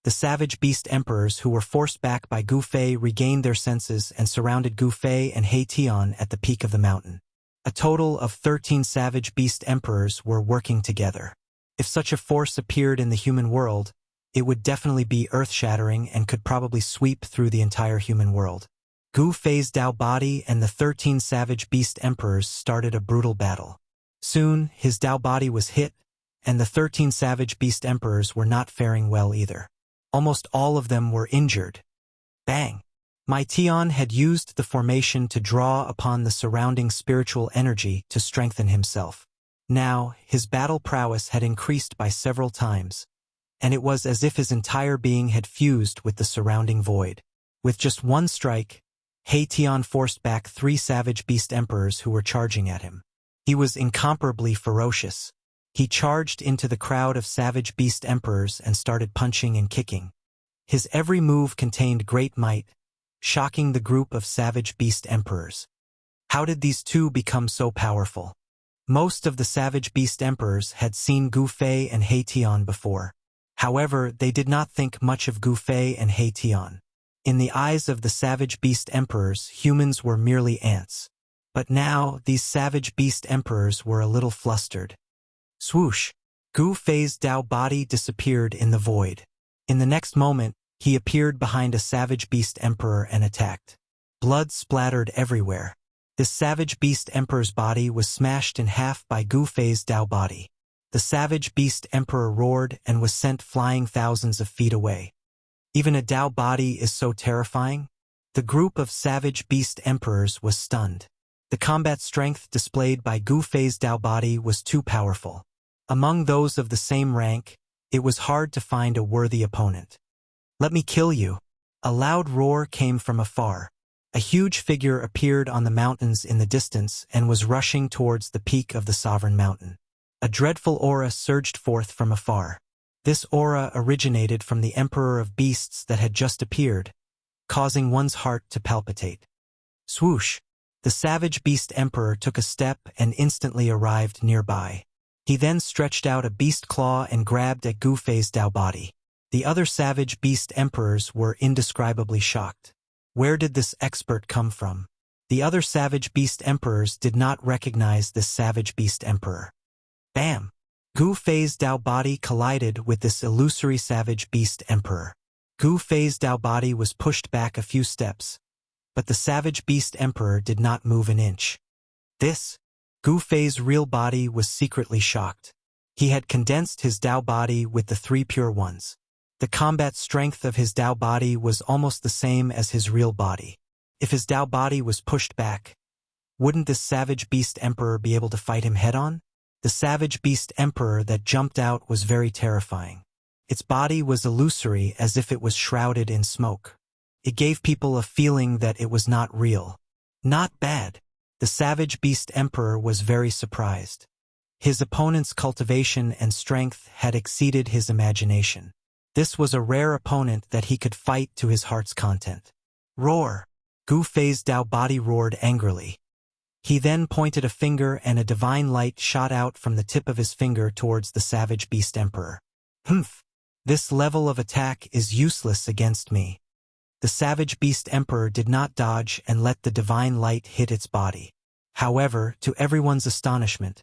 The savage beast emperors who were forced back by Gu Fei regained their senses and surrounded Gu Fei and He Tian at the peak of the mountain. A total of 13 savage beast emperors were working together. If such a force appeared in the human world, it would definitely be earth-shattering and could probably sweep through the entire human world. Gu Fei's Dao body and the 13 savage beast emperors started a brutal battle. Soon, his Dao body was hit, and the 13 savage beast emperors were not faring well either. Almost all of them were injured. Bang! My Tian had used the formation to draw upon the surrounding spiritual energy to strengthen himself. Now, his battle prowess had increased by several times, and it was as if his entire being had fused with the surrounding void. With just one strike, He Tian forced back 3 savage beast emperors who were charging at him. He was incomparably ferocious. He charged into the crowd of savage beast emperors and started punching and kicking. His every move contained great might, shocking the group of savage beast emperors. How did these two become so powerful? Most of the savage beast emperors had seen Gu Fei and He Tian before. However, they did not think much of Gu Fei and He Tian. In the eyes of the savage beast emperors, humans were merely ants. But now, these savage beast emperors were a little flustered. Swoosh! Gu Fei's Dao body disappeared in the void. In the next moment, he appeared behind a savage beast emperor and attacked. Blood splattered everywhere. This savage beast emperor's body was smashed in half by Gu Fei's Dao body. The savage beast emperor roared and was sent flying thousands of feet away. Even a Dao body is so terrifying? The group of savage beast emperors was stunned. The combat strength displayed by Gu Fei's Dao body was too powerful. Among those of the same rank, it was hard to find a worthy opponent. Let me kill you. A loud roar came from afar. A huge figure appeared on the mountains in the distance and was rushing towards the peak of the sovereign mountain. A dreadful aura surged forth from afar. This aura originated from the Emperor of Beasts that had just appeared, causing one's heart to palpitate. Swoosh! The savage beast emperor took a step and instantly arrived nearby. He then stretched out a beast claw and grabbed at Gu Fei's Dao body. The other savage beast emperors were indescribably shocked. Where did this expert come from? The other savage beast emperors did not recognize this savage beast emperor. Bam! Gu Fei's Dao body collided with this illusory savage beast emperor. Gu Fei's Dao body was pushed back a few steps, but the savage beast emperor did not move an inch. Gu Fei's real body was secretly shocked. He had condensed his Dao body with the 3 pure ones. The combat strength of his Dao body was almost the same as his real body. If his Dao body was pushed back, wouldn't this savage beast emperor be able to fight him head-on? The savage beast emperor that jumped out was very terrifying. Its body was illusory as if it was shrouded in smoke. It gave people a feeling that it was not real. Not bad. The savage beast emperor was very surprised. His opponent's cultivation and strength had exceeded his imagination. This was a rare opponent that he could fight to his heart's content. Roar! Gu Fei's Dao body roared angrily. He then pointed a finger and a divine light shot out from the tip of his finger towards the savage beast emperor. Humph! This level of attack is useless against me. The savage beast emperor did not dodge and let the divine light hit its body. However, to everyone's astonishment,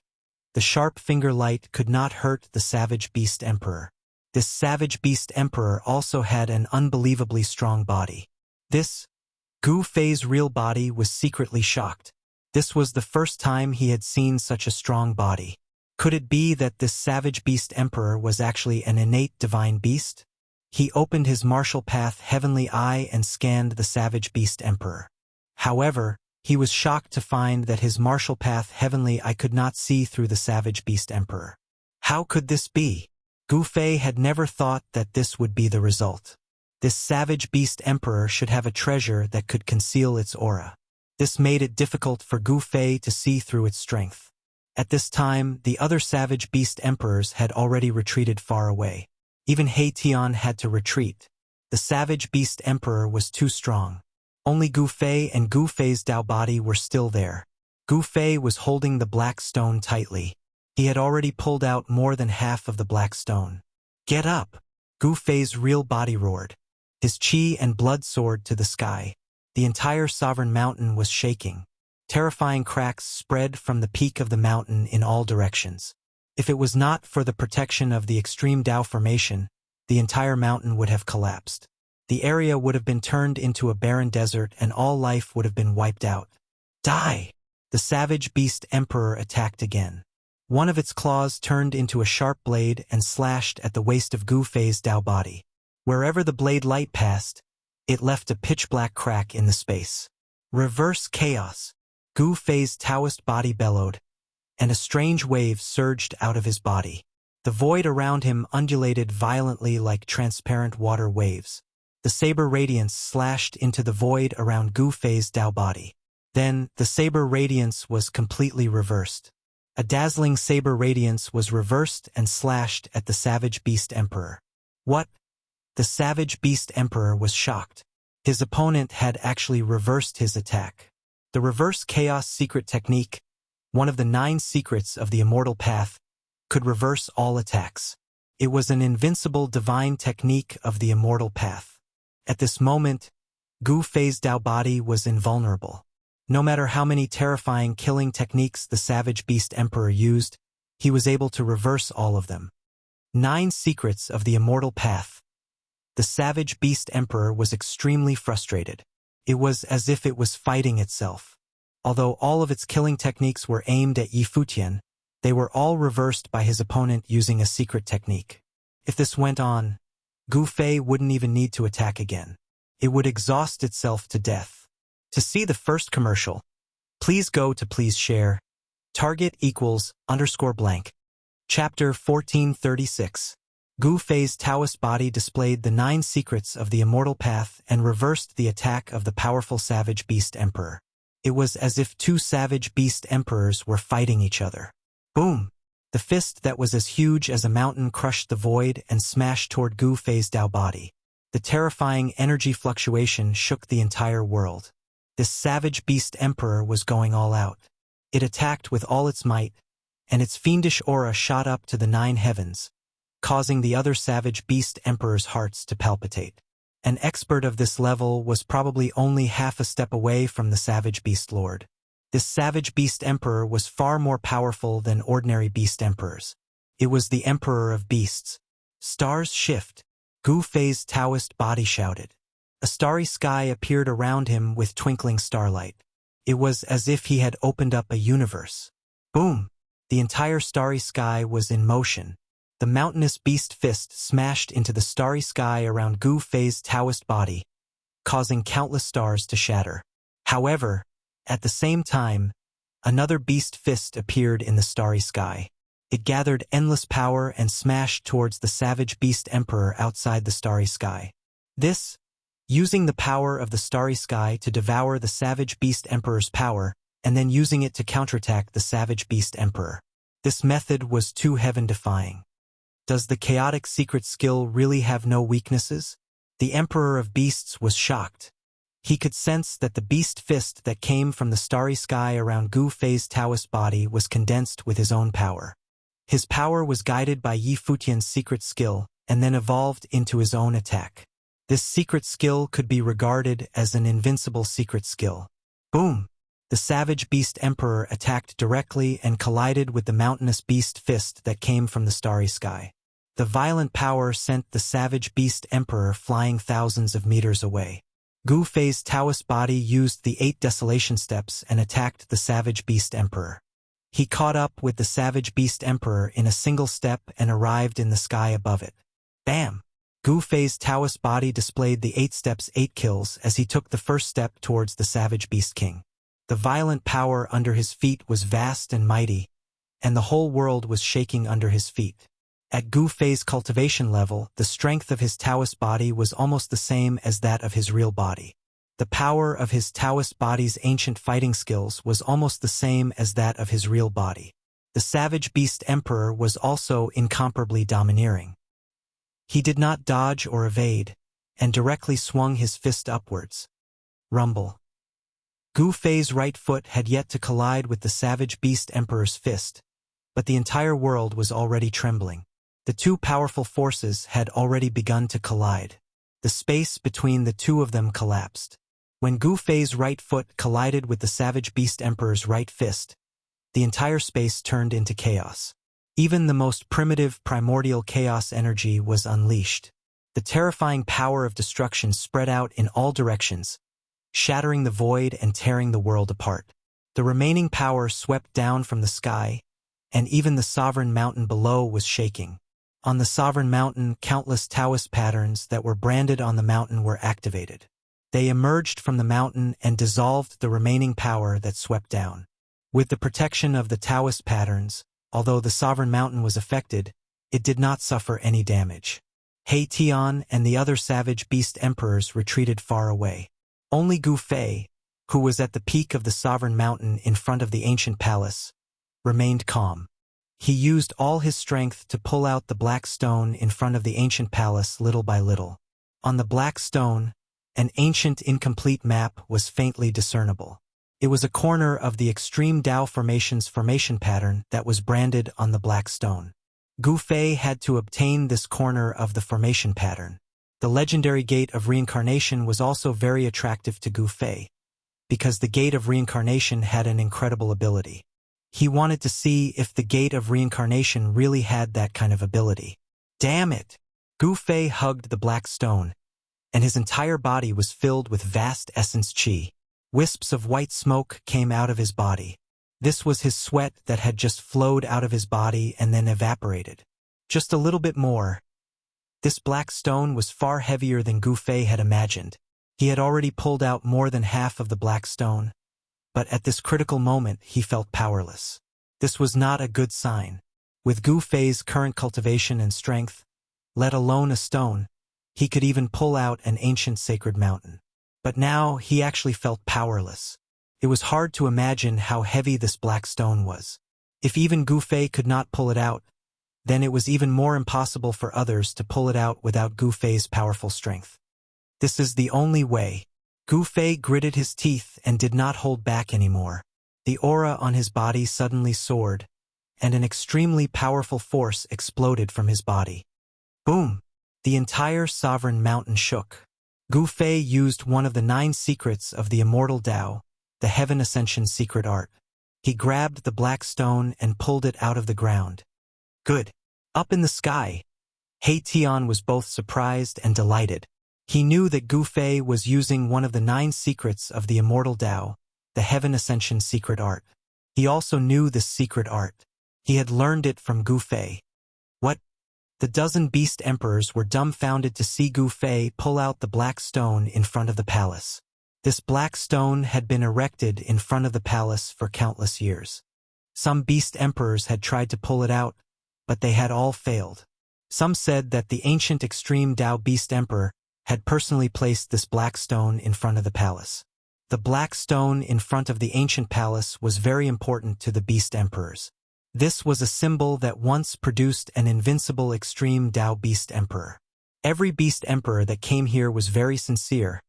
the sharp finger light could not hurt the savage beast emperor. This savage beast emperor also had an unbelievably strong body. Gu Fei's real body was secretly shocked. This was the first time he had seen such a strong body. Could it be that this savage beast emperor was actually an innate divine beast? He opened his martial path heavenly eye and scanned the savage beast emperor. However, he was shocked to find that his martial path heavenly eye could not see through the savage beast emperor. How could this be? Gu Fei had never thought that this would be the result. This savage beast emperor should have a treasure that could conceal its aura. This made it difficult for Gu Fei to see through its strength. At this time, the other savage beast emperors had already retreated far away. Even He Tian had to retreat. The savage beast emperor was too strong. Only Gu Fei and Gu Fei's Dao body were still there. Gu Fei was holding the black stone tightly. He had already pulled out more than half of the black stone. Get up! Gu Fei's real body roared. His qi and blood soared to the sky. The entire sovereign mountain was shaking. Terrifying cracks spread from the peak of the mountain in all directions. If it was not for the protection of the extreme Dao formation, the entire mountain would have collapsed. The area would have been turned into a barren desert and all life would have been wiped out. Die! The savage beast emperor attacked again. One of its claws turned into a sharp blade and slashed at the waist of Gu Fei's Dao body. Wherever the blade light passed, it left a pitch-black crack in the space. Reverse chaos. Gu Fei's Taoist body bellowed, and a strange wave surged out of his body. The void around him undulated violently like transparent water waves. The saber radiance slashed into the void around Gu Fei's Dao body. Then, the saber radiance was completely reversed. A dazzling saber radiance was reversed and slashed at the savage beast emperor. What? The savage beast emperor was shocked. His opponent had actually reversed his attack. The reverse chaos secret technique, one of the 9 secrets of the immortal path, could reverse all attacks. It was an invincible divine technique of the immortal path. At this moment, Gu Fei's Dao body was invulnerable. No matter how many terrifying killing techniques the savage beast emperor used, he was able to reverse all of them. 9 secrets of the immortal path. The savage beast emperor was extremely frustrated. It was as if it was fighting itself. Although all of its killing techniques were aimed at Yi Futian, they were all reversed by his opponent using a secret technique. If this went on, Gu Fei wouldn't even need to attack again. It would exhaust itself to death. To see the first commercial, please go to please share. Target =_blank. Chapter 1436. Gu Fei's Taoist body displayed the 9 secrets of the immortal path and reversed the attack of the powerful savage beast emperor. It was as if 2 savage beast emperors were fighting each other. Boom! The fist that was as huge as a mountain crushed the void and smashed toward Gu Fei's Dao body. The terrifying energy fluctuation shook the entire world. This savage beast emperor was going all out. It attacked with all its might, and its fiendish aura shot up to the 9 heavens, causing the other savage beast emperor's hearts to palpitate. An expert of this level was probably only half a step away from the savage beast lord. This savage beast emperor was far more powerful than ordinary beast emperors. It was the emperor of beasts. Stars shift. Gu Fei's Taoist body shouted. A starry sky appeared around him with twinkling starlight. It was as if he had opened up a universe. Boom! The entire starry sky was in motion. The mountainous beast fist smashed into the starry sky around Gu Fei's Taoist body, causing countless stars to shatter. However, at the same time, another beast fist appeared in the starry sky. It gathered endless power and smashed towards the savage beast emperor outside the starry sky. This, using the power of the starry sky to devour the savage beast emperor's power, and then using it to counterattack the savage beast emperor. This method was too heaven-defying. Does the chaotic secret skill really have no weaknesses? The emperor of beasts was shocked. He could sense that the beast fist that came from the starry sky around Gu Fei's Taoist body was condensed with his own power. His power was guided by Yi Futian's secret skill, and then evolved into his own attack. This secret skill could be regarded as an invincible secret skill. Boom! The savage beast emperor attacked directly and collided with the mountainous beast fist that came from the starry sky. The violent power sent the savage beast emperor flying thousands of meters away. Gu Fei's Taoist body used the 8 desolation steps and attacked the savage beast emperor. He caught up with the savage beast emperor in a single step and arrived in the sky above it. Bam! Gu Fei's Taoist body displayed the 8 steps 8 kills as he took the first step towards the savage beast king. The violent power under his feet was vast and mighty, and the whole world was shaking under his feet. At Gu Fei's cultivation level, the strength of his Taoist body was almost the same as that of his real body. The power of his Taoist body's ancient fighting skills was almost the same as that of his real body. The savage beast emperor was also incomparably domineering. He did not dodge or evade, and directly swung his fist upwards. Rumble. Gu Fei's right foot had yet to collide with the savage beast emperor's fist, but the entire world was already trembling. The two powerful forces had already begun to collide. The space between the two of them collapsed. When Gu Fei's right foot collided with the savage beast emperor's right fist, the entire space turned into chaos. Even the most primitive primordial chaos energy was unleashed. The terrifying power of destruction spread out in all directions, shattering the void and tearing the world apart. The remaining power swept down from the sky, and even the sovereign mountain below was shaking. On the sovereign mountain, countless Taoist patterns that were branded on the mountain were activated. They emerged from the mountain and dissolved the remaining power that swept down. With the protection of the Taoist patterns, although the sovereign mountain was affected, it did not suffer any damage. He Tian and the other savage beast emperors retreated far away. Only Gu Fei, who was at the peak of the sovereign mountain in front of the ancient palace, remained calm. He used all his strength to pull out the black stone in front of the ancient palace little by little. On the black stone, an ancient incomplete map was faintly discernible. It was a corner of the extreme Dao formation's formation pattern that was branded on the black stone. Gu Fei had to obtain this corner of the formation pattern. The legendary Gate of Reincarnation was also very attractive to Gu Fei, because the Gate of Reincarnation had an incredible ability. He wanted to see if the Gate of Reincarnation really had that kind of ability. Damn it! Gu Fei hugged the black stone, and his entire body was filled with vast essence qi. Wisps of white smoke came out of his body. This was his sweat that had just flowed out of his body and then evaporated. Just a little bit more. This black stone was far heavier than Gu Fei had imagined. He had already pulled out more than half of the black stone, but at this critical moment he felt powerless. This was not a good sign. With Gu Fei's current cultivation and strength, let alone a stone, he could even pull out an ancient sacred mountain. But now he actually felt powerless. It was hard to imagine how heavy this black stone was. If even Gu Fei could not pull it out, then it was even more impossible for others to pull it out without Gu Fei's powerful strength. This is the only way. Gu Fei gritted his teeth and did not hold back anymore. The aura on his body suddenly soared, and an extremely powerful force exploded from his body. Boom! The entire sovereign mountain shook. Gu Fei used one of the 9 secrets of the Immortal Tao, the Heaven Ascension secret art. He grabbed the black stone and pulled it out of the ground. Good. Up in the sky. He Tian was both surprised and delighted. He knew that Gu Fei was using one of the 9 secrets of the Immortal Tao, the Heaven Ascension secret art. He also knew this secret art. He had learned it from Gu Fei. What? The dozen beast emperors were dumbfounded to see Gu Fei pull out the black stone in front of the palace. This black stone had been erected in front of the palace for countless years. Some beast emperors had tried to pull it out, but they had all failed. Some said that the ancient extreme Tao beast emperor had personally placed this black stone in front of the palace. The black stone in front of the ancient palace was very important to the beast emperors. This was a symbol that once produced an invincible extreme Tao beast emperor. Every beast emperor that came here was very sincere,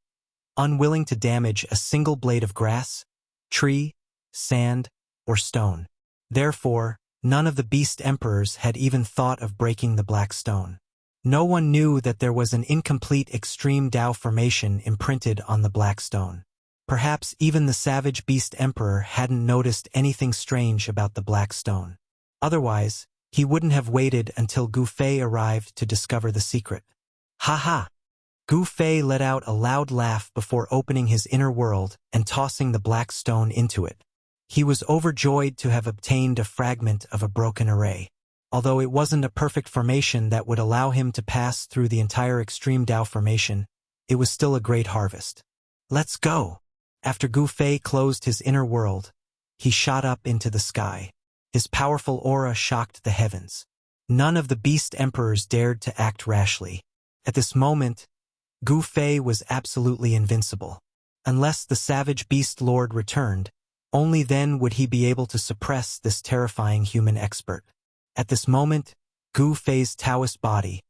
unwilling to damage a single blade of grass, tree, sand, or stone. Therefore, none of the beast emperors had even thought of breaking the black stone. No one knew that there was an incomplete extreme Tao formation imprinted on the black stone. Perhaps even the savage beast emperor hadn't noticed anything strange about the black stone. Otherwise, he wouldn't have waited until Gu Fei arrived to discover the secret. Ha ha! Gu Fei let out a loud laugh before opening his inner world and tossing the black stone into it. He was overjoyed to have obtained a fragment of a broken array. Although it wasn't a perfect formation that would allow him to pass through the entire extreme Tao formation, it was still a great harvest. Let's go! After Gu Fei closed his inner world, he shot up into the sky. His powerful aura shocked the heavens. None of the beast emperors dared to act rashly. At this moment, Gu Fei was absolutely invincible. Unless the savage beast lord returned, only then would he be able to suppress this terrifying human expert. At this moment, Gu Fei's Taoist body,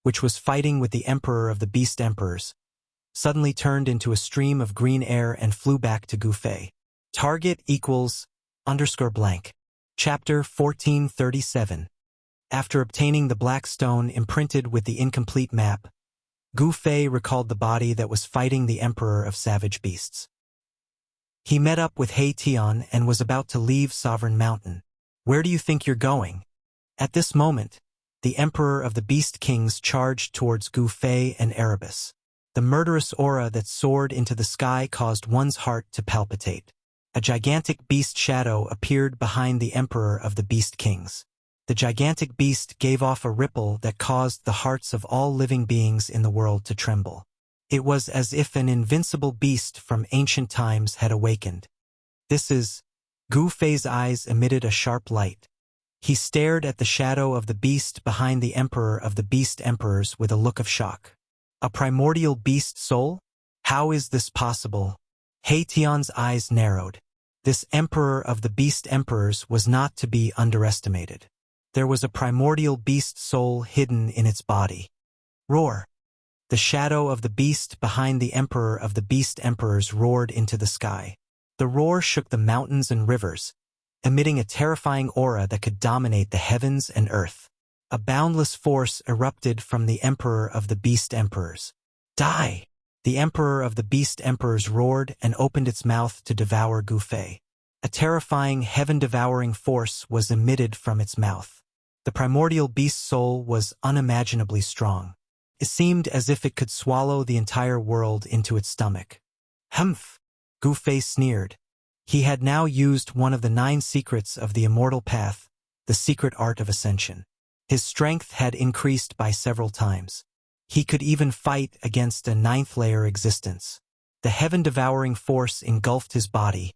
which was fighting with the emperor of the beast emperors, suddenly turned into a stream of green air and flew back to Gu Fei. Target equals _blank. Chapter 1437. After obtaining the black stone imprinted with the incomplete map, Gu Fei recalled the body that was fighting the emperor of savage beasts. He met up with He Tian and was about to leave Sovereign Mountain. Where do you think you're going? At this moment, the emperor of the beast kings charged towards Gu Fei and Erebus. The murderous aura that soared into the sky caused one's heart to palpitate. A gigantic beast shadow appeared behind the emperor of the beast kings. The gigantic beast gave off a ripple that caused the hearts of all living beings in the world to tremble. It was as if an invincible beast from ancient times had awakened. This is... Gu Fei's eyes emitted a sharp light. He stared at the shadow of the beast behind the emperor of the beast emperors with a look of shock. A primordial beast soul? How is this possible? He Tian's eyes narrowed. This emperor of the beast emperors was not to be underestimated. There was a primordial beast soul hidden in its body. Roar! The shadow of the beast behind the emperor of the beast emperors roared into the sky. The roar shook the mountains and rivers, emitting a terrifying aura that could dominate the heavens and earth. A boundless force erupted from the emperor of the beast emperors. Die! The emperor of the beast emperors roared and opened its mouth to devour Gu Fei. A terrifying heaven-devouring force was emitted from its mouth. The primordial beast soul was unimaginably strong. It seemed as if it could swallow the entire world into its stomach. Humph! Gu Fei sneered. He had now used one of the 9 secrets of the immortal path, the secret art of ascension. His strength had increased by several times. He could even fight against a 9th-layer existence. The heaven-devouring force engulfed his body,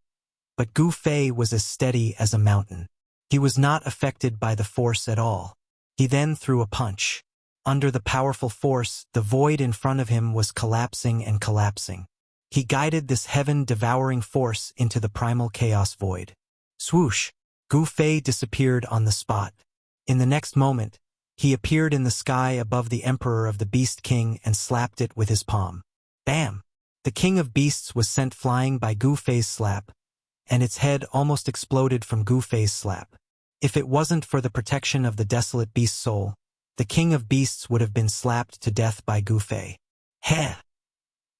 but Gu Fei was as steady as a mountain. He was not affected by the force at all. He then threw a punch. Under the powerful force, the void in front of him was collapsing and collapsing. He guided this heaven-devouring force into the primal chaos void. Swoosh! Gu Fei disappeared on the spot. In the next moment, he appeared in the sky above the emperor of the beast king and slapped it with his palm. Bam! The king of beasts was sent flying by Gu Fei's slap, and its head almost exploded from Gu Fei's slap. If it wasn't for the protection of the desolate beast soul, the king of beasts would have been slapped to death by Gu Fei. Heh!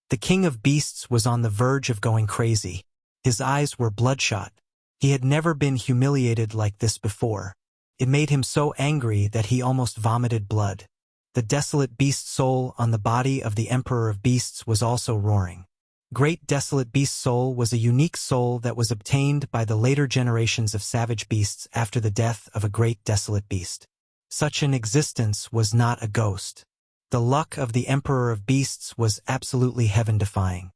The king of beasts was on the verge of going crazy. His eyes were bloodshot. He had never been humiliated like this before. It made him so angry that he almost vomited blood. The desolate beast soul on the body of the emperor of beasts was also roaring. Great desolate beast soul was a unique soul that was obtained by the later generations of savage beasts after the death of a great desolate beast. Such an existence was not a ghost. The luck of the emperor of beasts was absolutely heaven-defying.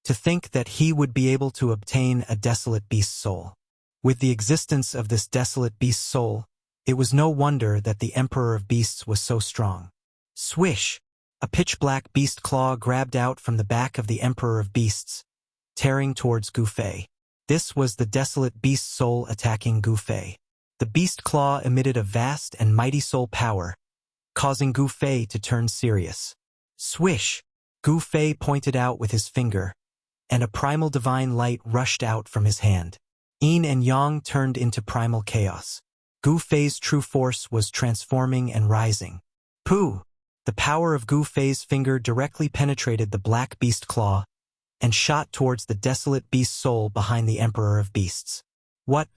To think that he would be able to obtain a desolate beast soul. With the existence of this desolate beast soul, it was no wonder that the emperor of beasts was so strong. Swish! A pitch-black beast claw grabbed out from the back of the emperor of beasts, tearing towards Gu Fei. This was the desolate beast soul attacking Gu Fei. The beast claw emitted a vast and mighty soul power, causing Gu Fei to turn serious. Swish! Gu Fei pointed out with his finger, and a primal divine light rushed out from his hand. Yin and Yang turned into primal chaos. Gu Fei's true force was transforming and rising. Pooh! The power of Gu Fei's finger directly penetrated the black beast claw and shot towards the desolate beast soul behind the emperor of beasts. What?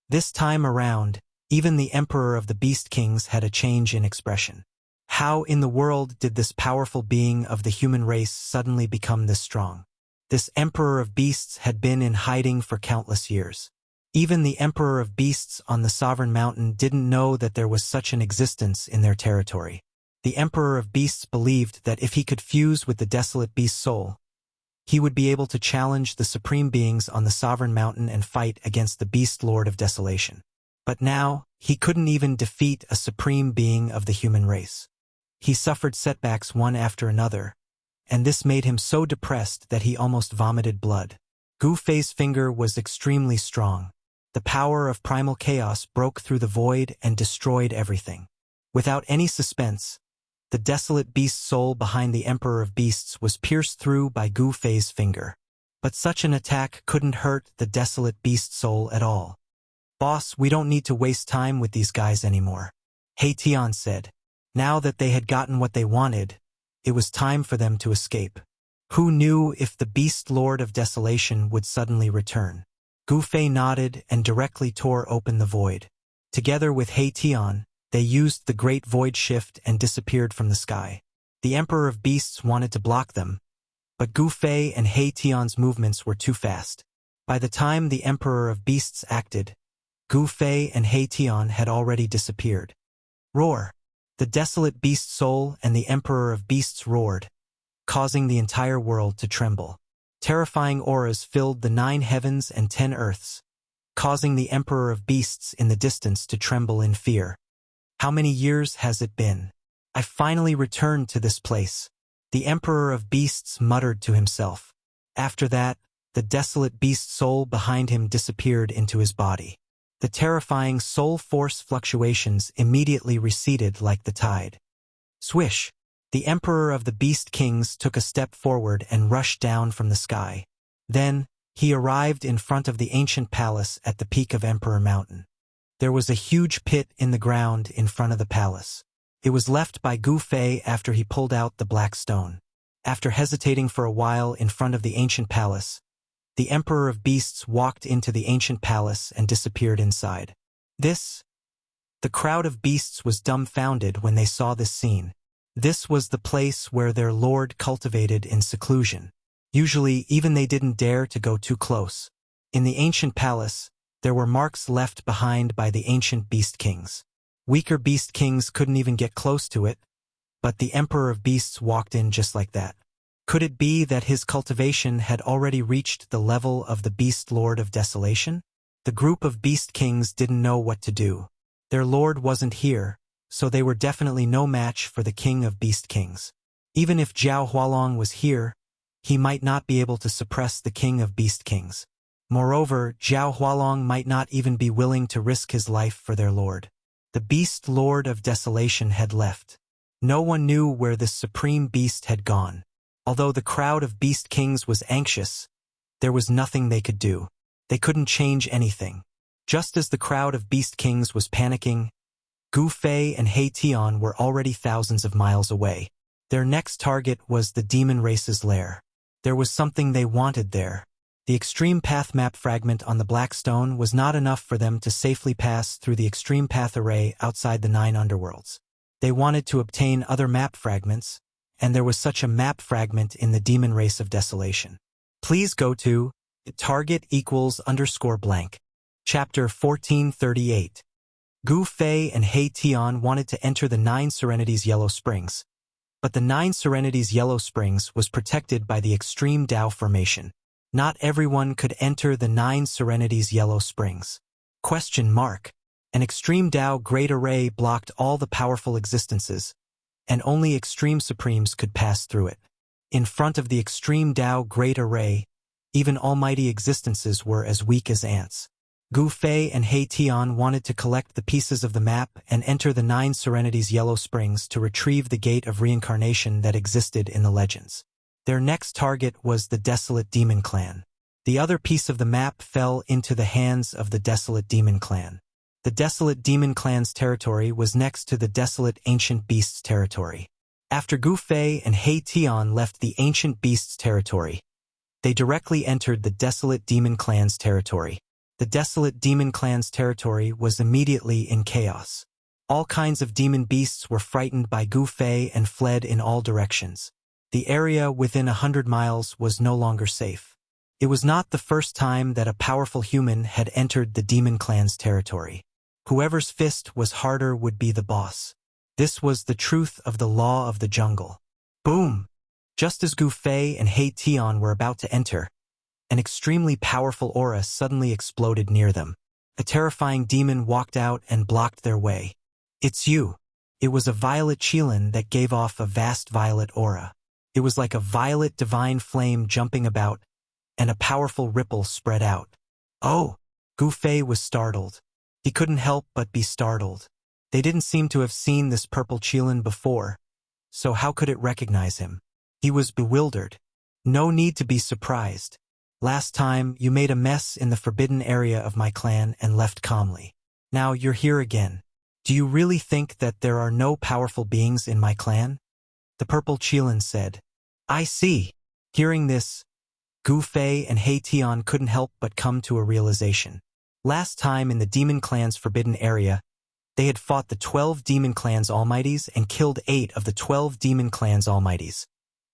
This time around, even the emperor of the beast kings had a change in expression. How in the world did this powerful being of the human race suddenly become this strong? This emperor of beasts had been in hiding for countless years. Even the Emperor of Beasts on the Sovereign Mountain didn't know that there was such an existence in their territory. The Emperor of Beasts believed that if he could fuse with the desolate beast soul, he would be able to challenge the supreme beings on the Sovereign Mountain and fight against the Beast Lord of Desolation. But now, he couldn't even defeat a supreme being of the human race. He suffered setbacks one after another, and this made him so depressed that he almost vomited blood. Gu Fei's finger was extremely strong. The power of primal chaos broke through the void and destroyed everything. Without any suspense, the desolate beast soul behind the Emperor of Beasts was pierced through by Gu Fei's finger. But such an attack couldn't hurt the desolate beast soul at all. "Boss, we don't need to waste time with these guys anymore," He Tian said. Now that they had gotten what they wanted, it was time for them to escape. Who knew if the Beast Lord of Desolation would suddenly return? Gu Fei nodded and directly tore open the void. Together with He Tian, they used the Great Void Shift and disappeared from the sky. The Emperor of Beasts wanted to block them, but Gu Fei and He Tian's movements were too fast. By the time the Emperor of Beasts acted, Gu Fei and He Tian had already disappeared. Roar! The desolate beast soul and the Emperor of Beasts roared, causing the entire world to tremble. Terrifying auras filled the 9 heavens and 10 earths, causing the Emperor of Beasts in the distance to tremble in fear. "How many years has it been? I finally returned to this place," the Emperor of Beasts muttered to himself. After that, the desolate beast soul behind him disappeared into his body. The terrifying soul force fluctuations immediately receded like the tide. Swish! The Emperor of the Beast Kings took a step forward and rushed down from the sky. Then, he arrived in front of the ancient palace at the peak of Emperor Mountain. There was a huge pit in the ground in front of the palace. It was left by Gu Fei after he pulled out the black stone. After hesitating for a while in front of the ancient palace, the Emperor of Beasts walked into the ancient palace and disappeared inside. The crowd of beasts was dumbfounded when they saw this scene. This was the place where their lord cultivated in seclusion. Usually, even they didn't dare to go too close. In the ancient palace, there were marks left behind by the ancient beast kings. Weaker beast kings couldn't even get close to it, but the Emperor of Beasts walked in just like that. Could it be that his cultivation had already reached the level of the Beast Lord of Desolation? The group of beast kings didn't know what to do. Their lord wasn't here, so they were definitely no match for the king of beast kings. Even if Zhao Hualong was here, he might not be able to suppress the king of beast kings. Moreover, Zhao Hualong might not even be willing to risk his life for their lord. The Beast Lord of Desolation had left. No one knew where this supreme beast had gone. Although the crowd of beast kings was anxious, there was nothing they could do. They couldn't change anything. Just as the crowd of beast kings was panicking, Gu Fei and He Tian were already thousands of miles away. Their next target was the demon race's lair. There was something they wanted there. The extreme path map fragment on the black stone was not enough for them to safely pass through the extreme path array outside the 9 underworlds. They wanted to obtain other map fragments, and there was such a map fragment in the demon race of desolation. Please go to target=_blank. Chapter 1438. Gu Fei and He Tian wanted to enter the 9 Serenities Yellow Springs, but the 9 Serenities Yellow Springs was protected by the extreme Dao formation. Not everyone could enter the 9 Serenities Yellow Springs. An extreme Dao Great Array blocked all the powerful existences, and only extreme supremes could pass through it. In front of the extreme Dao Great Array, even almighty existences were as weak as ants. Gu Fei and He Tian wanted to collect the pieces of the map and enter the 9 Serenities Yellow Springs to retrieve the gate of reincarnation that existed in the legends. Their next target was the Desolate Demon Clan. The other piece of the map fell into the hands of the Desolate Demon Clan. The Desolate Demon Clan's territory was next to the Desolate Ancient Beasts territory. After Gu Fei and He Tian left the Ancient Beasts territory, they directly entered the Desolate Demon Clan's territory. The Desolate Demon Clan's territory was immediately in chaos. All kinds of demon beasts were frightened by Gu Fei and fled in all directions. The area within 100 miles was no longer safe. It was not the first time that a powerful human had entered the demon clan's territory. Whoever's fist was harder would be the boss. This was the truth of the law of the jungle. Boom! Just as Gu Fei and He Tian were about to enter, an extremely powerful aura suddenly exploded near them. A terrifying demon walked out and blocked their way. It's you. It was a violet qilin that gave off a vast violet aura. It was like a violet divine flame jumping about, and a powerful ripple spread out. Oh! Gu Fei was startled. He couldn't help but be startled. They didn't seem to have seen this purple qilin before, so how could it recognize him? He was bewildered. No need to be surprised. Last time, you made a mess in the forbidden area of my clan and left calmly. Now you're here again. Do you really think that there are no powerful beings in my clan? The purple qilin said. I see. Hearing this, Gu Fei and He Tian couldn't help but come to a realization. Last time in the demon clan's forbidden area, they had fought the 12 demon clan's almighties and killed 8 of the 12 demon clan's almighties,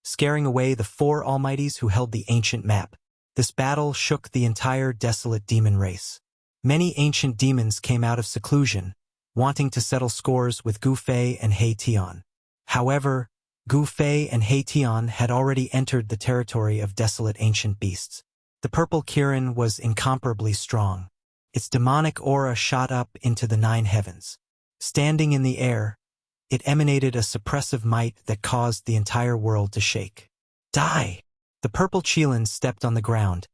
scaring away the 4 almighties who held the ancient map. This battle shook the entire desolate demon race. Many ancient demons came out of seclusion, wanting to settle scores with Gu Fei and He Tian. However, Gu Fei and He Tian had already entered the territory of desolate ancient beasts. The purple Kirin was incomparably strong. Its demonic aura shot up into the 9 heavens. Standing in the air, it emanated a suppressive might that caused the entire world to shake. Die! The purple qilin stepped on the ground,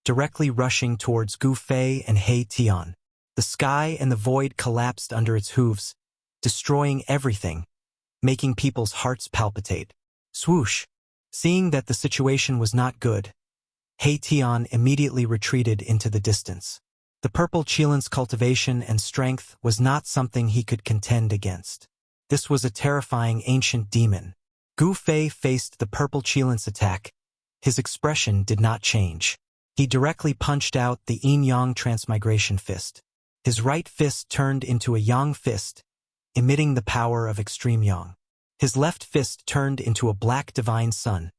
directly rushing towards Gu Fei and He Tian. The sky and the void collapsed under its hooves, destroying everything, making people's hearts palpitate. Swoosh! Seeing that the situation was not good, He Tian immediately retreated into the distance. The purple qilin's cultivation and strength was not something he could contend against. This was a terrifying ancient demon. Gu Fei faced the purple qilin's attack. His expression did not change. He directly punched out the yin-yang transmigration fist. His right fist turned into a yang fist, emitting the power of extreme yang. His left fist turned into a black divine sun,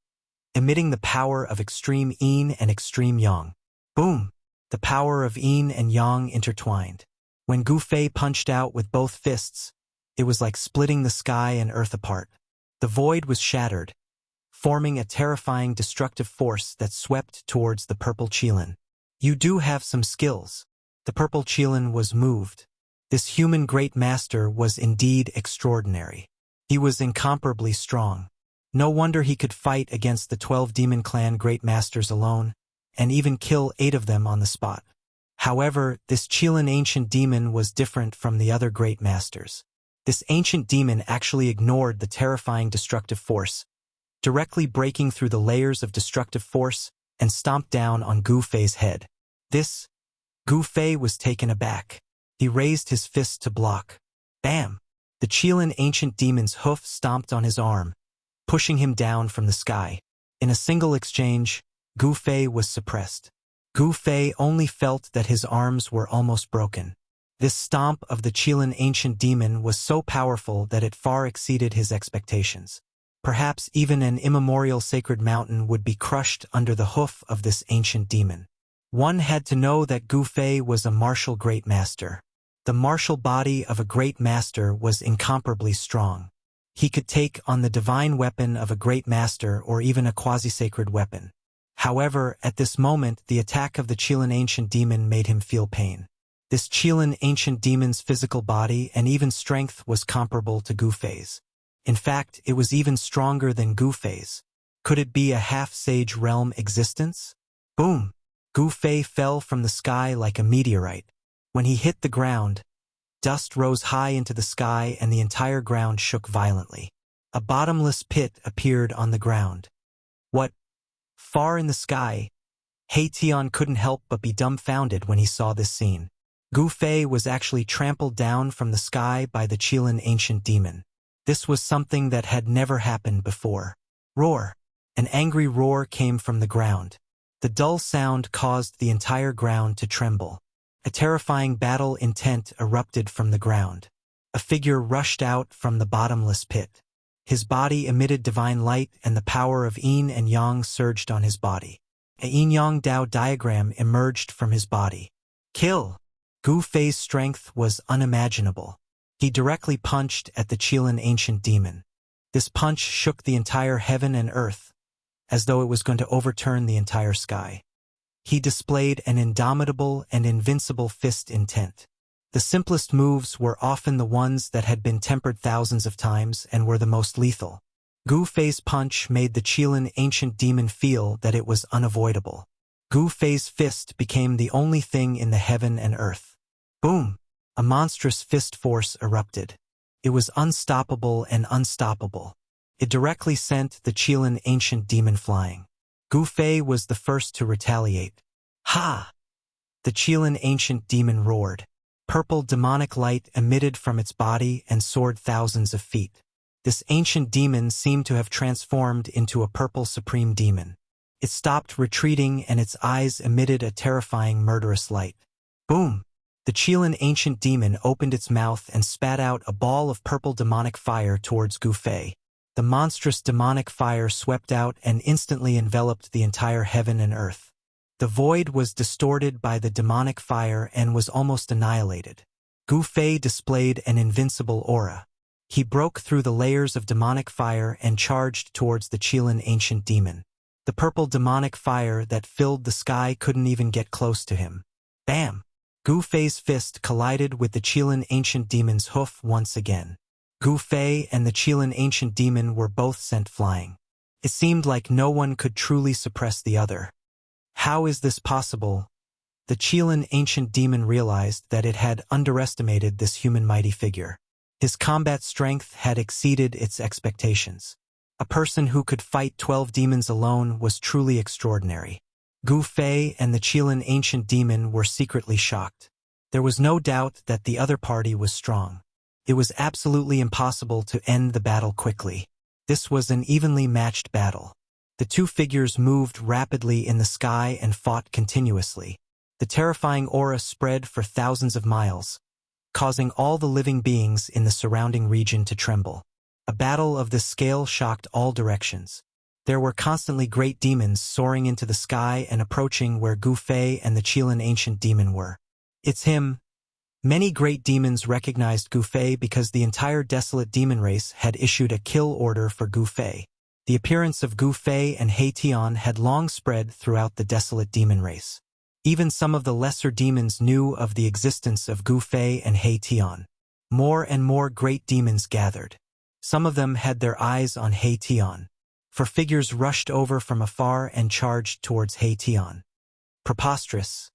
emitting the power of extreme yin and extreme yang. Boom! The power of yin and yang intertwined. When Gu Fei punched out with both fists, it was like splitting the sky and earth apart. The void was shattered, forming a terrifying destructive force that swept towards the purple qilin. You do have some skills. The purple qilin was moved. This human great master was indeed extraordinary. He was incomparably strong. No wonder he could fight against the 12 demon clan great masters alone, and even kill 8 of them on the spot. However, this qilin ancient demon was different from the other great masters. This ancient demon actually ignored the terrifying destructive force, directly breaking through the layers of destructive force and stomped down on Gu Fei's head. Gu Fei was taken aback. He raised his fist to block. Bam! The qilin ancient demon's hoof stomped on his arm, pushing him down from the sky. In a single exchange, Gu Fei was suppressed. Gu Fei only felt that his arms were almost broken. This stomp of the qilin ancient demon was so powerful that it far exceeded his expectations. Perhaps even an immemorial sacred mountain would be crushed under the hoof of this ancient demon. One had to know that Gu Fei was a martial great master. The martial body of a great master was incomparably strong. He could take on the divine weapon of a great master or even a quasi-sacred weapon. However, at this moment, the attack of the qilin ancient demon made him feel pain. This qilin ancient demon's physical body and even strength was comparable to Gu Fei's. In fact, it was even stronger than Gu Fei's. Could it be a half-sage realm existence? Boom! Gu Fei fell from the sky like a meteorite. When he hit the ground, dust rose high into the sky and the entire ground shook violently. A bottomless pit appeared on the ground. What? Far in the sky, He Tian couldn't help but be dumbfounded when he saw this scene. Gu Fei was actually trampled down from the sky by the qilin ancient demon. This was something that had never happened before. Roar! An angry roar came from the ground. The dull sound caused the entire ground to tremble. A terrifying battle intent erupted from the ground. A figure rushed out from the bottomless pit. His body emitted divine light and the power of yin and yang surged on his body. A yin-yang Dao diagram emerged from his body. Kill! Gu Fei's strength was unimaginable. He directly punched at the Qilin ancient demon. This punch shook the entire heaven and earth, as though it was going to overturn the entire sky. He displayed an indomitable and invincible fist intent. The simplest moves were often the ones that had been tempered thousands of times and were the most lethal. Gu Fei's punch made the Qilin ancient demon feel that it was unavoidable. Gu Fei's fist became the only thing in the heaven and earth. Boom! A monstrous fist force erupted. It was unstoppable and unstoppable. It directly sent the Qilin ancient demon flying. Gu Fei was the first to retaliate. Ha! The Qilin ancient demon roared. Purple demonic light emitted from its body and soared thousands of feet. This ancient demon seemed to have transformed into a purple supreme demon. It stopped retreating and its eyes emitted a terrifying murderous light. Boom! The Qilin ancient demon opened its mouth and spat out a ball of purple demonic fire towards Gu Fei. The monstrous demonic fire swept out and instantly enveloped the entire heaven and earth. The void was distorted by the demonic fire and was almost annihilated. Gu Fei displayed an invincible aura. He broke through the layers of demonic fire and charged towards the Qilin ancient demon. The purple demonic fire that filled the sky couldn't even get close to him. Bam! Gu Fei's fist collided with the Qilin ancient demon's hoof once again. Gu Fei and the Qilin ancient demon were both sent flying. It seemed like no one could truly suppress the other. How is this possible? The Qilin ancient demon realized that it had underestimated this human mighty figure. His combat strength had exceeded its expectations. A person who could fight 12 demons alone was truly extraordinary. Gu Fei and the Qilin ancient demon were secretly shocked. There was no doubt that the other party was strong. It was absolutely impossible to end the battle quickly. This was an evenly matched battle. The two figures moved rapidly in the sky and fought continuously. The terrifying aura spread for thousands of miles, causing all the living beings in the surrounding region to tremble. A battle of this scale shocked all directions. There were constantly great demons soaring into the sky and approaching where Gu Fei and the Qilin ancient demon were. It's him. Many great demons recognized Gu Fei because the entire desolate demon race had issued a kill order for Gu Fei. The appearance of Gu Fei and He Tian had long spread throughout the desolate demon race. Even some of the lesser demons knew of the existence of Gu Fei and He Tian. More and more great demons gathered. Some of them had their eyes on He Tian. For figures rushed over from afar and charged towards He Tian. Preposterous.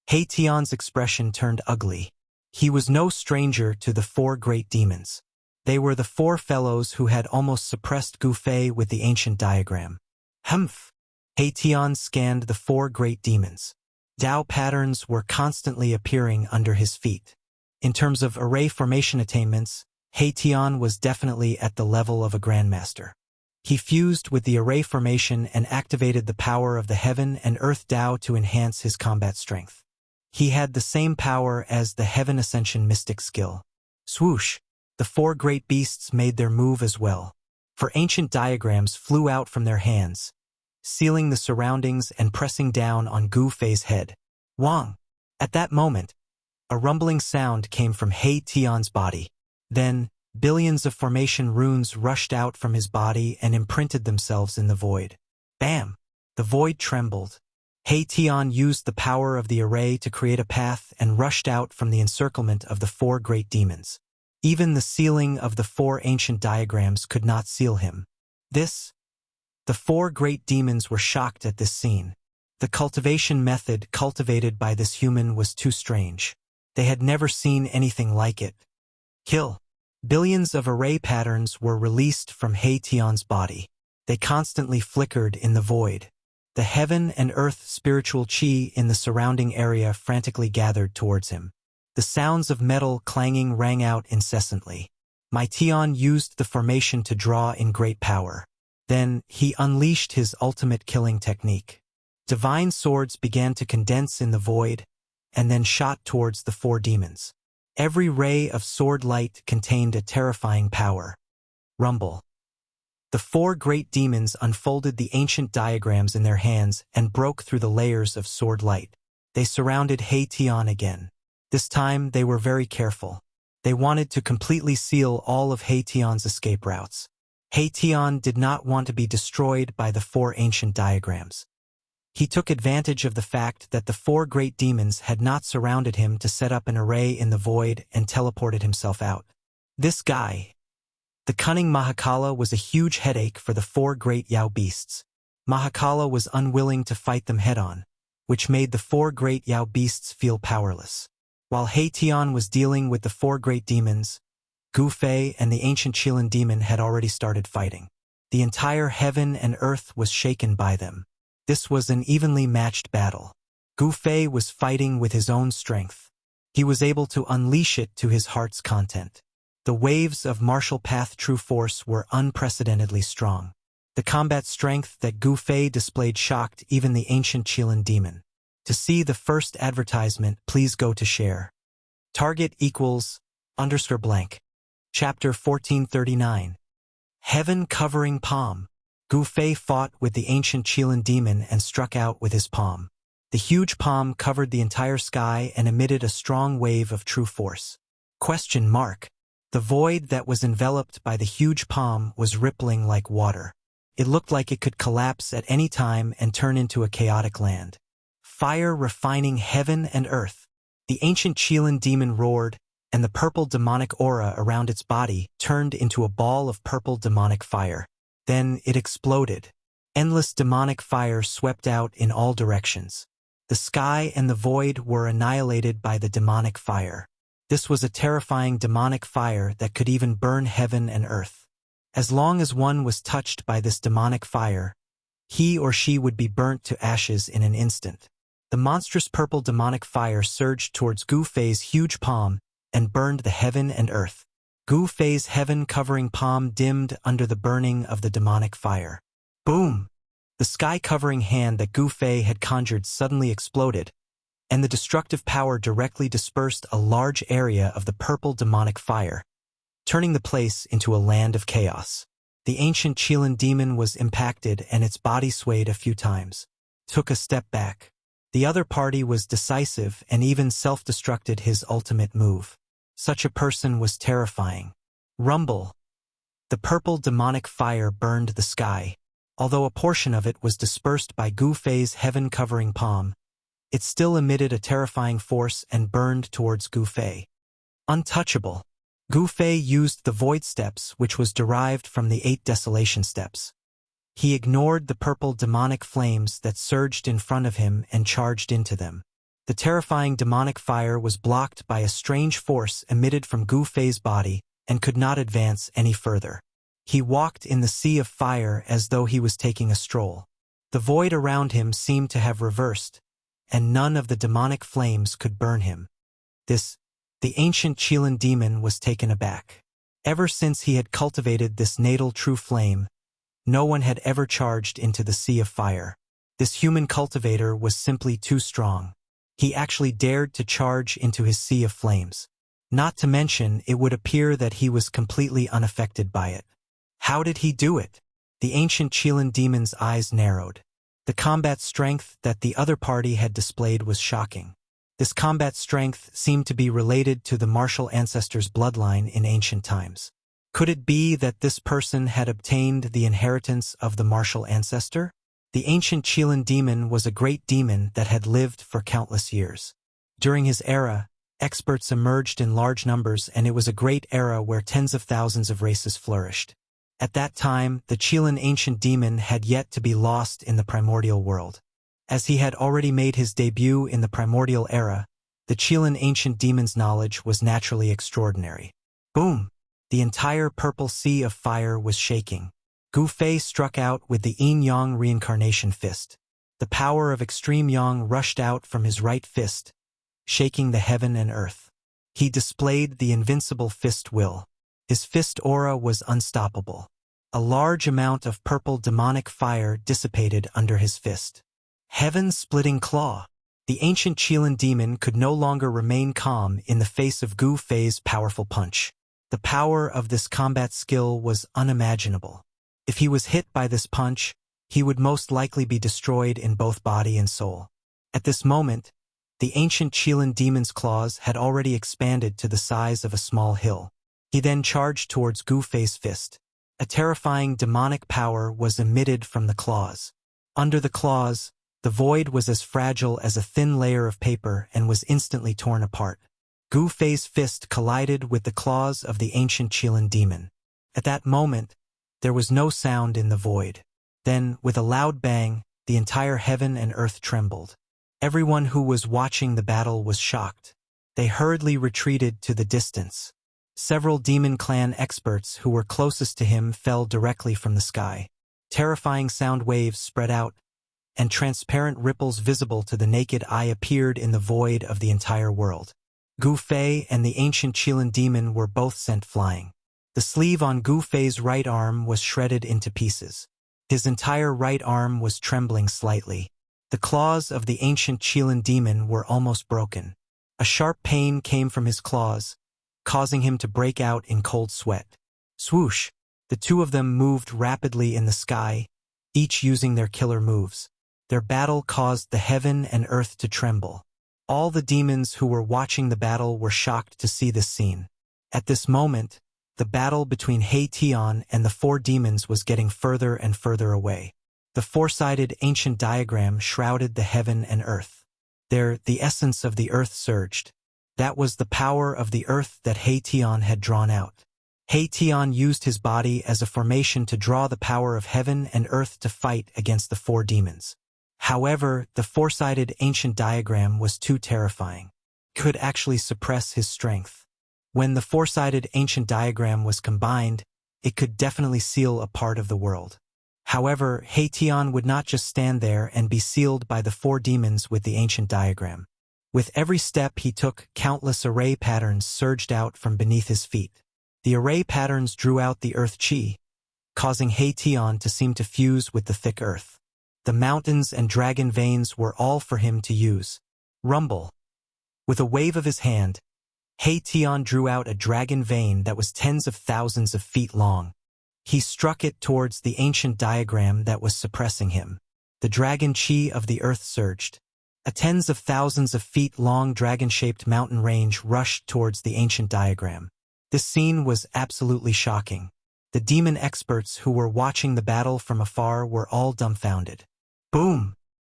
He Tian's expression turned ugly. He was no stranger to the four great demons. They were the four fellows who had almost suppressed Gu Fei with the ancient diagram. Humph! He Tian scanned the four great demons. Dao patterns were constantly appearing under his feet. In terms of array formation attainments, He Tian was definitely at the level of a grandmaster. He fused with the array formation and activated the power of the heaven and earth Dao to enhance his combat strength. He had the same power as the Heaven Ascension mystic skill. Swoosh! The four great beasts made their move as well. For ancient diagrams flew out from their hands, sealing the surroundings and pressing down on Gu Fei's head. Wang! At that moment, a rumbling sound came from He Tian's body. Then, billions of formation runes rushed out from his body and imprinted themselves in the void. Bam! The void trembled. He Tian used the power of the array to create a path and rushed out from the encirclement of the four great demons. Even the sealing of the four ancient diagrams could not seal him. The four great demons were shocked at this scene. The cultivation method cultivated by this human was too strange. They had never seen anything like it. Kill! Billions of array patterns were released from He Tian's body. They constantly flickered in the void. The heaven and earth spiritual qi in the surrounding area frantically gathered towards him. The sounds of metal clanging rang out incessantly. My Tian used the formation to draw in great power. Then, he unleashed his ultimate killing technique. Divine swords began to condense in the void, and then shot towards the four demons. Every ray of sword light contained a terrifying power. Rumble. The four great demons unfolded the ancient diagrams in their hands and broke through the layers of sword light. They surrounded He Tian again. This time they were very careful. They wanted to completely seal all of He Tian's escape routes. He Tian did not want to be destroyed by the four ancient diagrams. He took advantage of the fact that the four great demons had not surrounded him to set up an array in the void and teleported himself out. This guy, the cunning Mahakala, was a huge headache for the four great Yao beasts. Mahakala was unwilling to fight them head-on, which made the four great Yao beasts feel powerless. While He Tian was dealing with the four great demons, Gu Fei and the ancient Qilin demon had already started fighting. The entire heaven and earth was shaken by them. This was an evenly matched battle. Gu Fei was fighting with his own strength. He was able to unleash it to his heart's content. The waves of martial path true force were unprecedentedly strong. The combat strength that Gu Fei displayed shocked even the ancient Qilin demon. To see the first advertisement, please go to share. Target =_ blank. Chapter 1439. Heaven Covering Palm. Gu Fei fought with the ancient Qilin demon and struck out with his palm. The huge palm covered the entire sky and emitted a strong wave of true force. The void that was enveloped by the huge palm was rippling like water. It looked like it could collapse at any time and turn into a chaotic land. Fire refining heaven and earth. The ancient Qilin demon roared, and the purple demonic aura around its body turned into a ball of purple demonic fire. Then it exploded. Endless demonic fire swept out in all directions. The sky and the void were annihilated by the demonic fire. This was a terrifying demonic fire that could even burn heaven and earth. As long as one was touched by this demonic fire, he or she would be burnt to ashes in an instant. The monstrous purple demonic fire surged towards Gu Fei's huge palm and burned the heaven and earth. Gu Fei's heaven-covering palm dimmed under the burning of the demonic fire. Boom! The sky-covering hand that Gu Fei had conjured suddenly exploded, and the destructive power directly dispersed a large area of the purple demonic fire, turning the place into a land of chaos. The ancient Qilin demon was impacted and its body swayed a few times. Took a step back. The other party was decisive and even self-destructed his ultimate move. Such a person was terrifying. Rumble. The purple demonic fire burned the sky. Although a portion of it was dispersed by Gu Fei's heaven-covering palm, it still emitted a terrifying force and burned towards Gu Fei. Untouchable. Gu Fei used the void steps, which was derived from the 8 desolation steps. He ignored the purple demonic flames that surged in front of him and charged into them. The terrifying demonic fire was blocked by a strange force emitted from Gu Fei's body and could not advance any further. He walked in the sea of fire as though he was taking a stroll. The void around him seemed to have reversed, and none of the demonic flames could burn him. The ancient Qilin demon was taken aback. Ever since he had cultivated this natal true flame, no one had ever charged into the sea of fire. This human cultivator was simply too strong. He actually dared to charge into his sea of flames. Not to mention, it would appear that he was completely unaffected by it. How did he do it? The ancient Qilin demon's eyes narrowed. The combat strength that the other party had displayed was shocking. This combat strength seemed to be related to the martial ancestor's bloodline in ancient times. Could it be that this person had obtained the inheritance of the martial ancestor? The ancient Qilin demon was a great demon that had lived for countless years. During his era, experts emerged in large numbers, and it was a great era where tens of thousands of races flourished. At that time, the Qilin ancient demon had yet to be lost in the primordial world. As he had already made his debut in the primordial era, the Qilin ancient demon's knowledge was naturally extraordinary. Boom! The entire purple sea of fire was shaking. Gu Fei struck out with the Yin-Yang reincarnation fist. The power of extreme Yang rushed out from his right fist, shaking the heaven and earth. He displayed the invincible fist will. His fist aura was unstoppable. A large amount of purple demonic fire dissipated under his fist. Heaven-splitting claw. The ancient Qilin demon could no longer remain calm in the face of Gu Fei's powerful punch. The power of this combat skill was unimaginable. If he was hit by this punch, he would most likely be destroyed in both body and soul. At this moment, the ancient Qilin demon's claws had already expanded to the size of a small hill. He then charged towards Gu Fei's fist. A terrifying demonic power was emitted from the claws. Under the claws, the void was as fragile as a thin layer of paper and was instantly torn apart. Gu Fei's fist collided with the claws of the ancient Qilin demon. At that moment, there was no sound in the void. Then, with a loud bang, the entire heaven and earth trembled. Everyone who was watching the battle was shocked. They hurriedly retreated to the distance. Several demon clan experts who were closest to him fell directly from the sky. Terrifying sound waves spread out, and transparent ripples visible to the naked eye appeared in the void of the entire world. Gu Fei and the ancient Qilin demon were both sent flying. The sleeve on Gu Fei's right arm was shredded into pieces. His entire right arm was trembling slightly. The claws of the ancient Qilin demon were almost broken. A sharp pain came from his claws, causing him to break out in cold sweat. Swoosh! The two of them moved rapidly in the sky, each using their killer moves. Their battle caused the heaven and earth to tremble. All the demons who were watching the battle were shocked to see this scene. At this moment, the battle between He Tian and the four demons was getting further and further away. The four-sided ancient diagram shrouded the heaven and earth. There, the essence of the earth surged. That was the power of the earth that He Tian had drawn out. He Tian used his body as a formation to draw the power of heaven and earth to fight against the four demons. However, the four-sided ancient diagram was too terrifying. It could actually suppress his strength. When the four-sided ancient diagram was combined, it could definitely seal a part of the world. However, He Tian would not just stand there and be sealed by the four demons with the ancient diagram. With every step he took, countless array patterns surged out from beneath his feet. The array patterns drew out the earth chi, causing He Tian to seem to fuse with the thick earth. The mountains and dragon veins were all for him to use. Rumble. With a wave of his hand, He Tian drew out a dragon vein that was tens of thousands of feet long. He struck it towards the ancient diagram that was suppressing him. The dragon chi of the earth surged. A tens of thousands of feet long dragon-shaped mountain range rushed towards the ancient diagram. This scene was absolutely shocking. The demon experts who were watching the battle from afar were all dumbfounded. Boom!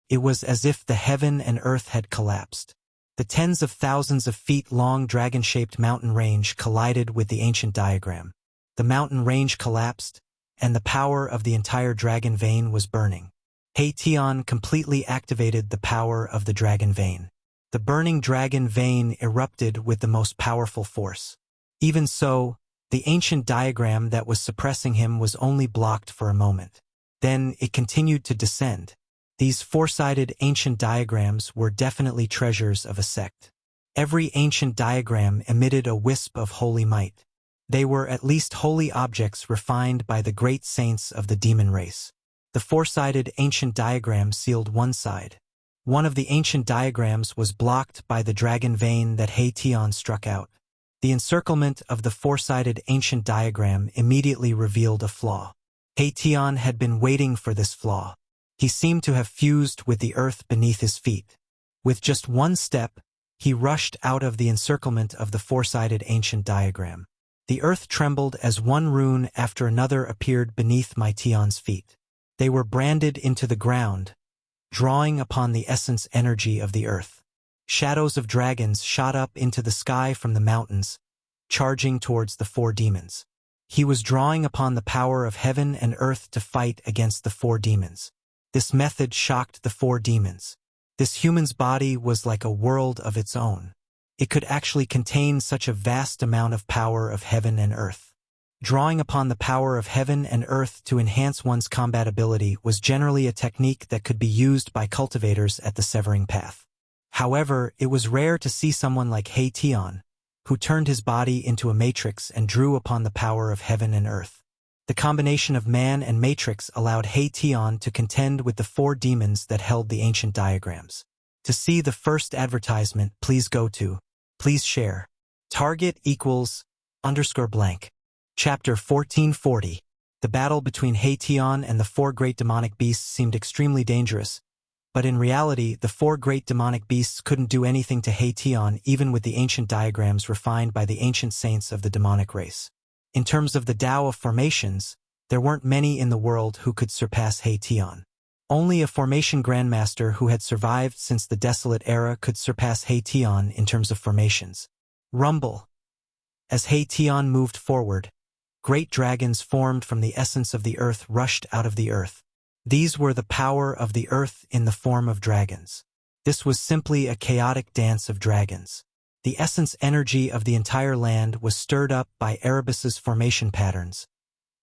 It was as if the heaven and earth had collapsed. The tens of thousands of feet long dragon-shaped mountain range collided with the ancient diagram. The mountain range collapsed, and the power of the entire dragon vein was burning. He Tian completely activated the power of the dragon vein. The burning dragon vein erupted with the most powerful force. Even so, the ancient diagram that was suppressing him was only blocked for a moment. Then it continued to descend. These four-sided ancient diagrams were definitely treasures of a sect. Every ancient diagram emitted a wisp of holy might. They were at least holy objects refined by the great saints of the demon race. The four-sided ancient diagram sealed one side. One of the ancient diagrams was blocked by the dragon vein that He Tian struck out. The encirclement of the four-sided ancient diagram immediately revealed a flaw. He Tian had been waiting for this flaw. He seemed to have fused with the earth beneath his feet. With just one step, he rushed out of the encirclement of the four-sided ancient diagram. The earth trembled as one rune after another appeared beneath my Tian's feet. They were branded into the ground, drawing upon the essence energy of the earth. Shadows of dragons shot up into the sky from the mountains, charging towards the four demons. He was drawing upon the power of heaven and earth to fight against the four demons. This method shocked the four demons. This human's body was like a world of its own. It could actually contain such a vast amount of power of heaven and earth. Drawing upon the power of heaven and earth to enhance one's combat ability was generally a technique that could be used by cultivators at the Severing Path. However, it was rare to see someone like He Tian, who turned his body into a matrix and drew upon the power of heaven and earth. The combination of man and matrix allowed He Tian to contend with the four demons that held the ancient diagrams. To see the first advertisement, please go to, please share. Target =_. Chapter 1440. The battle between Heition and the four great demonic beasts seemed extremely dangerous, but in reality, the four great demonic beasts couldn't do anything to Heition even with the ancient diagrams refined by the ancient saints of the demonic race. In terms of the Tao of formations, there weren't many in the world who could surpass Heition. Only a formation grandmaster who had survived since the desolate era could surpass Heition in terms of formations. Rumble. As Heition moved forward, great dragons formed from the essence of the earth rushed out of the earth. These were the power of the earth in the form of dragons. This was simply a chaotic dance of dragons. The essence energy of the entire land was stirred up by Erebus's formation patterns,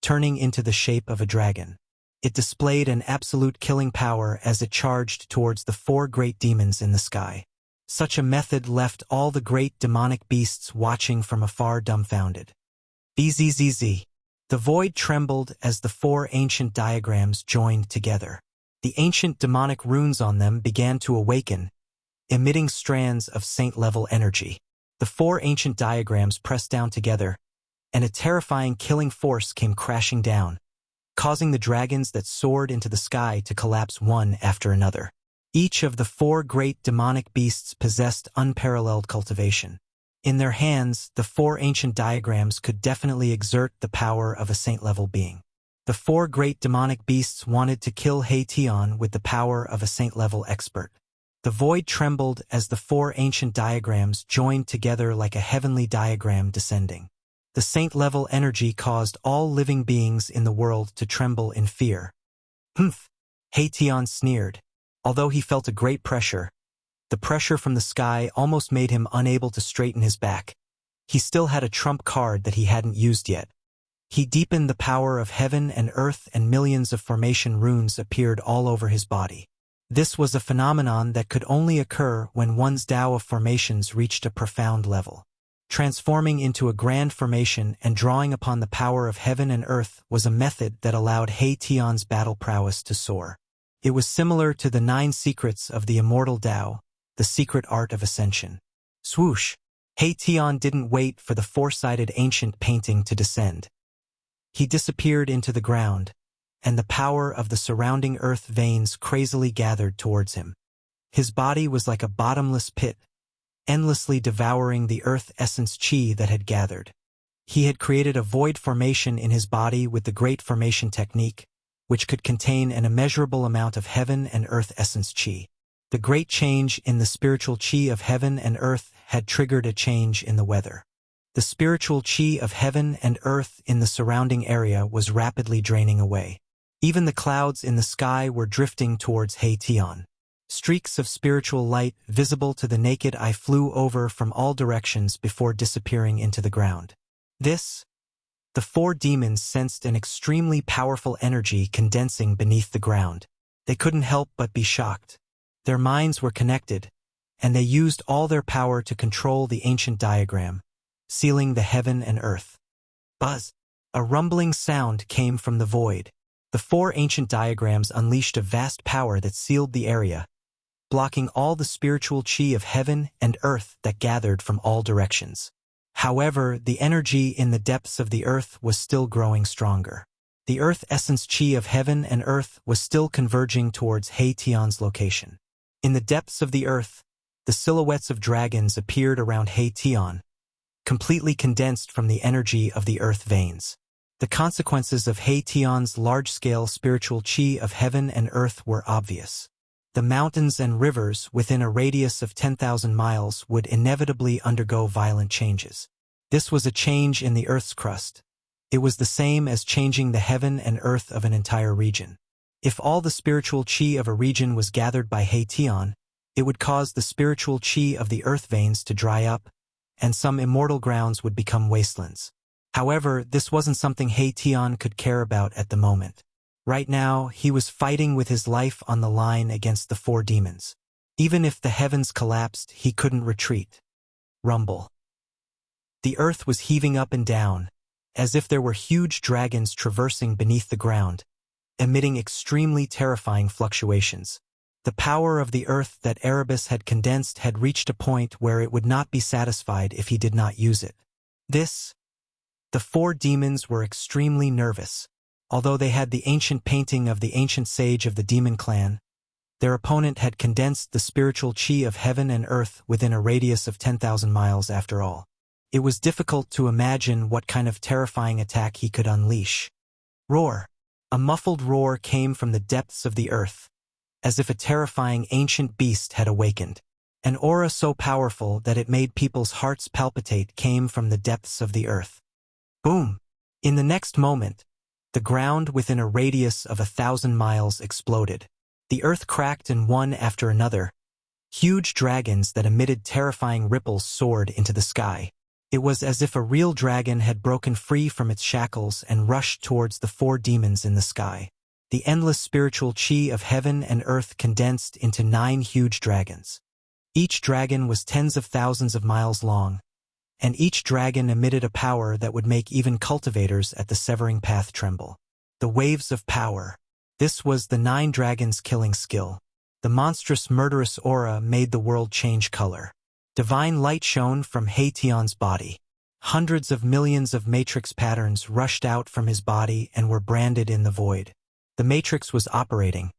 turning into the shape of a dragon. It displayed an absolute killing power as it charged towards the four great demons in the sky. Such a method left all the great demonic beasts watching from afar dumbfounded. Bzzz. The void trembled as the four ancient diagrams joined together. The ancient demonic runes on them began to awaken, emitting strands of saint-level energy. The four ancient diagrams pressed down together, and a terrifying killing force came crashing down, causing the dragons that soared into the sky to collapse one after another. Each of the four great demonic beasts possessed unparalleled cultivation. In their hands, the four ancient diagrams could definitely exert the power of a saint-level being. The four great demonic beasts wanted to kill Heition with the power of a saint-level expert. The void trembled as the four ancient diagrams joined together like a heavenly diagram descending. The saint-level energy caused all living beings in the world to tremble in fear. Humph! Heition sneered. Although he felt a great pressure, the pressure from the sky almost made him unable to straighten his back. He still had a trump card that he hadn't used yet. He deepened the power of heaven and earth, and millions of formation runes appeared all over his body. This was a phenomenon that could only occur when one's Tao of formations reached a profound level. Transforming into a grand formation and drawing upon the power of heaven and earth was a method that allowed Heition's battle prowess to soar. It was similar to the 9 secrets of the Immortal Tao, the secret art of ascension. Swoosh! Heition didn't wait for the four-sided ancient painting to descend. He disappeared into the ground, and the power of the surrounding earth veins crazily gathered towards him. His body was like a bottomless pit, endlessly devouring the earth essence chi that had gathered. He had created a void formation in his body with the Great Formation Technique, which could contain an immeasurable amount of heaven and earth essence chi. The great change in the spiritual chi of heaven and earth had triggered a change in the weather. The spiritual chi of heaven and earth in the surrounding area was rapidly draining away. Even the clouds in the sky were drifting towards Heition. Streaks of spiritual light visible to the naked eye flew over from all directions before disappearing into the ground. The four demons sensed an extremely powerful energy condensing beneath the ground. They couldn't help but be shocked. Their minds were connected, and they used all their power to control the ancient diagram, sealing the heaven and earth. Buzz! A rumbling sound came from the void. The four ancient diagrams unleashed a vast power that sealed the area, blocking all the spiritual chi of heaven and earth that gathered from all directions. However, the energy in the depths of the earth was still growing stronger. The earth essence chi of heaven and earth was still converging towards Heition's location. In the depths of the earth, the silhouettes of dragons appeared around Heition, completely condensed from the energy of the earth veins. The consequences of Heition's large-scale spiritual chi of heaven and earth were obvious. The mountains and rivers within a radius of 10,000 miles would inevitably undergo violent changes. This was a change in the earth's crust. It was the same as changing the heaven and earth of an entire region. If all the spiritual chi of a region was gathered by Heition, it would cause the spiritual chi of the earth veins to dry up, and some immortal grounds would become wastelands. However, this wasn't something Heition could care about at the moment. Right now, he was fighting with his life on the line against the four demons. Even if the heavens collapsed, he couldn't retreat. Rumble. The earth was heaving up and down, as if there were huge dragons traversing beneath the ground, emitting extremely terrifying fluctuations. The power of the earth that Erebus had condensed had reached a point where it would not be satisfied if he did not use it. The four demons were extremely nervous. Although they had the ancient painting of the ancient sage of the demon clan, their opponent had condensed the spiritual chi of heaven and earth within a radius of 10,000 miles after all. It was difficult to imagine what kind of terrifying attack he could unleash. Roar. A muffled roar came from the depths of the earth, as if a terrifying ancient beast had awakened. An aura so powerful that it made people's hearts palpitate came from the depths of the earth. Boom! In the next moment, the ground within a radius of 1,000 miles exploded. The earth cracked, and one after another, huge dragons that emitted terrifying ripples soared into the sky. It was as if a real dragon had broken free from its shackles and rushed towards the 4 demons in the sky. The endless spiritual chi of heaven and earth condensed into 9 huge dragons. Each dragon was tens of thousands of miles long, and each dragon emitted a power that would make even cultivators at the severing path tremble. The waves of power. This was the 9 dragons' killing skill. The monstrous murderous aura made the world change color. Divine light shone from Haetion's body. Hundreds of millions of matrix patterns rushed out from his body and were branded in the void. The matrix was operating,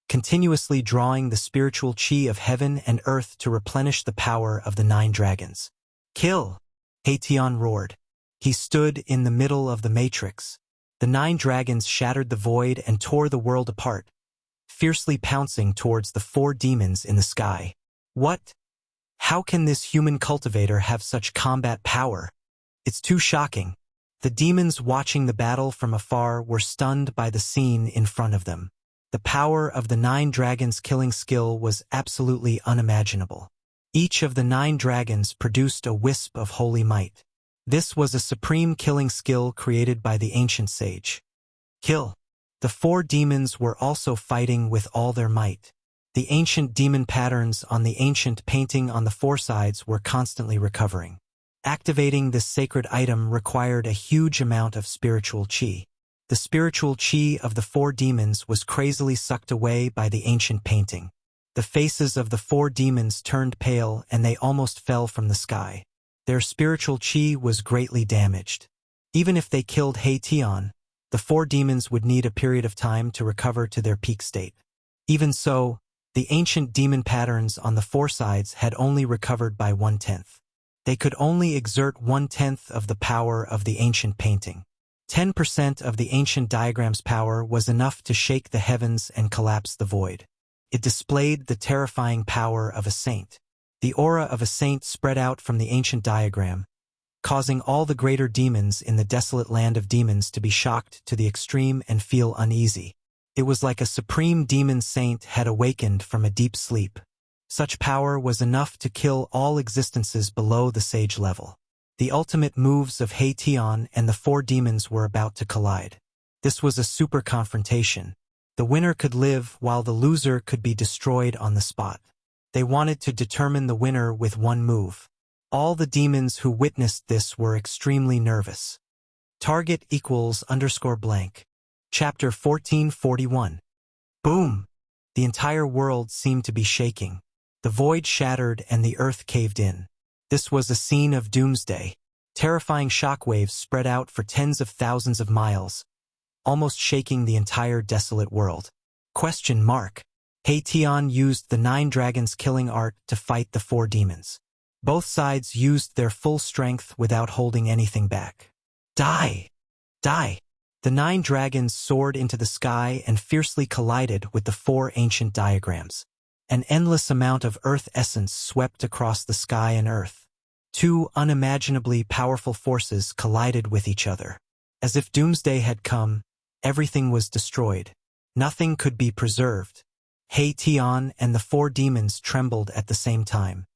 continuously drawing the spiritual chi of heaven and earth to replenish the power of the 9 dragons. Kill! Haetion roared. He stood in the middle of the matrix. The 9 dragons shattered the void and tore the world apart, fiercely pouncing towards the 4 demons in the sky. What? How can this human cultivator have such combat power? It's too shocking. The demons watching the battle from afar were stunned by the scene in front of them. The power of the 9 dragons' killing skill was absolutely unimaginable. Each of the 9 dragons produced a wisp of holy might. This was a supreme killing skill created by the ancient sage. Kill. The 4 demons were also fighting with all their might. The ancient demon patterns on the ancient painting on the 4 sides were constantly recovering. Activating this sacred item required a huge amount of spiritual chi. The spiritual chi of the 4 demons was crazily sucked away by the ancient painting. The faces of the 4 demons turned pale and they almost fell from the sky. Their spiritual chi was greatly damaged. Even if they killed Haetion, the 4 demons would need a period of time to recover to their peak state. Even so, the ancient demon patterns on the 4 sides had only recovered by 1/10. They could only exert 1/10 of the power of the ancient painting. 10% of the ancient diagram's power was enough to shake the heavens and collapse the void. It displayed the terrifying power of a saint. The aura of a saint spread out from the ancient diagram, causing all the greater demons in the desolate land of demons to be shocked to the extreme and feel uneasy. It was like a supreme demon saint had awakened from a deep sleep. Such power was enough to kill all existences below the sage level. The ultimate moves of Haetion and the 4 demons were about to collide. This was a super confrontation. The winner could live while the loser could be destroyed on the spot. They wanted to determine the winner with one move. All the demons who witnessed this were extremely nervous. Target =_ blank. Chapter 1441. Boom! The entire world seemed to be shaking. The void shattered and the earth caved in. This was a scene of doomsday. Terrifying shockwaves spread out for tens of thousands of miles, almost shaking the entire desolate world. Haetion used the 9 dragons' killing art to fight the 4 demons. Both sides used their full strength without holding anything back. Die! Die! The 9 dragons soared into the sky and fiercely collided with the 4 ancient diagrams. An endless amount of earth essence swept across the sky and earth. 2 unimaginably powerful forces collided with each other. As if doomsday had come, everything was destroyed. Nothing could be preserved. Haetion and the 4 demons trembled at the same time.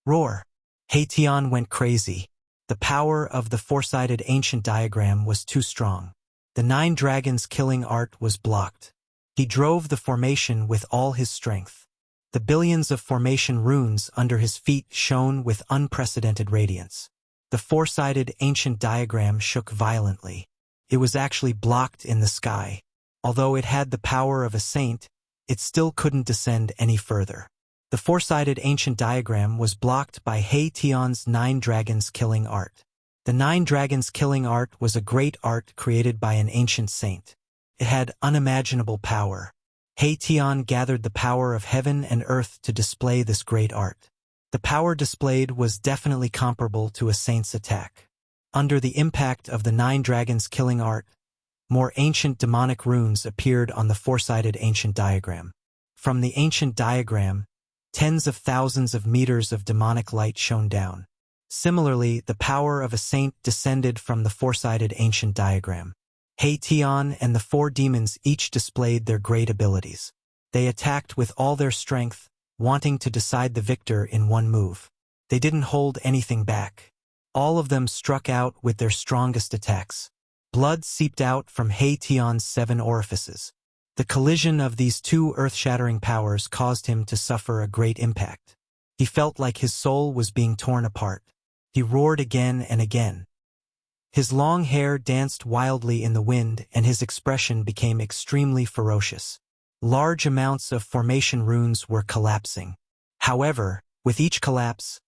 Roar! Haetion went crazy. The power of the 4-sided ancient diagram was too strong. The 9 dragons' killing art was blocked. He drove the formation with all his strength. The billions of formation runes under his feet shone with unprecedented radiance. The 4-sided ancient diagram shook violently. It was actually blocked in the sky. Although it had the power of a saint, it still couldn't descend any further. The 4-sided ancient diagram was blocked by Haetion's 9 dragons killing art. The 9 dragons killing art was a great art created by an ancient saint. It had unimaginable power. He Tian gathered the power of heaven and earth to display this great art. The power displayed was definitely comparable to a saint's attack. Under the impact of the 9 dragons killing art, more ancient demonic runes appeared on the four-sided ancient diagram. From the ancient diagram, tens of thousands of meters of demonic light shone down. Similarly, the power of a saint descended from the four-sided ancient diagram. He Tian and the 4 demons each displayed their great abilities. They attacked with all their strength, wanting to decide the victor in one move. They didn't hold anything back. All of them struck out with their strongest attacks. Blood seeped out from He Tian's 7 orifices. The collision of these 2 earth-shattering powers caused him to suffer a great impact. He felt like his soul was being torn apart. He roared again and again. His long hair danced wildly in the wind and his expression became extremely ferocious. Large amounts of formation runes were collapsing. However, with each collapse,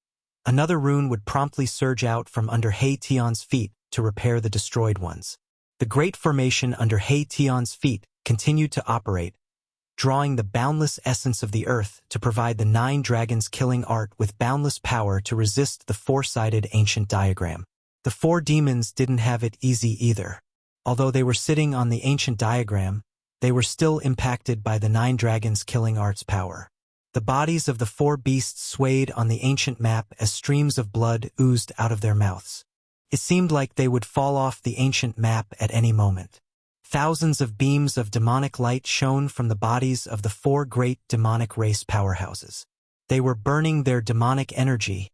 another rune would promptly surge out from under He Tian's feet to repair the destroyed ones. The great formation under He Tian's feet continued to operate, drawing the boundless essence of the earth to provide the 9 dragons killing art with boundless power to resist the four-sided ancient diagram. The 4 demons didn't have it easy either. Although they were sitting on the ancient diagram, they were still impacted by the 9 dragons killing art's power. The bodies of the 4 beasts swayed on the ancient map as streams of blood oozed out of their mouths. It seemed like they would fall off the ancient map at any moment. Thousands of beams of demonic light shone from the bodies of the 4 great demonic race powerhouses. They were burning their demonic energy,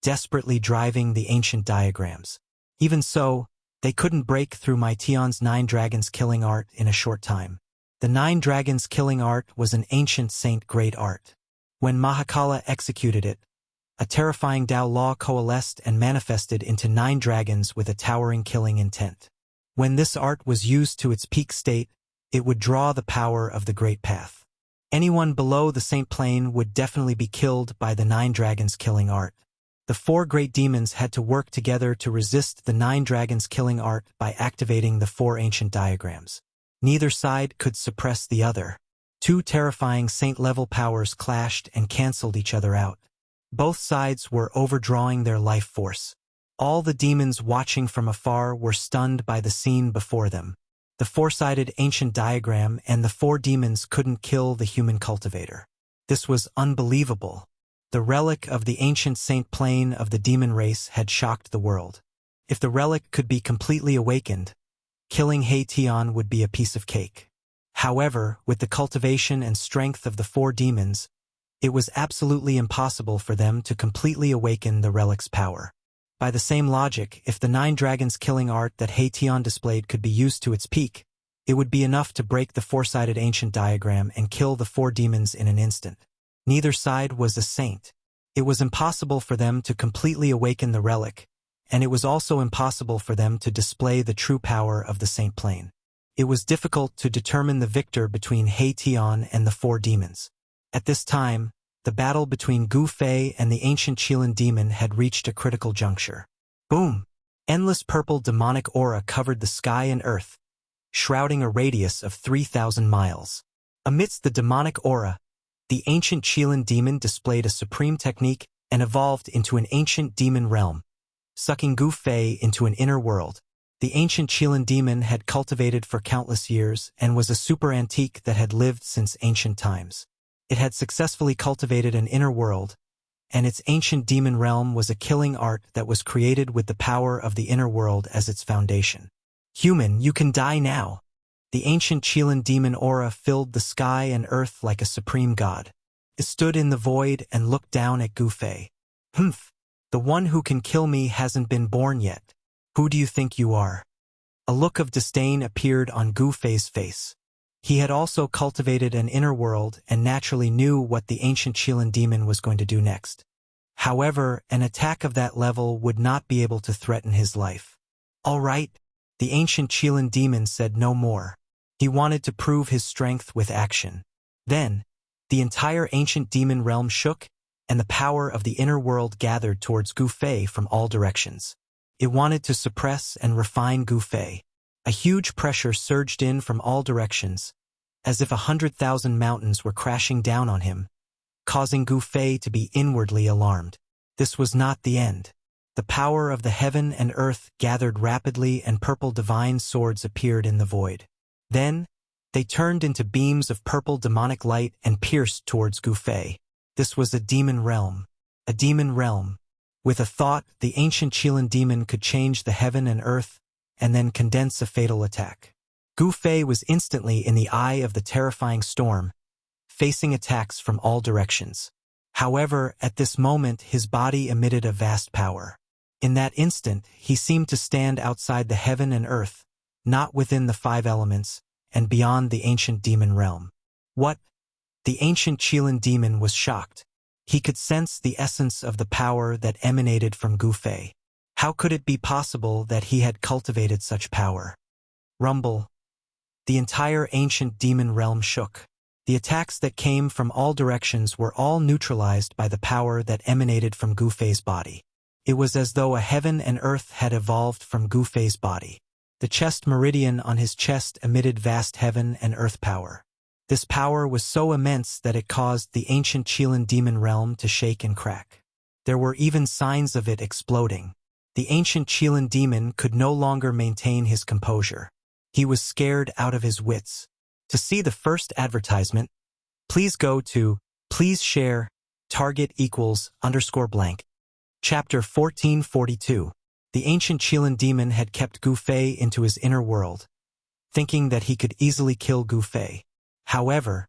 desperately driving the ancient diagrams. Even so, they couldn't break through my Tian's 9 dragons killing art in a short time. The 9 dragons killing art was an ancient saint great art. When Mahakala executed it, a terrifying Tao law coalesced and manifested into 9 dragons with a towering killing intent. When this art was used to its peak state, it would draw the power of the Great Path. Anyone below the Saint Plane would definitely be killed by the 9 dragons killing art. The 4 great demons had to work together to resist the 9 dragons killing art by activating the 4 ancient diagrams. Neither side could suppress the other. 2 terrifying saint-level powers clashed and cancelled each other out. Both sides were overdrawing their life force. All the demons watching from afar were stunned by the scene before them. The four-sided ancient diagram and the 4 demons couldn't kill the human cultivator. This was unbelievable. The relic of the ancient Saint Plane of the demon race had shocked the world. If the relic could be completely awakened, killing He Tian would be a piece of cake. However, with the cultivation and strength of the 4 demons, it was absolutely impossible for them to completely awaken the relic's power. By the same logic, if the 9 dragons killing art that He Tian displayed could be used to its peak, it would be enough to break the four-sided ancient diagram and kill the 4 demons in an instant. Neither side was a saint. It was impossible for them to completely awaken the relic, and it was also impossible for them to display the true power of the Saint Plane. It was difficult to determine the victor between He Tian and the 4 demons. At this time, the battle between Gu Fei and the ancient Qilin demon had reached a critical juncture. Boom! Endless purple demonic aura covered the sky and earth, shrouding a radius of 3,000 miles. Amidst the demonic aura, the ancient Qilin demon displayed a supreme technique and evolved into an ancient demon realm, sucking Gu Fei into an inner world. The ancient Qilin demon had cultivated for countless years and was a super antique that had lived since ancient times. It had successfully cultivated an inner world, and its ancient demon realm was a killing art that was created with the power of the inner world as its foundation. Human, you can die now. The ancient Qilin demon aura filled the sky and earth like a supreme god. It stood in the void and looked down at Gu Fei. Humph! The one who can kill me hasn't been born yet. Who do you think you are? A look of disdain appeared on Gu Fei's face. He had also cultivated an inner world and naturally knew what the ancient Qilin demon was going to do next. However, an attack of that level would not be able to threaten his life. All right, the ancient Qilin demon said no more. He wanted to prove his strength with action. Then, the entire ancient demon realm shook, and the power of the inner world gathered towards Gu Fei from all directions. It wanted to suppress and refine Gu Fei. A huge pressure surged in from all directions, as if 100,000 mountains were crashing down on him, causing Gu Fei to be inwardly alarmed. This was not the end. The power of the heaven and earth gathered rapidly and purple divine swords appeared in the void. Then, they turned into beams of purple demonic light and pierced towards Gu Fei. This was a demon realm. A demon realm. With a thought, the ancient Qilin demon could change the heaven and earth, and then condense a fatal attack. Gu Fei was instantly in the eye of the terrifying storm, facing attacks from all directions. However, at this moment his body emitted a vast power. In that instant, he seemed to stand outside the heaven and earth, not within the 5 elements, and beyond the ancient demon realm. What? The ancient Qilin demon was shocked. He could sense the essence of the power that emanated from Gu Fei. How could it be possible that he had cultivated such power? Rumble. The entire ancient demon realm shook. The attacks that came from all directions were all neutralized by the power that emanated from Gu Fei's body. It was as though a heaven and earth had evolved from Gu Fei's body. The chest meridian on his chest emitted vast heaven and earth power. This power was so immense that it caused the ancient Qilin demon realm to shake and crack. There were even signs of it exploding. The ancient Qilin demon could no longer maintain his composure. He was scared out of his wits. To see the first advertisement, please go to please share target =_ blank. Chapter 1442. The ancient Qilin demon had kept Gu Fei into his inner world, thinking that he could easily kill Gu Fei. However,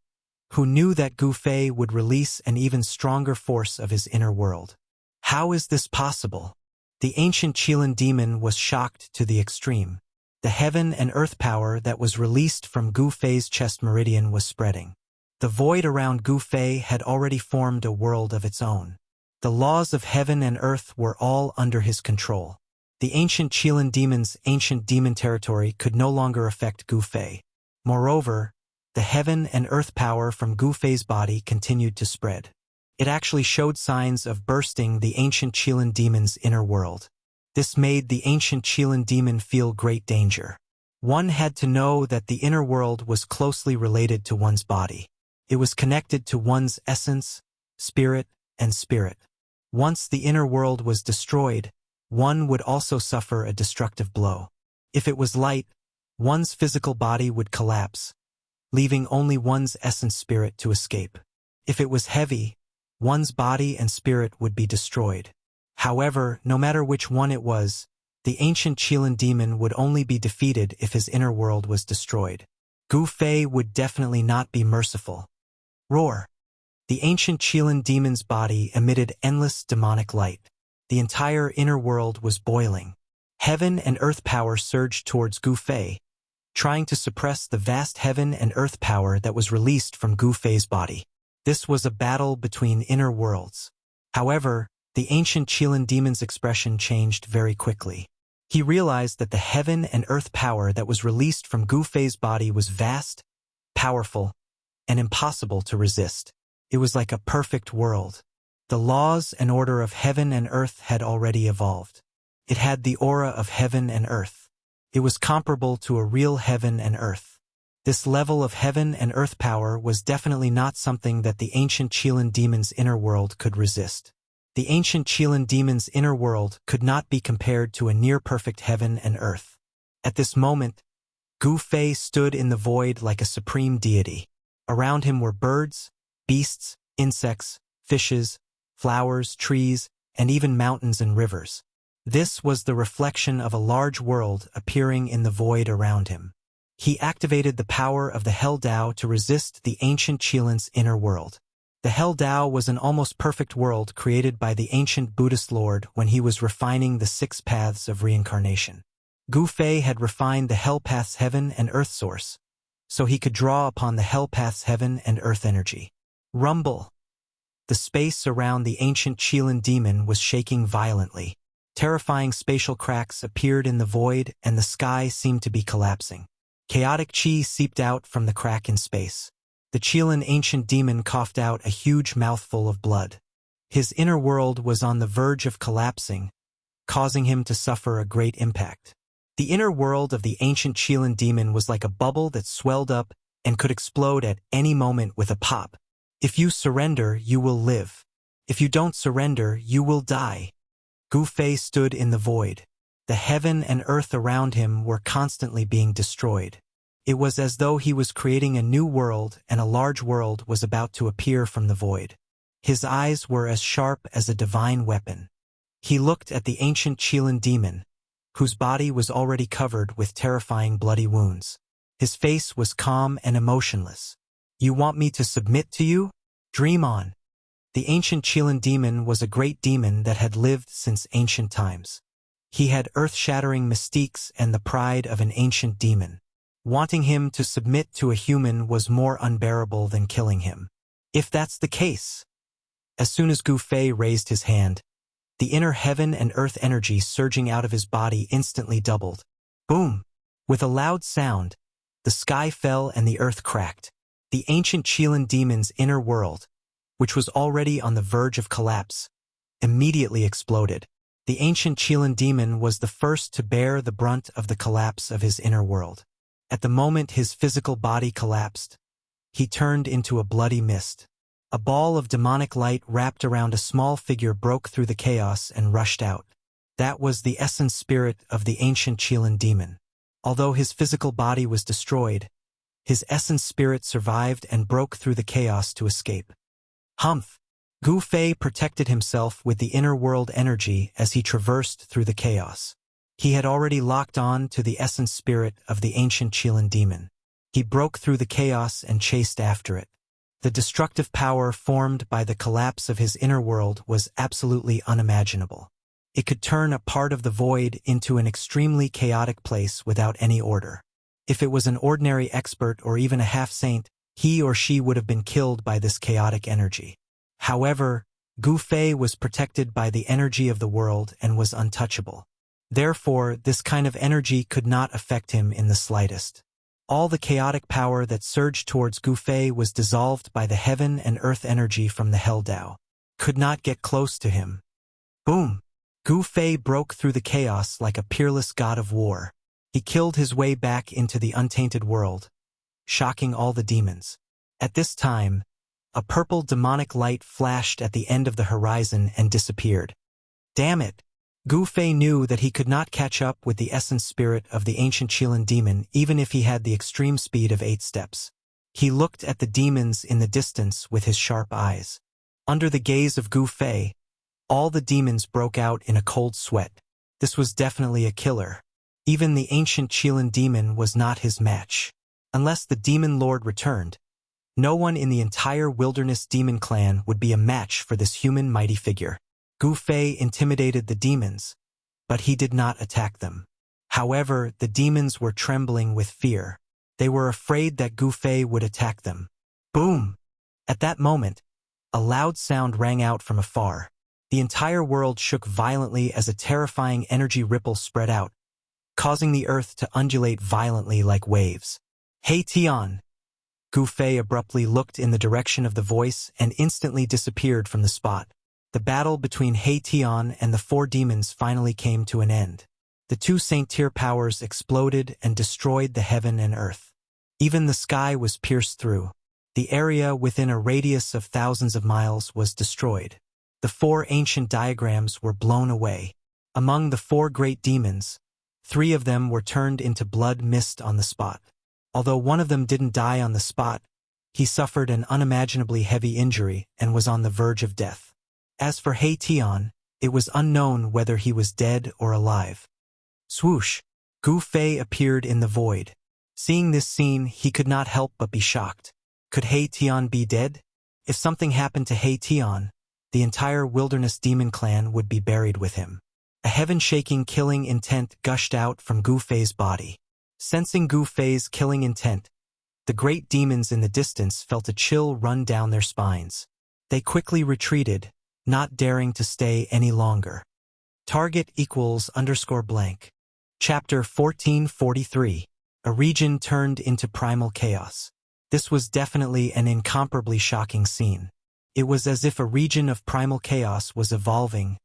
who knew that Gu Fei would release an even stronger force of his inner world? How is this possible? The ancient Qilin demon was shocked to the extreme. The heaven and earth power that was released from Gu Fei's chest meridian was spreading. The void around Gu Fei had already formed a world of its own. The laws of heaven and earth were all under his control. The ancient Qilin demon's ancient demon territory could no longer affect Gu Fei. Moreover, the heaven and earth power from Gu Fei's body continued to spread. It actually showed signs of bursting the ancient Qilin demon's inner world. This made the ancient Qilin demon feel great danger. One had to know that the inner world was closely related to one's body. It was connected to one's essence, spirit, and spirit. Once the inner world was destroyed, one would also suffer a destructive blow. If it was light, one's physical body would collapse, leaving only one's essence spirit to escape. If it was heavy, one's body and spirit would be destroyed. However, no matter which one it was, the ancient Qilin demon would only be defeated if his inner world was destroyed. Gu Fei would definitely not be merciful. Roar! The ancient Qilin demon's body emitted endless demonic light. The entire inner world was boiling. Heaven and earth power surged towards Gu Fei, trying to suppress the vast heaven and earth power that was released from Gu Fei's body. This was a battle between inner worlds. However, the ancient Qilin demon's expression changed very quickly. He realized that the heaven and earth power that was released from Gu Fei's body was vast, powerful, and impossible to resist. It was like a perfect world. The laws and order of heaven and earth had already evolved. It had the aura of heaven and earth. It was comparable to a real heaven and earth. This level of heaven and earth power was definitely not something that the ancient Qilin demon's inner world could resist. The ancient Qilin demon's inner world could not be compared to a near-perfect heaven and earth. At this moment, Gu Fei stood in the void like a supreme deity. Around him were birds, beasts, insects, fishes, flowers, trees, and even mountains and rivers. This was the reflection of a large world appearing in the void around him. He activated the power of the Hell Dao to resist the ancient Qilin's inner world. The Hell Dao was an almost perfect world created by the ancient Buddhist Lord when he was refining the 6 paths of reincarnation. Gu Fei had refined the Hell Path's heaven and earth source, so he could draw upon the Hell Path's heaven and earth energy. Rumble! The space around the ancient Qilin demon was shaking violently. Terrifying spatial cracks appeared in the void and the sky seemed to be collapsing. Chaotic chi seeped out from the crack in space. The Qilin ancient demon coughed out a huge mouthful of blood. His inner world was on the verge of collapsing, causing him to suffer a great impact. The inner world of the ancient Qilin demon was like a bubble that swelled up and could explode at any moment with a pop. If you surrender, you will live. If you don't surrender, you will die. Gu Fei stood in the void. The heaven and earth around him were constantly being destroyed. It was as though he was creating a new world and a large world was about to appear from the void. His eyes were as sharp as a divine weapon. He looked at the ancient Qilin demon, whose body was already covered with terrifying bloody wounds. His face was calm and emotionless. You want me to submit to you? Dream on. The ancient Qilin demon was a great demon that had lived since ancient times. He had earth-shattering mystiques and the pride of an ancient demon. Wanting him to submit to a human was more unbearable than killing him. If that's the case. As soon as Gu Fei raised his hand, the inner heaven and earth energy surging out of his body instantly doubled. Boom! With a loud sound, the sky fell and the earth cracked. The ancient Qilin demon's inner world, which was already on the verge of collapse, immediately exploded. The ancient Qilin demon was the first to bear the brunt of the collapse of his inner world. At the moment his physical body collapsed, he turned into a bloody mist. A ball of demonic light wrapped around a small figure broke through the chaos and rushed out. That was the essence spirit of the ancient Qilin demon. Although his physical body was destroyed, his essence spirit survived and broke through the chaos to escape. Humph! Gu Fei protected himself with the inner world energy as he traversed through the chaos. He had already locked on to the essence spirit of the ancient Qilin demon. He broke through the chaos and chased after it. The destructive power formed by the collapse of his inner world was absolutely unimaginable. It could turn a part of the void into an extremely chaotic place without any order. If it was an ordinary expert or even a half-saint, he or she would have been killed by this chaotic energy. However, Gu Fei was protected by the energy of the world and was untouchable. Therefore, this kind of energy could not affect him in the slightest. All the chaotic power that surged towards Gu Fei was dissolved by the heaven and earth energy from the Hell Dao. Could not get close to him. Boom! Gu Fei broke through the chaos like a peerless god of war. He killed his way back into the untainted world, shocking all the demons. At this time, a purple demonic light flashed at the end of the horizon and disappeared. Damn it! Gu Fei knew that he could not catch up with the essence spirit of the ancient Qilin demon even if he had the extreme speed of 8 steps. He looked at the demons in the distance with his sharp eyes. Under the gaze of Gu Fei, all the demons broke out in a cold sweat. This was definitely a killer. Even the ancient Qilin demon was not his match. Unless the demon lord returned, no one in the entire wilderness demon clan would be a match for this human mighty figure. Gu Fei intimidated the demons, but he did not attack them. However, the demons were trembling with fear. They were afraid that Gu Fei would attack them. Boom! At that moment, a loud sound rang out from afar. The entire world shook violently as a terrifying energy ripple spread out, causing the earth to undulate violently like waves. Hey Tian! Gu Fei abruptly looked in the direction of the voice and instantly disappeared from the spot. The battle between He Tian and the 4 demons finally came to an end. The 2 saint-tier powers exploded and destroyed the heaven and earth. Even the sky was pierced through. The area within a radius of thousands of miles was destroyed. The 4 ancient diagrams were blown away. Among the 4 great demons, 3 of them were turned into blood mist on the spot. Although one of them didn't die on the spot, he suffered an unimaginably heavy injury and was on the verge of death. As for He Tian, it was unknown whether he was dead or alive. Swoosh! Gu Fei appeared in the void. Seeing this scene, he could not help but be shocked. Could He Tian be dead? If something happened to He Tian, the entire wilderness demon clan would be buried with him. A heaven-shaking killing intent gushed out from Gu Fei's body. Sensing Gu Fei's killing intent, the great demons in the distance felt a chill run down their spines. They quickly retreated, not daring to stay any longer. Target =_blank. Chapter 1443. A region turned into primal chaos. This was definitely an incomparably shocking scene. It was as if a region of primal chaos was evolving,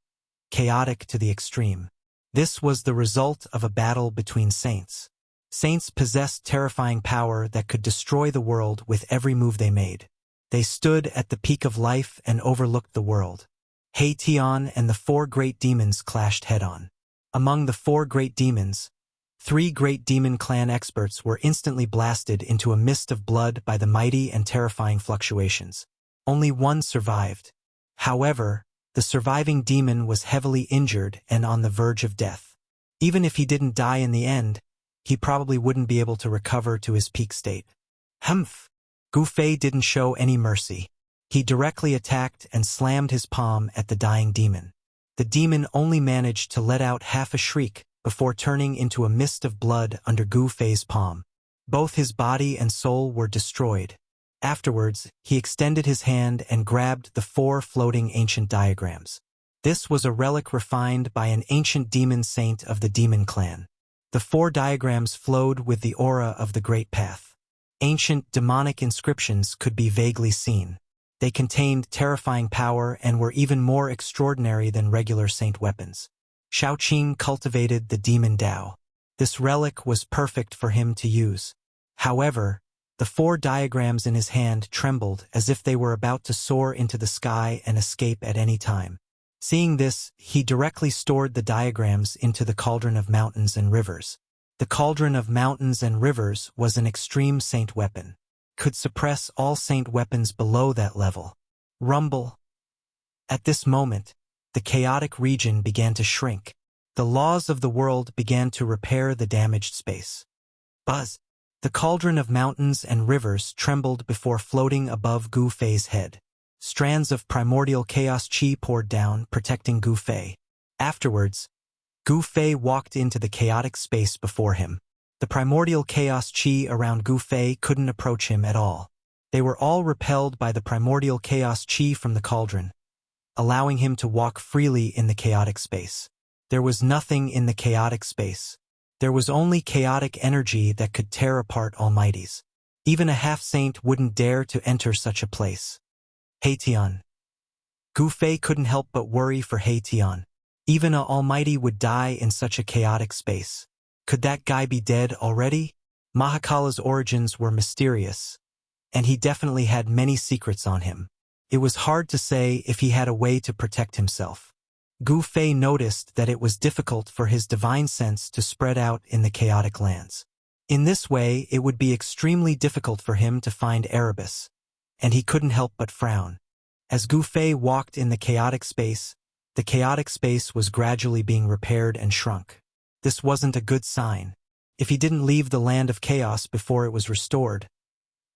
chaotic to the extreme. This was the result of a battle between saints. Saints possessed terrifying power that could destroy the world with every move they made. They stood at the peak of life and overlooked the world. Tian and the 4 great demons clashed head-on. Among the 4 great demons, 3 great demon clan experts were instantly blasted into a mist of blood by the mighty and terrifying fluctuations. Only one survived. However, the surviving demon was heavily injured and on the verge of death. Even if he didn't die in the end, he probably wouldn't be able to recover to his peak state. Humph! Gu Fei didn't show any mercy. He directly attacked and slammed his palm at the dying demon. The demon only managed to let out half a shriek before turning into a mist of blood under Gu Fei's palm. Both his body and soul were destroyed. Afterwards, he extended his hand and grabbed the 4 floating ancient diagrams. This was a relic refined by an ancient demon saint of the demon clan. The 4 diagrams flowed with the aura of the Great Path. Ancient demonic inscriptions could be vaguely seen. They contained terrifying power and were even more extraordinary than regular saint weapons. Shaoqing cultivated the demon Dao. This relic was perfect for him to use. However, the 4 diagrams in his hand trembled as if they were about to soar into the sky and escape at any time. Seeing this, he directly stored the diagrams into the Cauldron of Mountains and Rivers. The Cauldron of Mountains and Rivers was an extreme saint weapon. Could suppress all saint weapons below that level. Rumble. At this moment, the chaotic region began to shrink. The laws of the world began to repair the damaged space. Buzz. The Cauldron of Mountains and Rivers trembled before floating above Gu Fei's head. Strands of primordial chaos chi poured down, protecting Gu Fei. Afterwards, Gu Fei walked into the chaotic space before him. The primordial chaos chi around Gu Fei couldn't approach him at all. They were all repelled by the primordial chaos chi from the cauldron, allowing him to walk freely in the chaotic space. There was nothing in the chaotic space. There was only chaotic energy that could tear apart almighties. Even a half-saint wouldn't dare to enter such a place. Tian. Gu Fei couldn't help but worry for Tian. Even a almighty would die in such a chaotic space. Could that guy be dead already? Mahakala's origins were mysterious, and he definitely had many secrets on him. It was hard to say if he had a way to protect himself. Gu Fei noticed that it was difficult for his divine sense to spread out in the chaotic lands. In this way, it would be extremely difficult for him to find Erebus, and he couldn't help but frown. As Gu Fei walked in the chaotic space was gradually being repaired and shrunk. This wasn't a good sign. If he didn't leave the land of chaos before it was restored,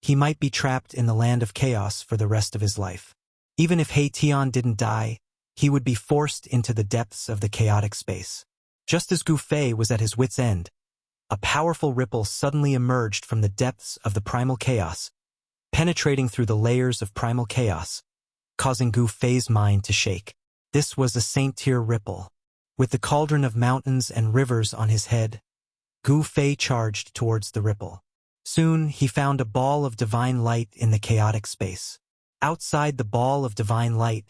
he might be trapped in the land of chaos for the rest of his life. Even if Tian didn't die, he would be forced into the depths of the chaotic space. Just as Gu Fei was at his wit's end, a powerful ripple suddenly emerged from the depths of the primal chaos, penetrating through the layers of primal chaos, causing Gu Fei's mind to shake. This was a saint-tier ripple. With the Cauldron of Mountains and Rivers on his head, Gu Fei charged towards the ripple. Soon, he found a ball of divine light in the chaotic space. Outside the ball of divine light,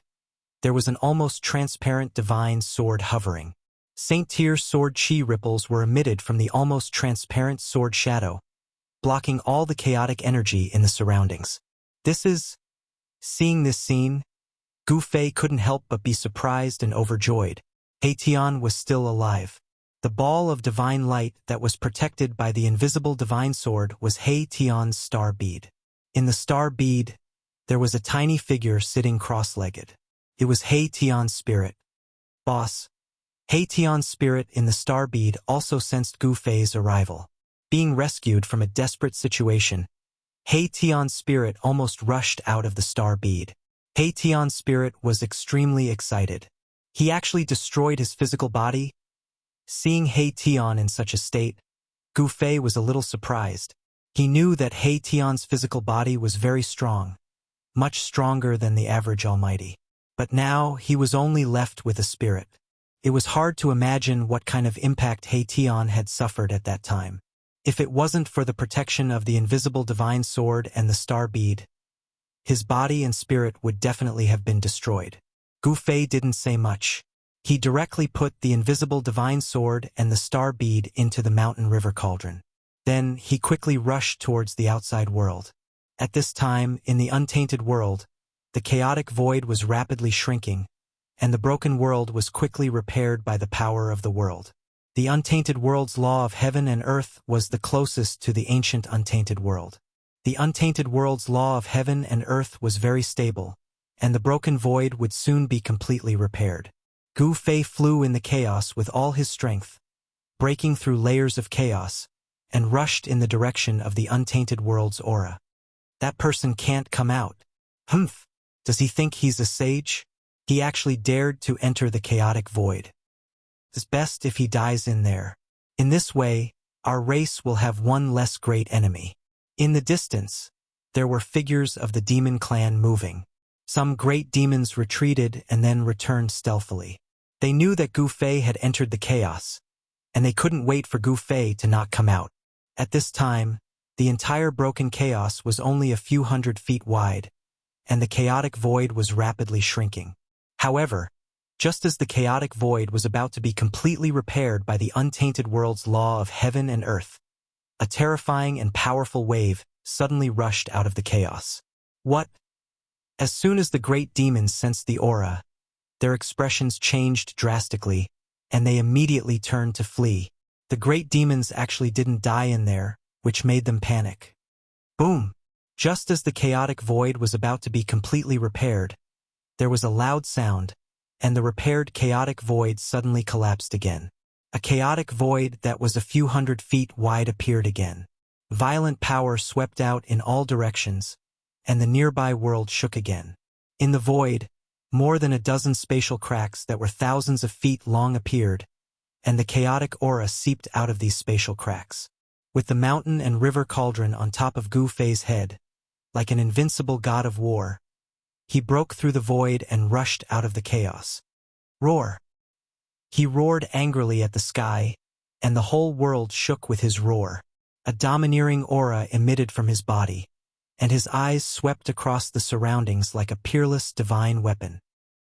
there was an almost transparent divine sword hovering. Saint-tier sword chi ripples were emitted from the almost transparent sword shadow, blocking all the chaotic energy in the surroundings. Seeing this scene, Gu Fei couldn't help but be surprised and overjoyed. Tian was still alive. The ball of divine light that was protected by the invisible divine sword was Tian's star bead. In the star bead, there was a tiny figure sitting cross-legged. It was Tian's spirit. Boss. Tian's spirit in the star bead also sensed Gu Fei's arrival. Being rescued from a desperate situation, Tian's spirit almost rushed out of the star bead. Tian's spirit was extremely excited. He actually destroyed his physical body. Seeing Tian in such a state, Gu Fei was a little surprised. He knew that Tian's physical body was very strong, much stronger than the average almighty. But now he was only left with a spirit. It was hard to imagine what kind of impact Tian had suffered at that time. If it wasn't for the protection of the invisible divine sword and the star bead, his body and spirit would definitely have been destroyed. Gu Fei didn't say much. He directly put the invisible divine sword and the star bead into the mountain river cauldron. Then he quickly rushed towards the outside world. At this time, in the untainted world, the chaotic void was rapidly shrinking, and the broken world was quickly repaired by the power of the world. The untainted world's law of heaven and earth was the closest to the ancient untainted world. The untainted world's law of heaven and earth was very stable, and the broken void would soon be completely repaired. Gu Fei flew in the chaos with all his strength, breaking through layers of chaos, and rushed in the direction of the untainted world's aura. That person can't come out. Humph! Does he think he's a sage? He actually dared to enter the chaotic void. It's best if he dies in there. In this way, our race will have one less great enemy. In the distance, there were figures of the demon clan moving. Some great demons retreated and then returned stealthily. They knew that Gu Fei had entered the chaos, and they couldn't wait for Gu Fei to not come out. At this time, the entire broken chaos was only a few hundred feet wide, and the chaotic void was rapidly shrinking. However, just as the chaotic void was about to be completely repaired by the untainted world's law of heaven and earth, a terrifying and powerful wave suddenly rushed out of the chaos. What? As soon as the great demons sensed the aura, their expressions changed drastically, and they immediately turned to flee. The great demons actually didn't die in there, which made them panic. Boom! Just as the chaotic void was about to be completely repaired, there was a loud sound, and the repaired chaotic void suddenly collapsed again. A chaotic void that was a few hundred feet wide appeared again. Violent power swept out in all directions, and the nearby world shook again. In the void, more than a dozen spatial cracks that were thousands of feet long appeared, and the chaotic aura seeped out of these spatial cracks. With the mountain and river cauldron on top of Gu Fei's head, like an invincible god of war, he broke through the void and rushed out of the chaos. Roar! He roared angrily at the sky, and the whole world shook with his roar. A domineering aura emitted from his body, and his eyes swept across the surroundings like a peerless divine weapon.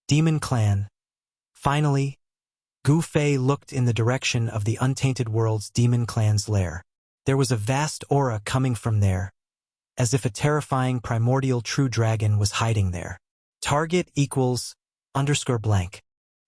Demon Clan. Finally, Gu Fei looked in the direction of the untainted world's demon clan's lair. There was a vast aura coming from there, as if a terrifying primordial true dragon was hiding there. Target equals _blank.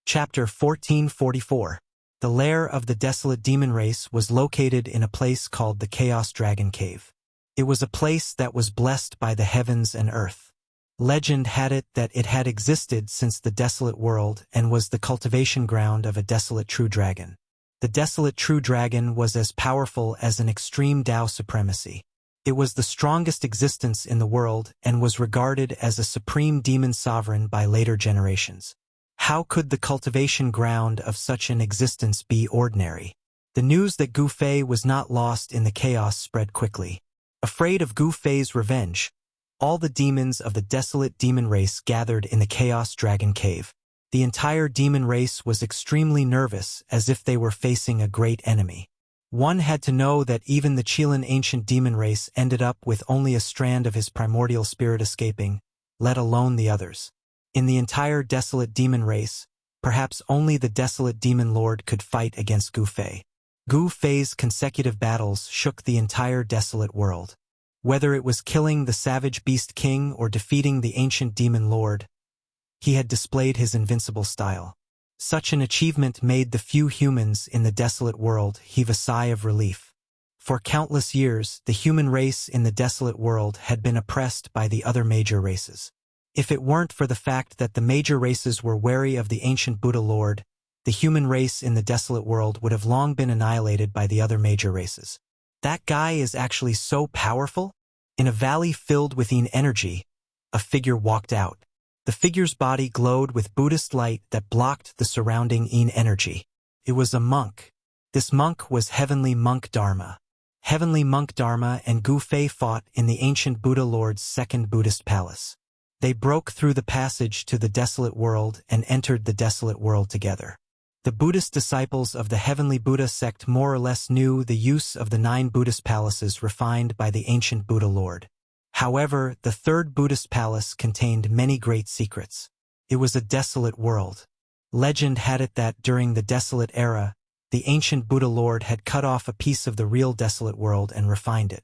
Chapter 1444. The lair of the desolate demon race was located in a place called the Chaos Dragon Cave. It was a place that was blessed by the heavens and earth. Legend had it that it had existed since the desolate world and was the cultivation ground of a desolate true dragon. The desolate true dragon was as powerful as an extreme Tao supremacy. It was the strongest existence in the world and was regarded as a supreme demon sovereign by later generations. How could the cultivation ground of such an existence be ordinary? The news that Gu Fei was not lost in the chaos spread quickly. Afraid of Gu Fei's revenge, all the demons of the desolate demon race gathered in the Chaos Dragon Cave. The entire demon race was extremely nervous, as if they were facing a great enemy. One had to know that even the Chilean ancient demon race ended up with only a strand of his primordial spirit escaping, let alone the others. In the entire desolate demon race, perhaps only the desolate demon lord could fight against Gu Fei. Gu Fei's consecutive battles shook the entire desolate world. Whether it was killing the savage beast king or defeating the ancient demon lord, he had displayed his invincible style. Such an achievement made the few humans in the desolate world heave a sigh of relief. For countless years, the human race in the desolate world had been oppressed by the other major races. If it weren't for the fact that the major races were wary of the ancient Buddha Lord, the human race in the desolate world would have long been annihilated by the other major races. That guy is actually so powerful? In a valley filled with Yin energy, a figure walked out. The figure's body glowed with Buddhist light that blocked the surrounding Yin energy. It was a monk. This monk was Heavenly Monk Dharma. Heavenly Monk Dharma and Gu Fei fought in the ancient Buddha Lord's second Buddhist palace. They broke through the passage to the desolate world and entered the desolate world together. The Buddhist disciples of the Heavenly Buddha sect more or less knew the use of the 9 Buddhist palaces refined by the ancient Buddha Lord. However, the third Buddhist palace contained many great secrets. It was a desolate world. Legend had it that during the Desolate Era, the ancient Buddha Lord had cut off a piece of the real desolate world and refined it.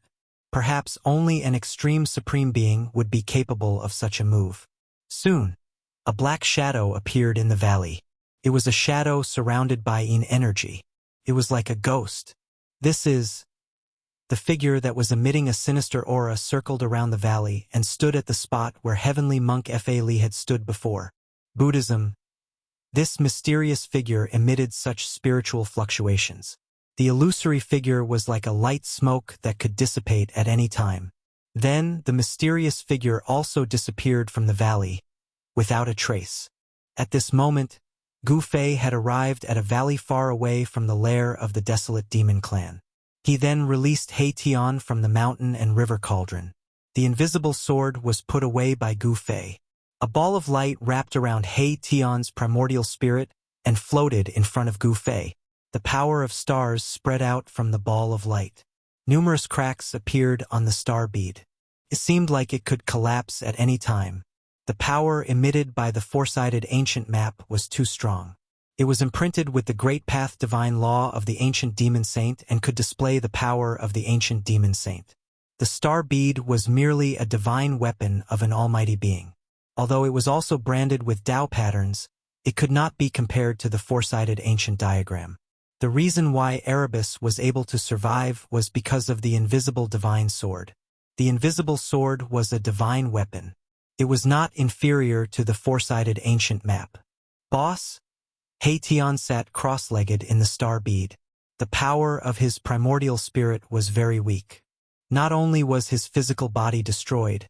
Perhaps only an extreme supreme being would be capable of such a move. Soon, a black shadow appeared in the valley. It was a shadow surrounded by energy. It was like a ghost. This is the figure that was emitting a sinister aura circled around the valley and stood at the spot where heavenly monk Fa Li had stood before. Buddhism. This mysterious figure emitted such spiritual fluctuations. The illusory figure was like a light smoke that could dissipate at any time. Then, the mysterious figure also disappeared from the valley, without a trace. At this moment, Gu Fei had arrived at a valley far away from the lair of the desolate demon clan. He then released He Tian from the mountain and river cauldron. The invisible sword was put away by Gu Fei. A ball of light wrapped around He Tian's primordial spirit and floated in front of Gu Fei. The power of stars spread out from the ball of light. Numerous cracks appeared on the star bead. It seemed like it could collapse at any time. The power emitted by the four-sided ancient map was too strong. It was imprinted with the great path divine law of the ancient demon saint and could display the power of the ancient demon saint. The star bead was merely a divine weapon of an almighty being. Although it was also branded with Tao patterns, it could not be compared to the four-sided ancient diagram. The reason why Erebus was able to survive was because of the invisible divine sword. The invisible sword was a divine weapon. It was not inferior to the four-sided ancient map. Boss? He Tian sat cross-legged in the star bead. The power of his primordial spirit was very weak. Not only was his physical body destroyed,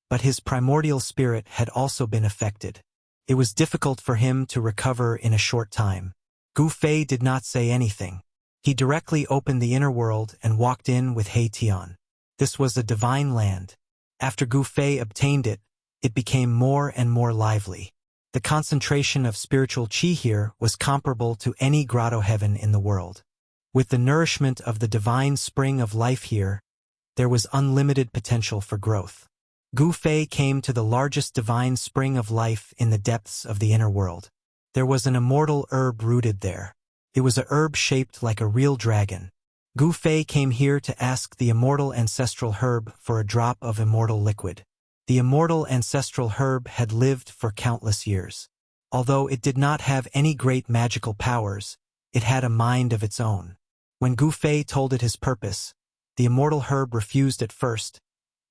but his primordial spirit had also been affected. It was difficult for him to recover in a short time. Gu Fei did not say anything. He directly opened the inner world and walked in with He Tian. This was a divine land. After Gu Fei obtained it, it became more and more lively. The concentration of spiritual qi here was comparable to any grotto heaven in the world. With the nourishment of the divine spring of life here, there was unlimited potential for growth. Gu Fei came to the largest divine spring of life in the depths of the inner world. There was an immortal herb rooted there. It was a herb shaped like a real dragon. Gu Fei came here to ask the immortal ancestral herb for a drop of immortal liquid. The immortal ancestral herb had lived for countless years. Although it did not have any great magical powers, it had a mind of its own. When Gu Fei told it his purpose, the immortal herb refused at first,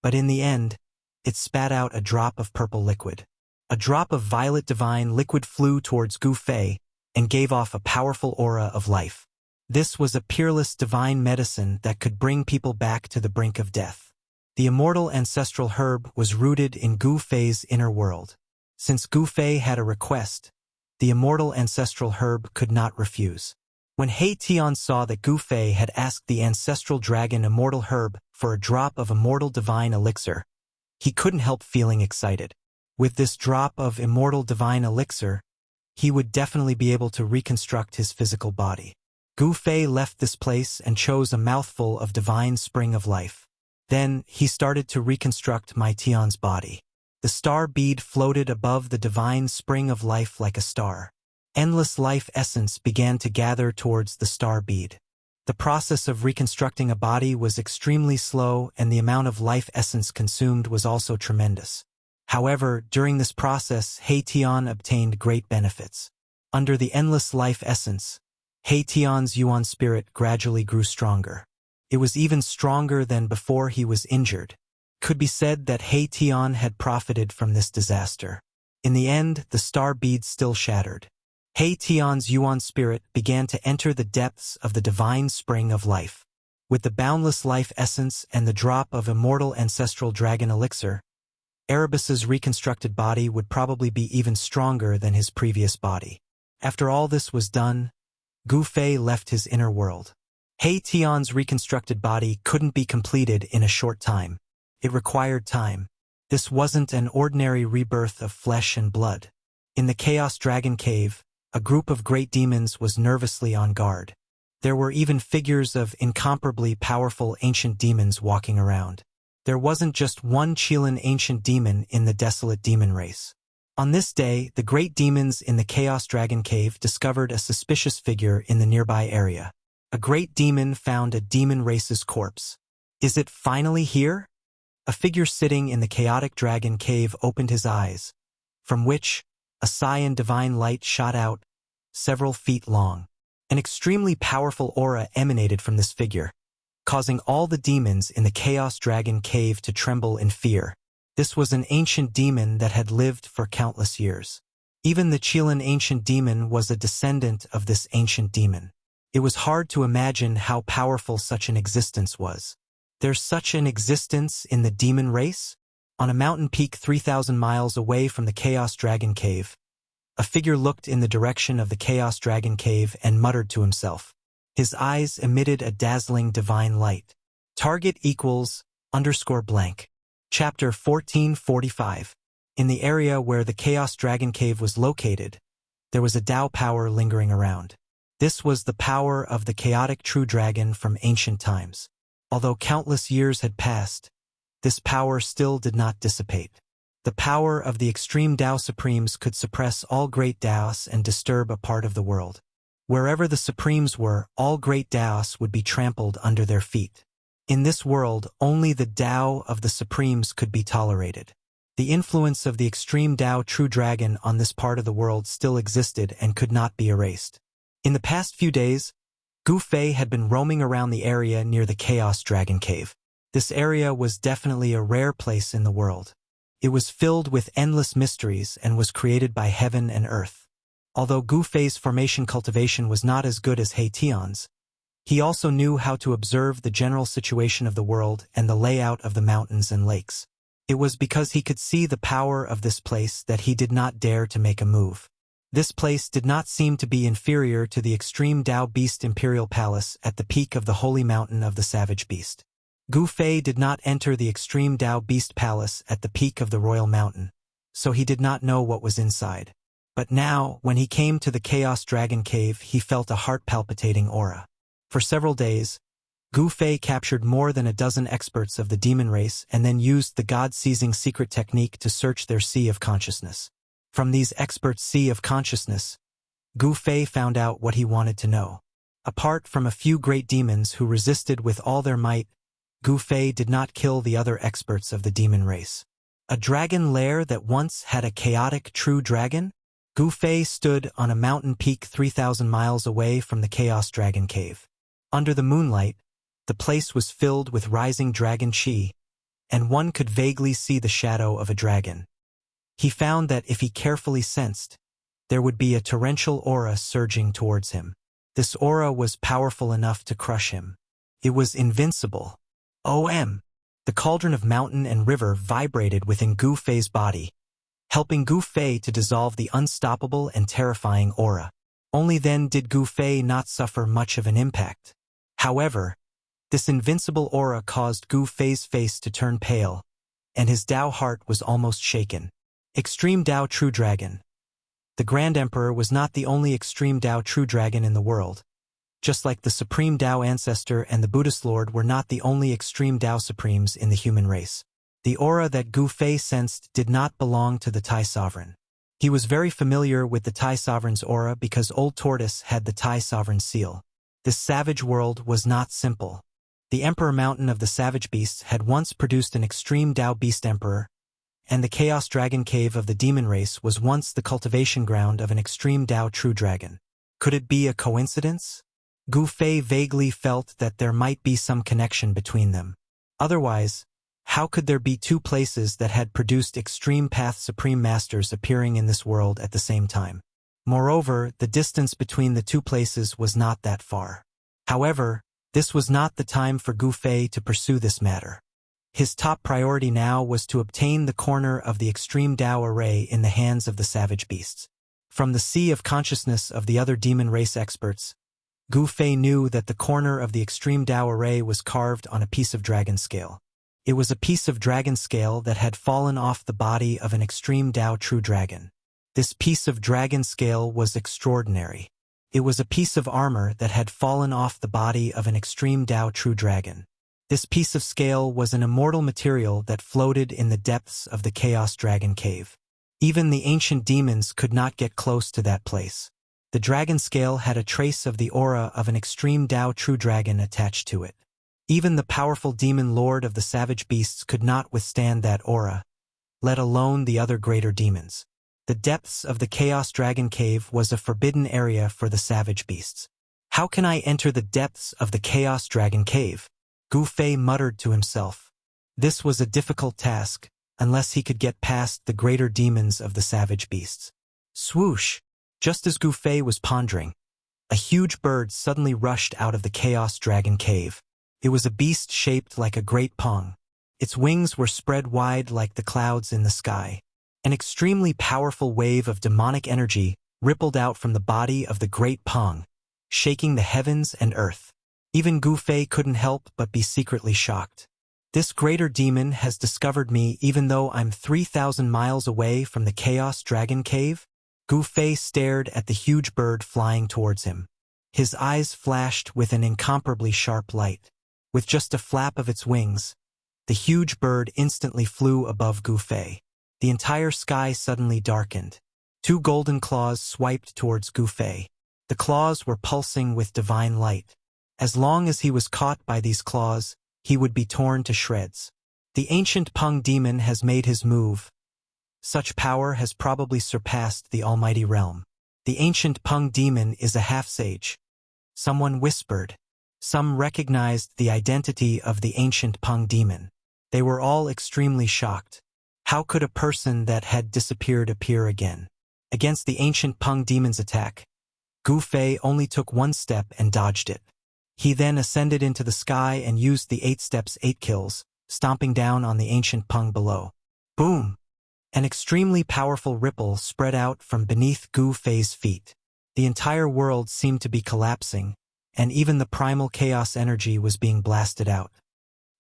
but in the end, it spat out a drop of purple liquid. A drop of violet divine liquid flew towards Gu Fei and gave off a powerful aura of life. This was a peerless divine medicine that could bring people back to the brink of death. The immortal ancestral herb was rooted in Gu Fei's inner world. Since Gu Fei had a request, the immortal ancestral herb could not refuse. When He Tian saw that Gu Fei had asked the ancestral dragon immortal herb for a drop of immortal divine elixir, he couldn't help feeling excited. With this drop of immortal divine elixir, he would definitely be able to reconstruct his physical body. Gu Fei left this place and chose a mouthful of divine spring of life. Then, he started to reconstruct Mai Tian's body. The star bead floated above the divine spring of life like a star. Endless life essence began to gather towards the star bead. The process of reconstructing a body was extremely slow and the amount of life essence consumed was also tremendous. However, during this process, He Tian obtained great benefits. Under the endless life essence, He Tian's Yuan spirit gradually grew stronger. It was even stronger than before he was injured. It could be said that He Tian had profited from this disaster. In the end, the star bead still shattered. He Tian's Yuan spirit began to enter the depths of the divine spring of life. With the boundless life essence and the drop of immortal ancestral dragon elixir, Erebus's reconstructed body would probably be even stronger than his previous body. After all this was done, Gu Fei left his inner world. He Tian's reconstructed body couldn't be completed in a short time. It required time. This wasn't an ordinary rebirth of flesh and blood. In the Chaos Dragon Cave, a group of great demons was nervously on guard. There were even figures of incomparably powerful ancient demons walking around. There wasn't just one Qilin ancient demon in the desolate demon race. On this day, the great demons in the Chaos Dragon Cave discovered a suspicious figure in the nearby area. A great demon found a demon race's corpse. Is it finally here? A figure sitting in the chaotic dragon cave opened his eyes, from which a cyan divine light shot out, several feet long. An extremely powerful aura emanated from this figure, causing all the demons in the Chaos Dragon Cave to tremble in fear. This was an ancient demon that had lived for countless years. Even the Chilean ancient demon was a descendant of this ancient demon. It was hard to imagine how powerful such an existence was. There's such an existence in the demon race? On a mountain peak 3,000 miles away from the Chaos Dragon Cave, a figure looked in the direction of the Chaos Dragon Cave and muttered to himself. His eyes emitted a dazzling divine light. Target equals _blank. Chapter 1445. In the area where the Chaos Dragon Cave was located, there was a Tao power lingering around. This was the power of the chaotic true dragon from ancient times. Although countless years had passed, this power still did not dissipate. The power of the extreme Tao Supremes could suppress all great Taos and disturb a part of the world. Wherever the Supremes were, all great Taos would be trampled under their feet. In this world, only the Tao of the Supremes could be tolerated. The influence of the extreme Tao True Dragon on this part of the world still existed and could not be erased. In the past few days, Gu Fei had been roaming around the area near the Chaos Dragon Cave. This area was definitely a rare place in the world. It was filled with endless mysteries and was created by heaven and earth. Although Gu Fei's formation cultivation was not as good as He Tian's, he also knew how to observe the general situation of the world and the layout of the mountains and lakes. It was because he could see the power of this place that he did not dare to make a move. This place did not seem to be inferior to the extreme Tao Beast Imperial Palace at the peak of the holy mountain of the Savage Beast. Gu Fei did not enter the extreme Tao Beast Palace at the peak of the Royal Mountain, so he did not know what was inside. But now, when he came to the Chaos Dragon Cave, he felt a heart-palpitating aura. For several days, Gu Fei captured more than a dozen experts of the demon race and then used the God-seizing secret technique to search their sea of consciousness. From these experts' sea of consciousness, Gu Fei found out what he wanted to know. Apart from a few great demons who resisted with all their might, Gu Fei did not kill the other experts of the demon race. A dragon lair that once had a chaotic true dragon? Gu Fei stood on a mountain peak 3,000 miles away from the Chaos Dragon Cave. Under the moonlight, the place was filled with rising dragon chi, and one could vaguely see the shadow of a dragon. He found that if he carefully sensed, there would be a torrential aura surging towards him. This aura was powerful enough to crush him. It was invincible. The cauldron of mountain and river vibrated within Gu Fei's body, helping Gu Fei to dissolve the unstoppable and terrifying aura. Only then did Gu Fei not suffer much of an impact. However, this invincible aura caused Gu Fei's face to turn pale, and his Tao heart was almost shaken. Extreme Tao True Dragon. The Grand Emperor was not the only extreme Tao True Dragon in the world. Just like the Supreme Tao Ancestor and the Buddhist Lord were not the only extreme Tao Supremes in the human race. The aura that Gu Fei sensed did not belong to the Tai Sovereign. He was very familiar with the Tai Sovereign's aura because Old Tortoise had the Tai Sovereign seal. This savage world was not simple. The Emperor Mountain of the Savage Beasts had once produced an extreme Tao Beast Emperor, and the Chaos Dragon Cave of the demon race was once the cultivation ground of an extreme Tao True Dragon. Could it be a coincidence? Gu Fei vaguely felt that there might be some connection between them. Otherwise, how could there be two places that had produced extreme path supreme masters appearing in this world at the same time? Moreover, the distance between the two places was not that far. However, this was not the time for Gu Fei to pursue this matter. His top priority now was to obtain the corner of the extreme Tao array in the hands of the savage beasts. From the sea of consciousness of the other demon race experts, Gu Fei knew that the corner of the extreme Tao array was carved on a piece of dragon scale. It was a piece of dragon scale that had fallen off the body of an extreme Tao True Dragon. This piece of dragon scale was extraordinary. It was a piece of armor that had fallen off the body of an extreme Tao True Dragon. This piece of scale was an immortal material that floated in the depths of the Chaos Dragon Cave. Even the ancient demons could not get close to that place. The dragon scale had a trace of the aura of an extreme Dao true dragon attached to it. Even the powerful demon lord of the savage beasts could not withstand that aura, let alone the other greater demons. The depths of the Chaos Dragon Cave was a forbidden area for the savage beasts. How can I enter the depths of the Chaos Dragon Cave? Gu Fei muttered to himself. This was a difficult task, unless he could get past the greater demons of the savage beasts. Swoosh! Just as Gu Fei was pondering, a huge bird suddenly rushed out of the Chaos Dragon Cave. It was a beast shaped like a great pong. Its wings were spread wide like the clouds in the sky. An extremely powerful wave of demonic energy rippled out from the body of the great pong, shaking the heavens and earth. Even Gu Fei couldn't help but be secretly shocked. This greater demon has discovered me even though I'm 3,000 miles away from the Chaos Dragon Cave? Gu Fei stared at the huge bird flying towards him. His eyes flashed with an incomparably sharp light. With just a flap of its wings, the huge bird instantly flew above Gu Fei. The entire sky suddenly darkened. Two golden claws swiped towards Gu Fei. The claws were pulsing with divine light. As long as he was caught by these claws, he would be torn to shreds. The ancient Peng demon has made his move. Such power has probably surpassed the almighty realm. The ancient Peng demon is a half-sage. Someone whispered. Some recognized the identity of the ancient Peng demon. They were all extremely shocked. How could a person that had disappeared appear again? Against the ancient Peng demon's attack, Gu Fei only took one step and dodged it. He then ascended into the sky and used the 8 steps 8 kills, stomping down on the ancient Peng below. Boom! An extremely powerful ripple spread out from beneath Gu Fei's feet. The entire world seemed to be collapsing, and even the primal chaos energy was being blasted out.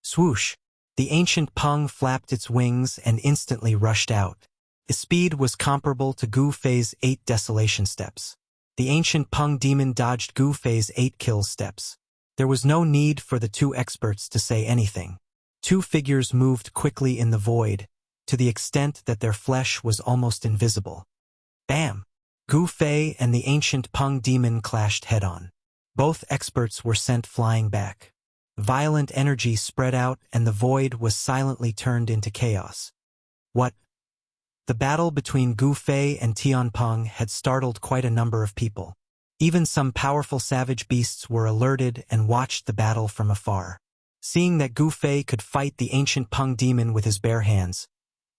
Swoosh! The ancient Peng flapped its wings and instantly rushed out. Its speed was comparable to Gu Fei's 8 desolation steps. The ancient Peng demon dodged Gu Fei's 8 kill steps. There was no need for the two experts to say anything. Two figures moved quickly in the void, to the extent that their flesh was almost invisible. Bam! Gu Fei and the ancient Peng demon clashed head-on. Both experts were sent flying back. Violent energy spread out and the void was silently turned into chaos. What? The battle between Gu Fei and Tian Peng had startled quite a number of people. Even some powerful savage beasts were alerted and watched the battle from afar. Seeing that Gu Fei could fight the ancient Peng demon with his bare hands,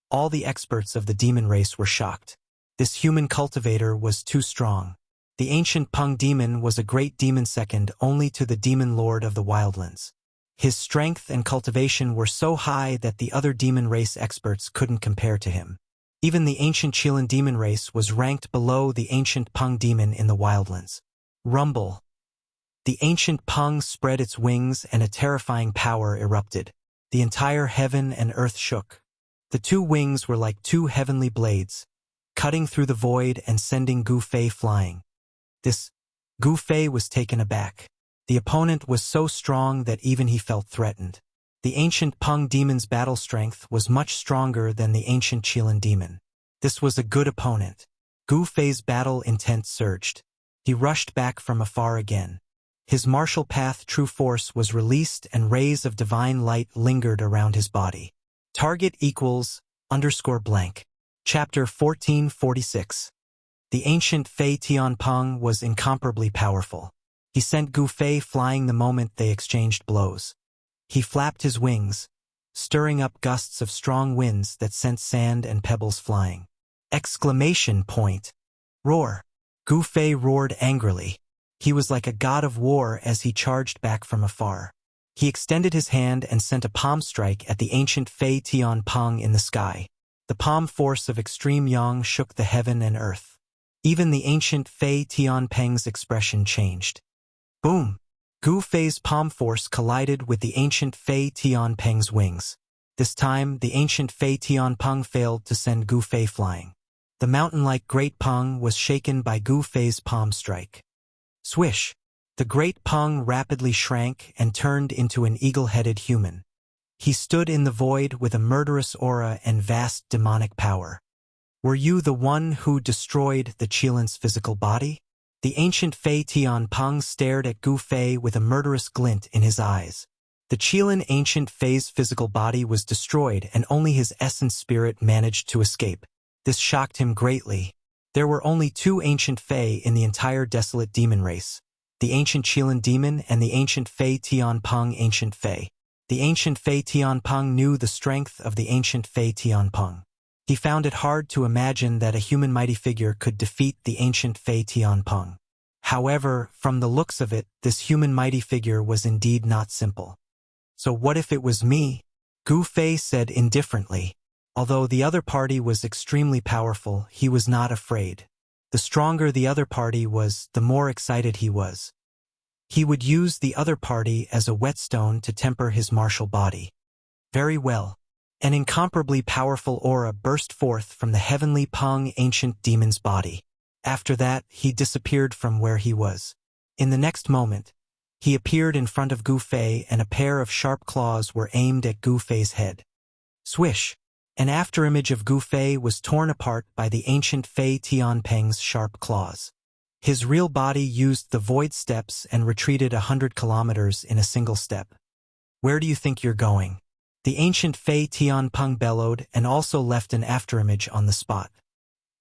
all the experts of the demon race were shocked. This human cultivator was too strong. The ancient Peng demon was a great demon second only to the demon lord of the wildlands. His strength and cultivation were so high that the other demon race experts couldn't compare to him. Even the ancient Chilan demon race was ranked below the ancient Peng demon in the wildlands. Rumble. The ancient Peng spread its wings and a terrifying power erupted. The entire heaven and earth shook. The two wings were like two heavenly blades, cutting through the void and sending Gu Fei flying. Gu Fei was taken aback. The opponent was so strong that even he felt threatened. The ancient Peng demon's battle strength was much stronger than the ancient Chilan demon. This was a good opponent. Gu Fei's battle intent surged. He rushed back from afar again. His martial path true force was released and rays of divine light lingered around his body. Target equals _blank. Chapter 1446. The ancient Fei Tian Peng was incomparably powerful. He sent Gu Fei flying the moment they exchanged blows. He flapped his wings, stirring up gusts of strong winds that sent sand and pebbles flying. Exclamation point! Roar! Gu Fei roared angrily. He was like a god of war as he charged back from afar. He extended his hand and sent a palm strike at the ancient Fei Tian Peng in the sky. The palm force of extreme yang shook the heaven and earth. Even the ancient Fei Tian Peng's expression changed. Boom! Gu Fei's palm force collided with the ancient Fei Tian Peng's wings. This time, the ancient Fei Tian Peng failed to send Gu Fei flying. The mountain-like Great Peng was shaken by Gu Fei's palm strike. Swish! The Great Peng rapidly shrank and turned into an eagle-headed human. He stood in the void with a murderous aura and vast demonic power. Were you the one who destroyed the Qilan's physical body? The ancient Fei Tianpeng stared at Gu Fei with a murderous glint in his eyes. The Qilan ancient Fei's physical body was destroyed and only his essence spirit managed to escape. This shocked him greatly. There were only two ancient Fei in the entire desolate demon race. The ancient Qilan demon and the ancient Fei Tianpeng ancient Fei. The ancient Fei Tianpeng knew the strength of the ancient Fei Tianpeng. He found it hard to imagine that a human mighty figure could defeat the ancient Fei Tianpeng. However, from the looks of it, this human mighty figure was indeed not simple. So what if it was me? Gu Fei said indifferently. Although the other party was extremely powerful, he was not afraid. The stronger the other party was, the more excited he was. He would use the other party as a whetstone to temper his martial body. Very well. An incomparably powerful aura burst forth from the heavenly Peng ancient demon's body. After that, he disappeared from where he was. In the next moment, he appeared in front of Gu Fei and a pair of sharp claws were aimed at Gu Fei's head. Swish! An afterimage of Gu Fei was torn apart by the ancient Fei Tianpeng's sharp claws. His real body used the void steps and retreated 100 kilometers in a single step. Where do you think you're going? The ancient Fei Tianpeng bellowed and also left an afterimage on the spot.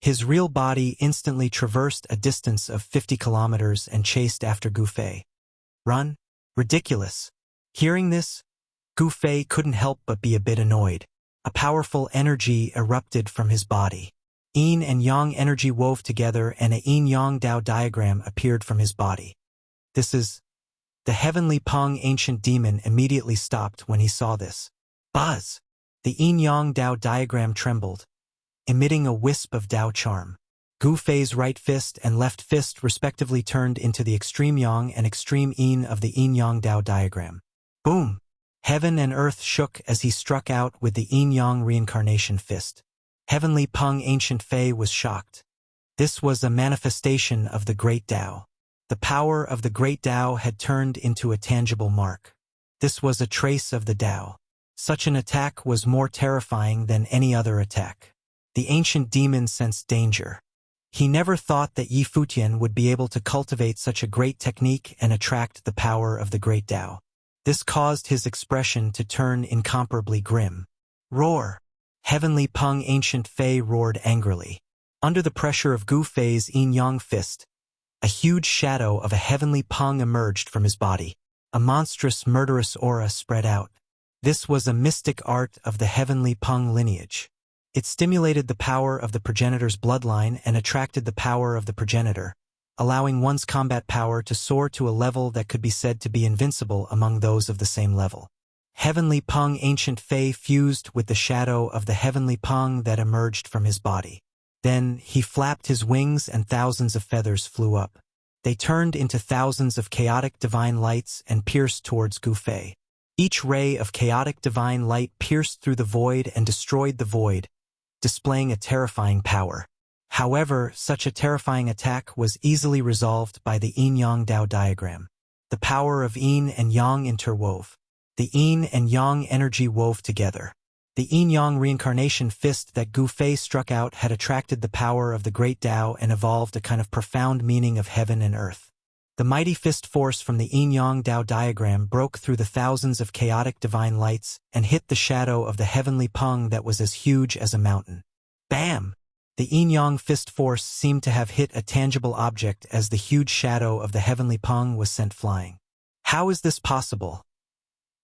His real body instantly traversed a distance of 50 kilometers and chased after Gu Fei. Run? Ridiculous. Hearing this, Gu Fei couldn't help but be a bit annoyed. A powerful energy erupted from his body. Yin and Yang energy wove together and a Yin-Yang Dao diagram appeared from his body. This is... The heavenly Peng ancient demon immediately stopped when he saw this. Buzz! The Yin-Yang Dao diagram trembled, emitting a wisp of Dao charm. Gu Fei's right fist and left fist respectively turned into the extreme Yang and extreme Yin of the Yin-Yang Dao diagram. Boom! Heaven and earth shook as he struck out with the Yin-Yang reincarnation fist. Heavenly Peng ancient Fei was shocked. This was a manifestation of the great Dao. The power of the great Dao had turned into a tangible mark. This was a trace of the Dao. Such an attack was more terrifying than any other attack. The ancient demon sensed danger. He never thought that Yi Futian would be able to cultivate such a great technique and attract the power of the great Dao. This caused his expression to turn incomparably grim. Roar! Heavenly Peng ancient Fei roared angrily. Under the pressure of Gu Fei's Yin-Yang fist, a huge shadow of a heavenly Peng emerged from his body. A monstrous murderous aura spread out. This was a mystic art of the heavenly Peng lineage. It stimulated the power of the progenitor's bloodline and attracted the power of the progenitor, allowing one's combat power to soar to a level that could be said to be invincible among those of the same level. Heavenly Peng ancient Fei fused with the shadow of the heavenly Peng that emerged from his body. Then he flapped his wings and thousands of feathers flew up. They turned into thousands of chaotic divine lights and pierced towards Gu Fei. Each ray of chaotic divine light pierced through the void and destroyed the void, displaying a terrifying power. However, such a terrifying attack was easily resolved by the Yin-Yang Dao diagram. The power of Yin and Yang interwove. The Yin and Yang energy wove together. The Yin-Yang reincarnation fist that Gu Fei struck out had attracted the power of the great Dao and evolved a kind of profound meaning of heaven and earth. The mighty fist force from the Yin-Yang Dao diagram broke through the thousands of chaotic divine lights and hit the shadow of the heavenly Peng that was as huge as a mountain. Bam! The Yin-Yang fist force seemed to have hit a tangible object as the huge shadow of the heavenly Peng was sent flying. How is this possible?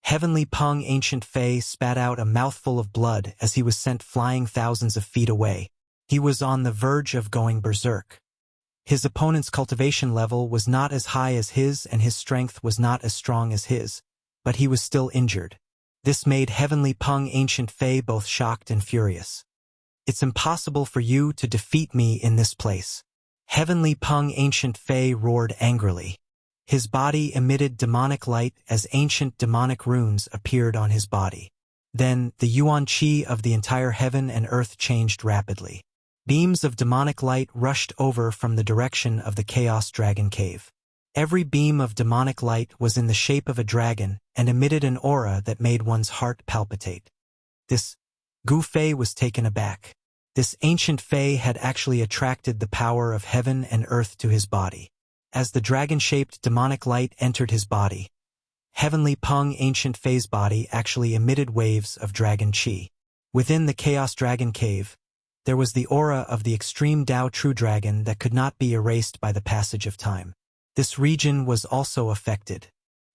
Heavenly Peng ancient Fei spat out a mouthful of blood as he was sent flying thousands of feet away. He was on the verge of going berserk. His opponent's cultivation level was not as high as his and his strength was not as strong as his, but he was still injured. This made Heavenly Peng ancient Fei both shocked and furious. It's impossible for you to defeat me in this place. Heavenly Peng ancient Fei roared angrily. His body emitted demonic light as ancient demonic runes appeared on his body. Then, the yuan qi of the entire heaven and earth changed rapidly. Beams of demonic light rushed over from the direction of the Chaos Dragon Cave. Every beam of demonic light was in the shape of a dragon and emitted an aura that made one's heart palpitate. Gu Fei was taken aback. This ancient Fae had actually attracted the power of heaven and earth to his body. As the dragon-shaped demonic light entered his body, Heavenly Peng Ancient Fae's body actually emitted waves of dragon chi. Within the Chaos Dragon Cave, there was the aura of the extreme Tao True Dragon that could not be erased by the passage of time. This region was also affected.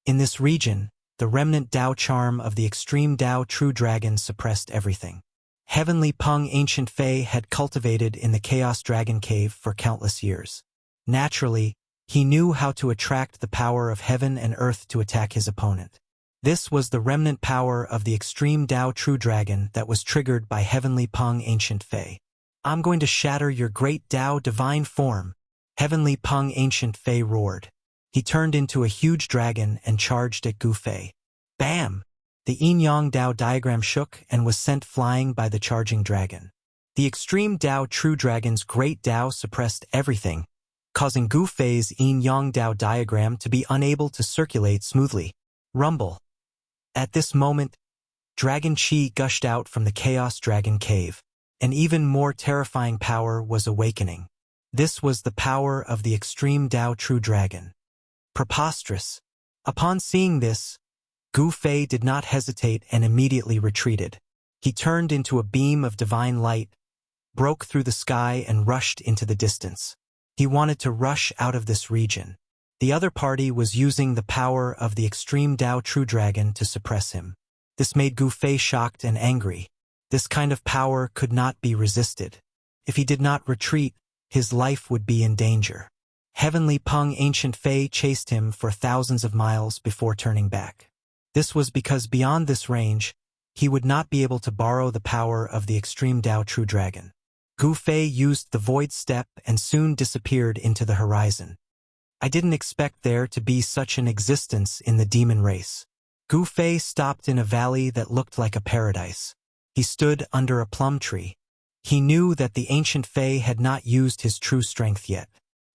In this region, the remnant Tao charm of the extreme Tao True Dragon suppressed everything. Heavenly Peng Ancient Fae had cultivated in the Chaos Dragon Cave for countless years. Naturally, he knew how to attract the power of heaven and earth to attack his opponent. This was the remnant power of the extreme Tao True Dragon that was triggered by Heavenly Peng Ancient Fae. "I'm going to shatter your great Tao divine form," Heavenly Peng Ancient Fae roared. He turned into a huge dragon and charged at Gu Fei. Bam! The Yin-Yang Tao diagram shook and was sent flying by the charging dragon. The extreme Tao True Dragon's great Tao suppressed everything, causing Gu Fei's Yin-Yang Tao diagram to be unable to circulate smoothly. Rumble. At this moment, dragon chi gushed out from the Chaos Dragon Cave. An even more terrifying power was awakening. This was the power of the extreme Tao True Dragon. Preposterous. Upon seeing this, Gu Fei did not hesitate and immediately retreated. He turned into a beam of divine light, broke through the sky and rushed into the distance. He wanted to rush out of this region. The other party was using the power of the extreme Tao True Dragon to suppress him. This made Gu Fei shocked and angry. This kind of power could not be resisted. If he did not retreat, his life would be in danger. Heavenly Peng Ancient Fae chased him for thousands of miles before turning back. This was because beyond this range, he would not be able to borrow the power of the extreme Tao True Dragon. Gu Fei used the void step and soon disappeared into the horizon. I didn't expect there to be such an existence in the demon race. Gu Fei stopped in a valley that looked like a paradise. He stood under a plum tree. He knew that the ancient Fae had not used his true strength yet.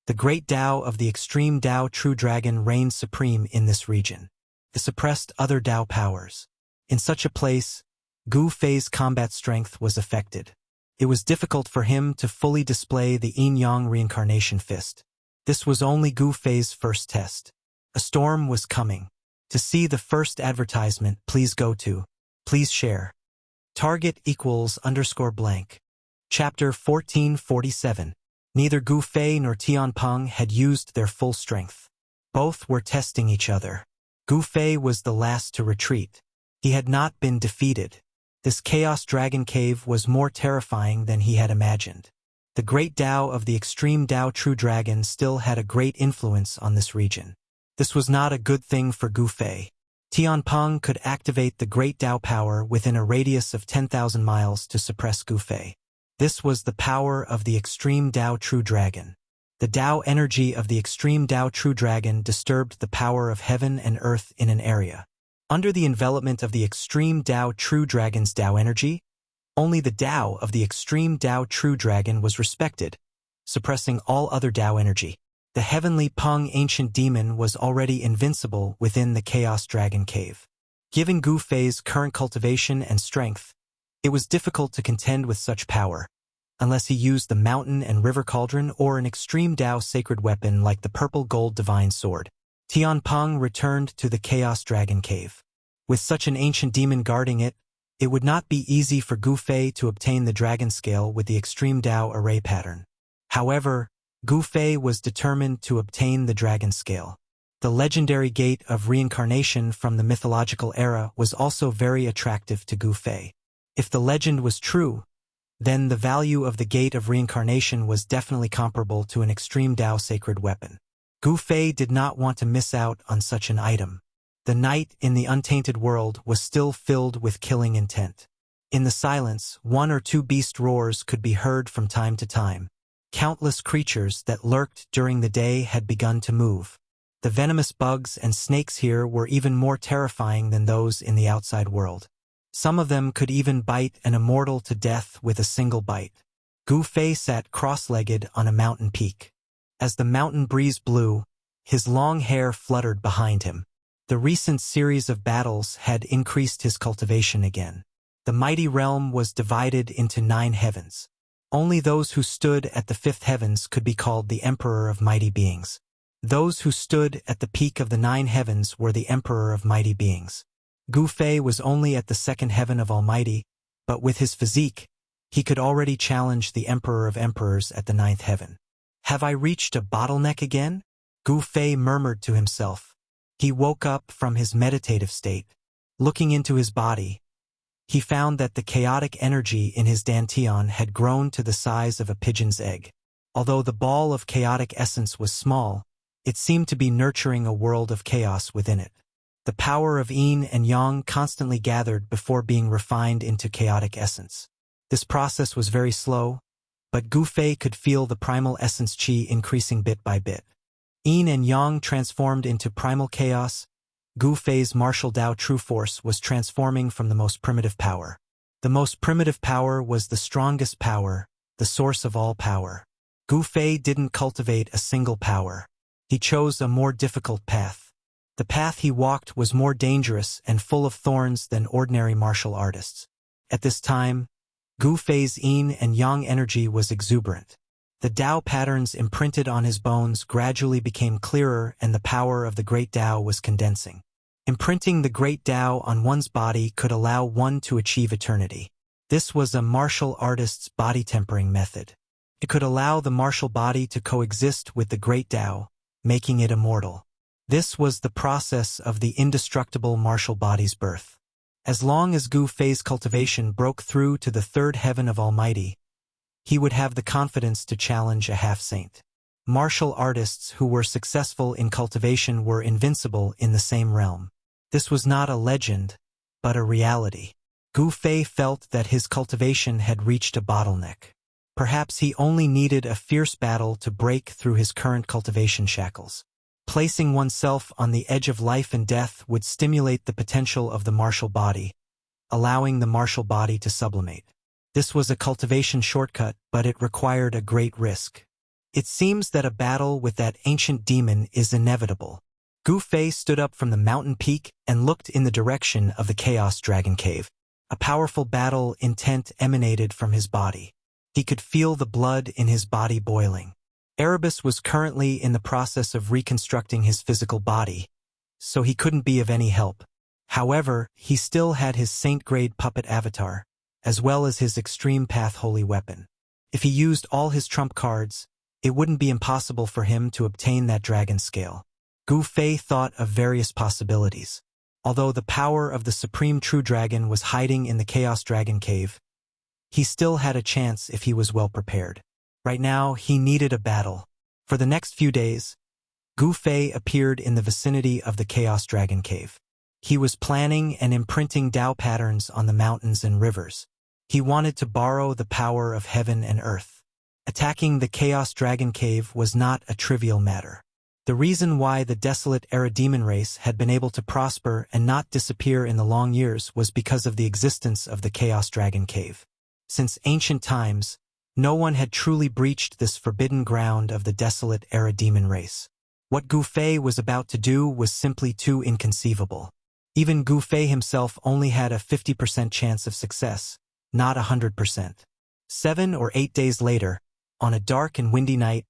The great Tao of the extreme Tao True Dragon reigned supreme in this region. It suppressed other Tao powers. In such a place, Gu Fei's combat strength was affected. It was difficult for him to fully display the Yin-Yang reincarnation fist. This was only Gu Fei's first test. A storm was coming. To see the first advertisement, please go to, please share. Target =_blank. Chapter 1447. Neither Gu Fei nor Tian Peng had used their full strength. Both were testing each other. Gu Fei was the last to retreat. He had not been defeated. This Chaos Dragon Cave was more terrifying than he had imagined. The great Tao of the extreme Tao True Dragon still had a great influence on this region. This was not a good thing for Gu Fei. Tian Peng could activate the great Tao power within a radius of 10,000 miles to suppress Gu Fei. This was the power of the extreme Tao True Dragon. The Tao energy of the extreme Tao True Dragon disturbed the power of heaven and earth in an area. Under the envelopment of the extreme Tao True Dragon's Tao energy, only the Tao of the extreme Tao True Dragon was respected, suppressing all other Tao energy. The heavenly Peng ancient demon was already invincible within the Chaos Dragon Cave. Given Gu Fei's current cultivation and strength, it was difficult to contend with such power, unless he used the mountain and river cauldron or an extreme Tao sacred weapon like the purple gold divine sword. Tian Peng returned to the Chaos Dragon Cave. With such an ancient demon guarding it, it would not be easy for Gu Fei to obtain the dragon scale with the extreme Tao array pattern. However, Gu Fei was determined to obtain the dragon scale. The legendary gate of reincarnation from the mythological era was also very attractive to Gu Fei. If the legend was true, then the value of the gate of reincarnation was definitely comparable to an extreme Tao sacred weapon. Gu Fei did not want to miss out on such an item. The night in the untainted world was still filled with killing intent. In the silence, one or two beast roars could be heard from time to time. Countless creatures that lurked during the day had begun to move. The venomous bugs and snakes here were even more terrifying than those in the outside world. Some of them could even bite an immortal to death with a single bite. Gu Fei sat cross-legged on a mountain peak. As the mountain breeze blew, his long hair fluttered behind him. The recent series of battles had increased his cultivation again. The mighty realm was divided into 9 heavens. Only those who stood at the fifth heavens could be called the Emperor of Mighty Beings. Those who stood at the peak of the 9 heavens were the Emperor of Mighty Beings. Gu Fei was only at the 2nd heaven of Almighty, but with his physique, he could already challenge the Emperor of Emperors at the 9th heaven. Have I reached a bottleneck again? Gu Fei murmured to himself. He woke up from his meditative state. Looking into his body, he found that the chaotic energy in his dantian had grown to the size of a pigeon's egg. Although the ball of chaotic essence was small, it seemed to be nurturing a world of chaos within it. The power of yin and yang constantly gathered before being refined into chaotic essence. This process was very slow, but Gu Fei could feel the primal essence qi increasing bit by bit. Yin and yang transformed into primal chaos. Gu Fei's martial Tao true force was transforming from the most primitive power. The most primitive power was the strongest power, the source of all power. Gu Fei didn't cultivate a single power. He chose a more difficult path. The path he walked was more dangerous and full of thorns than ordinary martial artists. At this time, Gu Fei's yin and yang energy was exuberant. The Tao patterns imprinted on his bones gradually became clearer and the power of the great Tao was condensing. Imprinting the great Tao on one's body could allow one to achieve eternity. This was a martial artist's body tempering method. It could allow the martial body to coexist with the great Tao, making it immortal. This was the process of the indestructible martial body's birth. As long as Gu Fei's cultivation broke through to the 3rd heaven of Almighty, he would have the confidence to challenge a half-saint. Martial artists who were successful in cultivation were invincible in the same realm. This was not a legend, but a reality. Gu Fei felt that his cultivation had reached a bottleneck. Perhaps he only needed a fierce battle to break through his current cultivation shackles. Placing oneself on the edge of life and death would stimulate the potential of the martial body, allowing the martial body to sublimate. This was a cultivation shortcut, but it required a great risk. It seems that a battle with that ancient demon is inevitable. Gu Fei stood up from the mountain peak and looked in the direction of the Chaos Dragon Cave. A powerful battle intent emanated from his body. He could feel the blood in his body boiling. Erebus was currently in the process of reconstructing his physical body, so he couldn't be of any help. However, he still had his saint-grade puppet avatar, as well as his extreme path holy weapon. If he used all his trump cards, it wouldn't be impossible for him to obtain that dragon scale. Gu Fei thought of various possibilities. Although the power of the Supreme True Dragon was hiding in the Chaos Dragon Cave, he still had a chance if he was well prepared. Right now, he needed a battle. For the next few days, Gu Fei appeared in the vicinity of the Chaos Dragon Cave. He was planning and imprinting Tao patterns on the mountains and rivers. He wanted to borrow the power of heaven and earth. Attacking the Chaos Dragon Cave was not a trivial matter. The reason why the desolate Era Demon race had been able to prosper and not disappear in the long years was because of the existence of the Chaos Dragon Cave. Since ancient times, no one had truly breached this forbidden ground of the desolate Era Demon race. What Gu Fei was about to do was simply too inconceivable. Even Gu Fei himself only had a 50% chance of success, not 100%. 7 or 8 days later, on a dark and windy night,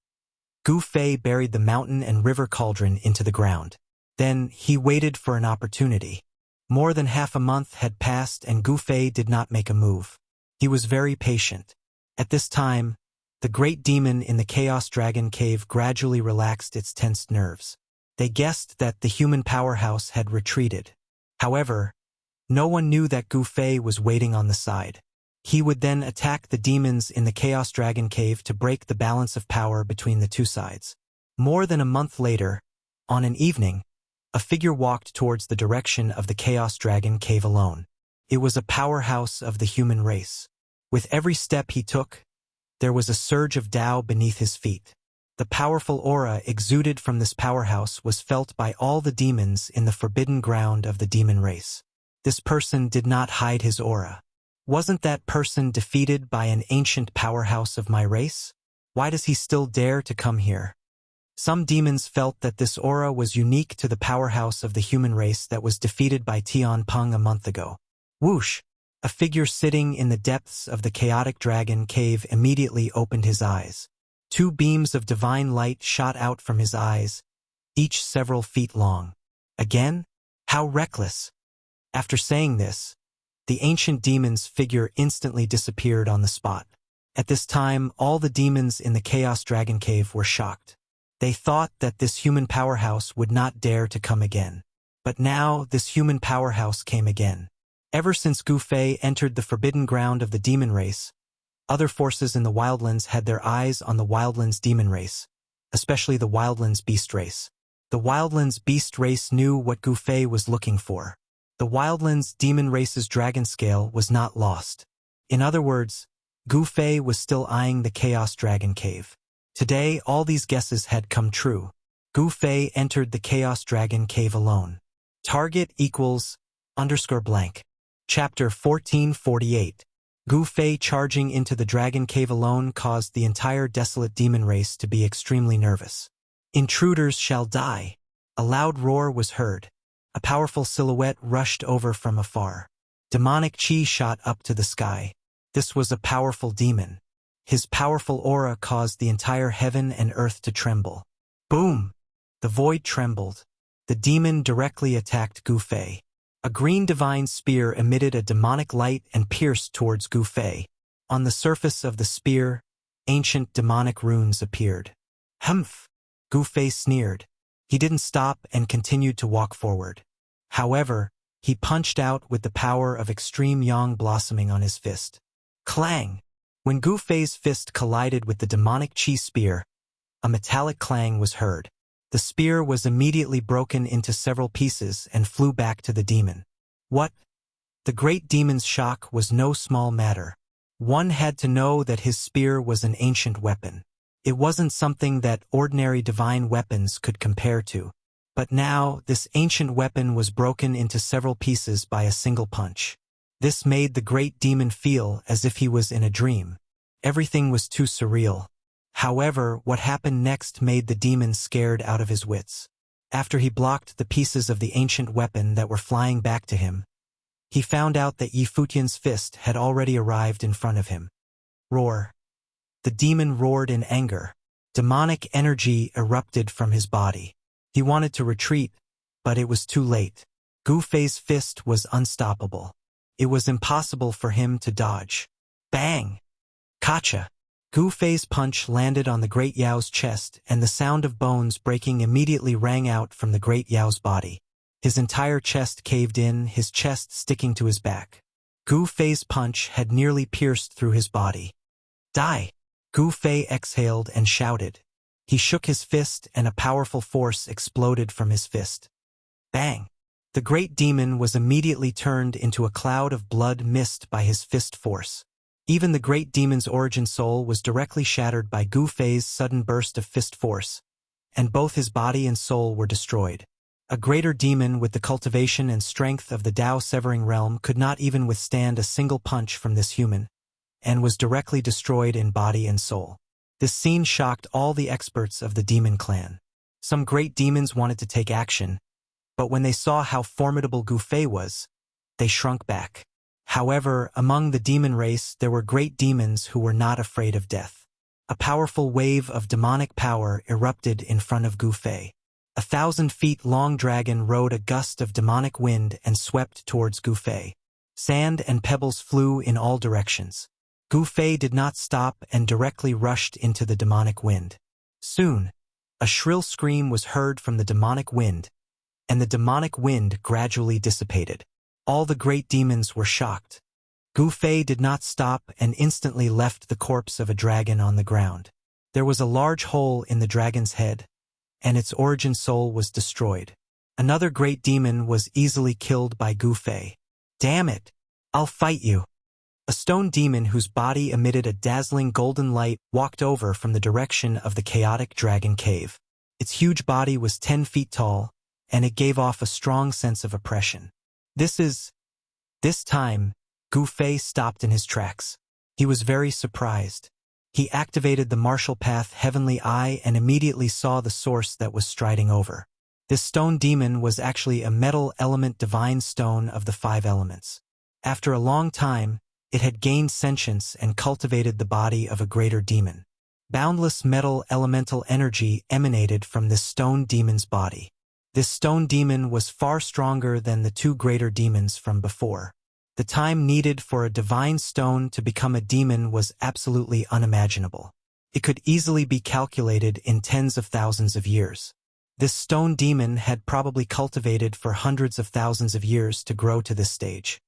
Gu Fei buried the mountain and river cauldron into the ground. Then he waited for an opportunity. More than half a month had passed and Gu Fei did not make a move. He was very patient. At this time, the great demon in the Chaos Dragon Cave gradually relaxed its tensed nerves. They guessed that the human powerhouse had retreated. However, no one knew that Gu Fei was waiting on the side. He would then attack the demons in the Chaos Dragon Cave to break the balance of power between the two sides. More than a month later, on an evening, a figure walked towards the direction of the Chaos Dragon Cave alone. It was a powerhouse of the human race. With every step he took, there was a surge of Tao beneath his feet. The powerful aura exuded from this powerhouse was felt by all the demons in the forbidden ground of the demon race. This person did not hide his aura. Wasn't that person defeated by an ancient powerhouse of my race? Why does he still dare to come here? Some demons felt that this aura was unique to the powerhouse of the human race that was defeated by Tian Peng a month ago. Whoosh! A figure sitting in the depths of the chaotic dragon cave immediately opened his eyes. Two beams of divine light shot out from his eyes, each several feet long. Again? How reckless! After saying this, the ancient demon's figure instantly disappeared on the spot. At this time, all the demons in the Chaos Dragon Cave were shocked. They thought that this human powerhouse would not dare to come again. But now, this human powerhouse came again. Ever since Gu Fei entered the forbidden ground of the demon race, other forces in the Wildlands had their eyes on the Wildlands demon race, especially the Wildlands beast race. The Wildlands beast race knew what Gu Fei was looking for. The Wildlands demon race's dragon scale was not lost. In other words, Gu Fei was still eyeing the Chaos Dragon Cave. Today, all these guesses had come true. Gu Fei entered the Chaos Dragon Cave alone. Target equals _blank. Chapter 1448. Gu Fei charging into the Dragon Cave alone caused the entire desolate demon race to be extremely nervous. Intruders shall die. A loud roar was heard. A powerful silhouette rushed over from afar. Demonic chi shot up to the sky. This was a powerful demon. His powerful aura caused the entire heaven and earth to tremble. Boom! The void trembled. The demon directly attacked Gu Fei. A green divine spear emitted a demonic light and pierced towards Gu Fei. On the surface of the spear, ancient demonic runes appeared. Humph! Gu Fei sneered. He didn't stop and continued to walk forward. However, he punched out with the power of extreme yang blossoming on his fist. Clang! When Gu Fei's fist collided with the demonic chi spear, a metallic clang was heard. The spear was immediately broken into several pieces and flew back to the demon. What? The great demon's shock was no small matter. One had to know that his spear was an ancient weapon. It wasn't something that ordinary divine weapons could compare to. But now, this ancient weapon was broken into several pieces by a single punch. This made the great demon feel as if he was in a dream. Everything was too surreal. However, what happened next made the demon scared out of his wits. After he blocked the pieces of the ancient weapon that were flying back to him, he found out that Yi Futian's fist had already arrived in front of him. Roar! The demon roared in anger. Demonic energy erupted from his body. He wanted to retreat, but it was too late. Gu Fei's fist was unstoppable. It was impossible for him to dodge. Bang! Kacha! Gu Fei's punch landed on the Great Yao's chest, and the sound of bones breaking immediately rang out from the Great Yao's body. His entire chest caved in, his chest sticking to his back. Gu Fei's punch had nearly pierced through his body. Die! Gu Fei exhaled and shouted. He shook his fist, and a powerful force exploded from his fist. Bang! The great demon was immediately turned into a cloud of blood mist by his fist force. Even the great demon's origin soul was directly shattered by Gu Fei's sudden burst of fist force, and both his body and soul were destroyed. A greater demon with the cultivation and strength of the Tao-severing realm could not even withstand a single punch from this human, and was directly destroyed in body and soul. This scene shocked all the experts of the demon clan. Some great demons wanted to take action, but when they saw how formidable Gu Fei was, they shrunk back. However, among the demon race there were great demons who were not afraid of death. A powerful wave of demonic power erupted in front of Gu Fei. 1,000 feet long dragon rode a gust of demonic wind and swept towards Gu Fei. Sand and pebbles flew in all directions. Gu Fei did not stop and directly rushed into the demonic wind. Soon, a shrill scream was heard from the demonic wind, and the demonic wind gradually dissipated. All the great demons were shocked. Gu Fei did not stop and instantly left the corpse of a dragon on the ground. There was a large hole in the dragon's head, and its origin soul was destroyed. Another great demon was easily killed by Gu Fei. Damn it! I'll fight you! A stone demon whose body emitted a dazzling golden light walked over from the direction of the chaotic dragon cave. Its huge body was 10 feet tall, and it gave off a strong sense of oppression. This time, Gu Fei stopped in his tracks. He was very surprised. He activated the martial path Heavenly Eye and immediately saw the source that was striding over. This stone demon was actually a metal element divine stone of the 5 elements. After a long time, it had gained sentience and cultivated the body of a greater demon. Boundless metal elemental energy emanated from this stone demon's body. This stone demon was far stronger than the two greater demons from before. The time needed for a divine stone to become a demon was absolutely unimaginable. It could easily be calculated in tens of thousands of years. This stone demon had probably cultivated for hundreds of thousands of years to grow to this stage.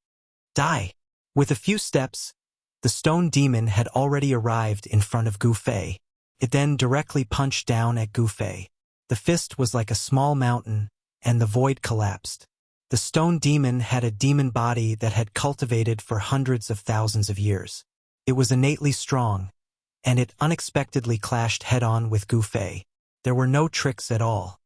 Die! With a few steps, the stone demon had already arrived in front of Gu Fei. It then directly punched down at Gu Fei. The fist was like a small mountain, and the void collapsed. The stone demon had a demon body that had cultivated for hundreds of thousands of years. It was innately strong, and it unexpectedly clashed head-on with Gu Fei. There were no tricks at all.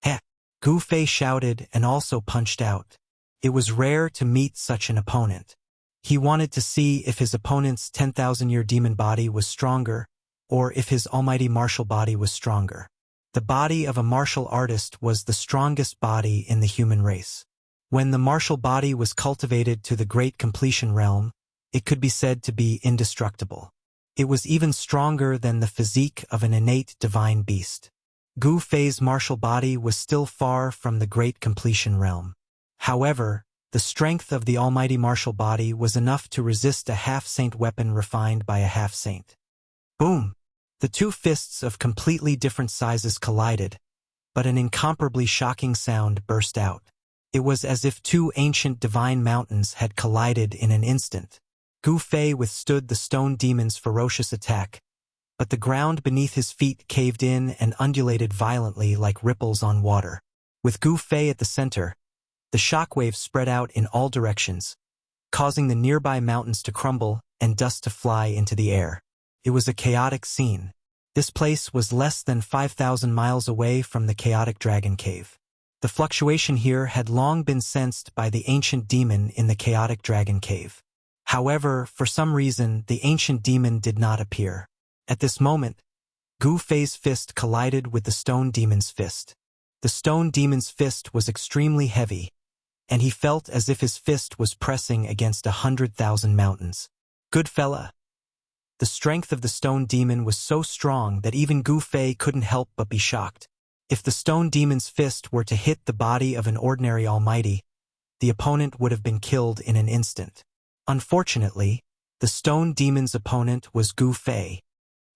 Heh! Gu Fei shouted and also punched out. It was rare to meet such an opponent. He wanted to see if his opponent's 10,000-year demon body was stronger, or if his almighty martial body was stronger. The body of a martial artist was the strongest body in the human race. When the martial body was cultivated to the great completion realm, it could be said to be indestructible. It was even stronger than the physique of an innate divine beast. Gu Fei's martial body was still far from the great completion realm. However, the strength of the almighty martial body was enough to resist a half-saint weapon refined by a half-saint. Boom! The two fists of completely different sizes collided, but an incomparably shocking sound burst out. It was as if two ancient divine mountains had collided in an instant. Gu Fei withstood the stone demon's ferocious attack, but the ground beneath his feet caved in and undulated violently like ripples on water. With Gu Fei at the center, the shockwaves spread out in all directions, causing the nearby mountains to crumble and dust to fly into the air. It was a chaotic scene. This place was less than 5,000 miles away from the chaotic dragon cave. The fluctuation here had long been sensed by the ancient demon in the chaotic dragon cave. However, for some reason, the ancient demon did not appear. At this moment, Gu Fei's fist collided with the stone demon's fist. The stone demon's fist was extremely heavy, and he felt as if his fist was pressing against 100,000 mountains. Good fella. The strength of the stone demon was so strong that even Gu Fei couldn't help but be shocked. If the stone demon's fist were to hit the body of an ordinary almighty, the opponent would have been killed in an instant. Unfortunately, the stone demon's opponent was Gu Fei.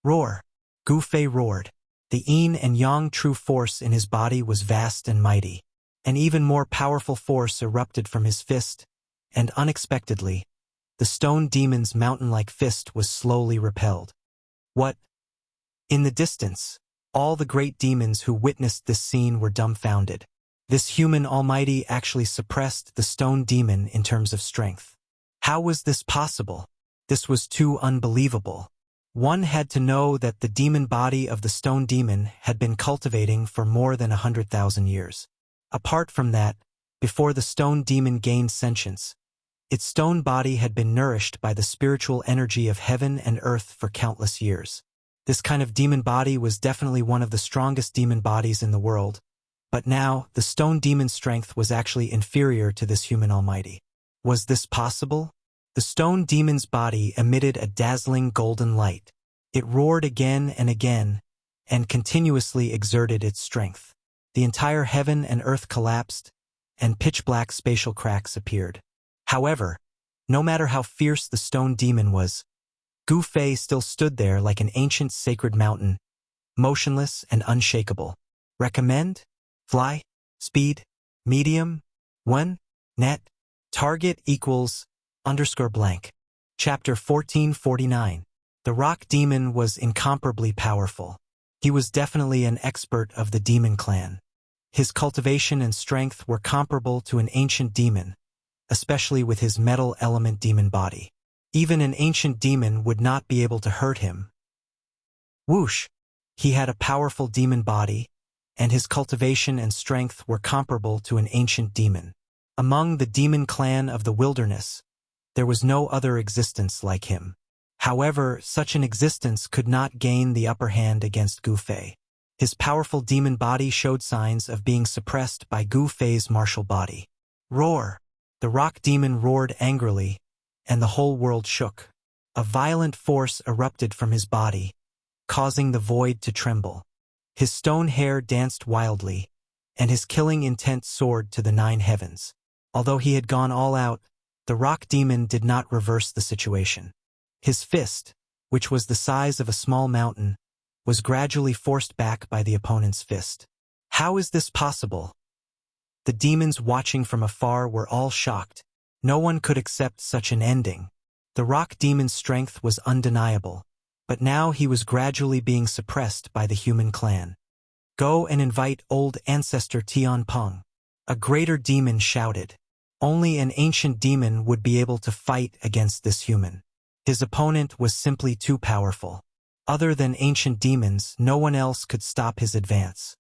Roar! Gu Fei roared. The yin and yang true force in his body was vast and mighty. An even more powerful force erupted from his fist, and unexpectedly, the stone demon's mountain-like fist was slowly repelled. What? In the distance, all the great demons who witnessed this scene were dumbfounded. This human almighty actually suppressed the stone demon in terms of strength. How was this possible? This was too unbelievable. One had to know that the demon body of the stone demon had been cultivating for more than 100,000 years. Apart from that, before the stone demon gained sentience, its stone body had been nourished by the spiritual energy of heaven and earth for countless years. This kind of demon body was definitely one of the strongest demon bodies in the world, but now the stone demon's strength was actually inferior to this human almighty. Was this possible? The stone demon's body emitted a dazzling golden light. It roared again and continuously exerted its strength. The entire heaven and earth collapsed, and pitch-black spatial cracks appeared. However, no matter how fierce the stone demon was, Gu Fei still stood there like an ancient sacred mountain, motionless and unshakable. Recommend? Fly? Speed? Medium? 1? Net? Target equals _blank. Chapter 1449. The rock demon was incomparably powerful. He was definitely an expert of the demon clan. His cultivation and strength were comparable to an ancient demon, especially with his metal element demon body. Even an ancient demon would not be able to hurt him. Whoosh! He had a powerful demon body, and his cultivation and strength were comparable to an ancient demon. Among the demon clan of the wilderness, there was no other existence like him. However, such an existence could not gain the upper hand against Gu Fei. His powerful demon body showed signs of being suppressed by Gu Fei's martial body. Roar! The rock demon roared angrily, and the whole world shook. A violent force erupted from his body, causing the void to tremble. His stone hair danced wildly, and his killing intent soared to the 9 heavens. Although he had gone all out, the rock demon did not reverse the situation. His fist, which was the size of a small mountain, was gradually forced back by the opponent's fist. How is this possible? The demons watching from afar were all shocked. No one could accept such an ending. The rock demon's strength was undeniable, but now he was gradually being suppressed by the human clan. Go and invite old ancestor Tian Peng. A greater demon shouted. Only an ancient demon would be able to fight against this human. His opponent was simply too powerful. Other than ancient demons, no one else could stop his advance.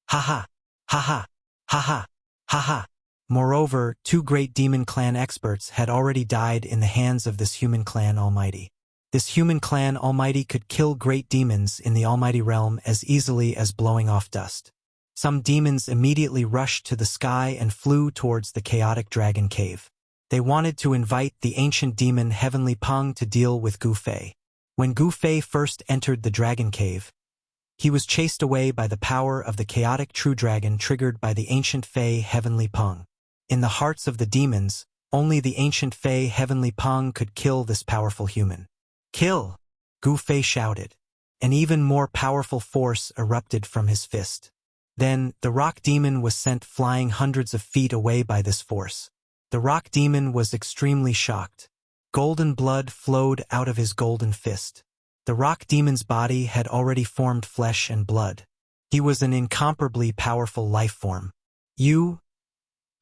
Ha ha! Ha ha! Ha ha! Ha ha! Moreover, 2 great demon clan experts had already died in the hands of this human clan almighty. This human clan almighty could kill great demons in the almighty realm as easily as blowing off dust. Some demons immediately rushed to the sky and flew towards the chaotic dragon cave. They wanted to invite the ancient demon Heavenly Peng to deal with Gu Fei. When Gu Fei first entered the dragon cave, he was chased away by the power of the chaotic true dragon triggered by the ancient Fei Heavenly Peng. In the hearts of the demons, only the ancient Fei Heavenly Peng could kill this powerful human. Kill! Gu Fei shouted. An even more powerful force erupted from his fist. Then, the rock demon was sent flying hundreds of feet away by this force. The rock demon was extremely shocked. Golden blood flowed out of his golden fist. The rock demon's body had already formed flesh and blood. He was an incomparably powerful life form. You?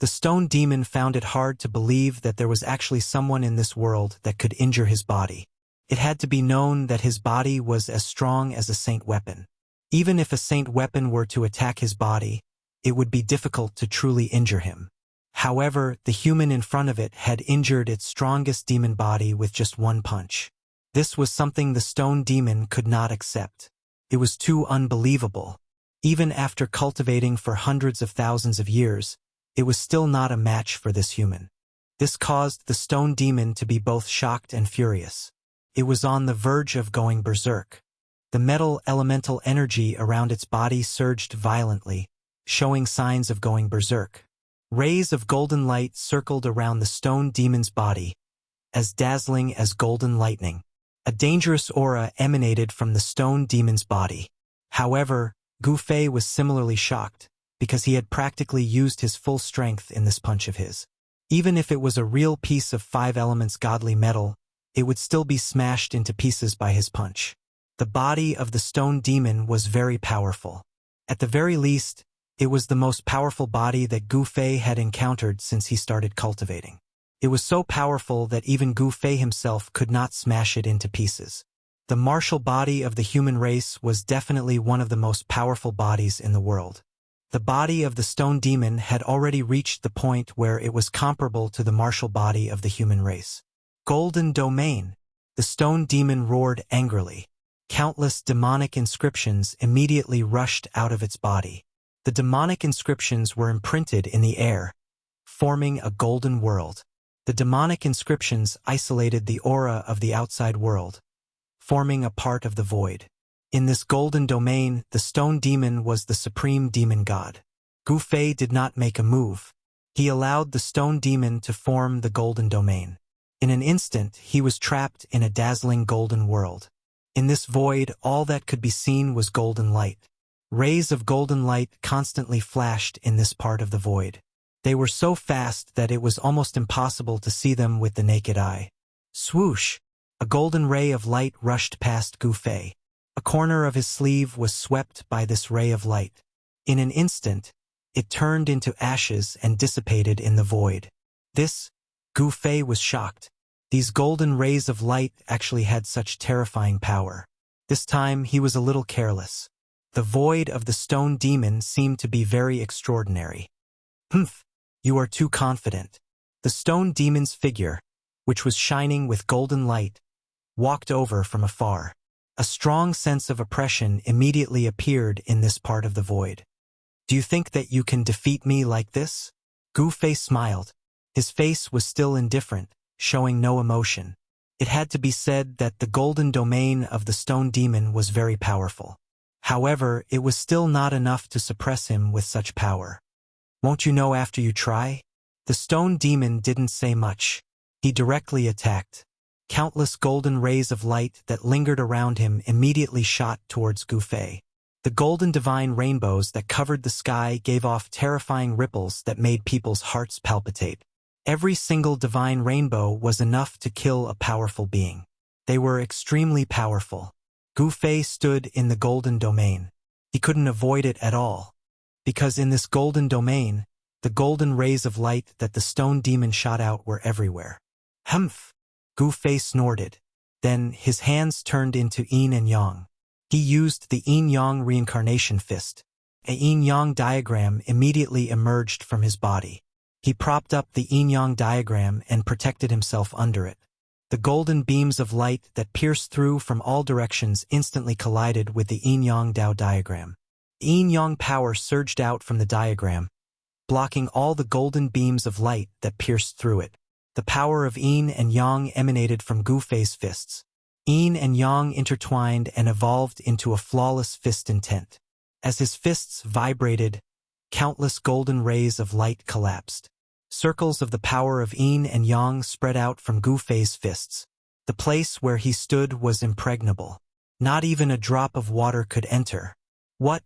The stone demon found it hard to believe that there was actually someone in this world that could injure his body. It had to be known that his body was as strong as a saint weapon. Even if a saint weapon were to attack his body, it would be difficult to truly injure him. However, the human in front of it had injured its strongest demon body with just 1 punch. This was something the stone demon could not accept. It was too unbelievable. Even after cultivating for hundreds of thousands of years, it was still not a match for this human. This caused the stone demon to be both shocked and furious. It was on the verge of going berserk. The metal elemental energy around its body surged violently, showing signs of going berserk. Rays of golden light circled around the stone demon's body, as dazzling as golden lightning. A dangerous aura emanated from the stone demon's body. However, Gu Fei was similarly shocked, because he had practically used his full strength in this punch of his. Even if it was a real piece of 5 elements godly metal, it would still be smashed into pieces by his punch. The body of the stone demon was very powerful. At the very least, it was the most powerful body that Gu Fei had encountered since he started cultivating. It was so powerful that even Gu Fei himself could not smash it into pieces. The martial body of the human race was definitely one of the most powerful bodies in the world. The body of the stone demon had already reached the point where it was comparable to the martial body of the human race. Golden domain! The stone demon roared angrily. Countless demonic inscriptions immediately rushed out of its body. The demonic inscriptions were imprinted in the air, forming a golden world. The demonic inscriptions isolated the aura of the outside world, forming a part of the void. In this golden domain, the stone demon was the supreme demon god. Gu Fei did not make a move. He allowed the stone demon to form the golden domain. In an instant, he was trapped in a dazzling golden world. In this void, all that could be seen was golden light. Rays of golden light constantly flashed in this part of the void. They were so fast that it was almost impossible to see them with the naked eye. Swoosh! A golden ray of light rushed past Gu Fei. A corner of his sleeve was swept by this ray of light. In an instant, it turned into ashes and dissipated in the void. Gu Fei was shocked. These golden rays of light actually had such terrifying power. This time he was a little careless. The void of the stone demon seemed to be very extraordinary. Humph! You are too confident. The stone demon's figure, which was shining with golden light, walked over from afar. A strong sense of oppression immediately appeared in this part of the void. Do you think that you can defeat me like this? Gu Fei smiled. His face was still indifferent, showing no emotion. It had to be said that the golden domain of the stone demon was very powerful. However, it was still not enough to suppress him with such power. "Won't you know after you try?" The stone demon didn't say much. He directly attacked. Countless golden rays of light that lingered around him immediately shot towards Gu Fei. The golden divine rainbows that covered the sky gave off terrifying ripples that made people's hearts palpitate. Every single divine rainbow was enough to kill a powerful being. They were extremely powerful. Gu Fei stood in the golden domain. He couldn't avoid it at all. Because in this golden domain, the golden rays of light that the stone demon shot out were everywhere. Humph! Gu Fei snorted. Then his hands turned into yin and yang. He used the yin-yang reincarnation fist. A yin-yang diagram immediately emerged from his body. He propped up the yin-yang diagram and protected himself under it. The golden beams of light that pierced through from all directions instantly collided with the yin-yang Dao diagram. Yin-yang power surged out from the diagram, blocking all the golden beams of light that pierced through it. The power of yin and yang emanated from Gu Fei's fists. Yin and yang intertwined and evolved into a flawless fist intent. As his fists vibrated, countless golden rays of light collapsed. Circles of the power of yin and yang spread out from Gu Fei's fists. The place where he stood was impregnable. Not even a drop of water could enter. What?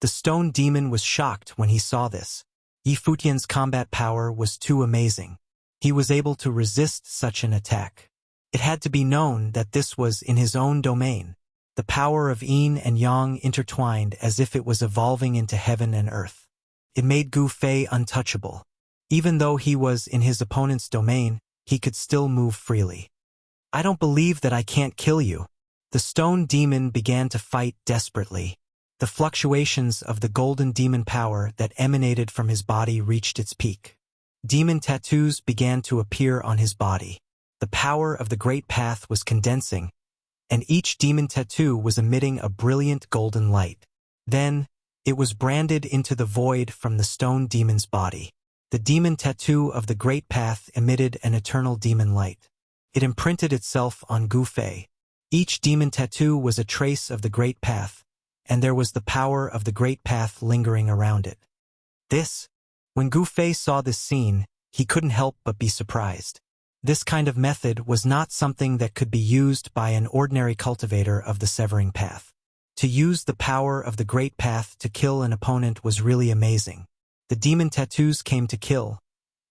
The stone demon was shocked when he saw this. Yi Futian's combat power was too amazing. He was able to resist such an attack. It had to be known that this was in his own domain. The power of yin and yang intertwined as if it was evolving into heaven and earth. It made Gu Fei untouchable. Even though he was in his opponent's domain, he could still move freely. "I don't believe that I can't kill you." The stone demon began to fight desperately. The fluctuations of the golden demon power that emanated from his body reached its peak. Demon tattoos began to appear on his body. The power of the Great Path was condensing, and each demon tattoo was emitting a brilliant golden light. Then, it was branded into the void from the stone demon's body. The demon tattoo of the Great Path emitted an eternal demon light. It imprinted itself on Gu Fei. Each demon tattoo was a trace of the Great Path, and there was the power of the Great Path lingering around it. When Gu Fei saw this scene, he couldn't help but be surprised. This kind of method was not something that could be used by an ordinary cultivator of the Severing Path. To use the power of the Great Path to kill an opponent was really amazing. The demon tattoos came to kill,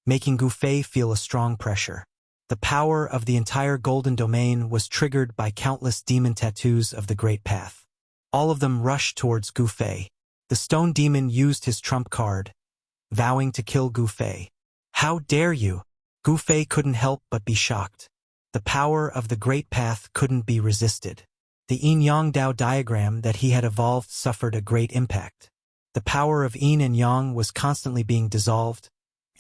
making Gu Fei feel a strong pressure. The power of the entire golden domain was triggered by countless demon tattoos of the Great Path. All of them rushed towards Gu Fei. The stone demon used his trump card, vowing to kill Gu Fei. "How dare you?" Gu Fei couldn't help but be shocked. The power of the Great Path couldn't be resisted. The yin-yang Dao diagram that he had evolved suffered a great impact. The power of yin and yang was constantly being dissolved,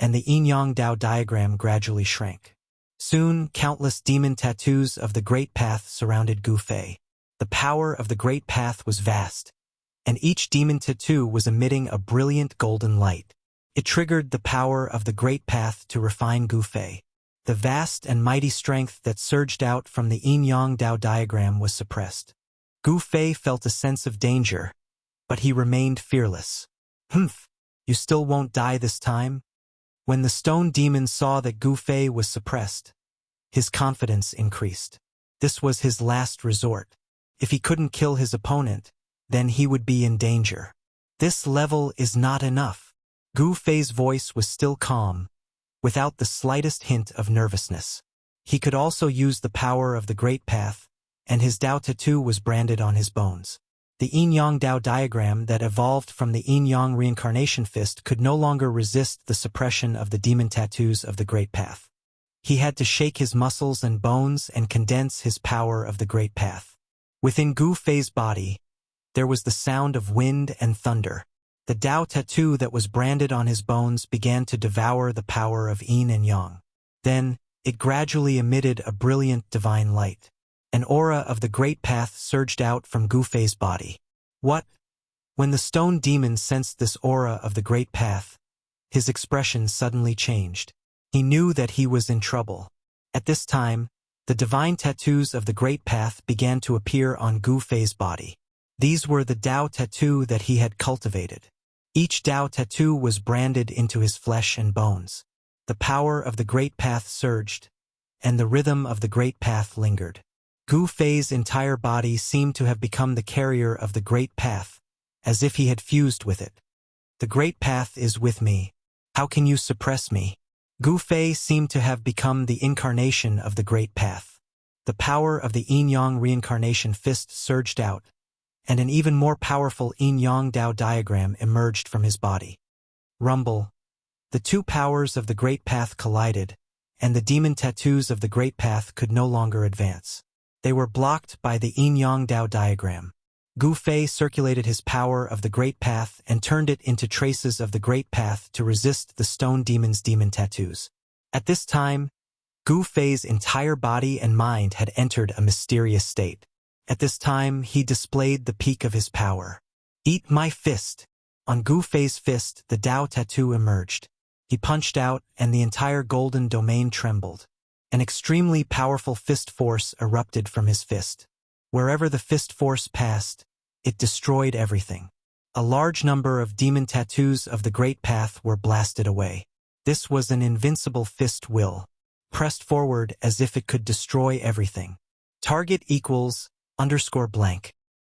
and the yin-yang Dao diagram gradually shrank. Soon, countless demon tattoos of the Great Path surrounded Gu Fei. The power of the Great Path was vast, and each demon tattoo was emitting a brilliant golden light. It triggered the power of the Great Path to refine Gu Fei. The vast and mighty strength that surged out from the yin-yang Dao diagram was suppressed. Gu Fei felt a sense of danger, but he remained fearless. "Humph, you still won't die this time?" When the stone demon saw that Gu Fei was suppressed, his confidence increased. This was his last resort. If he couldn't kill his opponent, then he would be in danger. "This level is not enough." Gu Fei's voice was still calm, without the slightest hint of nervousness. He could also use the power of the Great Path, and his Dao tattoo was branded on his bones. The yin-yang Dao diagram that evolved from the yin-yang reincarnation fist could no longer resist the suppression of the demon tattoos of the Great Path. He had to shake his muscles and bones and condense his power of the Great Path. Within Gu Fei's body, there was the sound of wind and thunder. The Dao tattoo that was branded on his bones began to devour the power of yin and yang. Then, it gradually emitted a brilliant divine light. An aura of the Great Path surged out from Gu Fei's body. "What?" When the stone demon sensed this aura of the Great Path, his expression suddenly changed. He knew that he was in trouble. At this time, the divine tattoos of the Great Path began to appear on Gu Fei's body. These were the Tao tattoo that he had cultivated. Each Tao tattoo was branded into his flesh and bones. The power of the Great Path surged, and the rhythm of the Great Path lingered. Gu Fei's entire body seemed to have become the carrier of the Great Path, as if he had fused with it. The Great Path is with me. How can you suppress me? Gu Fei seemed to have become the incarnation of the Great Path. The power of the Yin-Yang reincarnation fist surged out, and an even more powerful Yin-Yang Dao diagram emerged from his body. Rumble. The two powers of the Great Path collided, and the demon tattoos of the Great Path could no longer advance. They were blocked by the Yin-Yang Dao diagram. Gu Fei circulated his power of the Great Path and turned it into traces of the Great Path to resist the stone demon's demon tattoos. At this time, Gu Fei's entire body and mind had entered a mysterious state. At this time, he displayed the peak of his power. Eat my fist! On Gu Fei's fist, the Dao tattoo emerged. He punched out, and the entire golden domain trembled. An extremely powerful fist force erupted from his fist. Wherever the fist force passed, it destroyed everything. A large number of demon tattoos of the Great Path were blasted away. This was an invincible fist will, pressed forward as if it could destroy everything. Target equals _blank.